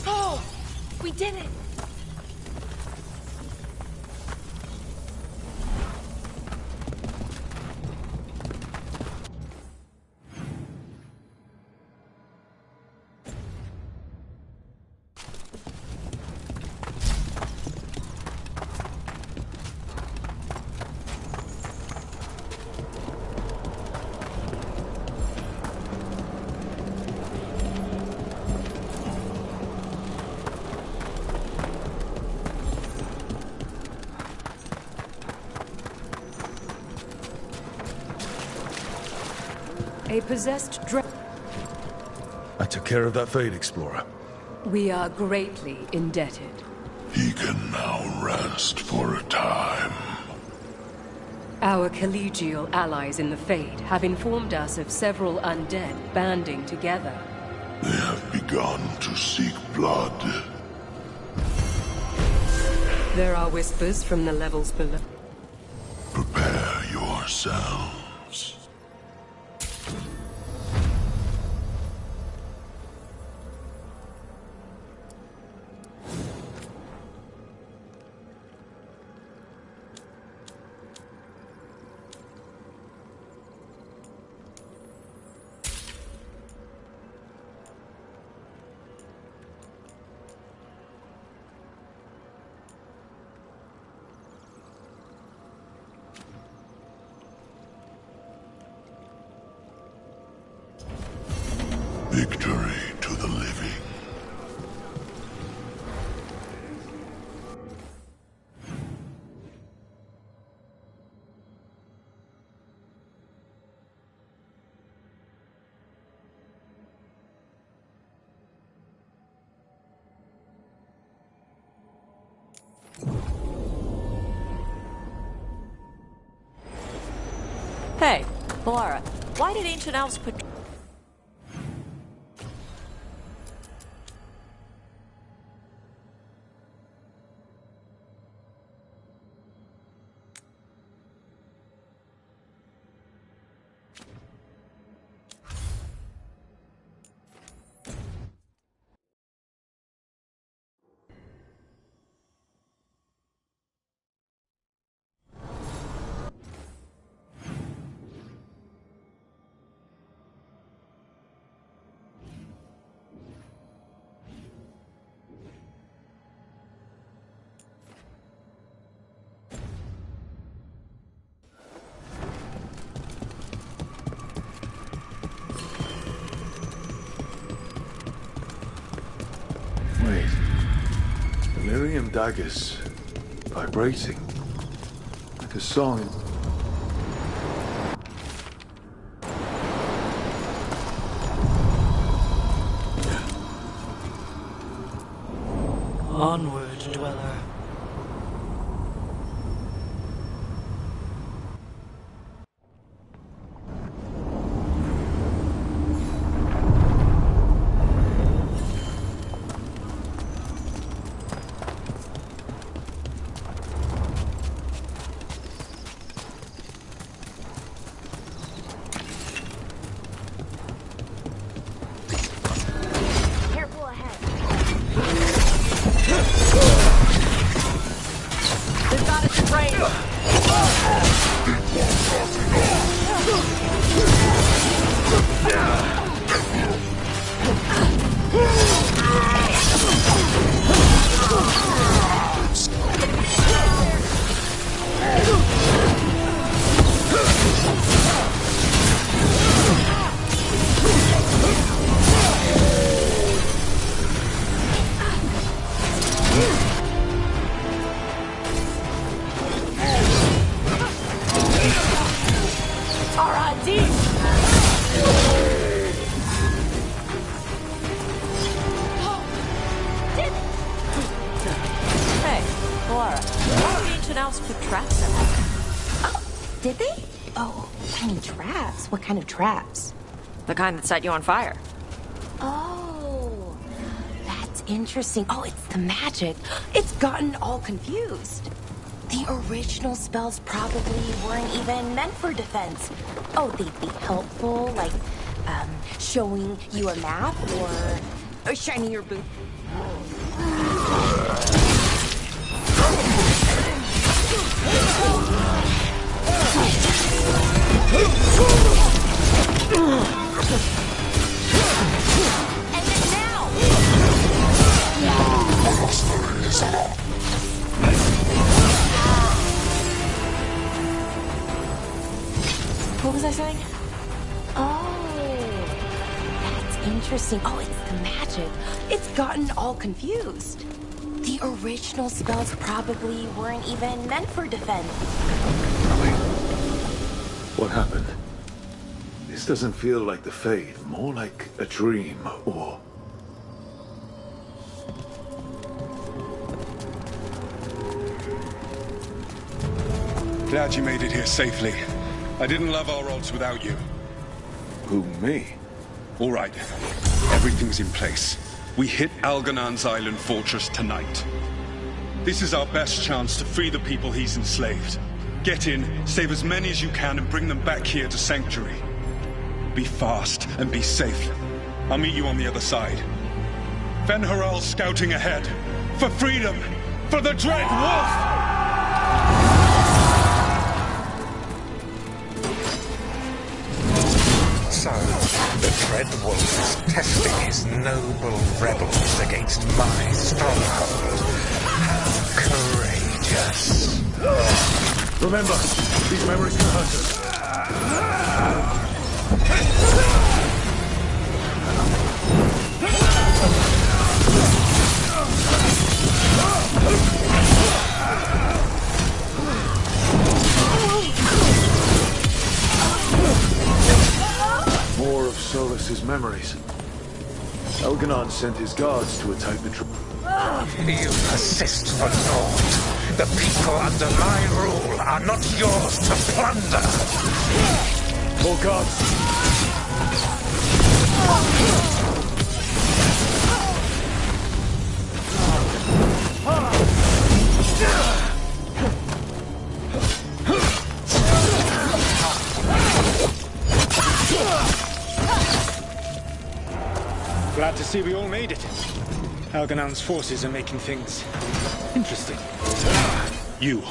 Oh! We did it! A possessed I took care of that Fade Explorer. We are greatly indebted. He can now rest for a time. Our collegial allies in the Fade have informed us of several undead banding together. They have begun to seek blood. There are whispers from the levels below. Prepare yourselves. Victory to the living. Hey, Laura, why did Ancient Elves put... Wait. Delirium daggers. Vibrating. Like a song in... Onward, dweller. Careful ahead. mouse put traps in it. Did they? Oh, I mean traps. What kind of traps? The kind that set you on fire. Oh, that's interesting. Oh, it's the magic. It's gotten all confused. The original spells probably weren't even meant for defense. Oh, they'd be helpful, like, showing you a map or shining your boot. And then now! What was I saying? Oh, that's interesting. Oh, it's the magic. It's gotten all confused. The original spells probably weren't even meant for defense. What happened? This doesn't feel like the Fade, more like a dream, or... Glad you made it here safely. I didn't love our odds without you. Who, me? All right. Everything's in place. We hit Algernon's island fortress tonight. This is our best chance to free the people he's enslaved. Get in, save as many as you can, and bring them back here to Sanctuary. Be fast and be safe. I'll meet you on the other side. Fen-Haral's scouting ahead. For freedom! For the Dread Wolf! So, the Dread Wolf is testing his noble rebels against my stronghold. How courageous. Remember, these memories can hurt us. More of Solus's memories. Algernon sent his guards to attack the troop. You persist for naught. The people under my rule are not yours to plunder. More guards. Glad to see we all made it. Algernon's forces are making things interesting. You,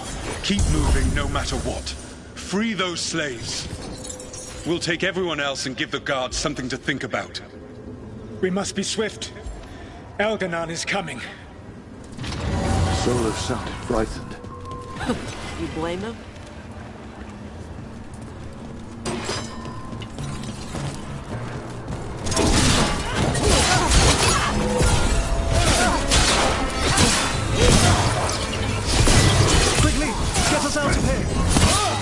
keep moving no matter what. Free those slaves. We'll take everyone else and give the guards something to think about. We must be swift. Algernon is coming. Solus sounded frightened. You blame him? Quickly, get us out of here!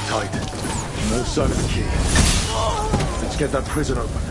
Tight. No sign of the key. Let's get that prison open.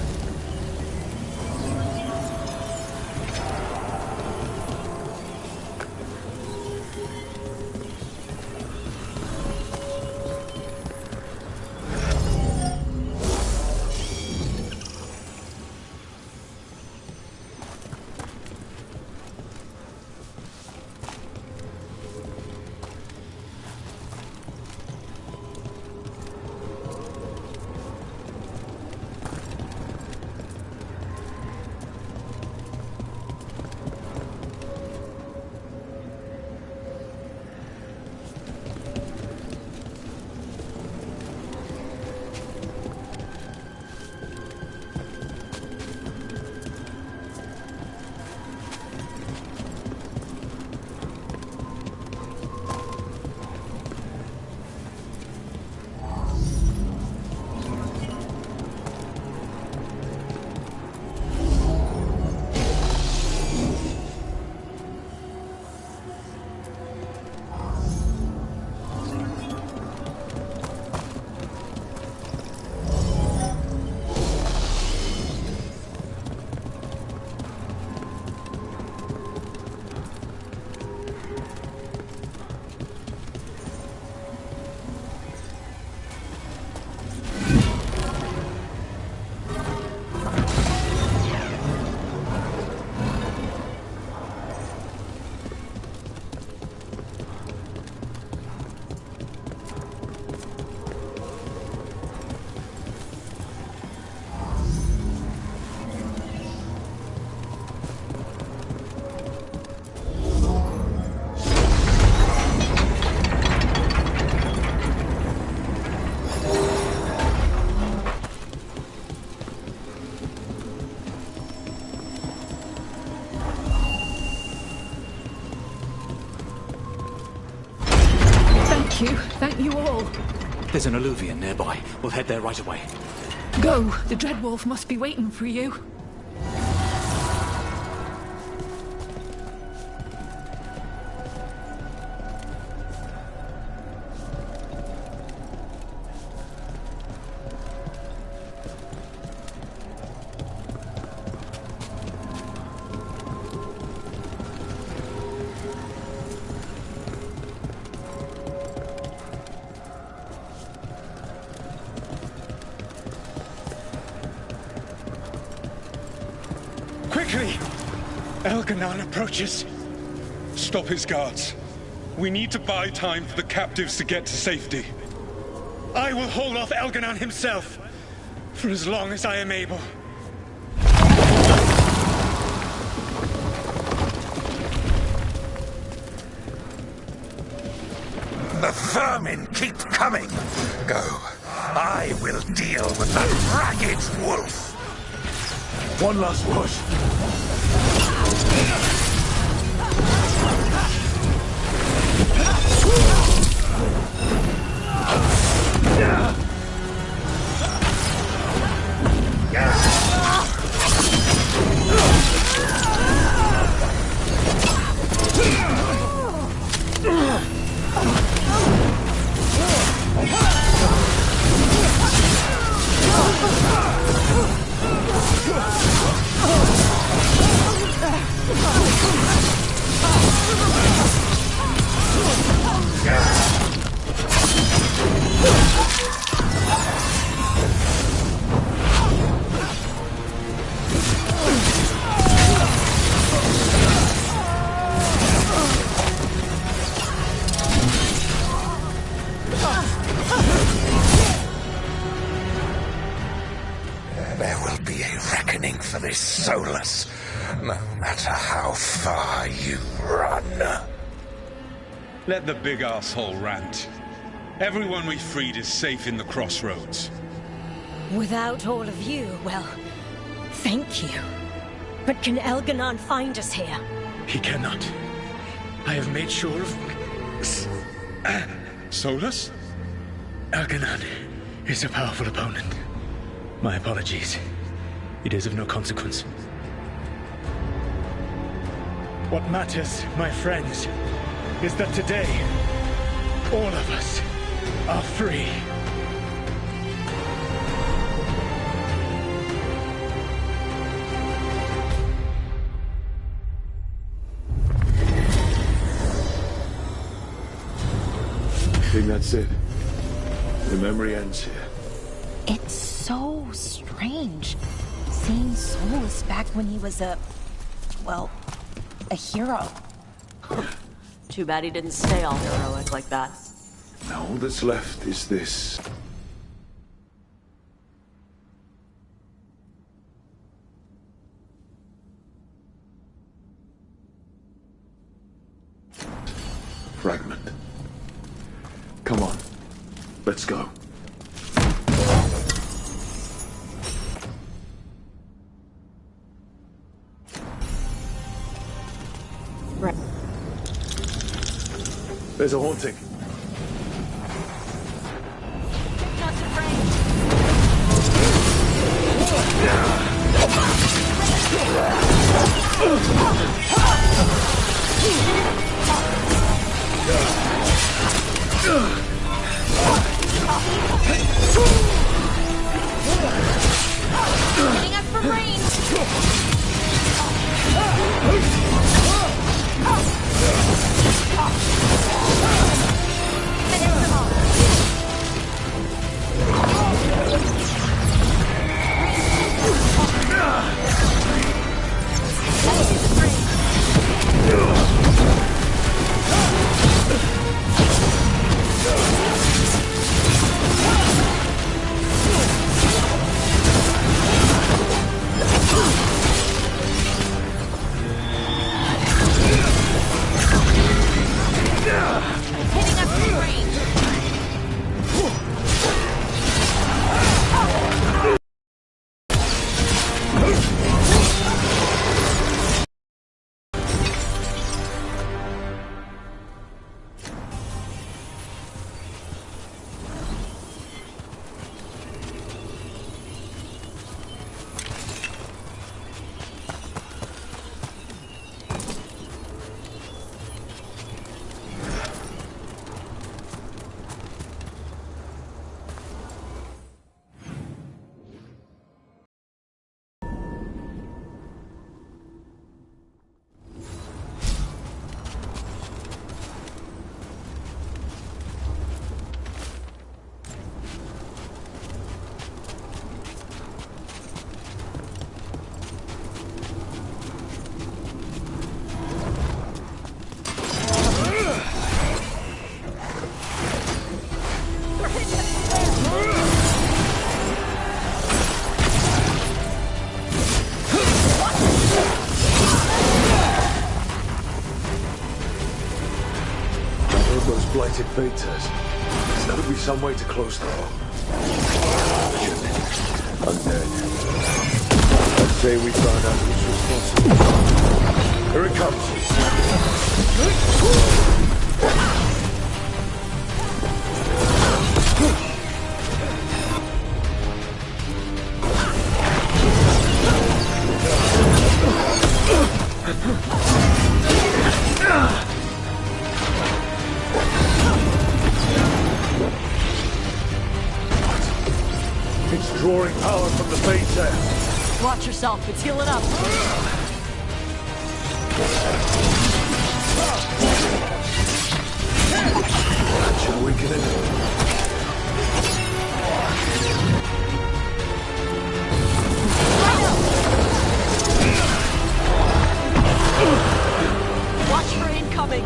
Thank you. Thank you all. There's an alluvion nearby. We'll head there right away. Go. The Dreadwolf must be waiting for you. Quickly! Elganon approaches. Stop his guards. We need to buy time for the captives to get to safety. I will hold off Elganon himself, for as long as I am able. The vermin keep coming. Go. I will deal with the ragged wolf. One last push. There will be a reckoning for this Solus, no matter how far you run. Let the big asshole rant. Everyone we freed is safe in the crossroads. Without all of you, well, thank you. But can Elganon find us here? He cannot. I have made sure of... Solus? Elganon is a powerful opponent. My apologies. It is of no consequence. What matters, my friends, is that today, all of us are free. I think that's it. The memory ends here. It's so strange seeing Solus back when he was a hero. Too bad he didn't stay all heroic like that. Now all that's left is this. Fragment. Come on. Let's go. Right. There's a haunting. Hitting us from range. blighted Fates. There's got to be some way to close them. Undead. I'd say we found out who's responsible. Here it comes. It's drawing power from the Fates there. Watch yourself, it's healing up. That should weaken it. Watch for incoming.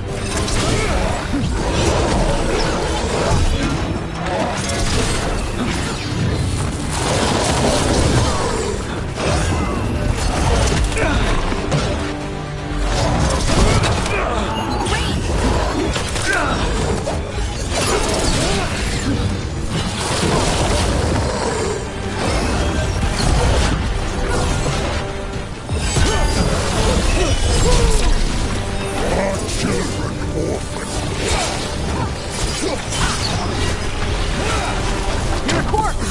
You're a corpse.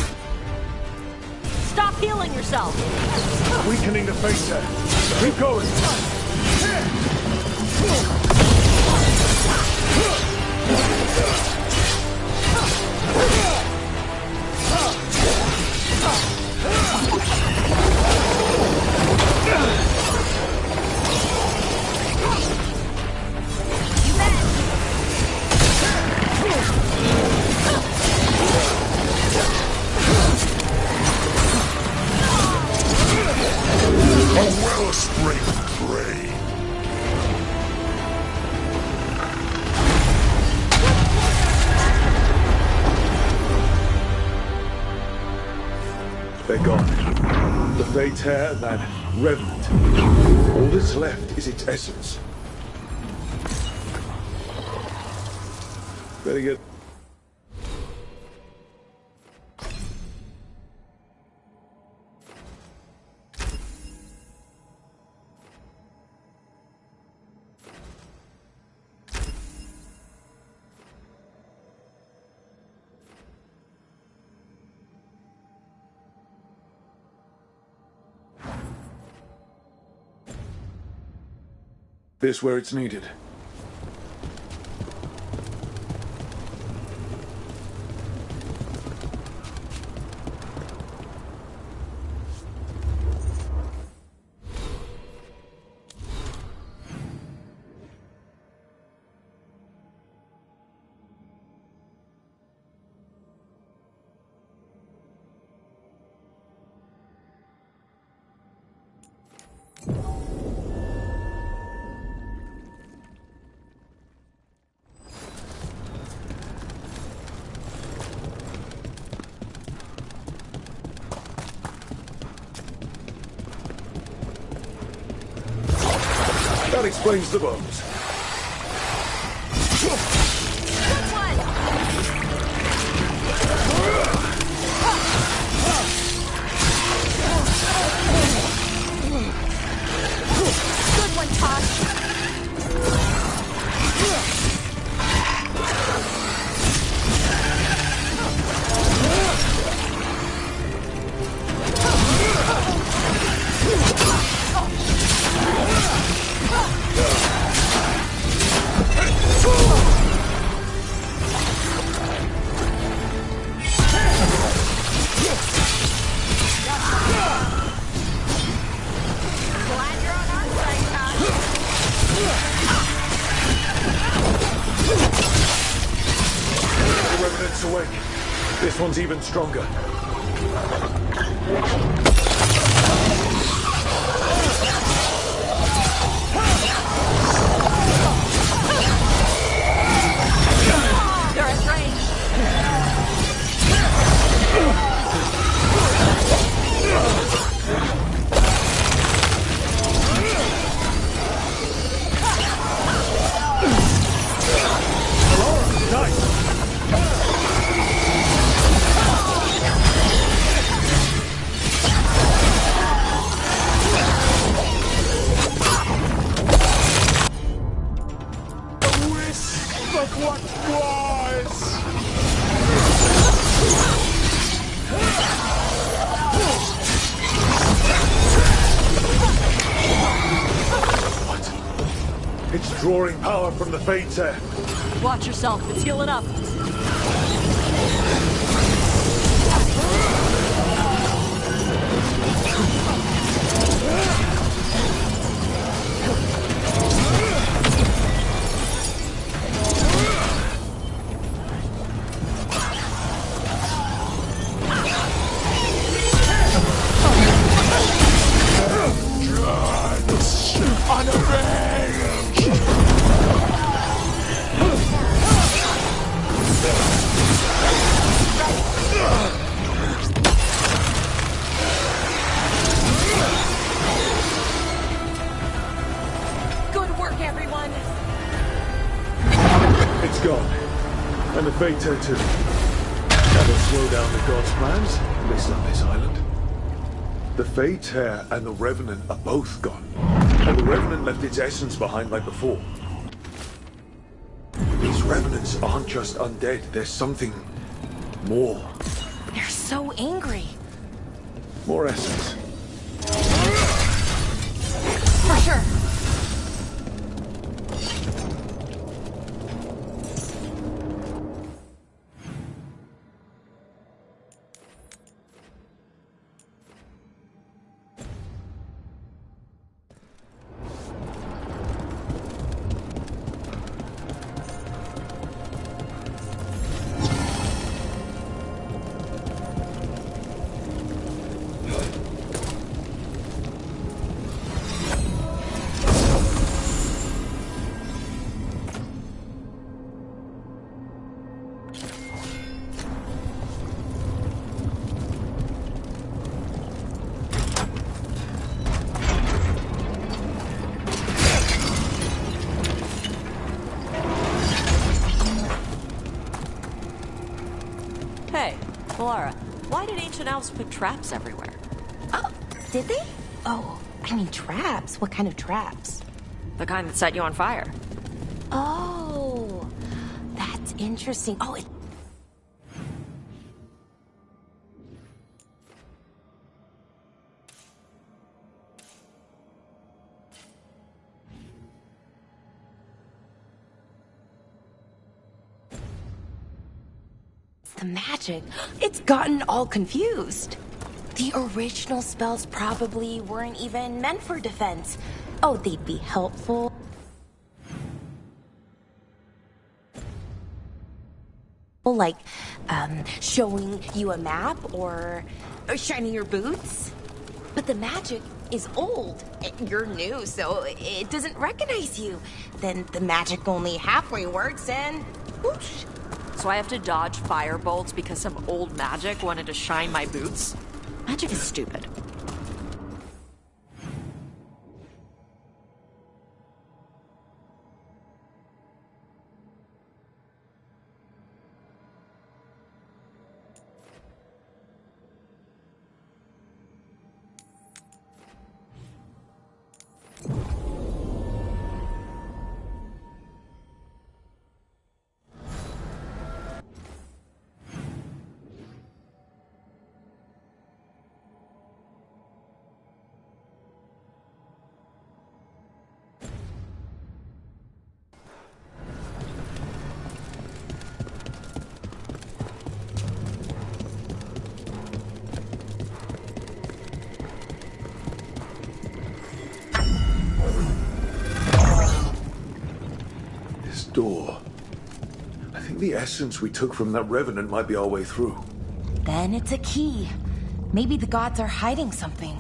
Stop healing yourself. Weakening the Fates there. Keep going. A wellspring prey. They're gone. The Fate's hair and that revenant. All that's left is its essence. Better get... This where it's needed. That explains the bones. Good one, Tosh. The Revenant's awake. This one's even stronger. They're at range. what was! What? It's drawing power from the Fates here. Watch yourself, it's healing up. On a rage! Good work, everyone! It's gone. And the Fate Tear too. That'll slow down the gods' plans, at least on this island. The Fate Tear and the Revenant are both gone. And the Revenant left its essence behind like before. These Revenants aren't just undead, there's something more. They're so angry. More essence. For sure. Hey, Laura, why did ancient elves put traps everywhere? Oh, did they? Oh, I mean traps. What kind of traps? The kind that set you on fire. Oh, that's interesting. Oh, the magic. It's gotten all confused. The original spells probably weren't even meant for defense. Oh, they'd be helpful. Like, showing you a map or shining your boots. But the magic is old. You're new, so it doesn't recognize you. Then the magic only halfway works and whoosh. So I have to dodge fire bolts because some old magic wanted to shine my boots? Magic is stupid. Door. I think the essence we took from that Revenant might be our way through. Then it's a key. Maybe the gods are hiding something.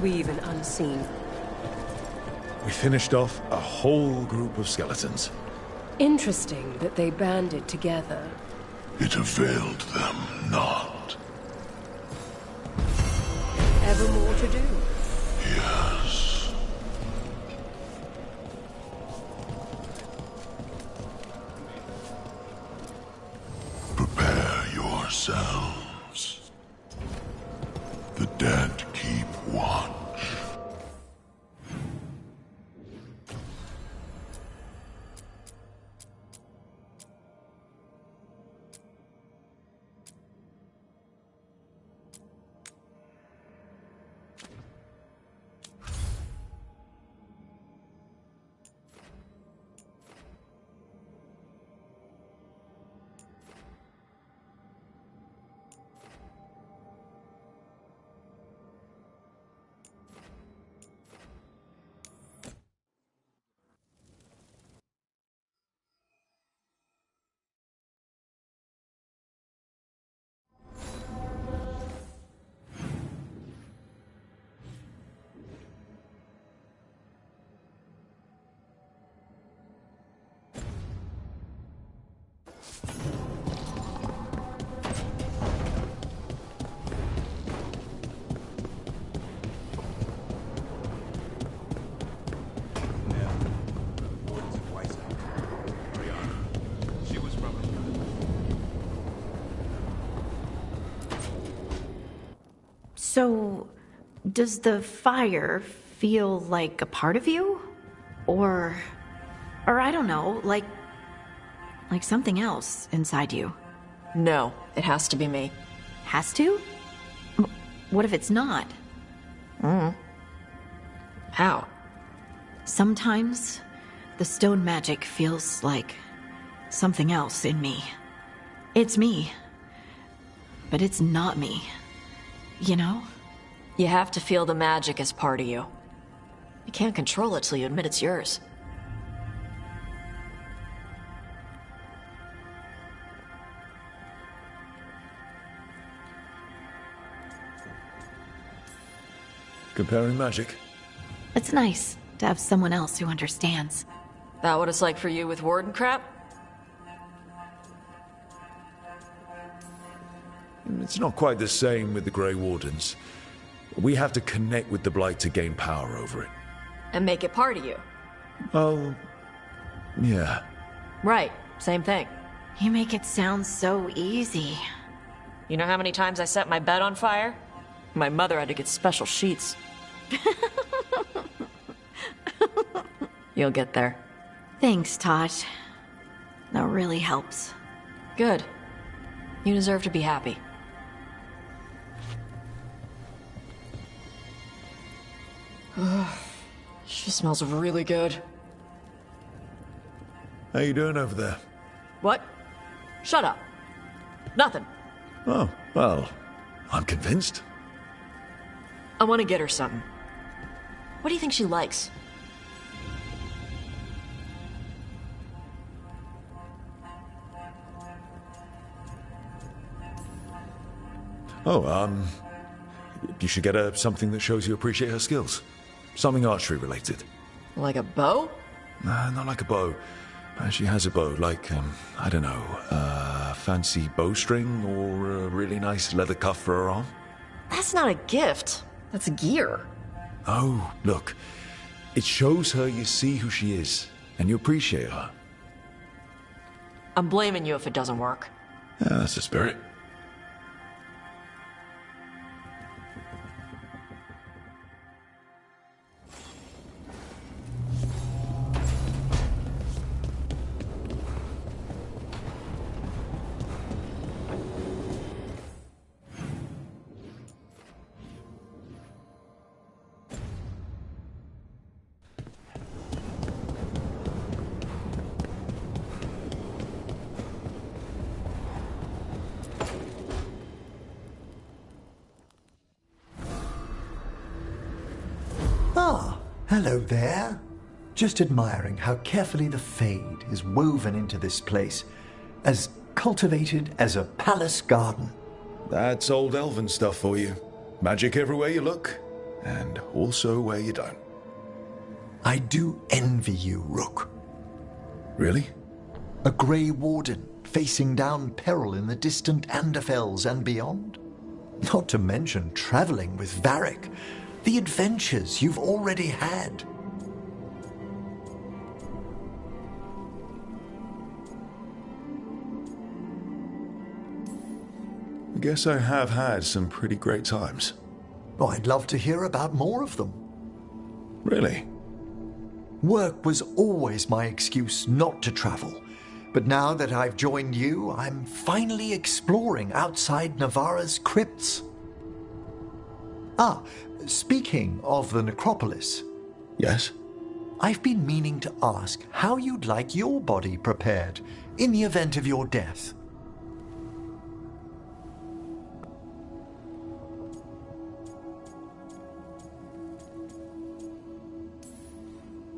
We've an unseen. We finished off a whole group of skeletons. Interesting that they banded together. It availed them not. Ever more to do? Yes. Prepare yourselves. The dead keep watch. So, does the fire feel like a part of you? Or I don't know, like something else inside you? No, it has to be me. Has to? What if it's not? How? Sometimes the stone magic feels like something else in me. It's me, but it's not me. You know? You have to feel the magic as part of you. You can't control it till you admit it's yours. Comparing magic? It's nice to have someone else who understands. That what it's like for you with Warden crap? It's not quite the same with the Grey Wardens. We have to connect with the Blight to gain power over it. And make it part of you. Oh, yeah. Right, same thing. You make it sound so easy. You know how many times I set my bed on fire? My mother had to get special sheets. You'll get there. Thanks, Tosh. That really helps. Good. You deserve to be happy. She smells really good. How you doing over there? What? Shut up. Nothing. Oh, well, I'm convinced. I want to get her something. What do you think she likes? Oh, you should get her something that shows you appreciate her skills. Something archery related. Like a bow? Nah, not like a bow. She has a bow, like, I don't know, a fancy bowstring or a really nice leather cuff for her arm. That's not a gift. That's gear. Oh, look. It shows her you see who she is, and you appreciate her. I'm blaming you if it doesn't work. Yeah, that's the spirit. Ah, hello there. Just admiring how carefully the Fade is woven into this place, as cultivated as a palace garden. That's old elven stuff for you. Magic everywhere you look, and also where you don't. I do envy you, Rook. Really? A Grey Warden facing down peril in the distant Anderfels and beyond. Not to mention traveling with Varric. The adventures you've already had. I guess I have had some pretty great times. Oh, I'd love to hear about more of them. Really? Work was always my excuse not to travel. But now that I've joined you, I'm finally exploring outside Navarra's crypts. Ah, speaking of the necropolis. Yes? I've been meaning to ask how you'd like your body prepared in the event of your death.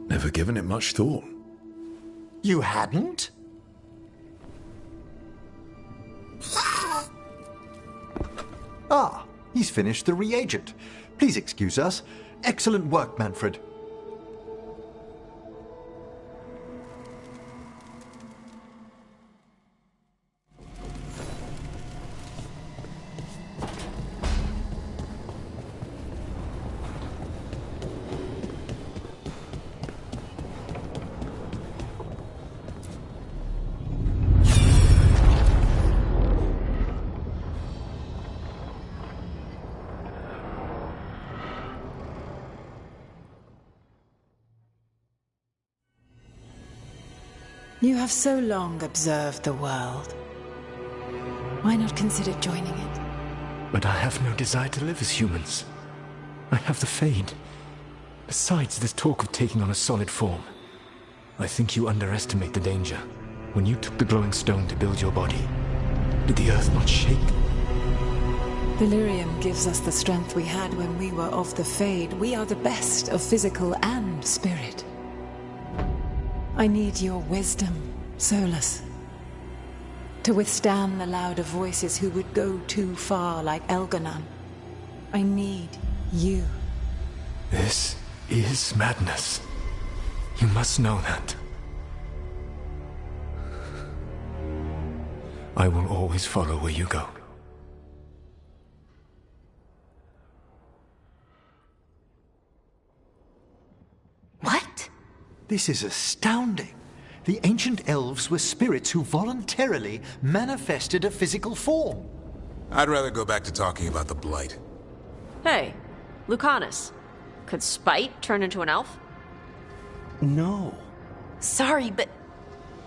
Never given it much thought. You hadn't? Ah, he's finished the reagent. Please excuse us. Excellent work, Manfred. You have so long observed the world. Why not consider joining it? But I have no desire to live as humans. I have the Fade. Besides, this talk of taking on a solid form. I think you underestimate the danger. When you took the glowing stone to build your body, did the earth not shake? Delirium gives us the strength we had when we were of the Fade. We are the best of physical and spirit. I need your wisdom, Solus, to withstand the louder voices who would go too far like Elganon. I need you. This is madness. You must know that. I will always follow where you go. What? This is astounding. The ancient elves were spirits who voluntarily manifested a physical form. I'd rather go back to talking about the Blight. Hey, Lucanus. Could Spite turn into an elf? No. Sorry, but...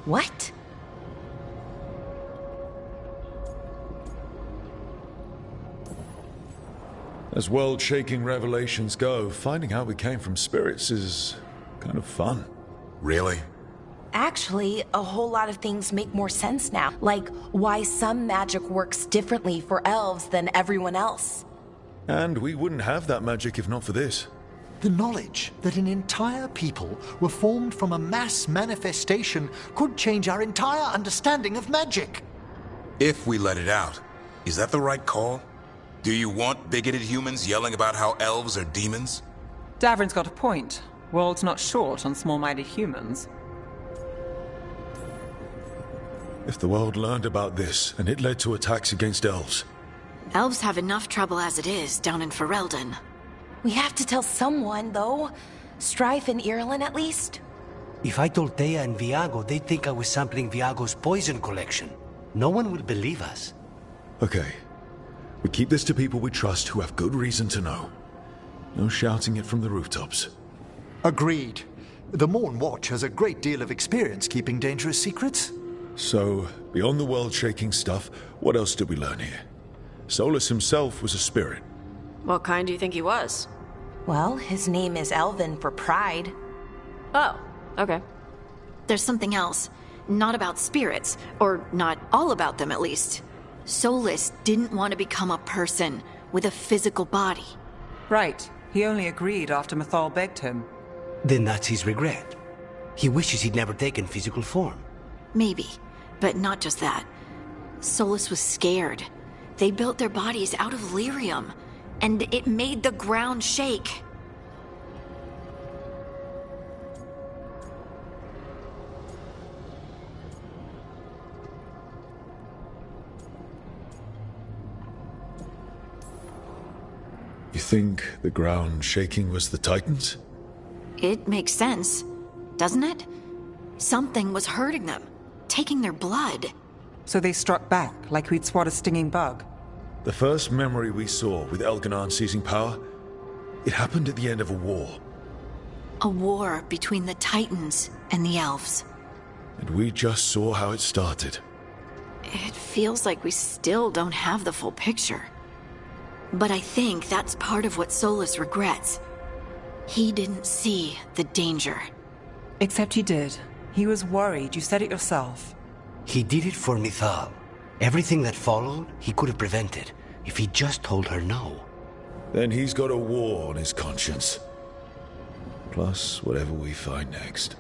What? As world-shaking revelations go, finding out we came from spirits is kind of fun. Really? Actually, a whole lot of things make more sense now. Like why some magic works differently for elves than everyone else. And we wouldn't have that magic if not for this. The knowledge that an entire people were formed from a mass manifestation could change our entire understanding of magic. If we let it out, is that the right call? Do you want bigoted humans yelling about how elves are demons? Davrin's got a point. World's not short on small-minded humans. If the world learned about this, and it led to attacks against elves. Elves have enough trouble as it is down in Ferelden. We have to tell someone, though. Strife and Irulan, at least. If I told Thea and Viago, they'd think I was sampling Viago's poison collection. No one will believe us. Okay. We keep this to people we trust who have good reason to know. No shouting it from the rooftops. Agreed. The Morn Watch has a great deal of experience keeping dangerous secrets. So, beyond the world-shaking stuff, what else did we learn here? Solus himself was a spirit. What kind do you think he was? Well, his name is Elven for pride. Oh, okay. There's something else. Not about spirits, or not all about them at least. Solus didn't want to become a person with a physical body. Right. He only agreed after Mathal begged him. Then that's his regret. He wishes he'd never taken physical form. Maybe, but not just that. Solus was scared. They built their bodies out of lyrium, and it made the ground shake. You think the ground shaking was the Titans? It makes sense, doesn't it? Something was hurting them, taking their blood. So they struck back, like we'd swat a stinging bug. The first memory we saw with Elganon seizing power, it happened at the end of a war. A war between the Titans and the elves. And we just saw how it started. It feels like we still don't have the full picture. But I think that's part of what Solus regrets. He didn't see the danger. Except he did. He was worried, you said it yourself. He did it for Mithal. Everything that followed, he could have prevented, if he just told her no. Then he's got a war on his conscience. Plus, whatever we find next.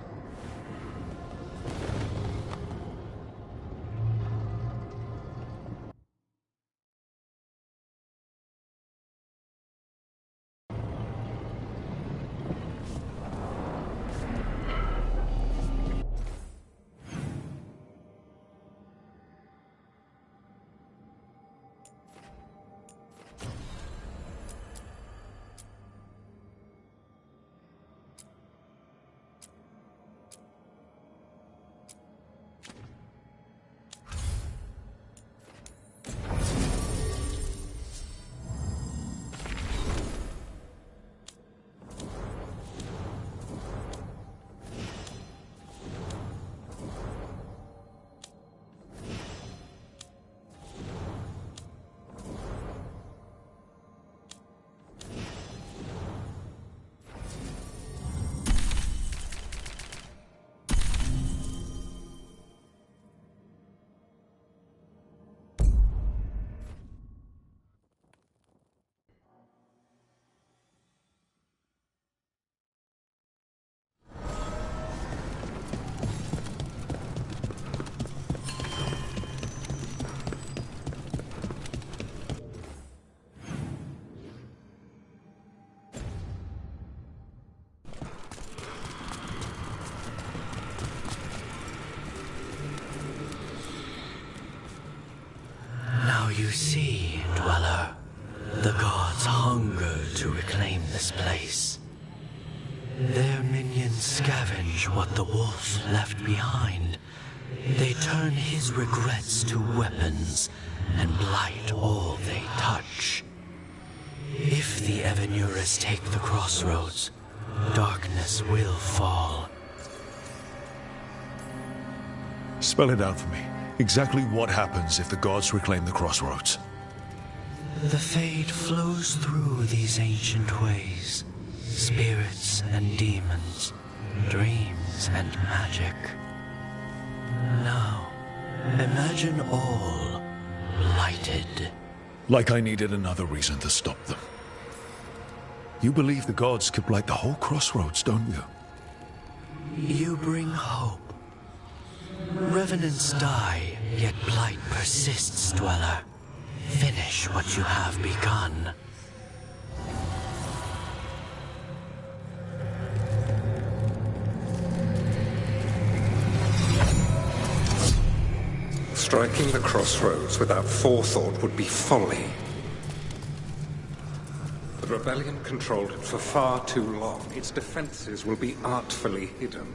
You see, Dweller, the gods hunger to reclaim this place. Their minions scavenge what the wolf left behind. They turn his regrets to weapons and blight all they touch. If the Evanuras take the crossroads, darkness will fall. Spell it out for me. Exactly what happens if the gods reclaim the crossroads? The Fade flows through these ancient ways. Spirits and demons, dreams and magic. Now, imagine all blighted. Like I needed another reason to stop them. You believe the gods could blight the whole crossroads, don't you? You bring hope. Revenants die, yet blight persists, Dweller. Finish what you have begun. Striking the crossroads without forethought would be folly. The rebellion controlled it for far too long. Its defenses will be artfully hidden.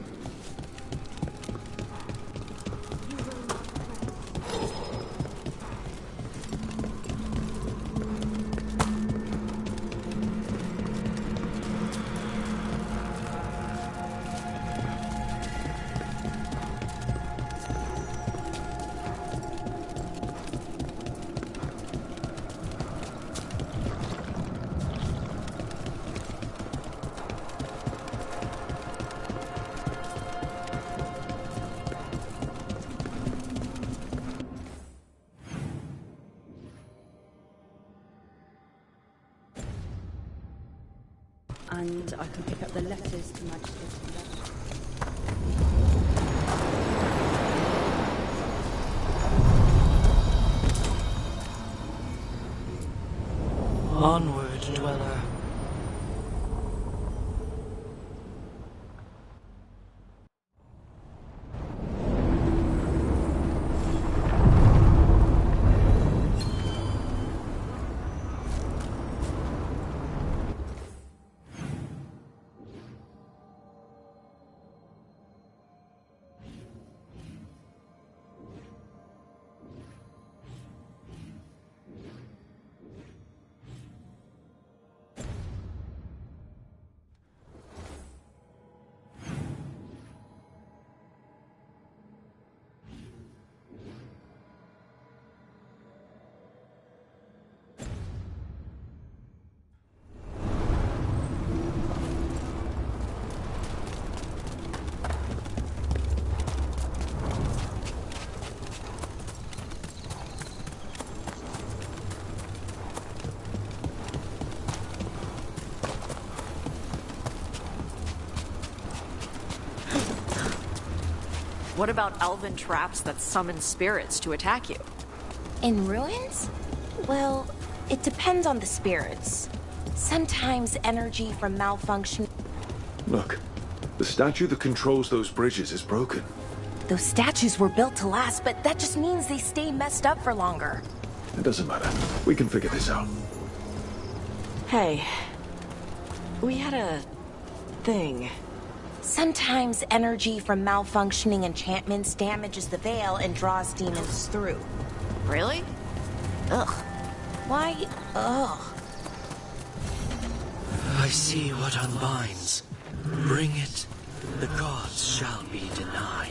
And I can pick up the letters to Majesty's Onward, Dweller. What about elven traps that summon spirits to attack you? In ruins? Well, it depends on the spirits. Sometimes energy from malfunction... Look, the statue that controls those bridges is broken. Those statues were built to last, but that just means they stay messed up for longer. It doesn't matter. We can figure this out. Hey, we had a thing. Sometimes energy from malfunctioning enchantments damages the veil and draws demons through. Really? Ugh. Why? Ugh. I see what unbinds. Bring it, the gods shall be denied.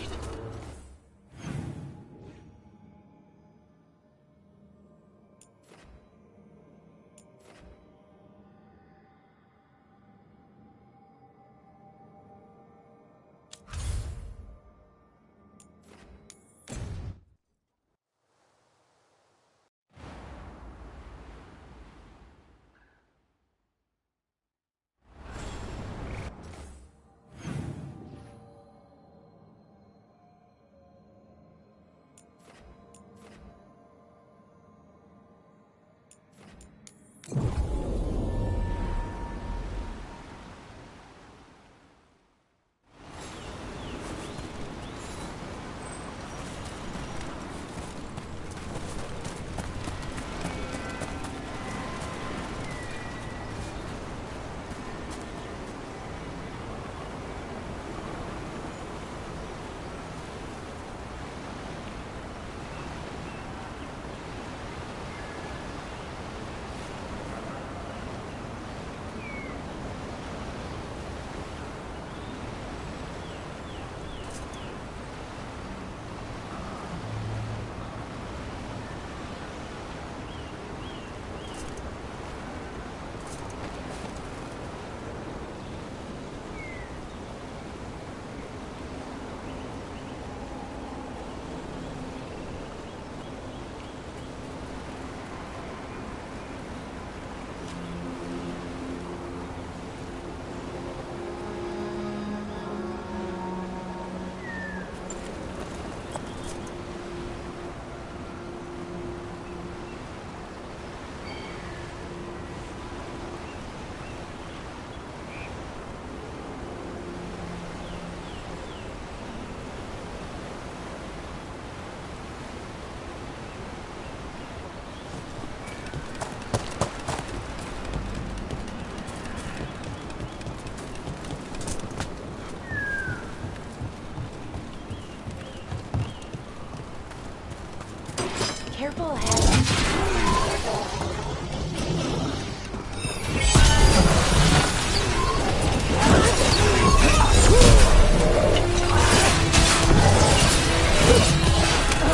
purple has...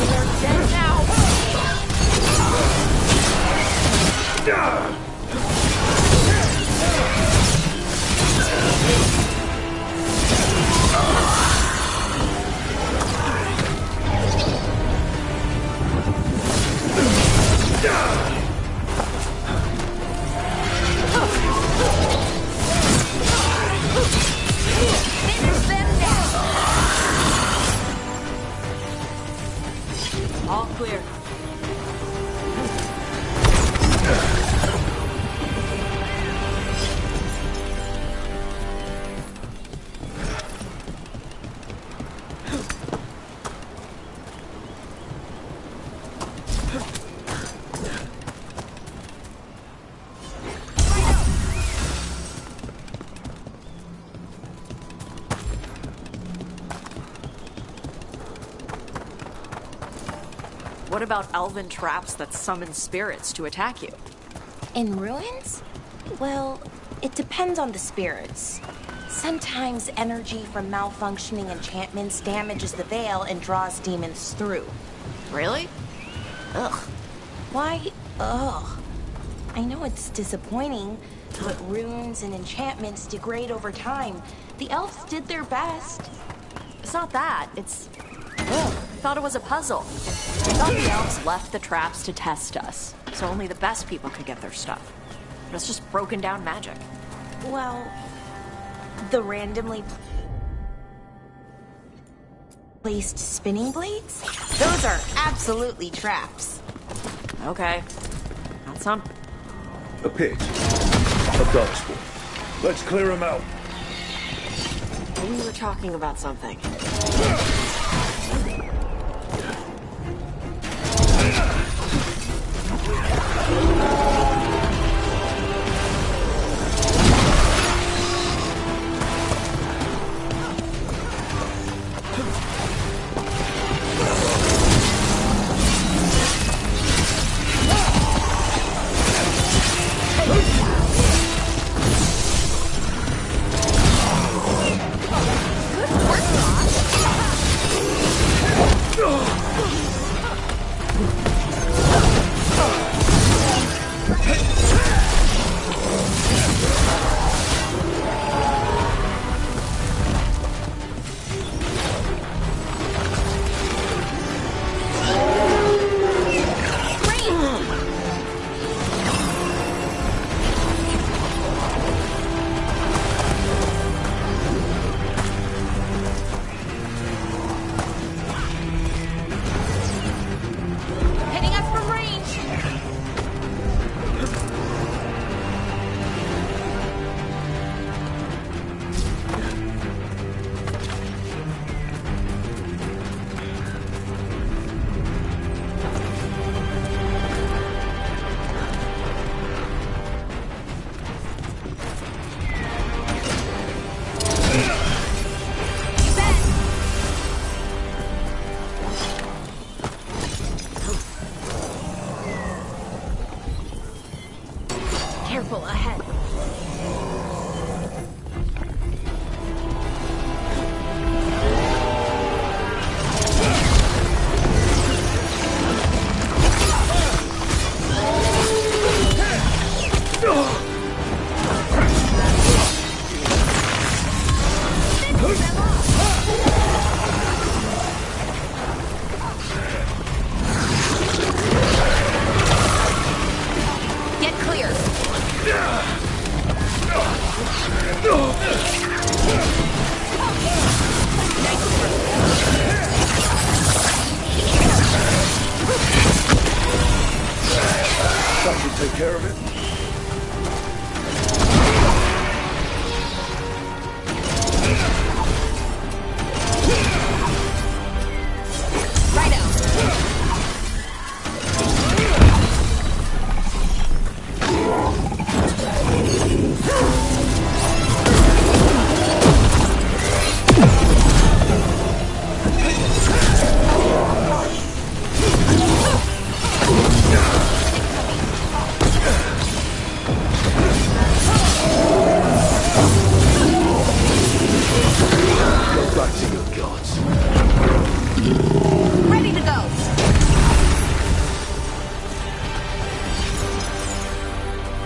They're dead now. Finish them now! All clear. What about elven traps that summon spirits to attack you? In ruins? Well, it depends on the spirits. Sometimes energy from malfunctioning enchantments damages the veil and draws demons through. Really? Ugh. Why? Ugh. I know it's disappointing, but runes and enchantments degrade over time. The elves did their best. It's not that. It's... Ugh. I thought it was a puzzle. I thought the elves left the traps to test us, so only the best people could get their stuff. But it's just broken down magic. Well, the randomly placed spinning blades? Those are absolutely traps. Okay. That's some. A pit. A darkspawn. Let's clear them out. We were talking about something.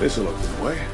This'll open the way.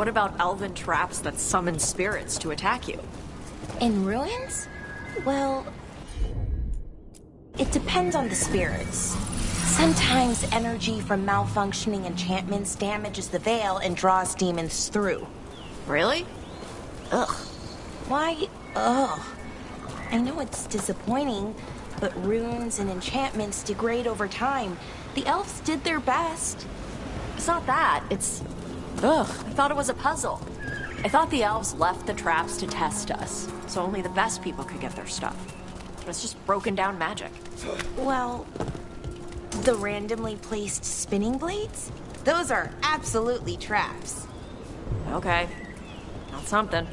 What about elven traps that summon spirits to attack you? In ruins? Well, it depends on the spirits. Sometimes energy from malfunctioning enchantments damages the veil and draws demons through. Really? Ugh. Why? Ugh. I know it's disappointing, but runes and enchantments degrade over time. The elves did their best. It's not that. It's... Ugh, I thought it was a puzzle. I thought the elves left the traps to test us, so only the best people could get their stuff. But it's just broken down magic. Well, the randomly placed spinning blades? Those are absolutely traps. Okay. Not something.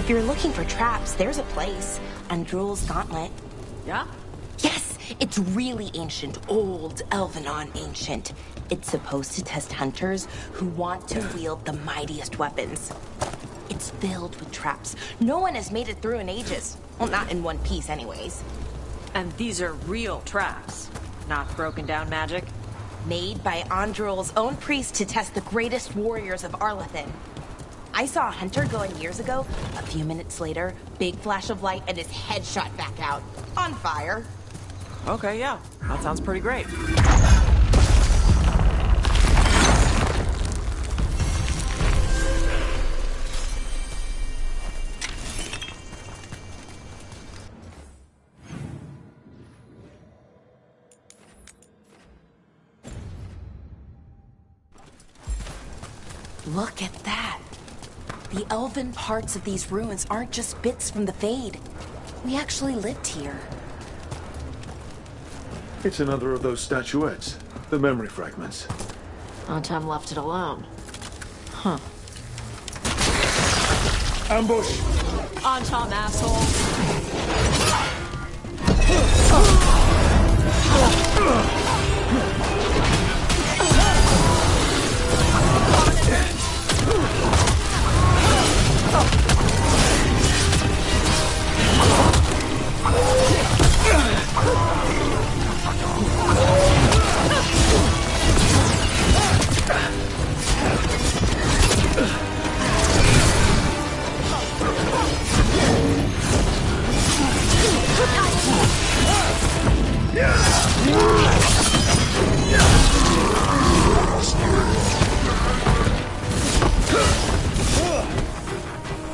If you're looking for traps, there's a place. Undrul's Gauntlet. Yeah? Yes, it's really ancient, old Elvenon ancient. It's supposed to test hunters who want to wield the mightiest weapons. It's filled with traps. No one has made it through in ages. Well, not in one piece anyways. And these are real traps, not broken down magic? Made by Andrul's own priest to test the greatest warriors of Arlathan. I saw a hunter go in years ago. A few minutes later, big flash of light and his head shot back out. On fire. Okay, yeah. That sounds pretty great. Look at that. The elven parts of these ruins aren't just bits from the Fade. We actually lived here. It's another of those statuettes. The memory fragments. Anton left it alone. Huh. Ambush! Anton, asshole!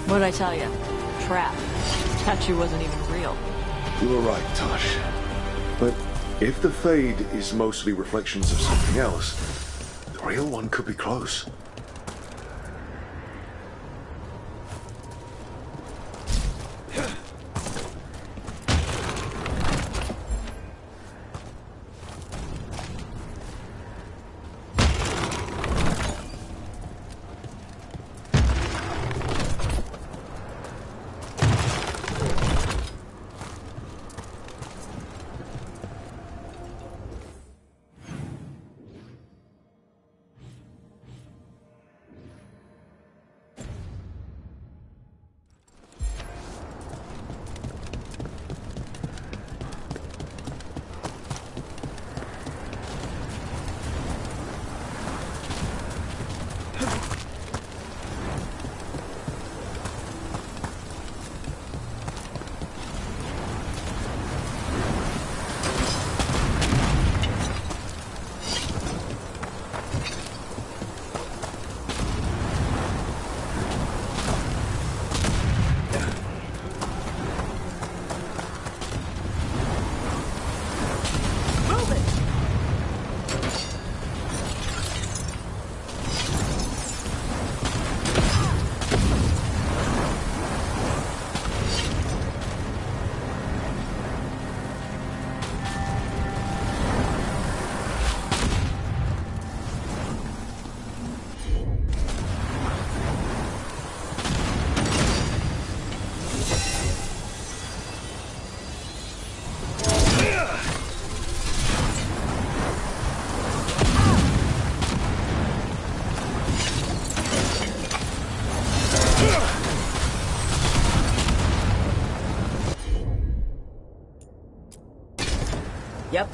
What'd I tell you? Trap. Statue wasn't even real. You were right, Tosh. But if the Fade is mostly reflections of something else, the real one could be close. Yep.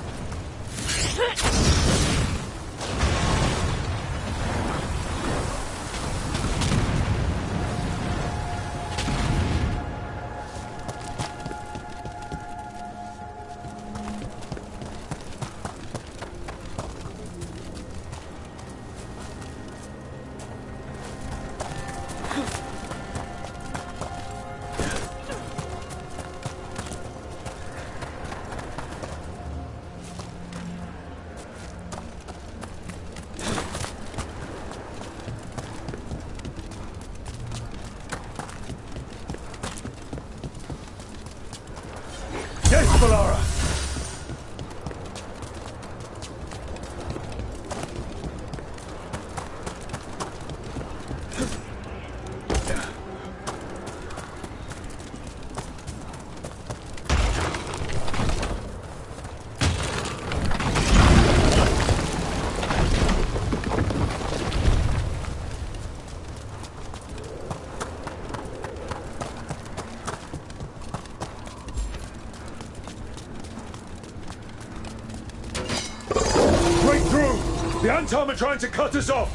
The Antom are trying to cut us off!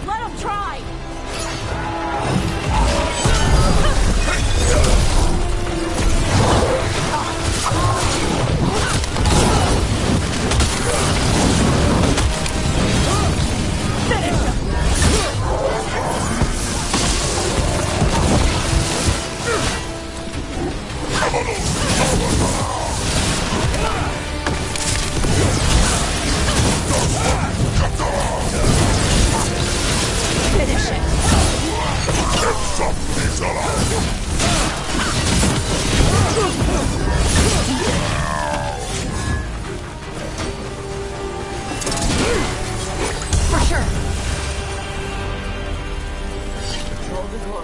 Let them try! Finish it! For sure. Hold the door.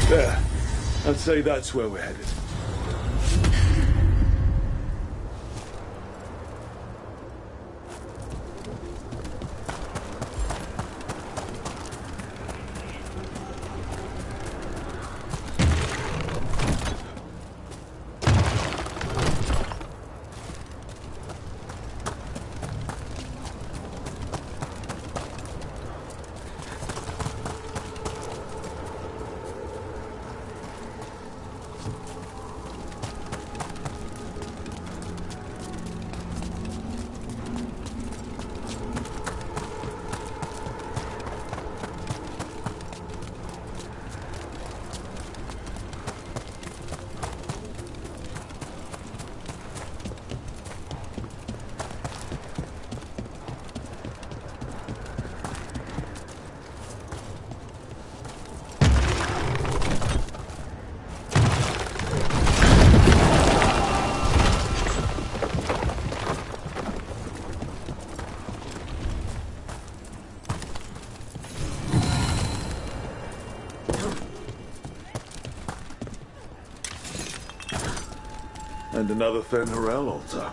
There. I'd say that's where we're headed. And another Fen'Harel altar.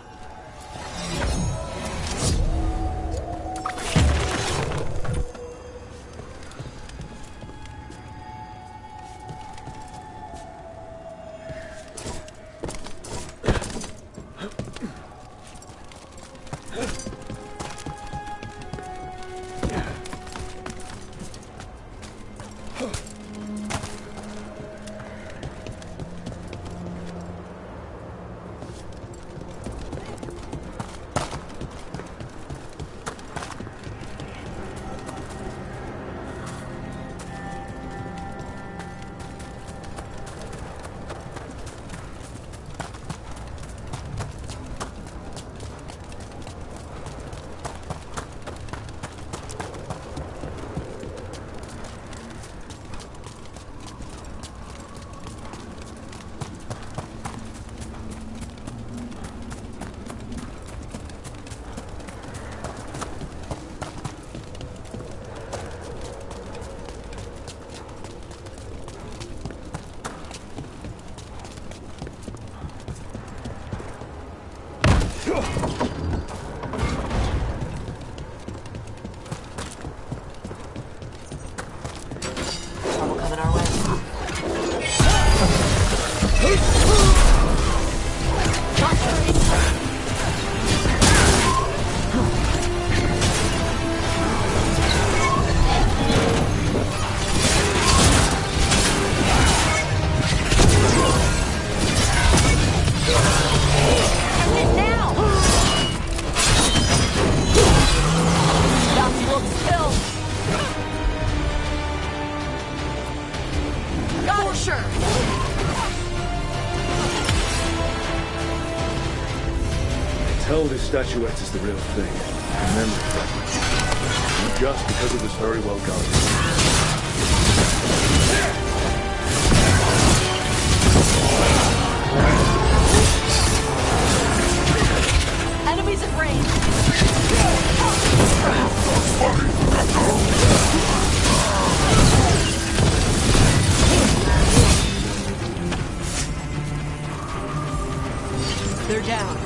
Statuette is the real thing. Memory fragment. Not just because it was very well guarded. Enemies at range. They're down.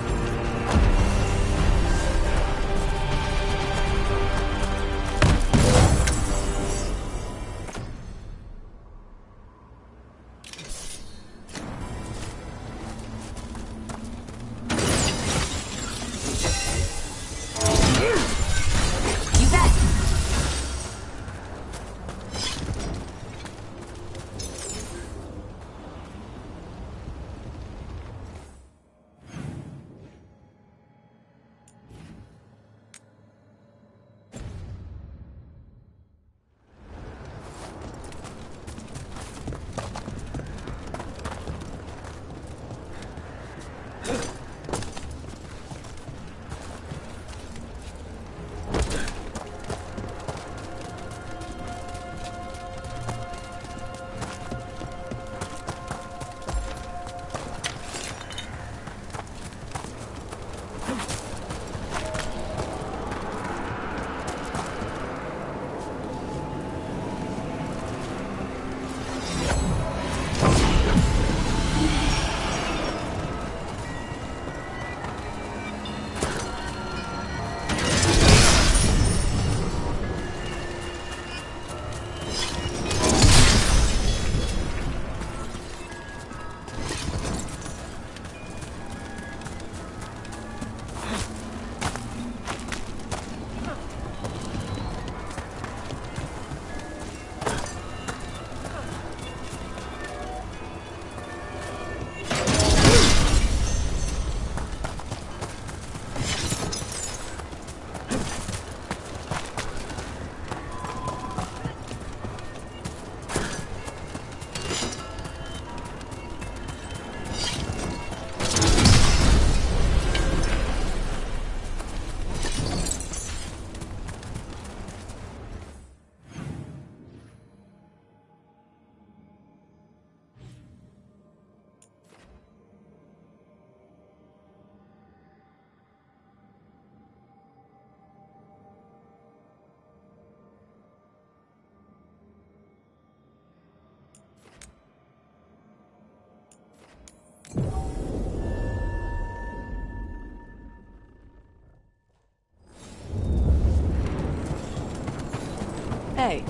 Hey,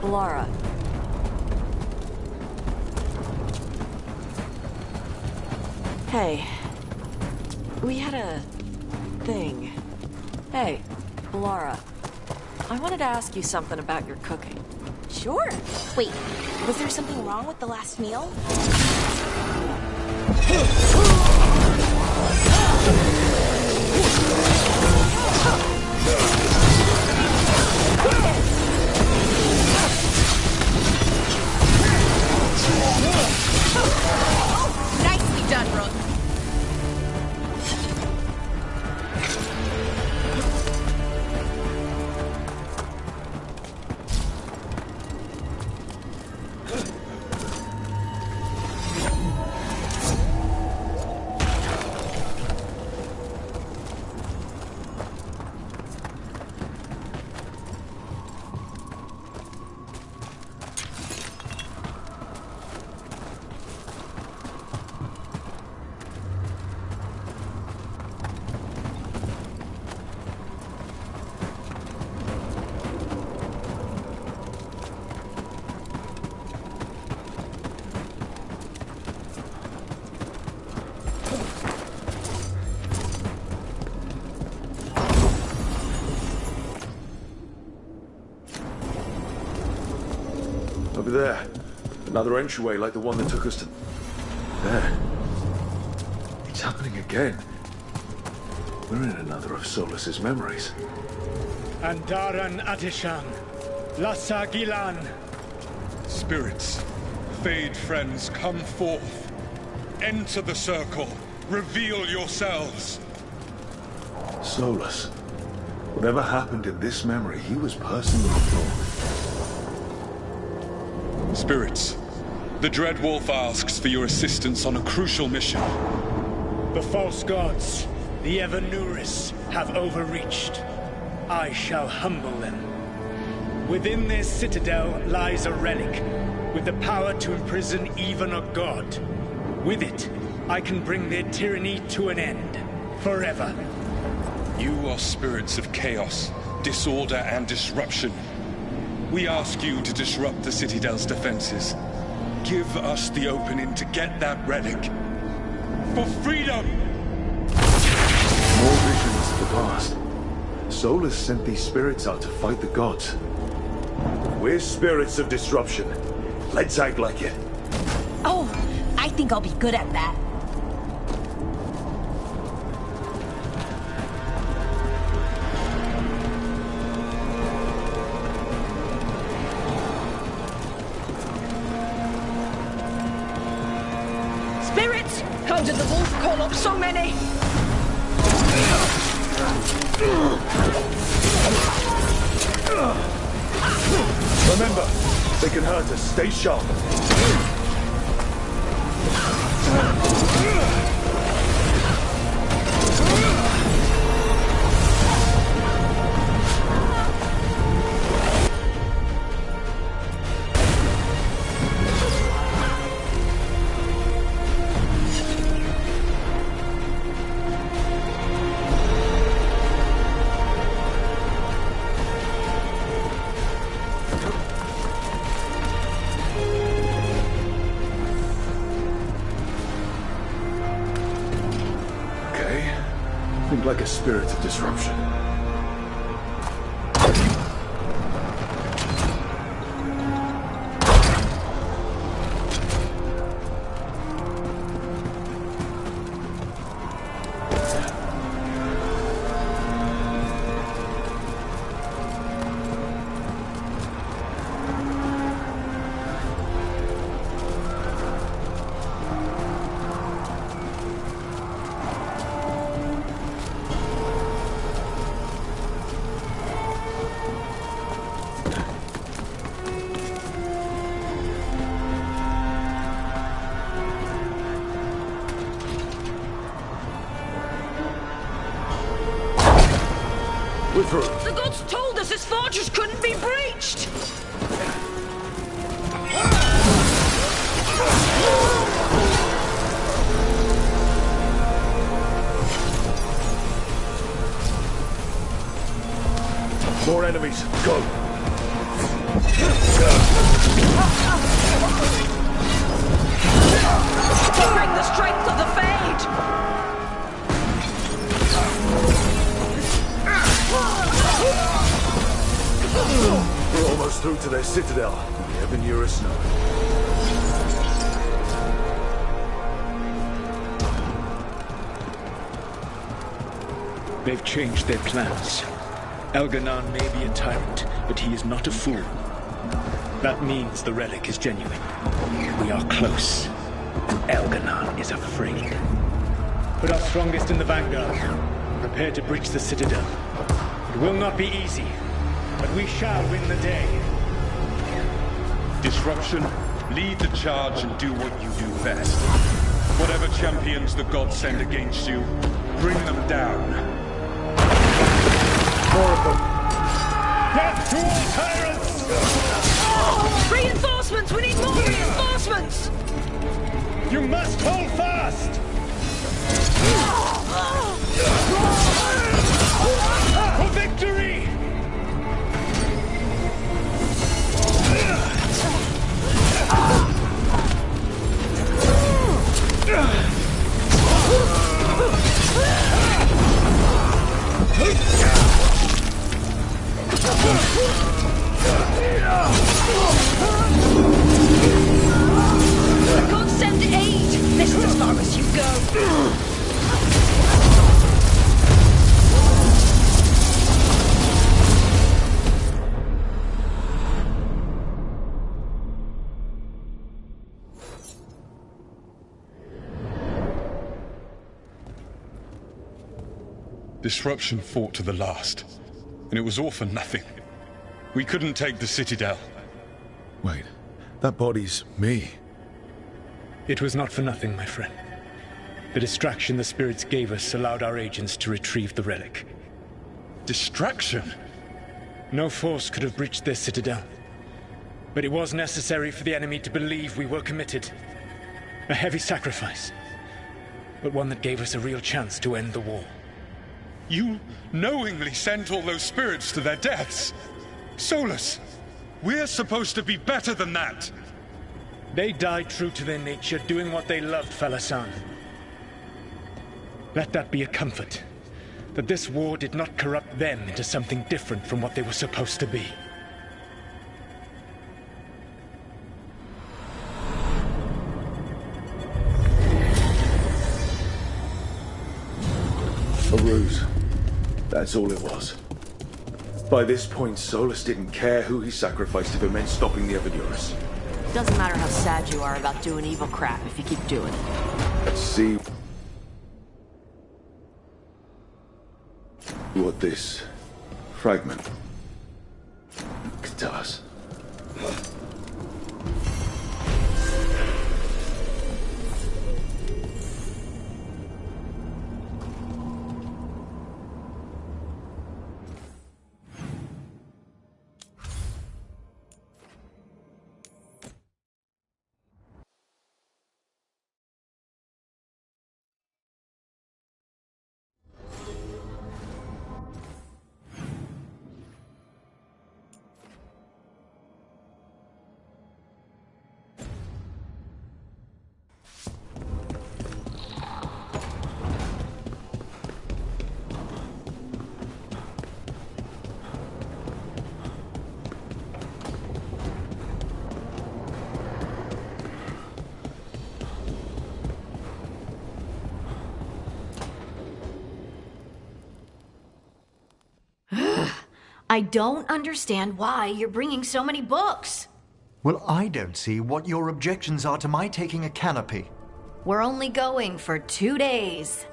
Laura. Hey. We had a thing. Hey, Laura. I wanted to ask you something about your cooking. Sure. Wait, was there something wrong with the last meal? Nicely done, Rook. Over there. Another entryway like the one that took us to... There. It's happening again. We're in another of Solus's memories. Andaran Atishan. Lassa Gilan. Spirits, Fade friends, come forth. Enter the circle. Reveal yourselves. Solus. Whatever happened in this memory, he was personally involved. Spirits, the Dread Wolf asks for your assistance on a crucial mission. The false gods, the Evanuris, have overreached. I shall humble them. Within their citadel lies a relic, with the power to imprison even a god. With it, I can bring their tyranny to an end, forever. You are spirits of chaos, disorder, and disruption. We ask you to disrupt the Citadel's defenses. Give us the opening to get that relic. For freedom! More visions of the past. Solus sent these spirits out to fight the gods. We're spirits of disruption. Let's act like it. Oh, I think I'll be good at that. Spirits! How did the wolf call up so many? Remember, they can hurt us. Stay sharp. Think like a spirit of disruption. The gods told us this fortress couldn't be breached! More enemies. Go! Bring the strength of the Fade! We're almost through to their citadel. The ever nearer snow. They've changed their plans. Elganon may be a tyrant, but he is not a fool. That means the relic is genuine. We are close, and Elganon is afraid. Put our strongest in the vanguard. Prepare to breach the citadel. It will not be easy, but we shall win the day. Disruption, lead the charge and do what you do best. Whatever champions the gods send against you, bring them down. More of them. Death to all tyrants! Reinforcements! We need more reinforcements! You must hold fast! For victory! God send aid! This is as far as you go. Disruption fought to the last, and it was all for nothing. We couldn't take the Citadel. Wait, that body's me. It was not for nothing, my friend. The distraction the spirits gave us allowed our agents to retrieve the relic. Distraction? No force could have breached this citadel. But it was necessary for the enemy to believe we were committed. A heavy sacrifice, but one that gave us a real chance to end the war. You knowingly sent all those spirits to their deaths. Solus, we're supposed to be better than that. They died true to their nature, doing what they loved, Falasan. Let that be a comfort, that this war did not corrupt them into something different from what they were supposed to be. A ruse. That's all it was. By this point, Solus didn't care who he sacrificed if it meant stopping the Evanurus. Doesn't matter how sad you are about doing evil crap if you keep doing it. Let's see what this fragment can tell us. I don't understand why you're bringing so many books. Well, I don't see what your objections are to my taking a canopy. We're only going for 2 days.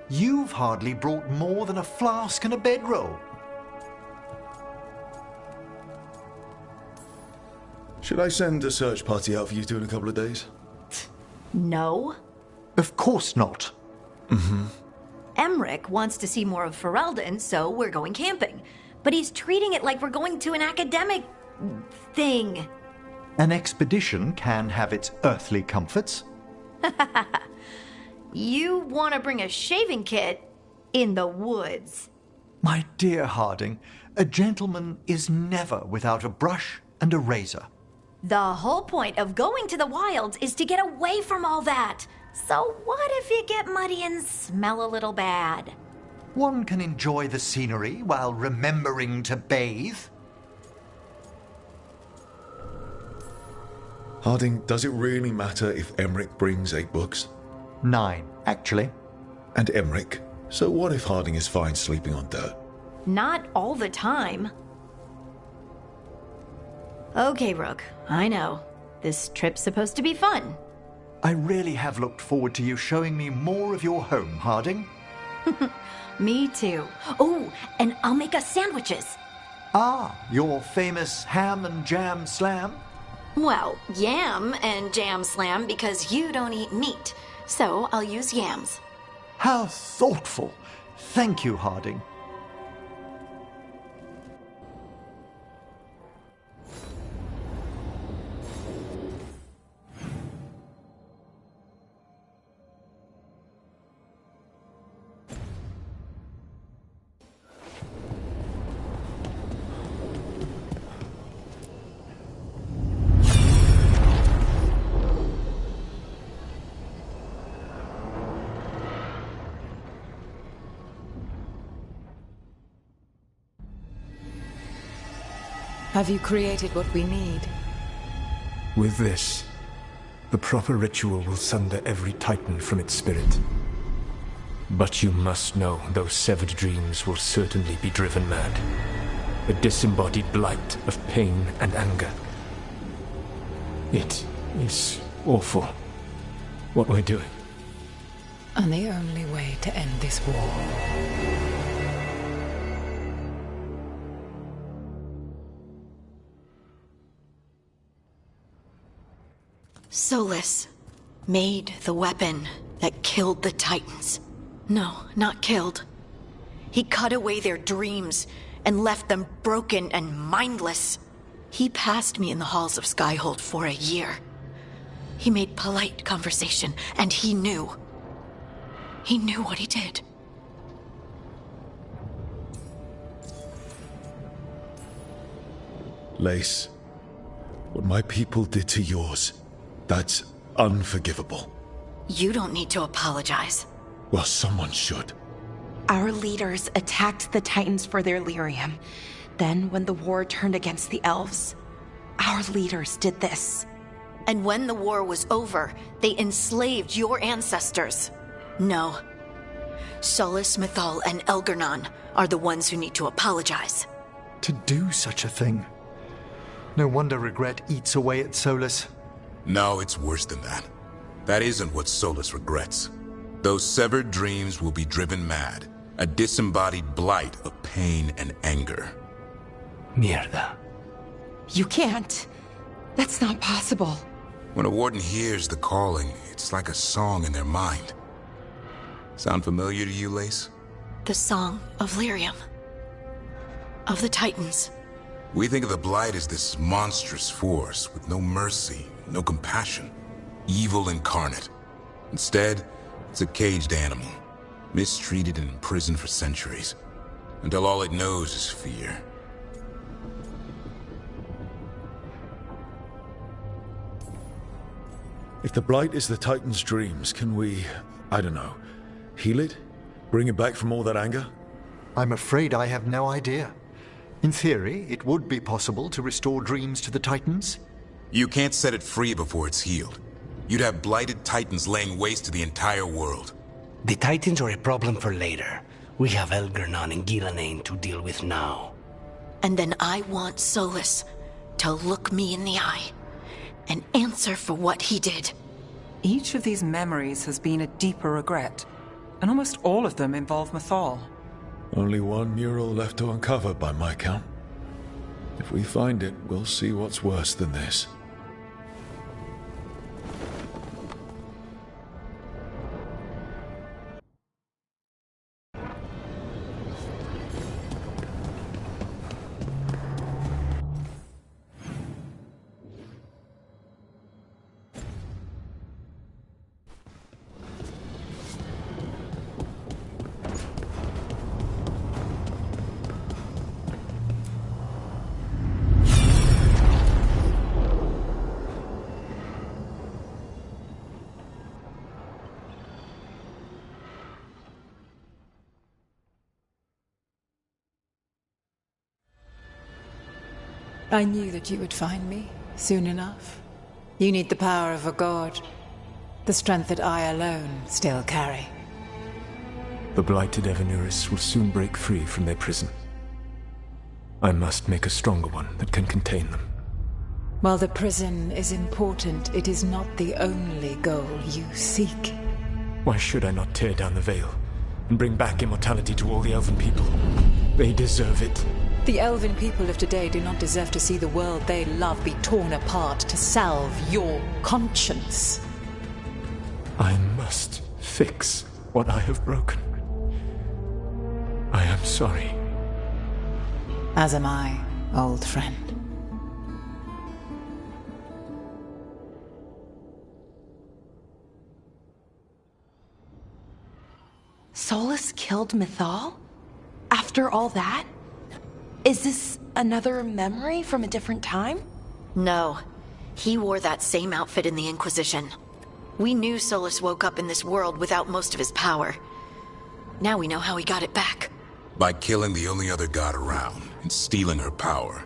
You've hardly brought more than a flask and a bedroll. Should I send a search party out for you two in a couple of days? No. Of course not. Mm-hmm. Emmerich wants to see more of Ferelden, so we're going camping. But he's treating it like we're going to an academic thing. An expedition can have its earthly comforts. You want to bring a shaving kit in the woods. My dear Harding, a gentleman is never without a brush and a razor. The whole point of going to the wilds is to get away from all that. So what if you get muddy and smell a little bad? One can enjoy the scenery while remembering to bathe. Harding, does it really matter if Emmerich brings 8 books? 9, actually. And Emmerich? So what if Harding is fine sleeping on dirt? Not all the time. Okay, Rook, I know. This trip's supposed to be fun. I really have looked forward to you showing me more of your home, Harding. Me too. Oh, and I'll make us sandwiches. Ah, your famous ham and jam slam? Well, yam and jam slam because you don't eat meat. So I'll use yams. How thoughtful. Thank you, Harding. Have you created what we need? With this, the proper ritual will sunder every Titan from its spirit. But you must know those severed dreams will certainly be driven mad. A disembodied blight of pain and anger. It is awful what we're doing. And the only way to end this war. Solus made the weapon that killed the Titans. No, not killed. He cut away their dreams and left them broken and mindless. He passed me in the halls of Skyhold for a year. He made polite conversation, and he knew. He knew what he did. Lace, what my people did to yours, that's unforgivable. You don't need to apologize. Well, someone should. Our leaders attacked the Titans for their lyrium. Then, when the war turned against the elves, our leaders did this. And when the war was over, they enslaved your ancestors. No. Solus, Mythal, and Elgar'nan are the ones who need to apologize. To do such a thing. No wonder regret eats away at Solus. No, it's worse than that. That isn't what Solus regrets. Those severed dreams will be driven mad. A disembodied blight of pain and anger. Mierda. You can't. That's not possible. When a warden hears the calling, it's like a song in their mind. Sound familiar to you, Lace? The song of lyrium. Of the Titans. We think of the Blight as this monstrous force with no mercy, no compassion. Evil incarnate. Instead, it's a caged animal. Mistreated and imprisoned for centuries. Until all it knows is fear. If the Blight is the Titan's dreams, can we, I don't know, heal it? Bring it back from all that anger? I'm afraid I have no idea. In theory, it would be possible to restore dreams to the Titans. You can't set it free before it's healed. You'd have blighted Titans laying waste to the entire world. The Titans are a problem for later. We have Elgar'nan and Gillanane to deal with now. And then I want Solus to look me in the eye and answer for what he did. Each of these memories has been a deeper regret, and almost all of them involve Mythal. Only one mural left to uncover by my count. If we find it, we'll see what's worse than this. I knew that you would find me soon enough. You need the power of a god. The strength that I alone still carry. The blighted Evanuris will soon break free from their prison. I must make a stronger one that can contain them. While the prison is important, it is not the only goal you seek. Why should I not tear down the veil and bring back immortality to all the Elven people? They deserve it. The Elven people of today do not deserve to see the world they love be torn apart to salve your conscience. I must fix what I have broken. I am sorry. As am I, old friend. Solus killed Mythal? After all that? Is this another memory from a different time? No. He wore that same outfit in the Inquisition. We knew Solus woke up in this world without most of his power. Now we know how he got it back. By killing the only other god around and stealing her power.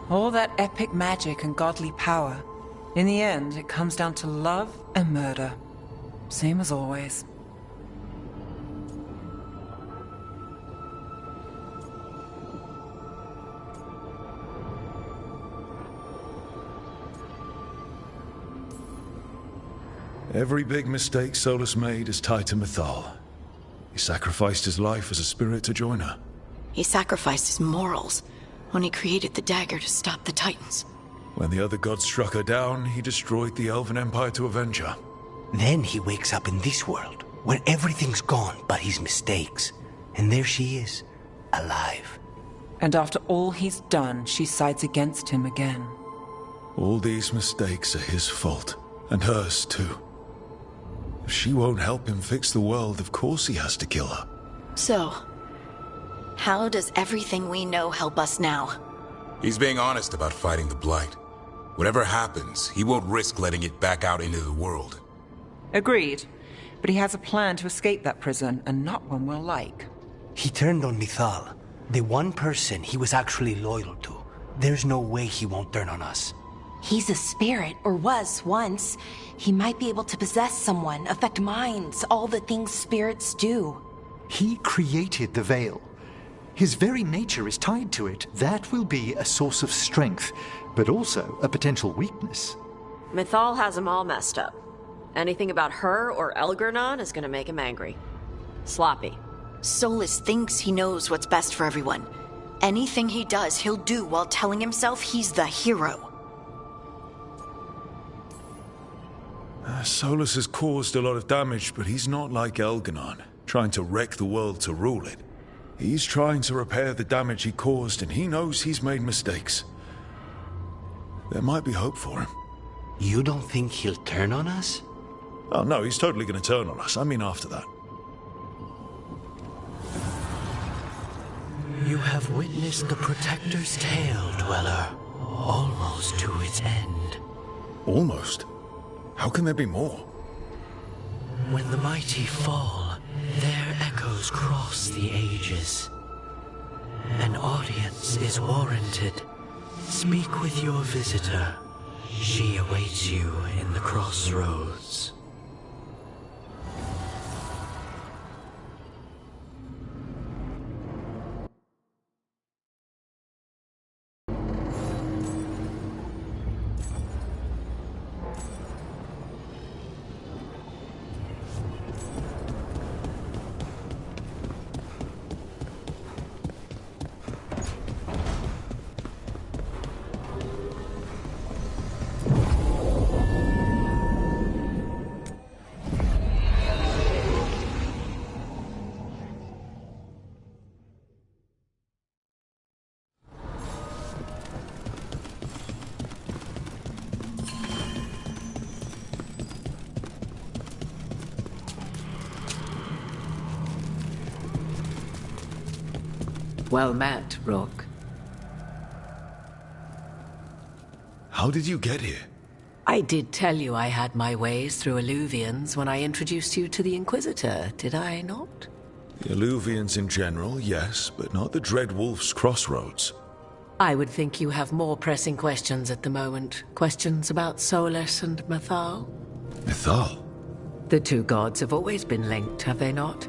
All that epic magic and godly power. In the end, it comes down to love and murder. Same as always. Every big mistake Solus made is tied to Mythal. He sacrificed his life as a spirit to join her. He sacrificed his morals when he created the dagger to stop the Titans. When the other gods struck her down, he destroyed the Elven Empire to avenge her. Then he wakes up in this world, where everything's gone but his mistakes. And there she is, alive. And after all he's done, she sides against him again. All these mistakes are his fault, and hers too. If she won't help him fix the world, of course he has to kill her. So, how does everything we know help us now? He's being honest about fighting the Blight. Whatever happens, he won't risk letting it back out into the world. Agreed. But he has a plan to escape that prison, and not one we'll like. He turned on Mythal, the one person he was actually loyal to. There's no way he won't turn on us. He's a spirit, or was once. He might be able to possess someone, affect minds, all the things spirits do. He created the veil. His very nature is tied to it. That will be a source of strength, but also a potential weakness. Mythal has him all messed up. Anything about her or Elgernon is gonna make him angry. Sloppy. Solus thinks he knows what's best for everyone. Anything he does, he'll do while telling himself he's the hero. Solus has caused a lot of damage, but he's not like Elgernon, trying to wreck the world to rule it. He's trying to repair the damage he caused, and he knows he's made mistakes. There might be hope for him. You don't think he'll turn on us? Oh no, he's totally going to turn on us. I mean after that. You have witnessed the Protector's tale, Dweller, almost to its end. Almost? How can there be more? When the mighty fall, their echoes cross the ages. An audience is warranted. Speak with your visitor. She awaits you in the crossroads. Well met, Rook. How did you get here? I did tell you I had my ways through Illuvians when I introduced you to the Inquisitor, did I not? The Illuvians in general, yes, but not the Dread Wolf's crossroads. I would think you have more pressing questions at the moment. Questions about Solus and Mythal? Mythal? The two gods have always been linked, have they not?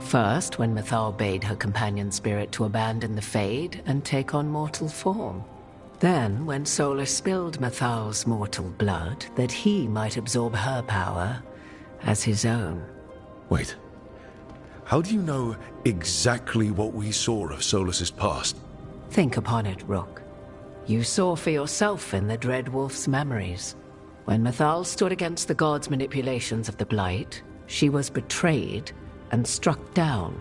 First, when Mythal bade her companion spirit to abandon the Fade and take on mortal form. Then, when Solus spilled Mythal's mortal blood, that he might absorb her power as his own. Wait. How do you know exactly what we saw of Solus's past? Think upon it, Rook. You saw for yourself in the Dread Wolf's memories. When Mythal stood against the gods' manipulations of the Blight, she was betrayed and struck down.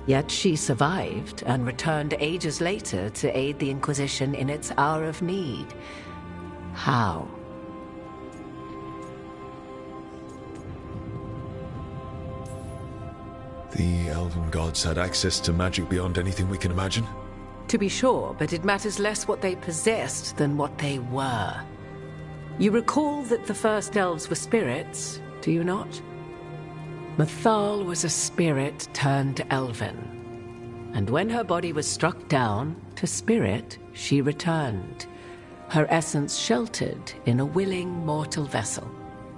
Yet she survived and returned ages later to aid the Inquisition in its hour of need. How? The Elven gods had access to magic beyond anything we can imagine? To be sure, but it matters less what they possessed than what they were. You recall that the first elves were spirits, do you not? Mythal was a spirit turned elven. And when her body was struck down, to spirit she returned. Her essence sheltered in a willing mortal vessel.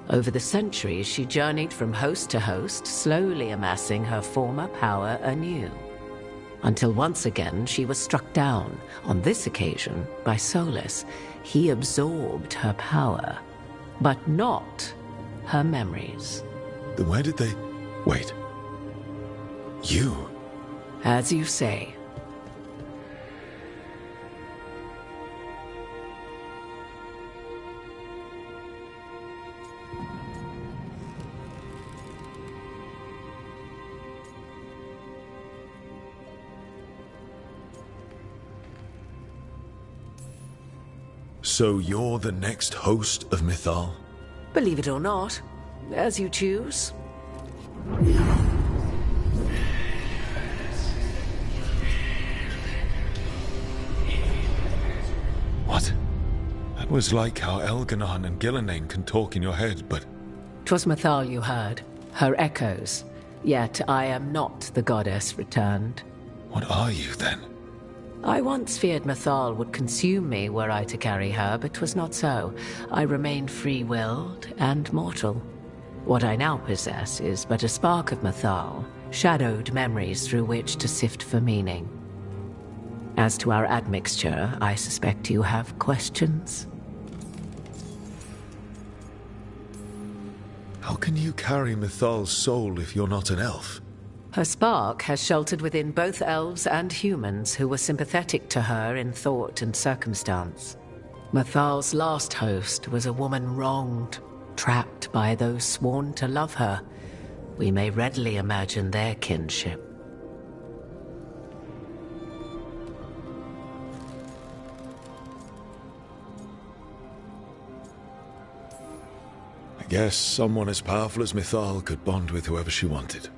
Over the centuries, she journeyed from host to host, slowly amassing her former power anew. Until once again she was struck down, on this occasion by Solus. He absorbed her power, but not her memories. Then where did they... Wait. You? As you say. So you're the next host of Mythal? Believe it or not, as you choose. What? That was like how Elganon and Gillenane can talk in your head, but... 'Twas Mythal you heard, her echoes. Yet I am not the goddess returned. What are you, then? I once feared Mythal would consume me were I to carry her, but 'twas not so. I remained free-willed and mortal. What I now possess is but a spark of Mythal, shadowed memories through which to sift for meaning. As to our admixture, I suspect you have questions. How can you carry Mythal's soul if you're not an elf? Her spark has sheltered within both elves and humans who were sympathetic to her in thought and circumstance. Mythal's last host was a woman wronged, trapped by those sworn to love her. We may readily imagine their kinship. I guess someone as powerful as Mythal could bond with whoever she wanted.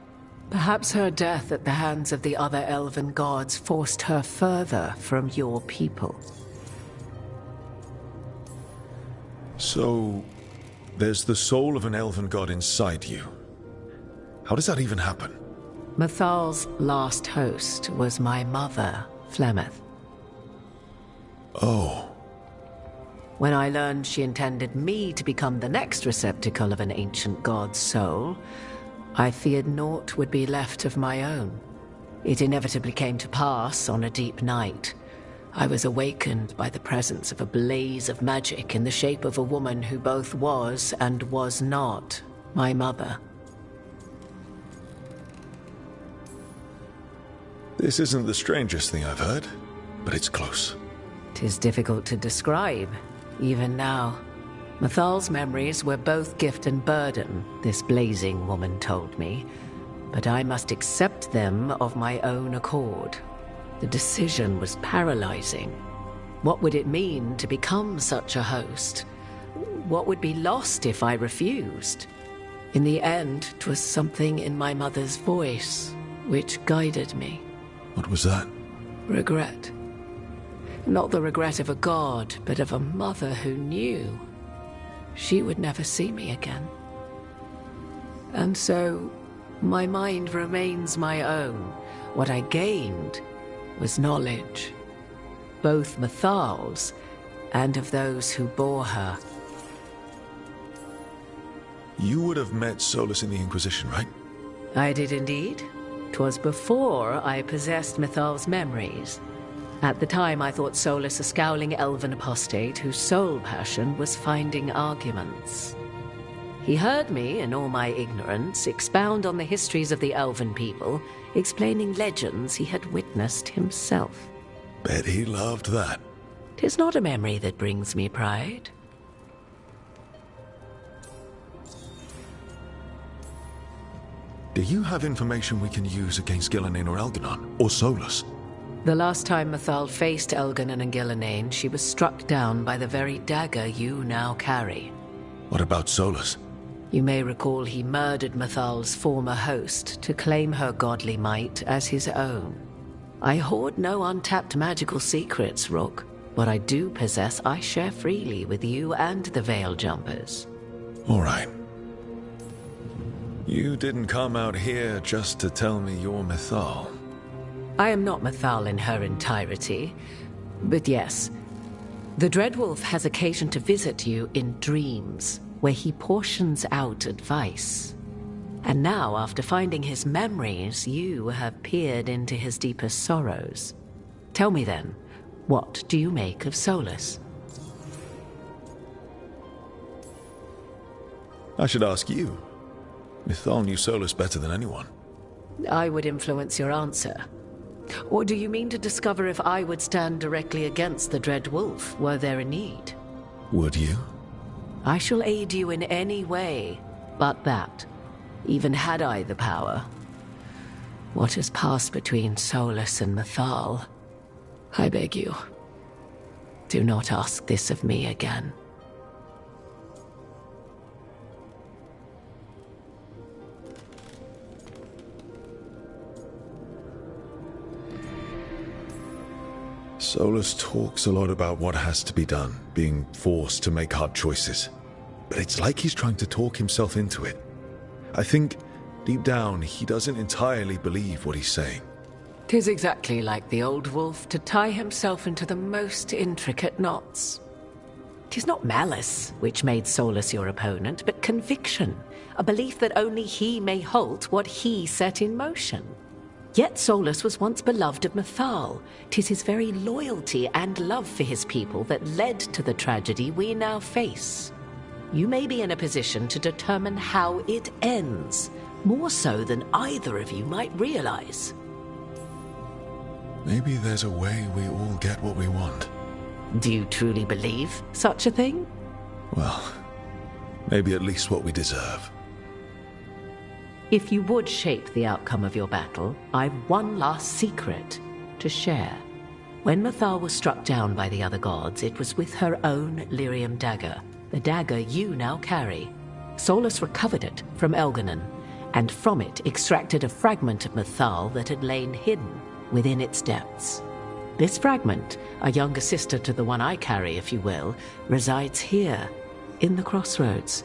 Perhaps her death at the hands of the other elven gods forced her further from your people. So, there's the soul of an elven god inside you. How does that even happen? Mythal's last host was my mother, Flemeth. Oh. When I learned she intended me to become the next receptacle of an ancient god's soul, I feared naught would be left of my own. It inevitably came to pass on a deep night. I was awakened by the presence of a blaze of magic in the shape of a woman who both was and was not my mother. This isn't the strangest thing I've heard, but it's close. 'Tis difficult to describe, even now. Mythal's memories were both gift and burden, this blazing woman told me, but I must accept them of my own accord. The decision was paralyzing. What would it mean to become such a host? What would be lost if I refused? In the end, 'twas something in my mother's voice which guided me. What was that? Regret. Not the regret of a god, but of a mother who knew she would never see me again. And so, my mind remains my own. What I gained was knowledge. both Mathal's and of those who bore her. You would have met Solus in the Inquisition, right? I did indeed. 'Twas before I possessed Mathal's memories. At the time, I thought Solus a scowling elven apostate whose sole passion was finding arguments. He heard me, in all my ignorance, expound on the histories of the elven people, explaining legends he had witnessed himself. Bet he loved that. 'Tis not a memory that brings me pride. Do you have information we can use against Gillenane or Elganon, or Solus? The last time Mathal faced Elganon and Gillenane, she was struck down by the very dagger you now carry. What about Solus? You may recall he murdered Mathal's former host to claim her godly might as his own. I hoard no untapped magical secrets, Rook. What I do possess, I share freely with you and the Veil Jumpers. All right. You didn't come out here just to tell me you're Mathal. I am not Mathal in her entirety, but yes. The Dreadwolf has occasion to visit you in dreams, where he portions out advice. And now, after finding his memories, you have peered into his deepest sorrows. Tell me then, what do you make of Solus? I should ask you. Mathal knew Solus better than anyone. I would influence your answer. Or do you mean to discover if I would stand directly against the Dread Wolf were there a need? Would you? I shall aid you in any way but that, even had I the power. What has passed between Solus and Mathal? I beg you, do not ask this of me again. Solus talks a lot about what has to be done, being forced to make hard choices. But it's like he's trying to talk himself into it. I think, deep down, he doesn't entirely believe what he's saying. 'Tis exactly like the old wolf to tie himself into the most intricate knots. 'Tis not malice which made Solus your opponent, but conviction, a belief that only he may halt what he set in motion. Yet Solus was once beloved of Mathal. 'Tis his very loyalty and love for his people that led to the tragedy we now face. You may be in a position to determine how it ends, more so than either of you might realize. Maybe there's a way we all get what we want. Do you truly believe such a thing? Well, maybe at least what we deserve. If you would shape the outcome of your battle, I've one last secret to share. When Mathal was struck down by the other gods, it was with her own lyrium dagger, the dagger you now carry. Solus recovered it from Elganon, and from it extracted a fragment of Mathal that had lain hidden within its depths. This fragment, a younger sister to the one I carry, if you will, resides here, in the crossroads.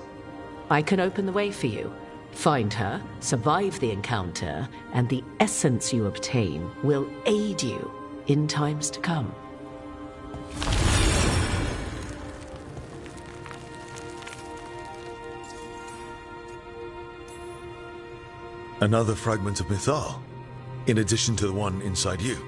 I can open the way for you. Find her, survive the encounter, and the essence you obtain will aid you in times to come. Another fragment of Mathal, in addition to the one inside you.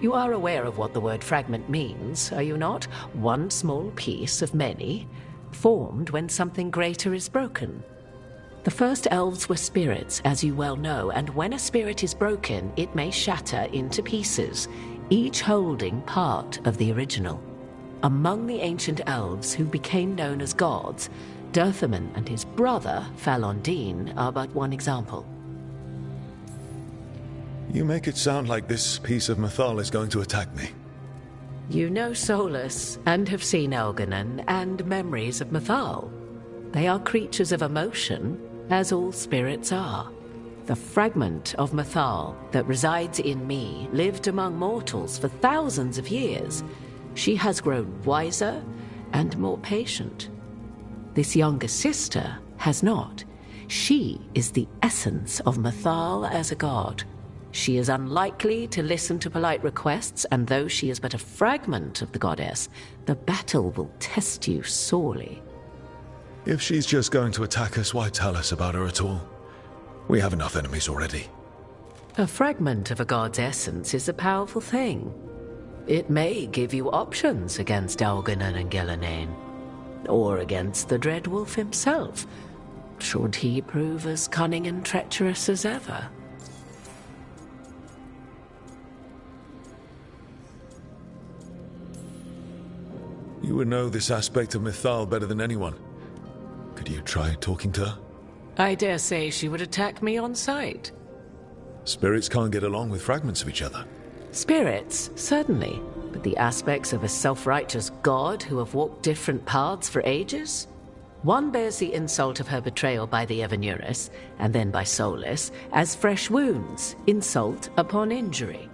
You are aware of what the word fragment means, are you not? One small piece of many, formed when something greater is broken. The first elves were spirits, as you well know, and when a spirit is broken, it may shatter into pieces, each holding part of the original. Among the ancient elves who became known as gods, Dirthaman and his brother, Falondine, are but one example. You make it sound like this piece of Mathal is going to attack me. You know Solus, and have seen Elganon, and memories of Mathal. They are creatures of emotion, as all spirits are. The fragment of Mathal that resides in me lived among mortals for thousands of years. She has grown wiser and more patient. This younger sister has not. She is the essence of Mathal as a god. She is unlikely to listen to polite requests, and though she is but a fragment of the goddess, the battle will test you sorely. If she's just going to attack us, why tell us about her at all? We have enough enemies already. A fragment of a god's essence is a powerful thing. It may give you options against Algernon and Gillenane, or against the Dread Wolf himself, should he prove as cunning and treacherous as ever. You would know this aspect of Mythal better than anyone. Could you try talking to her? I dare say she would attack me on sight. Spirits can't get along with fragments of each other. Spirits, certainly, but the aspects of a self-righteous god who have walked different paths for ages? One bears the insult of her betrayal by the Evanuris, and then by Solus, as fresh wounds, insult upon injury.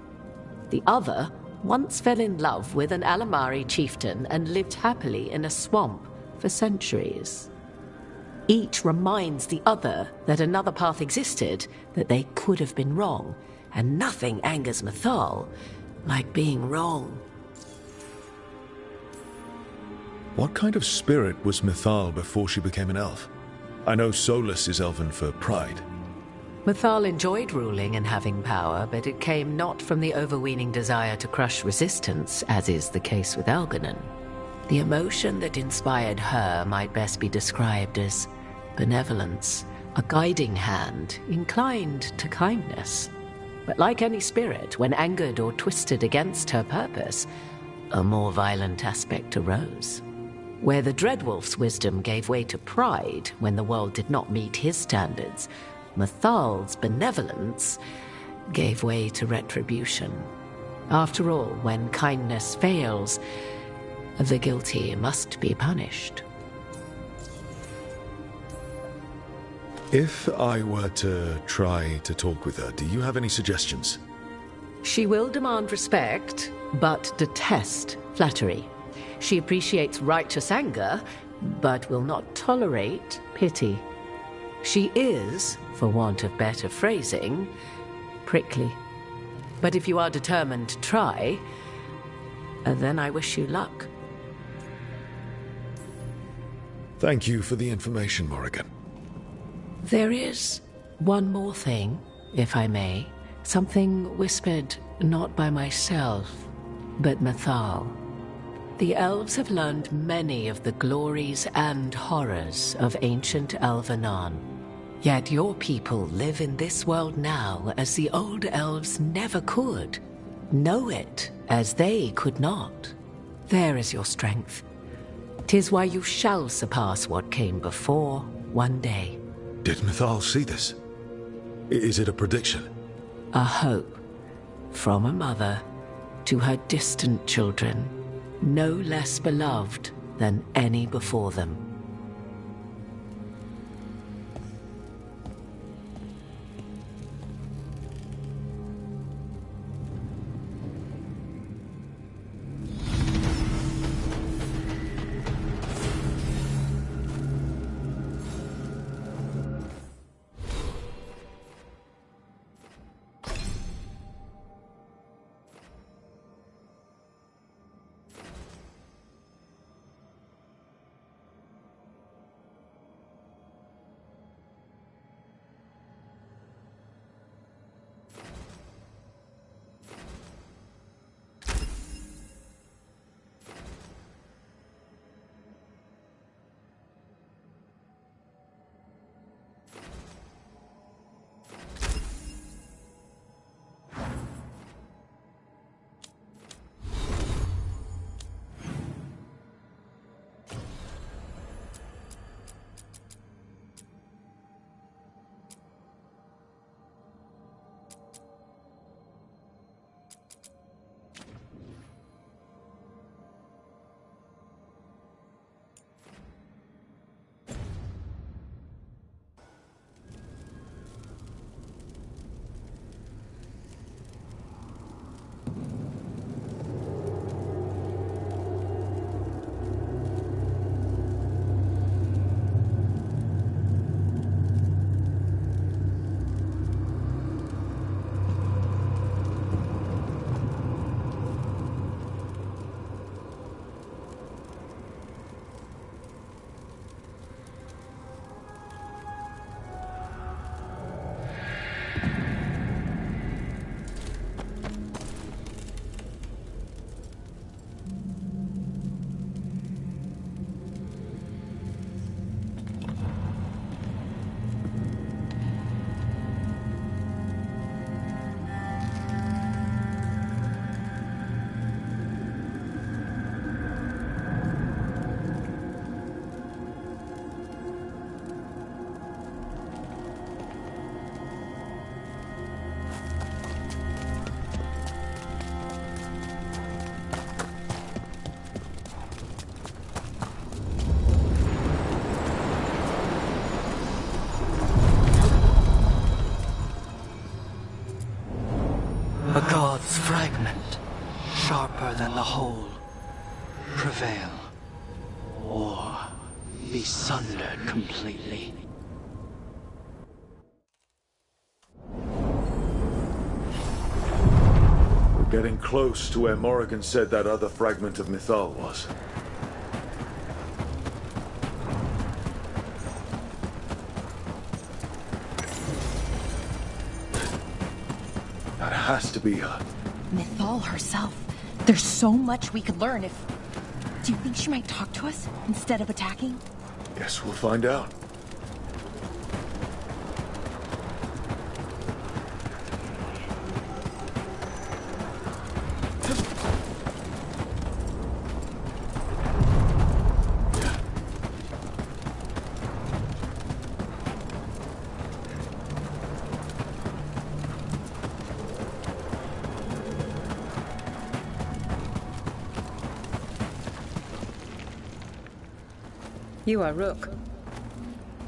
The other once fell in love with an Alamari chieftain and lived happily in a swamp for centuries. Each reminds the other that another path existed, that they could have been wrong, and nothing angers Mythal like being wrong. What kind of spirit was Mythal before she became an elf? I know Solus is elven for pride. Mythal enjoyed ruling and having power, but it came not from the overweening desire to crush resistance, as is the case with Algernon. The emotion that inspired her might best be described as benevolence, a guiding hand inclined to kindness. But like any spirit, when angered or twisted against her purpose, a more violent aspect arose. Where the Dreadwolf's wisdom gave way to pride when the world did not meet his standards, Mythal's benevolence gave way to retribution. After all, when kindness fails, the guilty must be punished. If I were to try to talk with her, do you have any suggestions? She will demand respect, but detest flattery. She appreciates righteous anger, but will not tolerate pity. She is, for want of better phrasing, prickly. But if you are determined to try, then I wish you luck. Thank you for the information, Morrigan. There is one more thing, if I may. Something whispered not by myself, but Mythal. The elves have learned many of the glories and horrors of ancient Elvenon. Yet your people live in this world now as the old elves never could. Know it as they could not. There is your strength. 'Tis why you shall surpass what came before one day. Did Mythal see this? Is it a prediction? A hope from a mother to her distant children, no less beloved than any before them. sharper than the whole, prevail, or be sundered completely. We're getting close to where Morrigan said that other fragment of Mythal was. That has to be her. Mythal herself. There's so much we could learn if... Do you think she might talk to us instead of attacking? Guess we'll find out. You are Rook.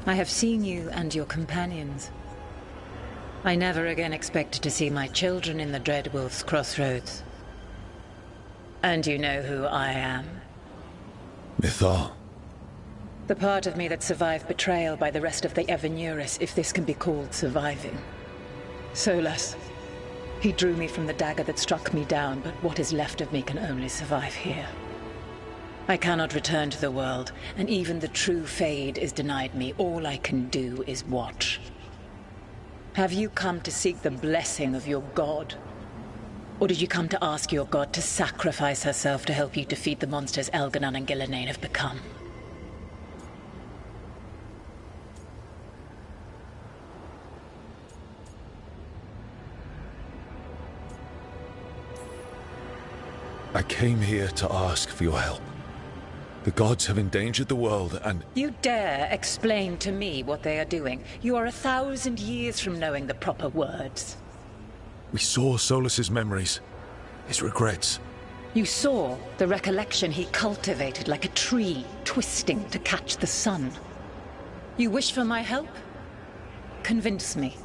I have seen you and your companions. I never again expected to see my children in the Dreadwolf's crossroads. And you know who I am. Mythal. The part of me that survived betrayal by the rest of the Evanuris, if this can be called surviving. Solas. He drew me from the dagger that struck me down, but what is left of me can only survive here. I cannot return to the world, and even the true Fade is denied me. All I can do is watch. Have you come to seek the blessing of your god? Or did you come to ask your god to sacrifice herself to help you defeat the monsters Elganon and Gillenane have become? I came here to ask for your help. The gods have endangered the world, and... You dare explain to me what they are doing? You are 1,000 years from knowing the proper words. We saw Solas's memories, his regrets. You saw the recollection he cultivated like a tree, twisting to catch the sun. You wish for my help? Convince me.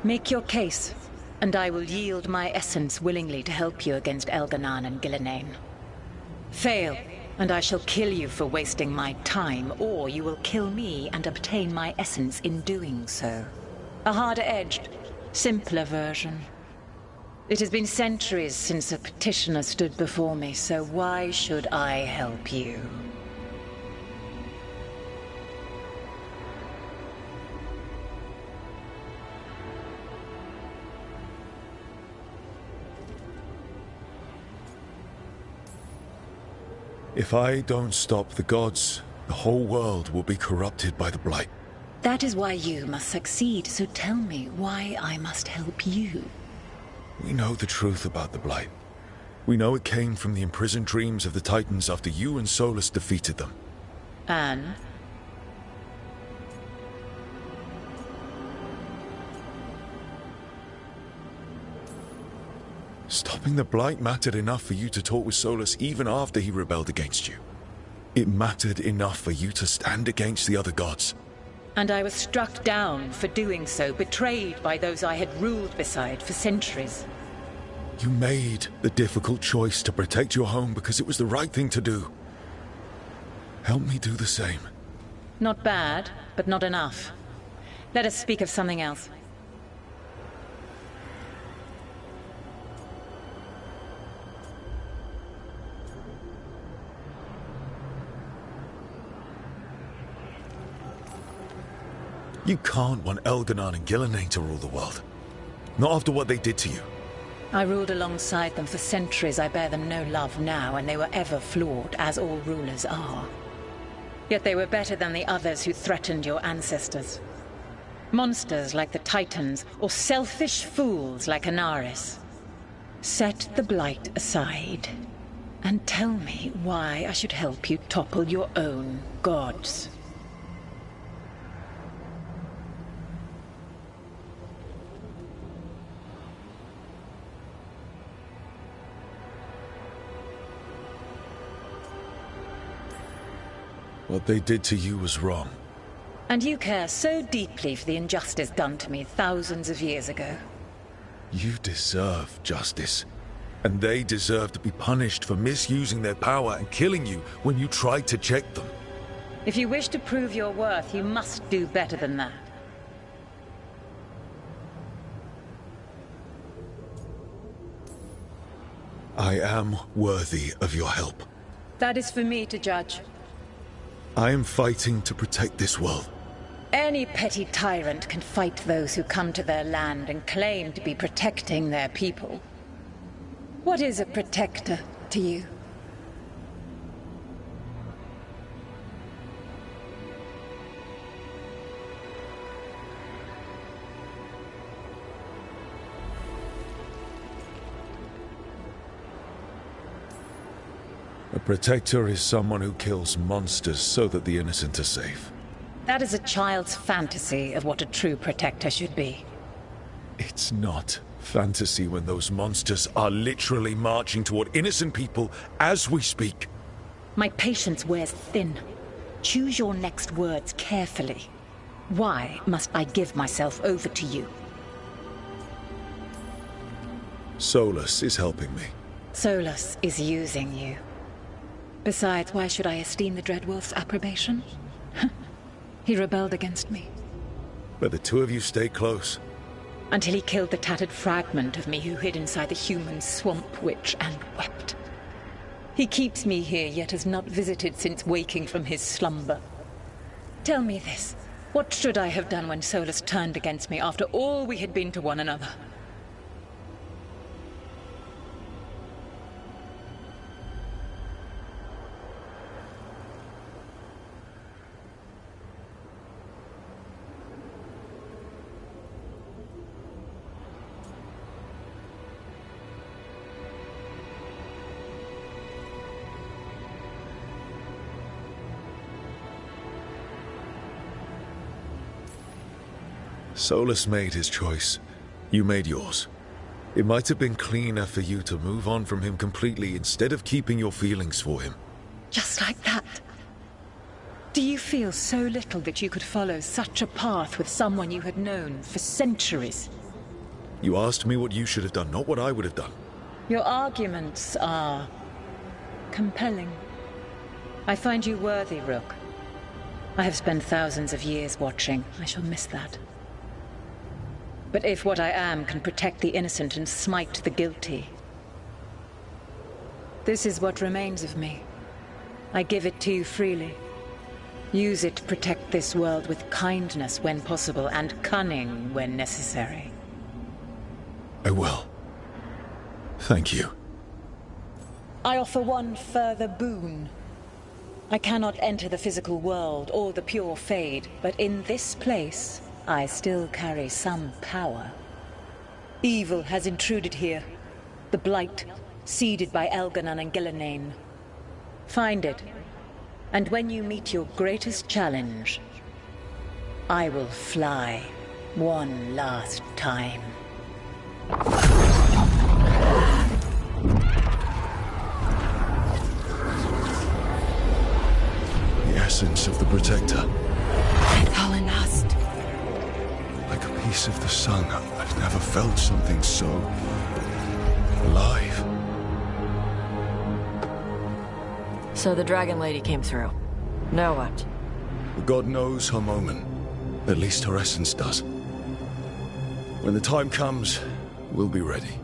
Make your case, and I will yield my essence willingly to help you against Elganon and Gillenane. Fail, and I shall kill you for wasting my time, or you will kill me and obtain my essence in doing so. A harder-edged, simpler version. It has been centuries since a petitioner stood before me, so why should I help you? If I don't stop the gods, the whole world will be corrupted by the Blight. That is why you must succeed, so tell me why I must help you. We know the truth about the Blight. We know it came from the imprisoned dreams of the Titans after you and Solas defeated them. And? Stopping the Blight mattered enough for you to talk with Solas even after he rebelled against you. It mattered enough for you to stand against the other gods. And I was struck down for doing so, betrayed by those I had ruled beside for centuries. You made the difficult choice to protect your home because it was the right thing to do. Help me do the same. Not bad, but not enough. Let us speak of something else. You can't want Elganon and Gillenane to rule the world. Not after what they did to you. I ruled alongside them for centuries. I bear them no love now, and they were ever flawed, as all rulers are. Yet they were better than the others who threatened your ancestors. Monsters like the Titans, or selfish fools like Anaris. Set the Blight aside, and tell me why I should help you topple your own gods. What they did to you was wrong. And you care so deeply for the injustice done to me thousands of years ago. You deserve justice. And they deserve to be punished for misusing their power and killing you when you tried to check them. If you wish to prove your worth, you must do better than that. I am worthy of your help. That is for me to judge. I am fighting to protect this world. Any petty tyrant can fight those who come to their land and claim to be protecting their people. What is a protector to you? A protector is someone who kills monsters so that the innocent are safe. That is a child's fantasy of what a true protector should be. It's not fantasy when those monsters are literally marching toward innocent people as we speak. My patience wears thin. Choose your next words carefully. Why must I give myself over to you? Solus is helping me. Solus is using you. Besides, why should I esteem the Dreadwolf's approbation? He rebelled against me. But the two of you stay close. Until he killed the tattered fragment of me who hid inside the human swamp witch and wept. He keeps me here, yet has not visited since waking from his slumber. Tell me this. What should I have done when Solus turned against me after all we had been to one another? Solus made his choice. You made yours. It might have been cleaner for you to move on from him completely instead of keeping your feelings for him. Just like that? Do you feel so little that you could follow such a path with someone you had known for centuries? You asked me what you should have done, not what I would have done. Your arguments are compelling. I find you worthy, Rook. I have spent thousands of years watching. I shall miss that. But if what I am can protect the innocent and smite the guilty, this is what remains of me. I give it to you freely. Use it to protect this world with kindness when possible and cunning when necessary. I will. Thank you. I offer one further boon. I cannot enter the physical world or the pure Fade, but in this place, I still carry some power. Evil has intruded here. The Blight, seeded by Elganon and Gillenane. Find it, and when you meet your greatest challenge, I will fly one last time. The essence of the Protector. Colonist. Like a piece of the sun. I've never felt something so alive. So the Dragon Lady came through. Now what? God knows her moment. At least her essence does. When the time comes, we'll be ready.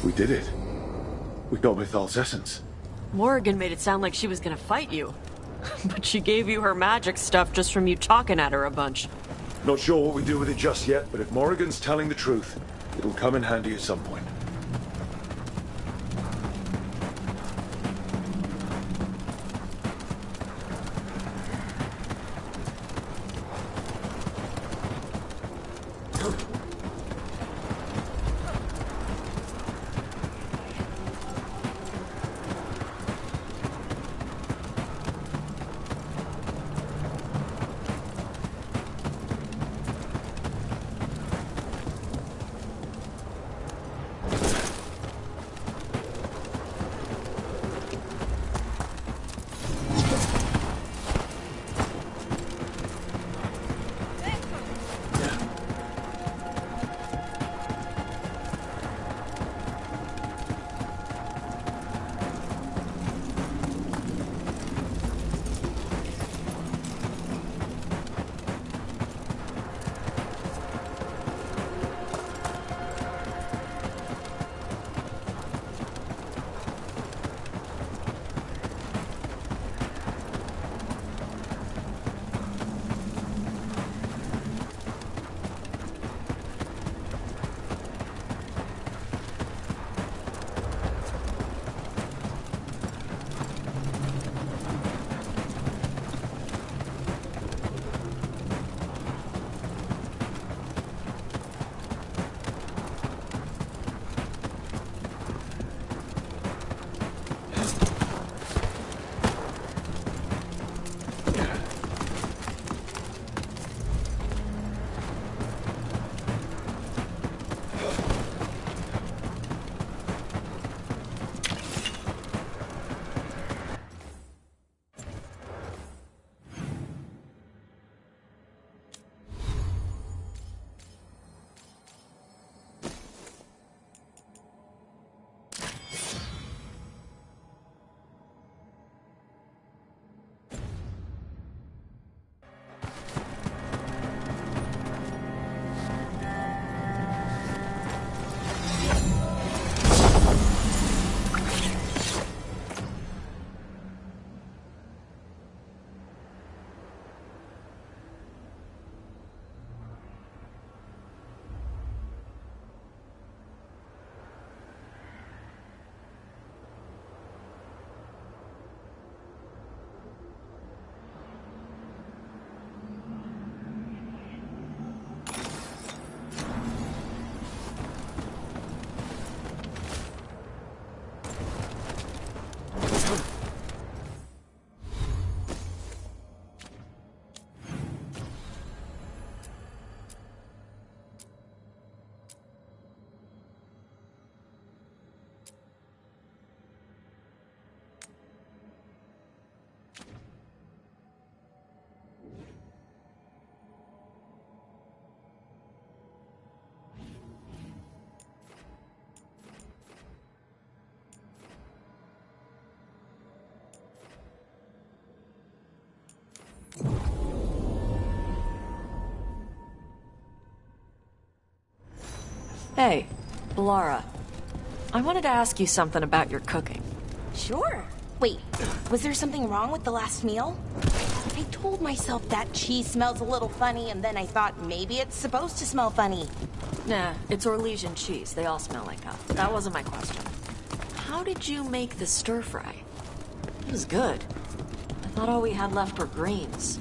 We did it. We got Mythal's essence. Morrigan made it sound like she was gonna fight you. But she gave you her magic stuff just from you talking at her a bunch. Not sure what we do with it just yet, but if Morrigan's telling the truth, it'll come in handy at some point. Hey, Laura. I wanted to ask you something about your cooking. Sure. Wait, was there something wrong with the last meal? I told myself that cheese smells a little funny, and then I thought maybe it's supposed to smell funny. Nah, it's Orlesian cheese. They all smell like that. That wasn't my question. How did you make the stir-fry? It was good. I thought all we had left were greens.